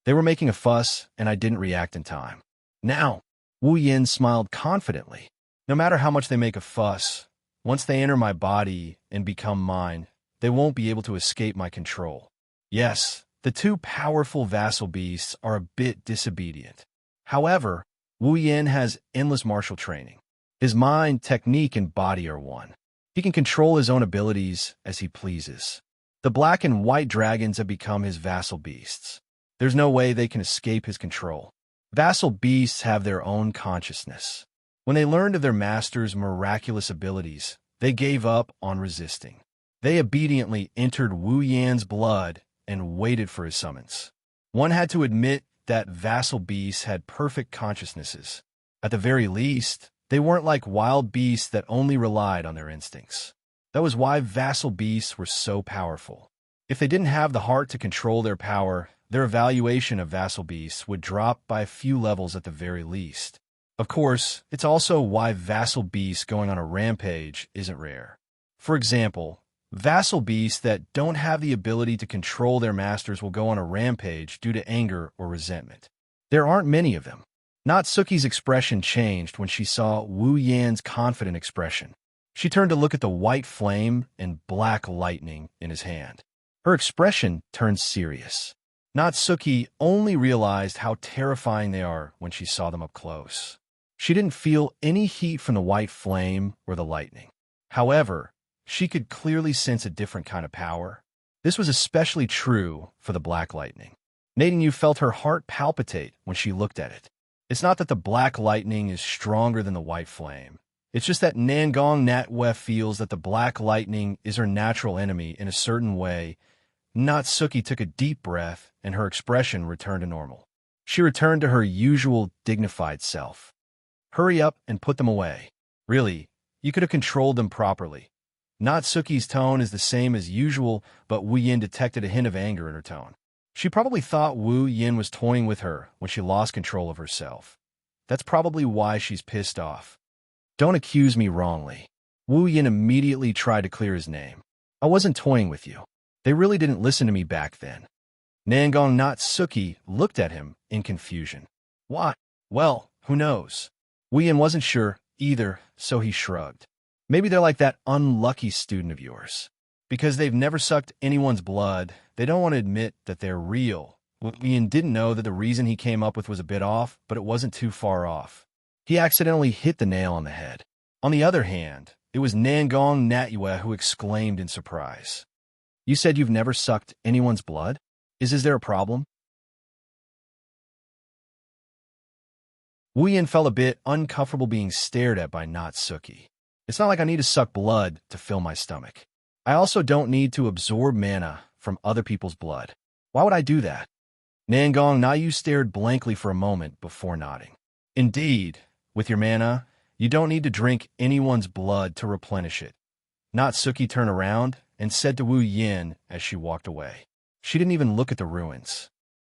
They were making a fuss, and I didn't react in time. Now," Wu Yan smiled confidently, "no matter how much they make a fuss, once they enter my body and become mine, they won't be able to escape my control. Yes, the 2 powerful vassal beasts are a bit disobedient. However, Wu Yan has endless martial training. His mind, technique, and body are one. He can control his own abilities as he pleases. The black and white dragons have become his vassal beasts. There's no way they can escape his control. Vassal beasts have their own consciousness. When they learned of their master's miraculous abilities, they gave up on resisting. They obediently entered Wu Yan's blood and waited for his summons. One had to admit that vassal beasts had perfect consciousnesses. At the very least, they weren't like wild beasts that only relied on their instincts. That was why vassal beasts were so powerful. If they didn't have the heart to control their power, their evaluation of vassal beasts would drop by a few levels at the very least. Of course, it's also why vassal beasts going on a rampage isn't rare. For example, vassal beasts that don't have the ability to control their masters will go on a rampage due to anger or resentment. There aren't many of them. Natsuki's expression changed when she saw Wu Yan's confident expression. She turned to look at the white flame and black lightning in his hand. Her expression turned serious. Natsuki only realized how terrifying they are when she saw them up close. She didn't feel any heat from the white flame or the lightning. However, she could clearly sense a different kind of power. This was especially true for the black lightning. Nadine felt her heart palpitate when she looked at it. It's not that the black lightning is stronger than the white flame. It's just that Nangong Natwe feels that the black lightning is her natural enemy in a certain way. Natsuki took a deep breath, and her expression returned to normal. She returned to her usual dignified self. "Hurry up and put them away. Really, you could have controlled them properly." Natsuki's tone is the same as usual, but Wu Yan detected a hint of anger in her tone. She probably thought Wu Yan was toying with her when she lost control of herself. That's probably why she's pissed off. "Don't accuse me wrongly." Wu Yan immediately tried to clear his name. "I wasn't toying with you. They really didn't listen to me back then." Nangong Natsuki looked at him in confusion. "What?" "Well, who knows?" Wu Yan wasn't sure either, so he shrugged. "Maybe they're like that unlucky student of yours. Because they've never sucked anyone's blood, they don't want to admit that they're real." Wu Yan didn't know that the reason he came up with was a bit off, but it wasn't too far off. He accidentally hit the nail on the head. On the other hand, it was Nangong Natwe who exclaimed in surprise. "You said you've never sucked anyone's blood? Is there a problem?" Wu Yan felt a bit uncomfortable being stared at by Natsuki. "It's not like I need to suck blood to fill my stomach. I also don't need to absorb mana from other people's blood. Why would I do that?" Nangong Nayu stared blankly for a moment before nodding. Indeed, with your mana, you don't need to drink anyone's blood to replenish it. Natsuki turned around and said to Wu Yin as she walked away. She didn't even look at the ruins.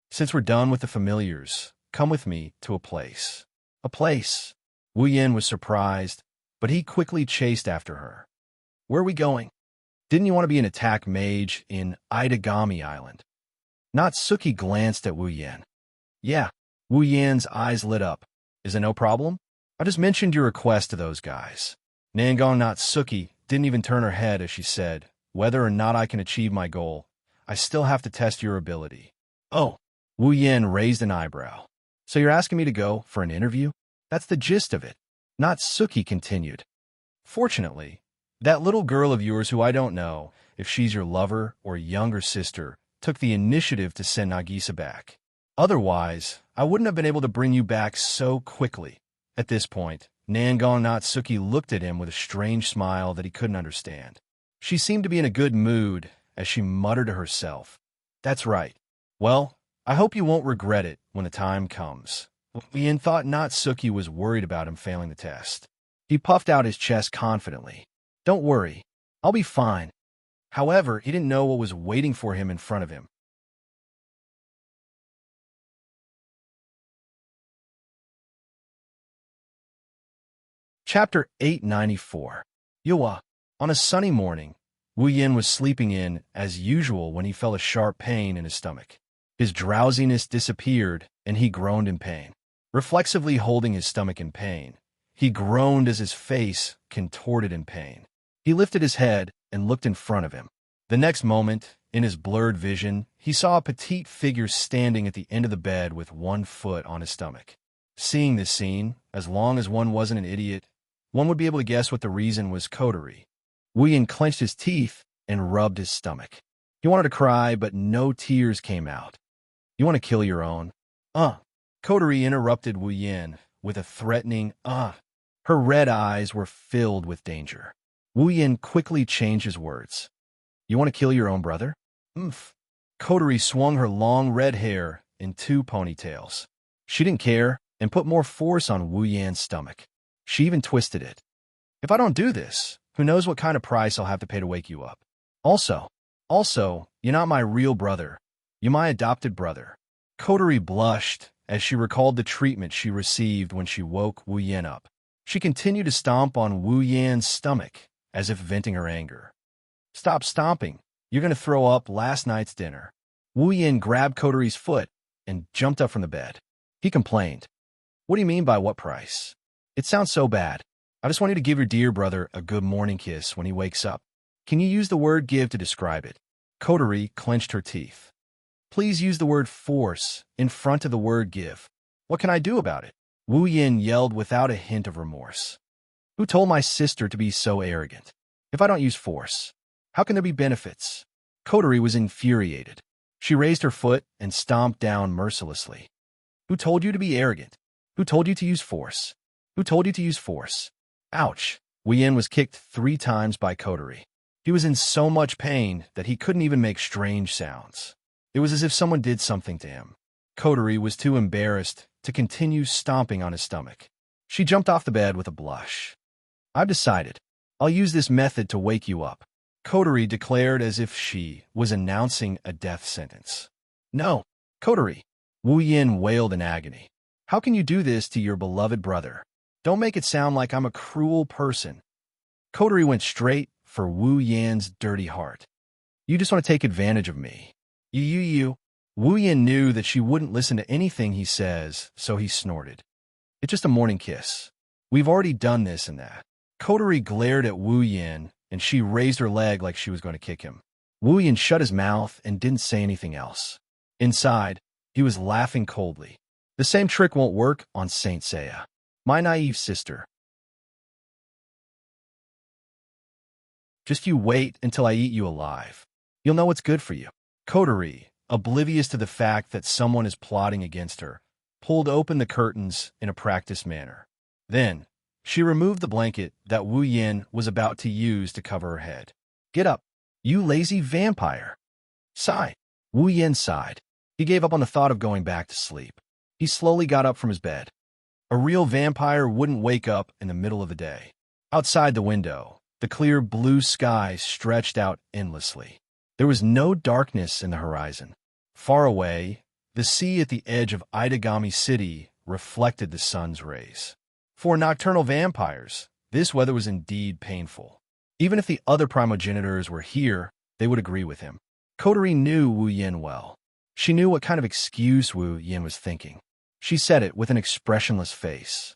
Since we're done with the familiars, come with me to a place. A place. Wu Yin was surprised, but he quickly chased after her. Where are we going? Didn't you want to be an attack mage in Itagami Island? Natsuki glanced at Wu Yin. Yeah. Wu Yin's eyes lit up. Is it no problem? I just mentioned your request to those guys. Nangong Natsuki didn't even turn her head as she said, whether or not I can achieve my goal, I still have to test your ability. Oh. Wu Yin raised an eyebrow. So you're asking me to go for an interview? That's the gist of it. Natsuki continued. Fortunately, that little girl of yours who I don't know if she's your lover or younger sister took the initiative to send Nagisa back. Otherwise, I wouldn't have been able to bring you back so quickly. At this point, Nangong Natsuki looked at him with a strange smile that he couldn't understand. She seemed to be in a good mood as she muttered to herself. That's right. Well, I hope you won't regret it when the time comes. Yin thought Natsuki was worried about him failing the test. He puffed out his chest confidently. Don't worry, I'll be fine. However, he didn't know what was waiting for him in front of him. Chapter 894. Yuwa. On a sunny morning, Wu Yin was sleeping in as usual when he felt a sharp pain in his stomach. His drowsiness disappeared, and he groaned in pain. Reflexively holding his stomach in pain, he groaned as his face contorted in pain. He lifted his head and looked in front of him. The next moment, in his blurred vision, he saw a petite figure standing at the end of the bed with one foot on his stomach. Seeing this scene, as long as one wasn't an idiot, one would be able to guess what the reason was coterie. Wu Yin clenched his teeth and rubbed his stomach. He wanted to cry, but no tears came out. You want to kill your own? Coterie interrupted Wu Yin with a threatening, Her red eyes were filled with danger. Wu Yin quickly changed his words. You want to kill your own brother? Coterie swung her long red hair in two ponytails. She didn't care and put more force on Wu Yan's stomach. She even twisted it. If I don't do this, who knows what kind of price I'll have to pay to wake you up. Also, you're not my real brother. You're my adopted brother. Coterie blushed as she recalled the treatment she received when she woke Wu Yin up. She continued to stomp on Wu Yan's stomach, as if venting her anger. Stop stomping. You're going to throw up last night's dinner. Wu Yin grabbed Coterie's foot and jumped up from the bed. He complained. What do you mean by what price? It sounds so bad. I just want you to give your dear brother a good morning kiss when he wakes up. Can you use the word give to describe it? Coterie clenched her teeth. Please use the word force in front of the word give. What can I do about it? Wu Yin yelled without a hint of remorse. Who told my sister to be so arrogant? If I don't use force, how can there be benefits? Coterie was infuriated. She raised her foot and stomped down mercilessly. Who told you to be arrogant? Who told you to use force? Who told you to use force? Ouch! Wu Yin was kicked 3 times by Coterie. He was in so much pain that he couldn't even make strange sounds. It was as if someone did something to him. Coterie was too embarrassed to continue stomping on his stomach. She jumped off the bed with a blush. I've decided. I'll use this method to wake you up. Coterie declared as if she was announcing a death sentence. No, Coterie! Wu Yin wailed in agony. How can you do this to your beloved brother? Don't make it sound like I'm a cruel person. Coterie went straight for Wu Yan's dirty heart. You just want to take advantage of me. You. Wu Yin knew that she wouldn't listen to anything he says, so he snorted. It's just a morning kiss. We've already done this and that. Coterie glared at Wu Yin, and she raised her leg like she was going to kick him. Wu Yin shut his mouth and didn't say anything else. Inside, he was laughing coldly. The same trick won't work on Saint Seiya. My naive sister. Just you wait until I eat you alive. You'll know what's good for you. Coterie, oblivious to the fact that someone is plotting against her, pulled open the curtains in a practiced manner. Then, she removed the blanket that Wu Yin was about to use to cover her head. Get up, you lazy vampire. Sigh. Wu Yin sighed. He gave up on the thought of going back to sleep. He slowly got up from his bed. A real vampire wouldn't wake up in the middle of the day. Outside the window, the clear blue sky stretched out endlessly. There was no darkness in the horizon. Far away, the sea at the edge of Itagami City reflected the sun's rays. For nocturnal vampires, this weather was indeed painful. Even if the other primogenitors were here, they would agree with him. Kotori knew Wu Yin well. She knew what kind of excuse Wu Yin was thinking. She said it with an expressionless face.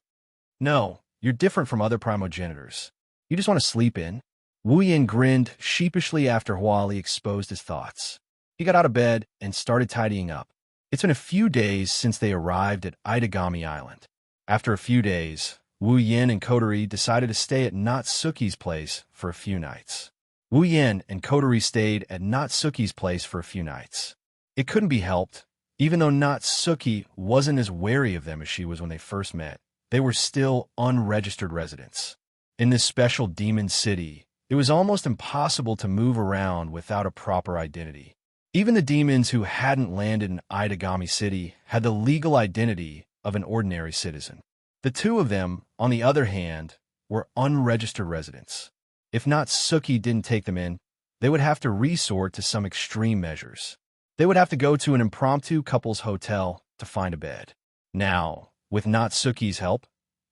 "No, you're different from other primogenitors. You just want to sleep in." Wu Yin grinned sheepishly after Huali exposed his thoughts. He got out of bed and started tidying up. It's been a few days since they arrived at Itagami Island. After a few days, Wu Yin and Kotori decided to stay at Natsuki's place for a few nights. Wu Yin and Kotori stayed at Natsuki's place for a few nights. It couldn't be helped. Even though Natsuki wasn't as wary of them as she was when they first met, they were still unregistered residents. In this special demon city, it was almost impossible to move around without a proper identity. Even the demons who hadn't landed in Itagami City had the legal identity of an ordinary citizen. The two of them, on the other hand, were unregistered residents. If Natsuki didn't take them in, they would have to resort to some extreme measures. They would have to go to an impromptu couple's hotel to find a bed. Now, with Natsuki's help,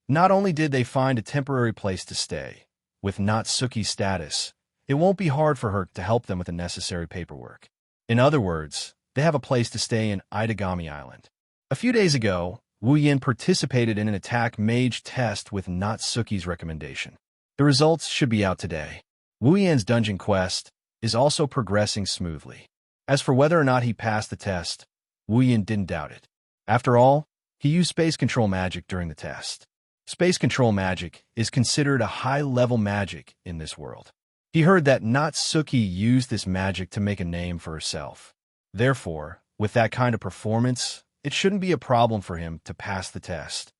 not only did they find a temporary place to stay, with Natsuki's status, it won't be hard for her to help them with the necessary paperwork. In other words, they have a place to stay in Itagami Island. A few days ago, Wu Yin participated in an attack mage test with Natsuki's recommendation. The results should be out today. Wu Yin's dungeon quest is also progressing smoothly. As for whether or not he passed the test, Wu Yin didn't doubt it. After all, he used space control magic during the test. Space control magic is considered a high-level magic in this world. He heard that Natsuki used this magic to make a name for herself. Therefore, with that kind of performance, it shouldn't be a problem for him to pass the test.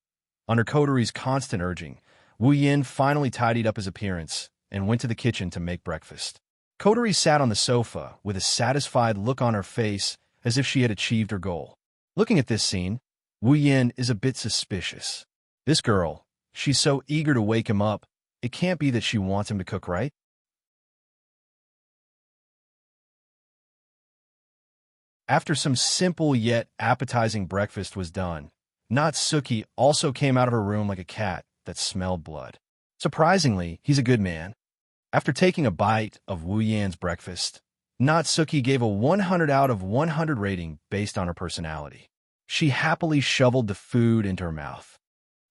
Under Kotori's constant urging, Wu Yin finally tidied up his appearance and went to the kitchen to make breakfast. Kotori sat on the sofa with a satisfied look on her face as if she had achieved her goal. Looking at this scene, Wu Yin is a bit suspicious. This girl, she's so eager to wake him up, it can't be that she wants him to cook, right? After some simple yet appetizing breakfast was done, Natsuki also came out of her room like a cat that smelled blood. Surprisingly, he's a good man. After taking a bite of Wu Yan's breakfast, Natsuki gave a 100 out of 100 rating based on her personality. She happily shoveled the food into her mouth.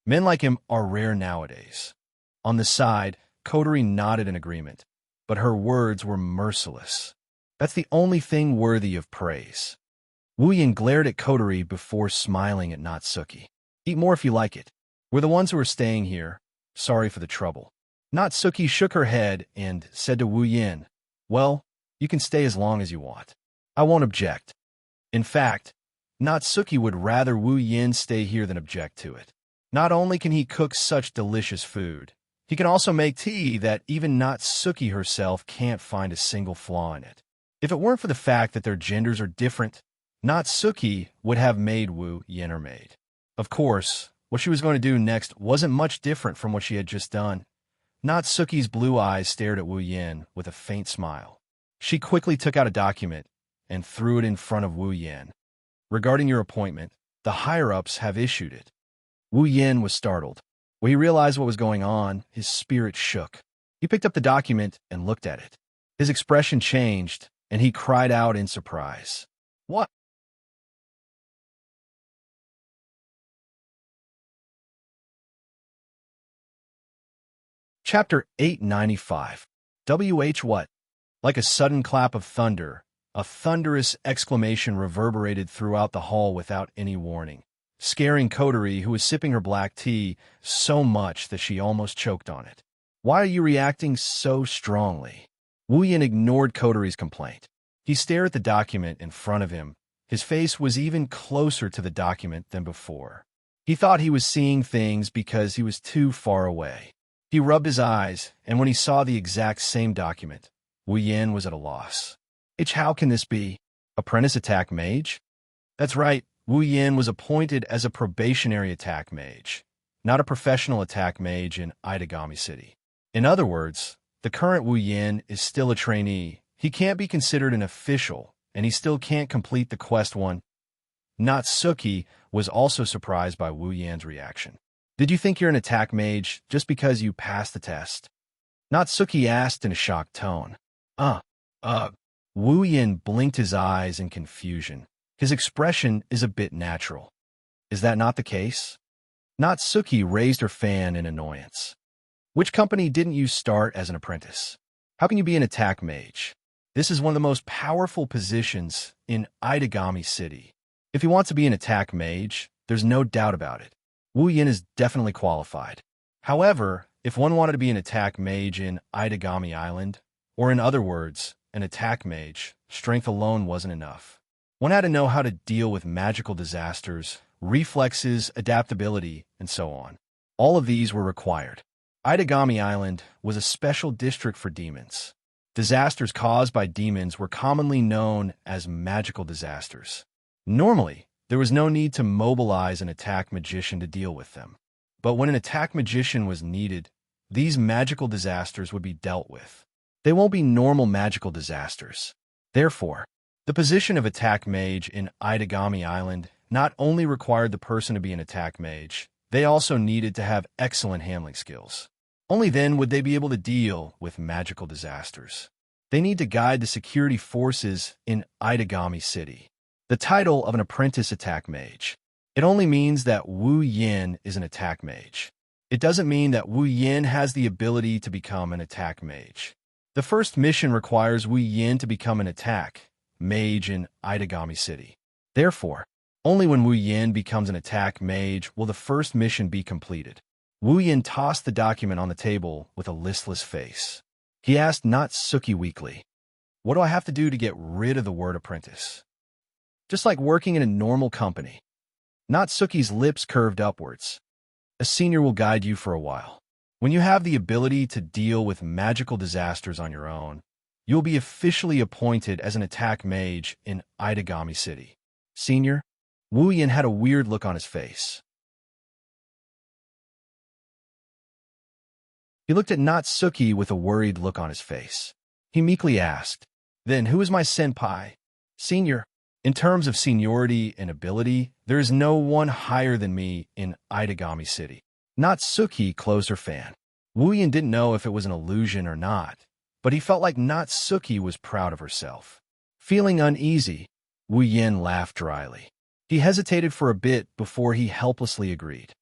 Men like him are rare nowadays. On the side, Kotori nodded in agreement, but her words were merciless. That's the only thing worthy of praise. Wu Yan glared at Kotori before smiling at Natsuki. "Eat more if you like it. We're the ones who are staying here. Sorry for the trouble." Natsuki shook her head and said to Wu Yin, "Well, you can stay as long as you want. I won't object." In fact, Natsuki would rather Wu Yin stay here than object to it. Not only can he cook such delicious food, he can also make tea that even Natsuki herself can't find a single flaw in it. If it weren't for the fact that their genders are different, Natsuki would have made Wu Yin her maid. Of course, what she was going to do next wasn't much different from what she had just done. Natsuki's blue eyes stared at Wu Yin with a faint smile. She quickly took out a document and threw it in front of Wu Yin. "Regarding your appointment, the higher-ups have issued it." Wu Yin was startled. When he realized what was going on, his spirit shook. He picked up the document and looked at it. His expression changed, and he cried out in surprise. "What?" Chapter 895. What? Like a sudden clap of thunder, a thunderous exclamation reverberated throughout the hall without any warning, scaring Kotori, who was sipping her black tea, so much that she almost choked on it. "Why are you reacting so strongly?" Wu Yin ignored Kotori's complaint. He stared at the document in front of him. His face was even closer to the document than before. He thought he was seeing things because he was too far away. He rubbed his eyes, and when he saw the exact same document, Wu Yin was at a loss. How can this be? Apprentice attack mage? That's right, Wu Yin was appointed as a probationary attack mage, not a professional attack mage in Itagami City. In other words, the current Wu Yin is still a trainee. He can't be considered an official, and he still can't complete the Quest 1. Natsuki was also surprised by Wu Yan's reaction. Did you think you're an attack mage just because you passed the test? Natsuki asked in a shocked tone. Uh, Wu Yin blinked his eyes in confusion. His expression is a bit natural. Is that not the case? Natsuki raised her fan in annoyance. Which company didn't you start as an apprentice? How can you be an attack mage? This is one of the most powerful positions in Itagami City. If you want to be an attack mage, there's no doubt about it. Wu Yin is definitely qualified. However, if one wanted to be an attack mage in Itagami Island, or in other words, an attack mage, strength alone wasn't enough. One had to know how to deal with magical disasters, reflexes, adaptability, and so on. All of these were required. Itagami Island was a special district for demons. Disasters caused by demons were commonly known as magical disasters. Normally, there was no need to mobilize an attack magician to deal with them. But when an attack magician was needed, these magical disasters would be dealt with. They won't be normal magical disasters. Therefore, the position of attack mage in Itagami Island not only required the person to be an attack mage, they also needed to have excellent handling skills. Only then would they be able to deal with magical disasters. They need to guide the security forces in Itagami City. The title of an apprentice attack mage. It only means that Wu Yin is an attack mage. It doesn't mean that Wu Yin has the ability to become an attack mage. The first mission requires Wu Yin to become an attack mage in Itagami City. Therefore, only when Wu Yin becomes an attack mage will the first mission be completed. Wu Yin tossed the document on the table with a listless face. He asked Natsuki weakly, "What do I have to do to get rid of the word apprentice?" "Just like working in a normal company." Natsuki's lips curved upwards. "A senior will guide you for a while. When you have the ability to deal with magical disasters on your own, you'll be officially appointed as an attack mage in Itagami City." "Senior?" Wu Yin had a weird look on his face. He looked at Natsuki with a worried look on his face. He meekly asked, "Then who is my senpai?" "Senior. In terms of seniority and ability, there is no one higher than me in Itagami City." Natsuki closed her fan. Wu Yin didn't know if it was an illusion or not, but he felt like Natsuki was proud of herself. Feeling uneasy, Wu Yin laughed dryly. He hesitated for a bit before he helplessly agreed.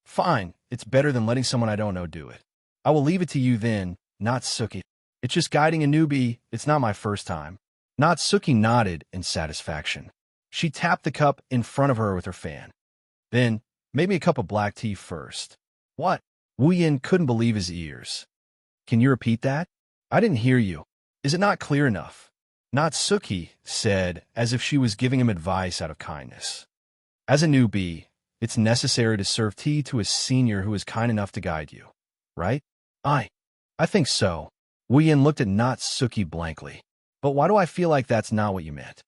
"Fine, it's better than letting someone I don't know do it. I will leave it to you then, Natsuki. It's just guiding a newbie, it's not my first time." Natsuki nodded in satisfaction. She tapped the cup in front of her with her fan. "Then, make me a cup of black tea first." "What?" Wu Yin couldn't believe his ears. "Can you repeat that? I didn't hear you. Is it not clear enough?" Natsuki said, as if she was giving him advice out of kindness. "As a newbie, it's necessary to serve tea to a senior who is kind enough to guide you, right?" I think so." Wu Yin looked at Natsuki blankly. "But why do I feel like that's not what you meant?"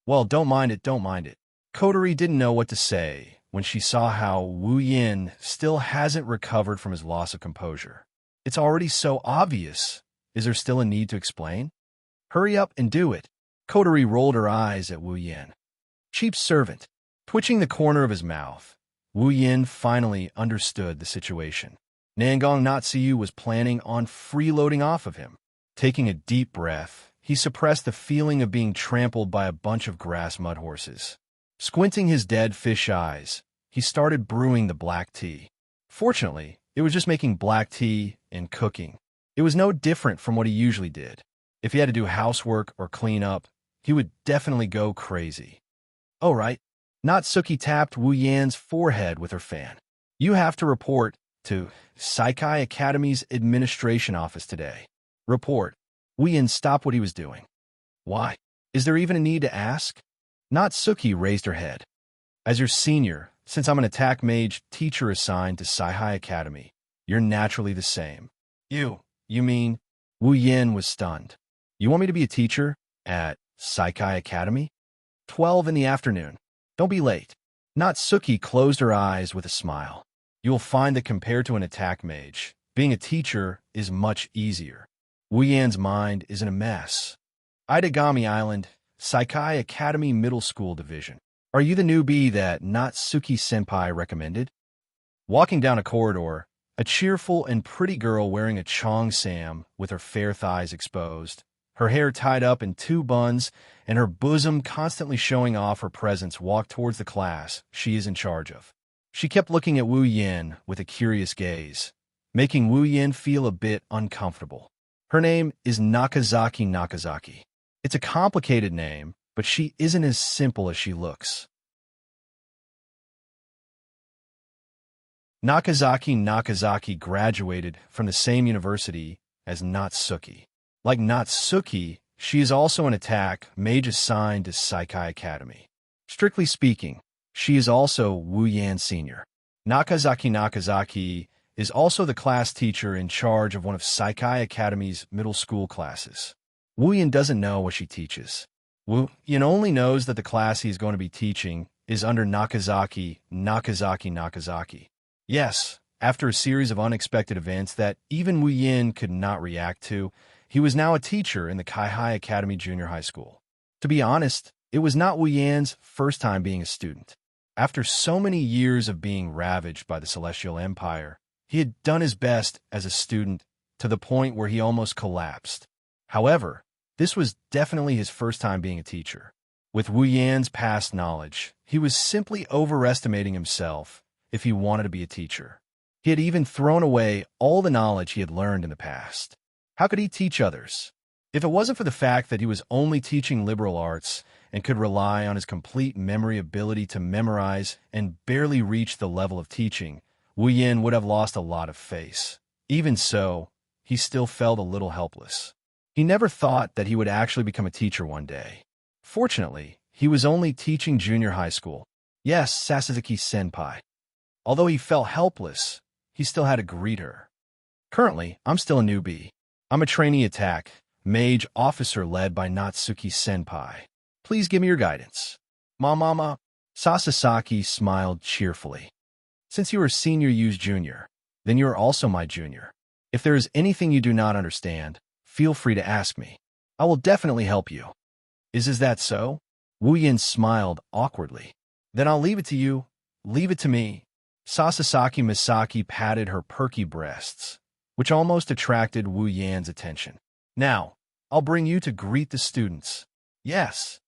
"Well, don't mind it, don't mind it." Kotori didn't know what to say when she saw how Wu Yin still hasn't recovered from his loss of composure. It's already so obvious. Is there still a need to explain? Hurry up and do it. Kotori rolled her eyes at Wu Yin. Cheap servant. Twitching the corner of his mouth, Wu Yin finally understood the situation. Nangong Natsuyu was planning on freeloading off of him. Taking a deep breath, he suppressed the feeling of being trampled by a bunch of grass mud horses. Squinting his dead fish eyes, he started brewing the black tea. Fortunately, it was just making black tea and cooking. It was no different from what he usually did. If he had to do housework or clean up, he would definitely go crazy. "Oh, right." Natsuki tapped Wu Yan's forehead with her fan. "You have to report to Saikai Academy's administration office today." "Report." Wu Yin stopped what he was doing. "Why? Is there even a need to ask?" Natsuki raised her head. "As your senior, since I'm an attack mage teacher assigned to Saikai Academy, you're naturally the same." You mean?" Wu Yin was stunned. "You want me to be a teacher at Saikai Academy?" 12 in the afternoon. Don't be late. Natsuki closed her eyes with a smile. You will find that compared to an attack mage, being a teacher is much easier. Wu Yan's mind is in a mess. Itagami Island, Saikai Academy Middle School Division. Are you the newbie that Natsuki-senpai recommended? Walking down a corridor, a cheerful and pretty girl wearing a cheongsam with her fair thighs exposed, her hair tied up in two buns, and her bosom constantly showing off her presence walked towards the class she is in charge of. She kept looking at Wu Yan with a curious gaze, making Wu Yan feel a bit uncomfortable. Her name is Nakazaki. It's a complicated name, but she isn't as simple as she looks. Nakazaki graduated from the same university as Natsuki. Like Natsuki, she is also an attack mage assigned to Saikai Academy. Strictly speaking, she is also Wu Yan Senior. Nakazaki is also the class teacher in charge of one of Saikai Academy's middle school classes. Wu Yan doesn't know what she teaches. Wu Yan only knows that the class he is going to be teaching is under Nakazaki. Yes, after a series of unexpected events that even Wu Yan could not react to, he was now a teacher in the Kaihai Academy Junior High School. To be honest, it was not Wu Yan's first time being a student. After so many years of being ravaged by the Celestial Empire, he had done his best as a student to the point where he almost collapsed. However, this was definitely his first time being a teacher. With Wu Yan's past knowledge, he was simply overestimating himself if he wanted to be a teacher. He had even thrown away all the knowledge he had learned in the past. How could he teach others? If it wasn't for the fact that he was only teaching liberal arts and could rely on his complete memory ability to memorize and barely reach the level of teaching, Wu Yan would have lost a lot of face. Even so, he still felt a little helpless. He never thought that he would actually become a teacher one day. Fortunately, he was only teaching junior high school. Yes, Sasaki-senpai. Although he felt helpless, he still had to greet her. Currently, I'm still a newbie. I'm a trainee attack, mage officer led by Natsuki-senpai. Please give me your guidance. Mama. Sasaki smiled cheerfully. Since you are senior Yu's junior, then you are also my junior. If there is anything you do not understand, feel free to ask me. I will definitely help you. Is that so? Wu Yan smiled awkwardly. Then I'll leave it to you. Leave it to me. Sasaki Misaki patted her perky breasts, which almost attracted Wu Yan's attention. Now, I'll bring you to greet the students. Yes.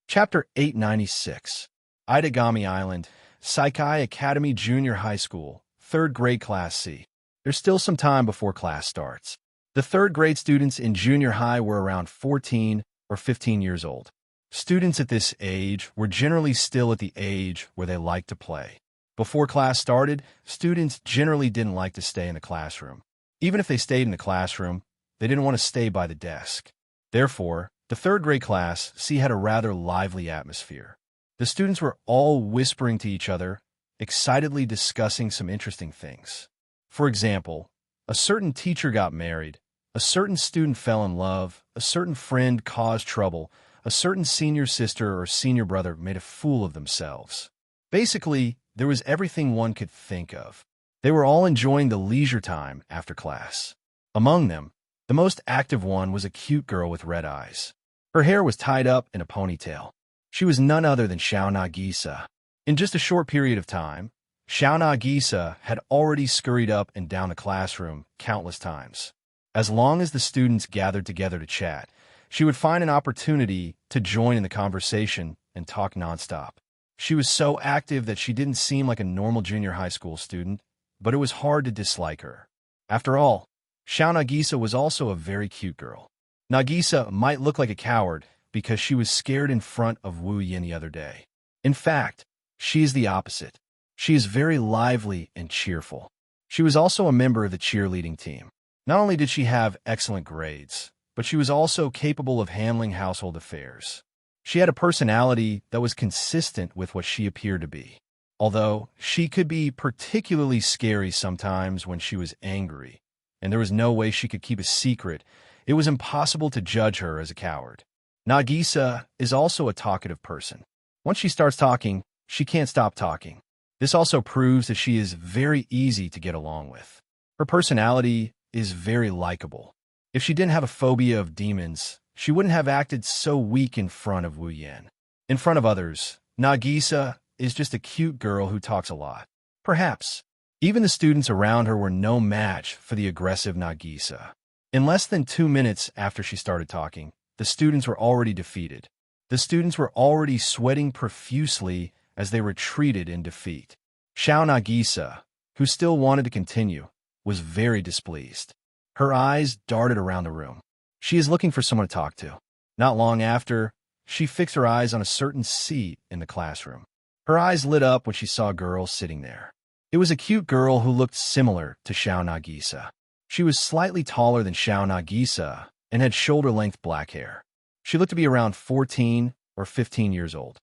Chapter 896. Itagami Island, Saikai Academy Junior High School, 3rd grade Class C. There's still some time before class starts. The 3rd grade students in junior high were around 14 or 15 years old. Students at this age were generally still at the age where they liked to play. Before class started, students generally didn't like to stay in the classroom. Even if they stayed in the classroom, they didn't want to stay by the desk. Therefore, the 3rd grade Class C had a rather lively atmosphere. The students were all whispering to each other, excitedly discussing some interesting things. For example, a certain teacher got married, a certain student fell in love, a certain friend caused trouble, a certain senior sister or senior brother made a fool of themselves. Basically, there was everything one could think of. They were all enjoying the leisure time after class. Among them, the most active one was a cute girl with red eyes. Her hair was tied up in a ponytail. She was none other than Xianxia. In just a short period of time, Xianxia had already scurried up and down the classroom countless times. As long as the students gathered together to chat, she would find an opportunity to join in the conversation and talk nonstop. She was so active that she didn't seem like a normal junior high school student, but it was hard to dislike her. After all, Xianxia was also a very cute girl. Nagisa might look like a coward because she was scared in front of Wu Yan the other day. In fact, she is the opposite. She is very lively and cheerful. She was also a member of the cheerleading team. Not only did she have excellent grades, but she was also capable of handling household affairs. She had a personality that was consistent with what she appeared to be. Although she could be particularly scary sometimes when she was angry, and there was no way she could keep a secret. It was impossible to judge her as a coward. Nagisa is also a talkative person. Once she starts talking, she can't stop talking. This also proves that she is very easy to get along with. Her personality is very likable. If she didn't have a phobia of demons, she wouldn't have acted so weak in front of Wu Yan. In front of others, Nagisa is just a cute girl who talks a lot. Perhaps. Even the students around her were no match for the aggressive Nagisa. In less than 2 minutes after she started talking, the students were already defeated. The students were already sweating profusely as they retreated in defeat. Xiao Nagisa, who still wanted to continue, was very displeased. Her eyes darted around the room. She is looking for someone to talk to. Not long after, she fixed her eyes on a certain seat in the classroom. Her eyes lit up when she saw a girl sitting there. It was a cute girl who looked similar to Xiao Nagisa. She was slightly taller than Xiao Nagisa and had shoulder-length black hair. She looked to be around 14 or 15 years old.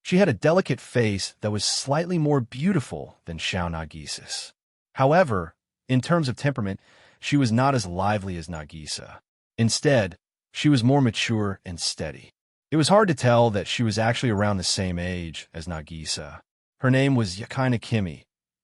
She had a delicate face that was slightly more beautiful than Xiao Nagisa's. However, in terms of temperament, she was not as lively as Nagisa. Instead, she was more mature and steady. It was hard to tell that she was actually around the same age as Nagisa. Her name was Yakaina Kimi,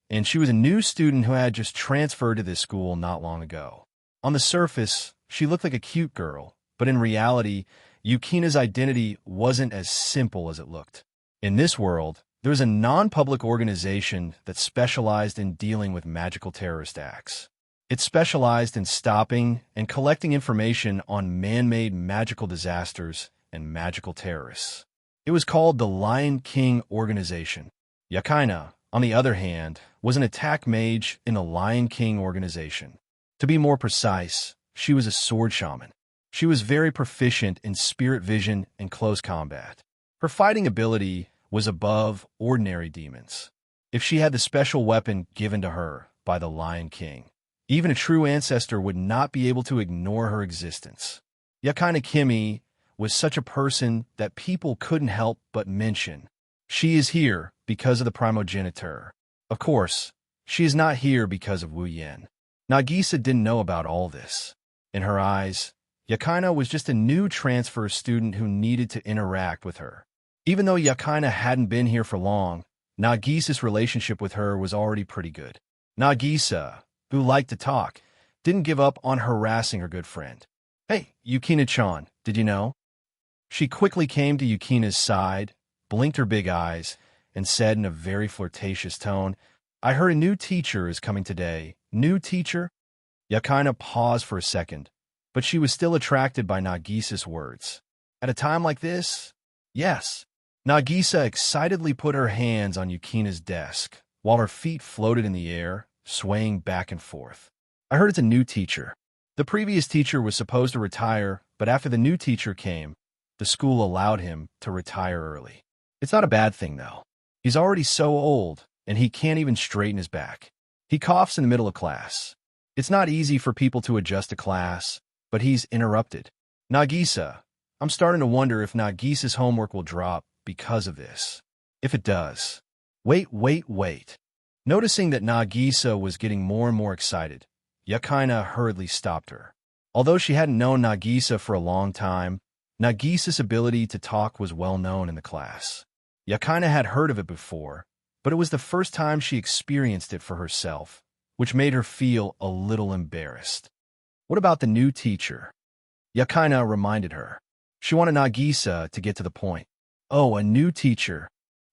and she was a new student who had just transferred to this school not long ago. On the surface, she looked like a cute girl, but in reality, Yukina's identity wasn't as simple as it looked. In this world, there was a non-public organization that specialized in dealing with magical terrorist acts. It specialized in stopping and collecting information on man-made magical disasters and magical terrorists. It was called the Lion King Organization. Yakaina, on the other hand, was an attack mage in the Lion King Organization. To be more precise, she was a sword shaman. She was very proficient in spirit vision and close combat. Her fighting ability was above ordinary demons. If she had the special weapon given to her by the Lion King, even a true ancestor would not be able to ignore her existence. Yakaina Kimi was such a person that people couldn't help but mention. She is here because of the primogeniture. Of course, she is not here because of Wu Yan. Nagisa didn't know about all this. In her eyes, Yakaina was just a new transfer student who needed to interact with her. Even though Yakaina hadn't been here for long, Nagisa's relationship with her was already pretty good. Nagisa, who liked to talk, didn't give up on harassing her good friend. "Hey, Yukina-chan, did you know?" She quickly came to Yukina's side, blinked her big eyes, and said in a very flirtatious tone, "I heard a new teacher is coming today." New teacher? Yakaina paused for a second, but she was still attracted by Nagisa's words. At a time like this? Yes. Nagisa excitedly put her hands on Yukina's desk, while her feet floated in the air, swaying back and forth. "I heard it's a new teacher. The previous teacher was supposed to retire, but after the new teacher came, the school allowed him to retire early. It's not a bad thing, though. He's already so old, and he can't even straighten his back. He coughs in the middle of class. It's not easy for people to adjust to class, but he's interrupted. Nagisa, I'm starting to wonder if Nagisa's homework will drop because of this. If it does." Wait. Noticing that Nagisa was getting more and more excited, Yakaina hurriedly stopped her. Although she hadn't known Nagisa for a long time, Nagisa's ability to talk was well known in the class. Yakaina had heard of it before, but it was the first time she experienced it for herself, which made her feel a little embarrassed. "What about the new teacher?" Yakaina reminded her. She wanted Nagisa to get to the point. "Oh, a new teacher."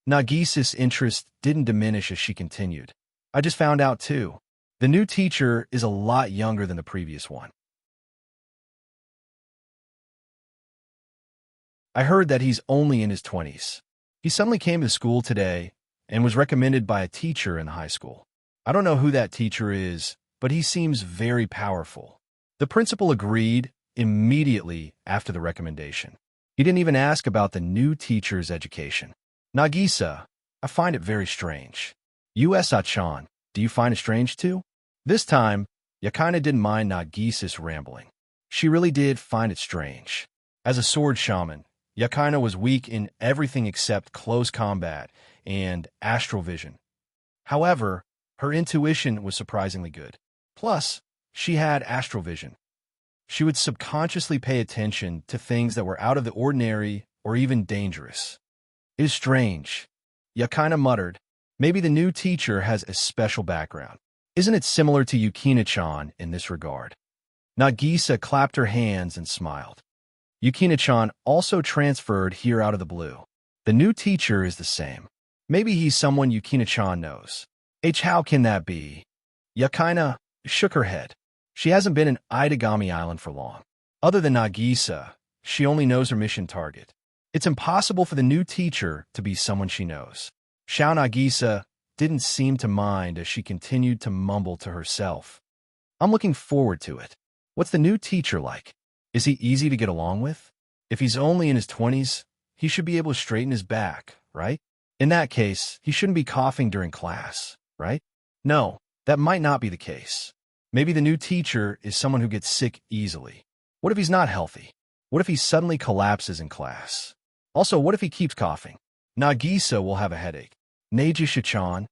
Nagisa's interest didn't diminish as she continued. "I just found out, too. The new teacher is a lot younger than the previous one. I heard that he's only in his 20s. He suddenly came to school today and was recommended by a teacher in the high school. I don't know who that teacher is, but he seems very powerful." The principal agreed immediately after the recommendation. He didn't even ask about the new teacher's education. "Nagisa, I find it very strange. Usa-chan, do you find it strange too?" This time, Yakaina didn't mind Nagisa's rambling. She really did find it strange. As a sword shaman, Yakaina was weak in everything except close combat and astral vision. However, Her intuition was surprisingly good. Plus, she had astral vision. She would subconsciously pay attention to things that were out of the ordinary or even dangerous. It is strange. Yakina muttered, maybe the new teacher has a special background. Isn't it similar to Yukina-chan in this regard? Nagisa clapped her hands and smiled. Yukina-chan also transferred here out of the blue. The new teacher is the same. Maybe he's someone Yukina-chan knows. How can that be? Yakina shook her head. She hasn't been in Itagami Island for long. Other than Nagisa, she only knows her mission target. It's impossible for the new teacher to be someone she knows. Xiao Nagisa didn't seem to mind as she continued to mumble to herself. I'm looking forward to it. What's the new teacher like? Is he easy to get along with? If he's only in his 20s, he should be able to straighten his back, right? In that case, he shouldn't be coughing during class, right? No, that might not be the case. Maybe the new teacher is someone who gets sick easily. What if he's not healthy? What if he suddenly collapses in class? Also, what if he keeps coughing? Nagisa will have a headache. Nagisa-chan?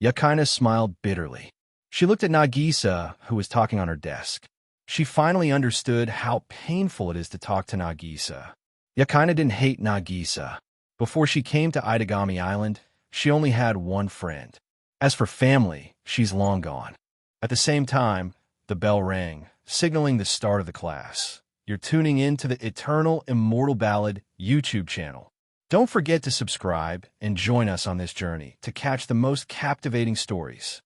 Yakina smiled bitterly. She looked at Nagisa, who was talking on her desk. She finally understood how painful it is to talk to Nagisa. Yakina didn't hate Nagisa. Before she came to Itagami Island, she only had one friend. As for family, she's long gone. At the same time, the bell rang, signaling the start of the class. You're tuning in to the Eternal Immortal Ballad YouTube channel. Don't forget to subscribe and join us on this journey to catch the most captivating stories.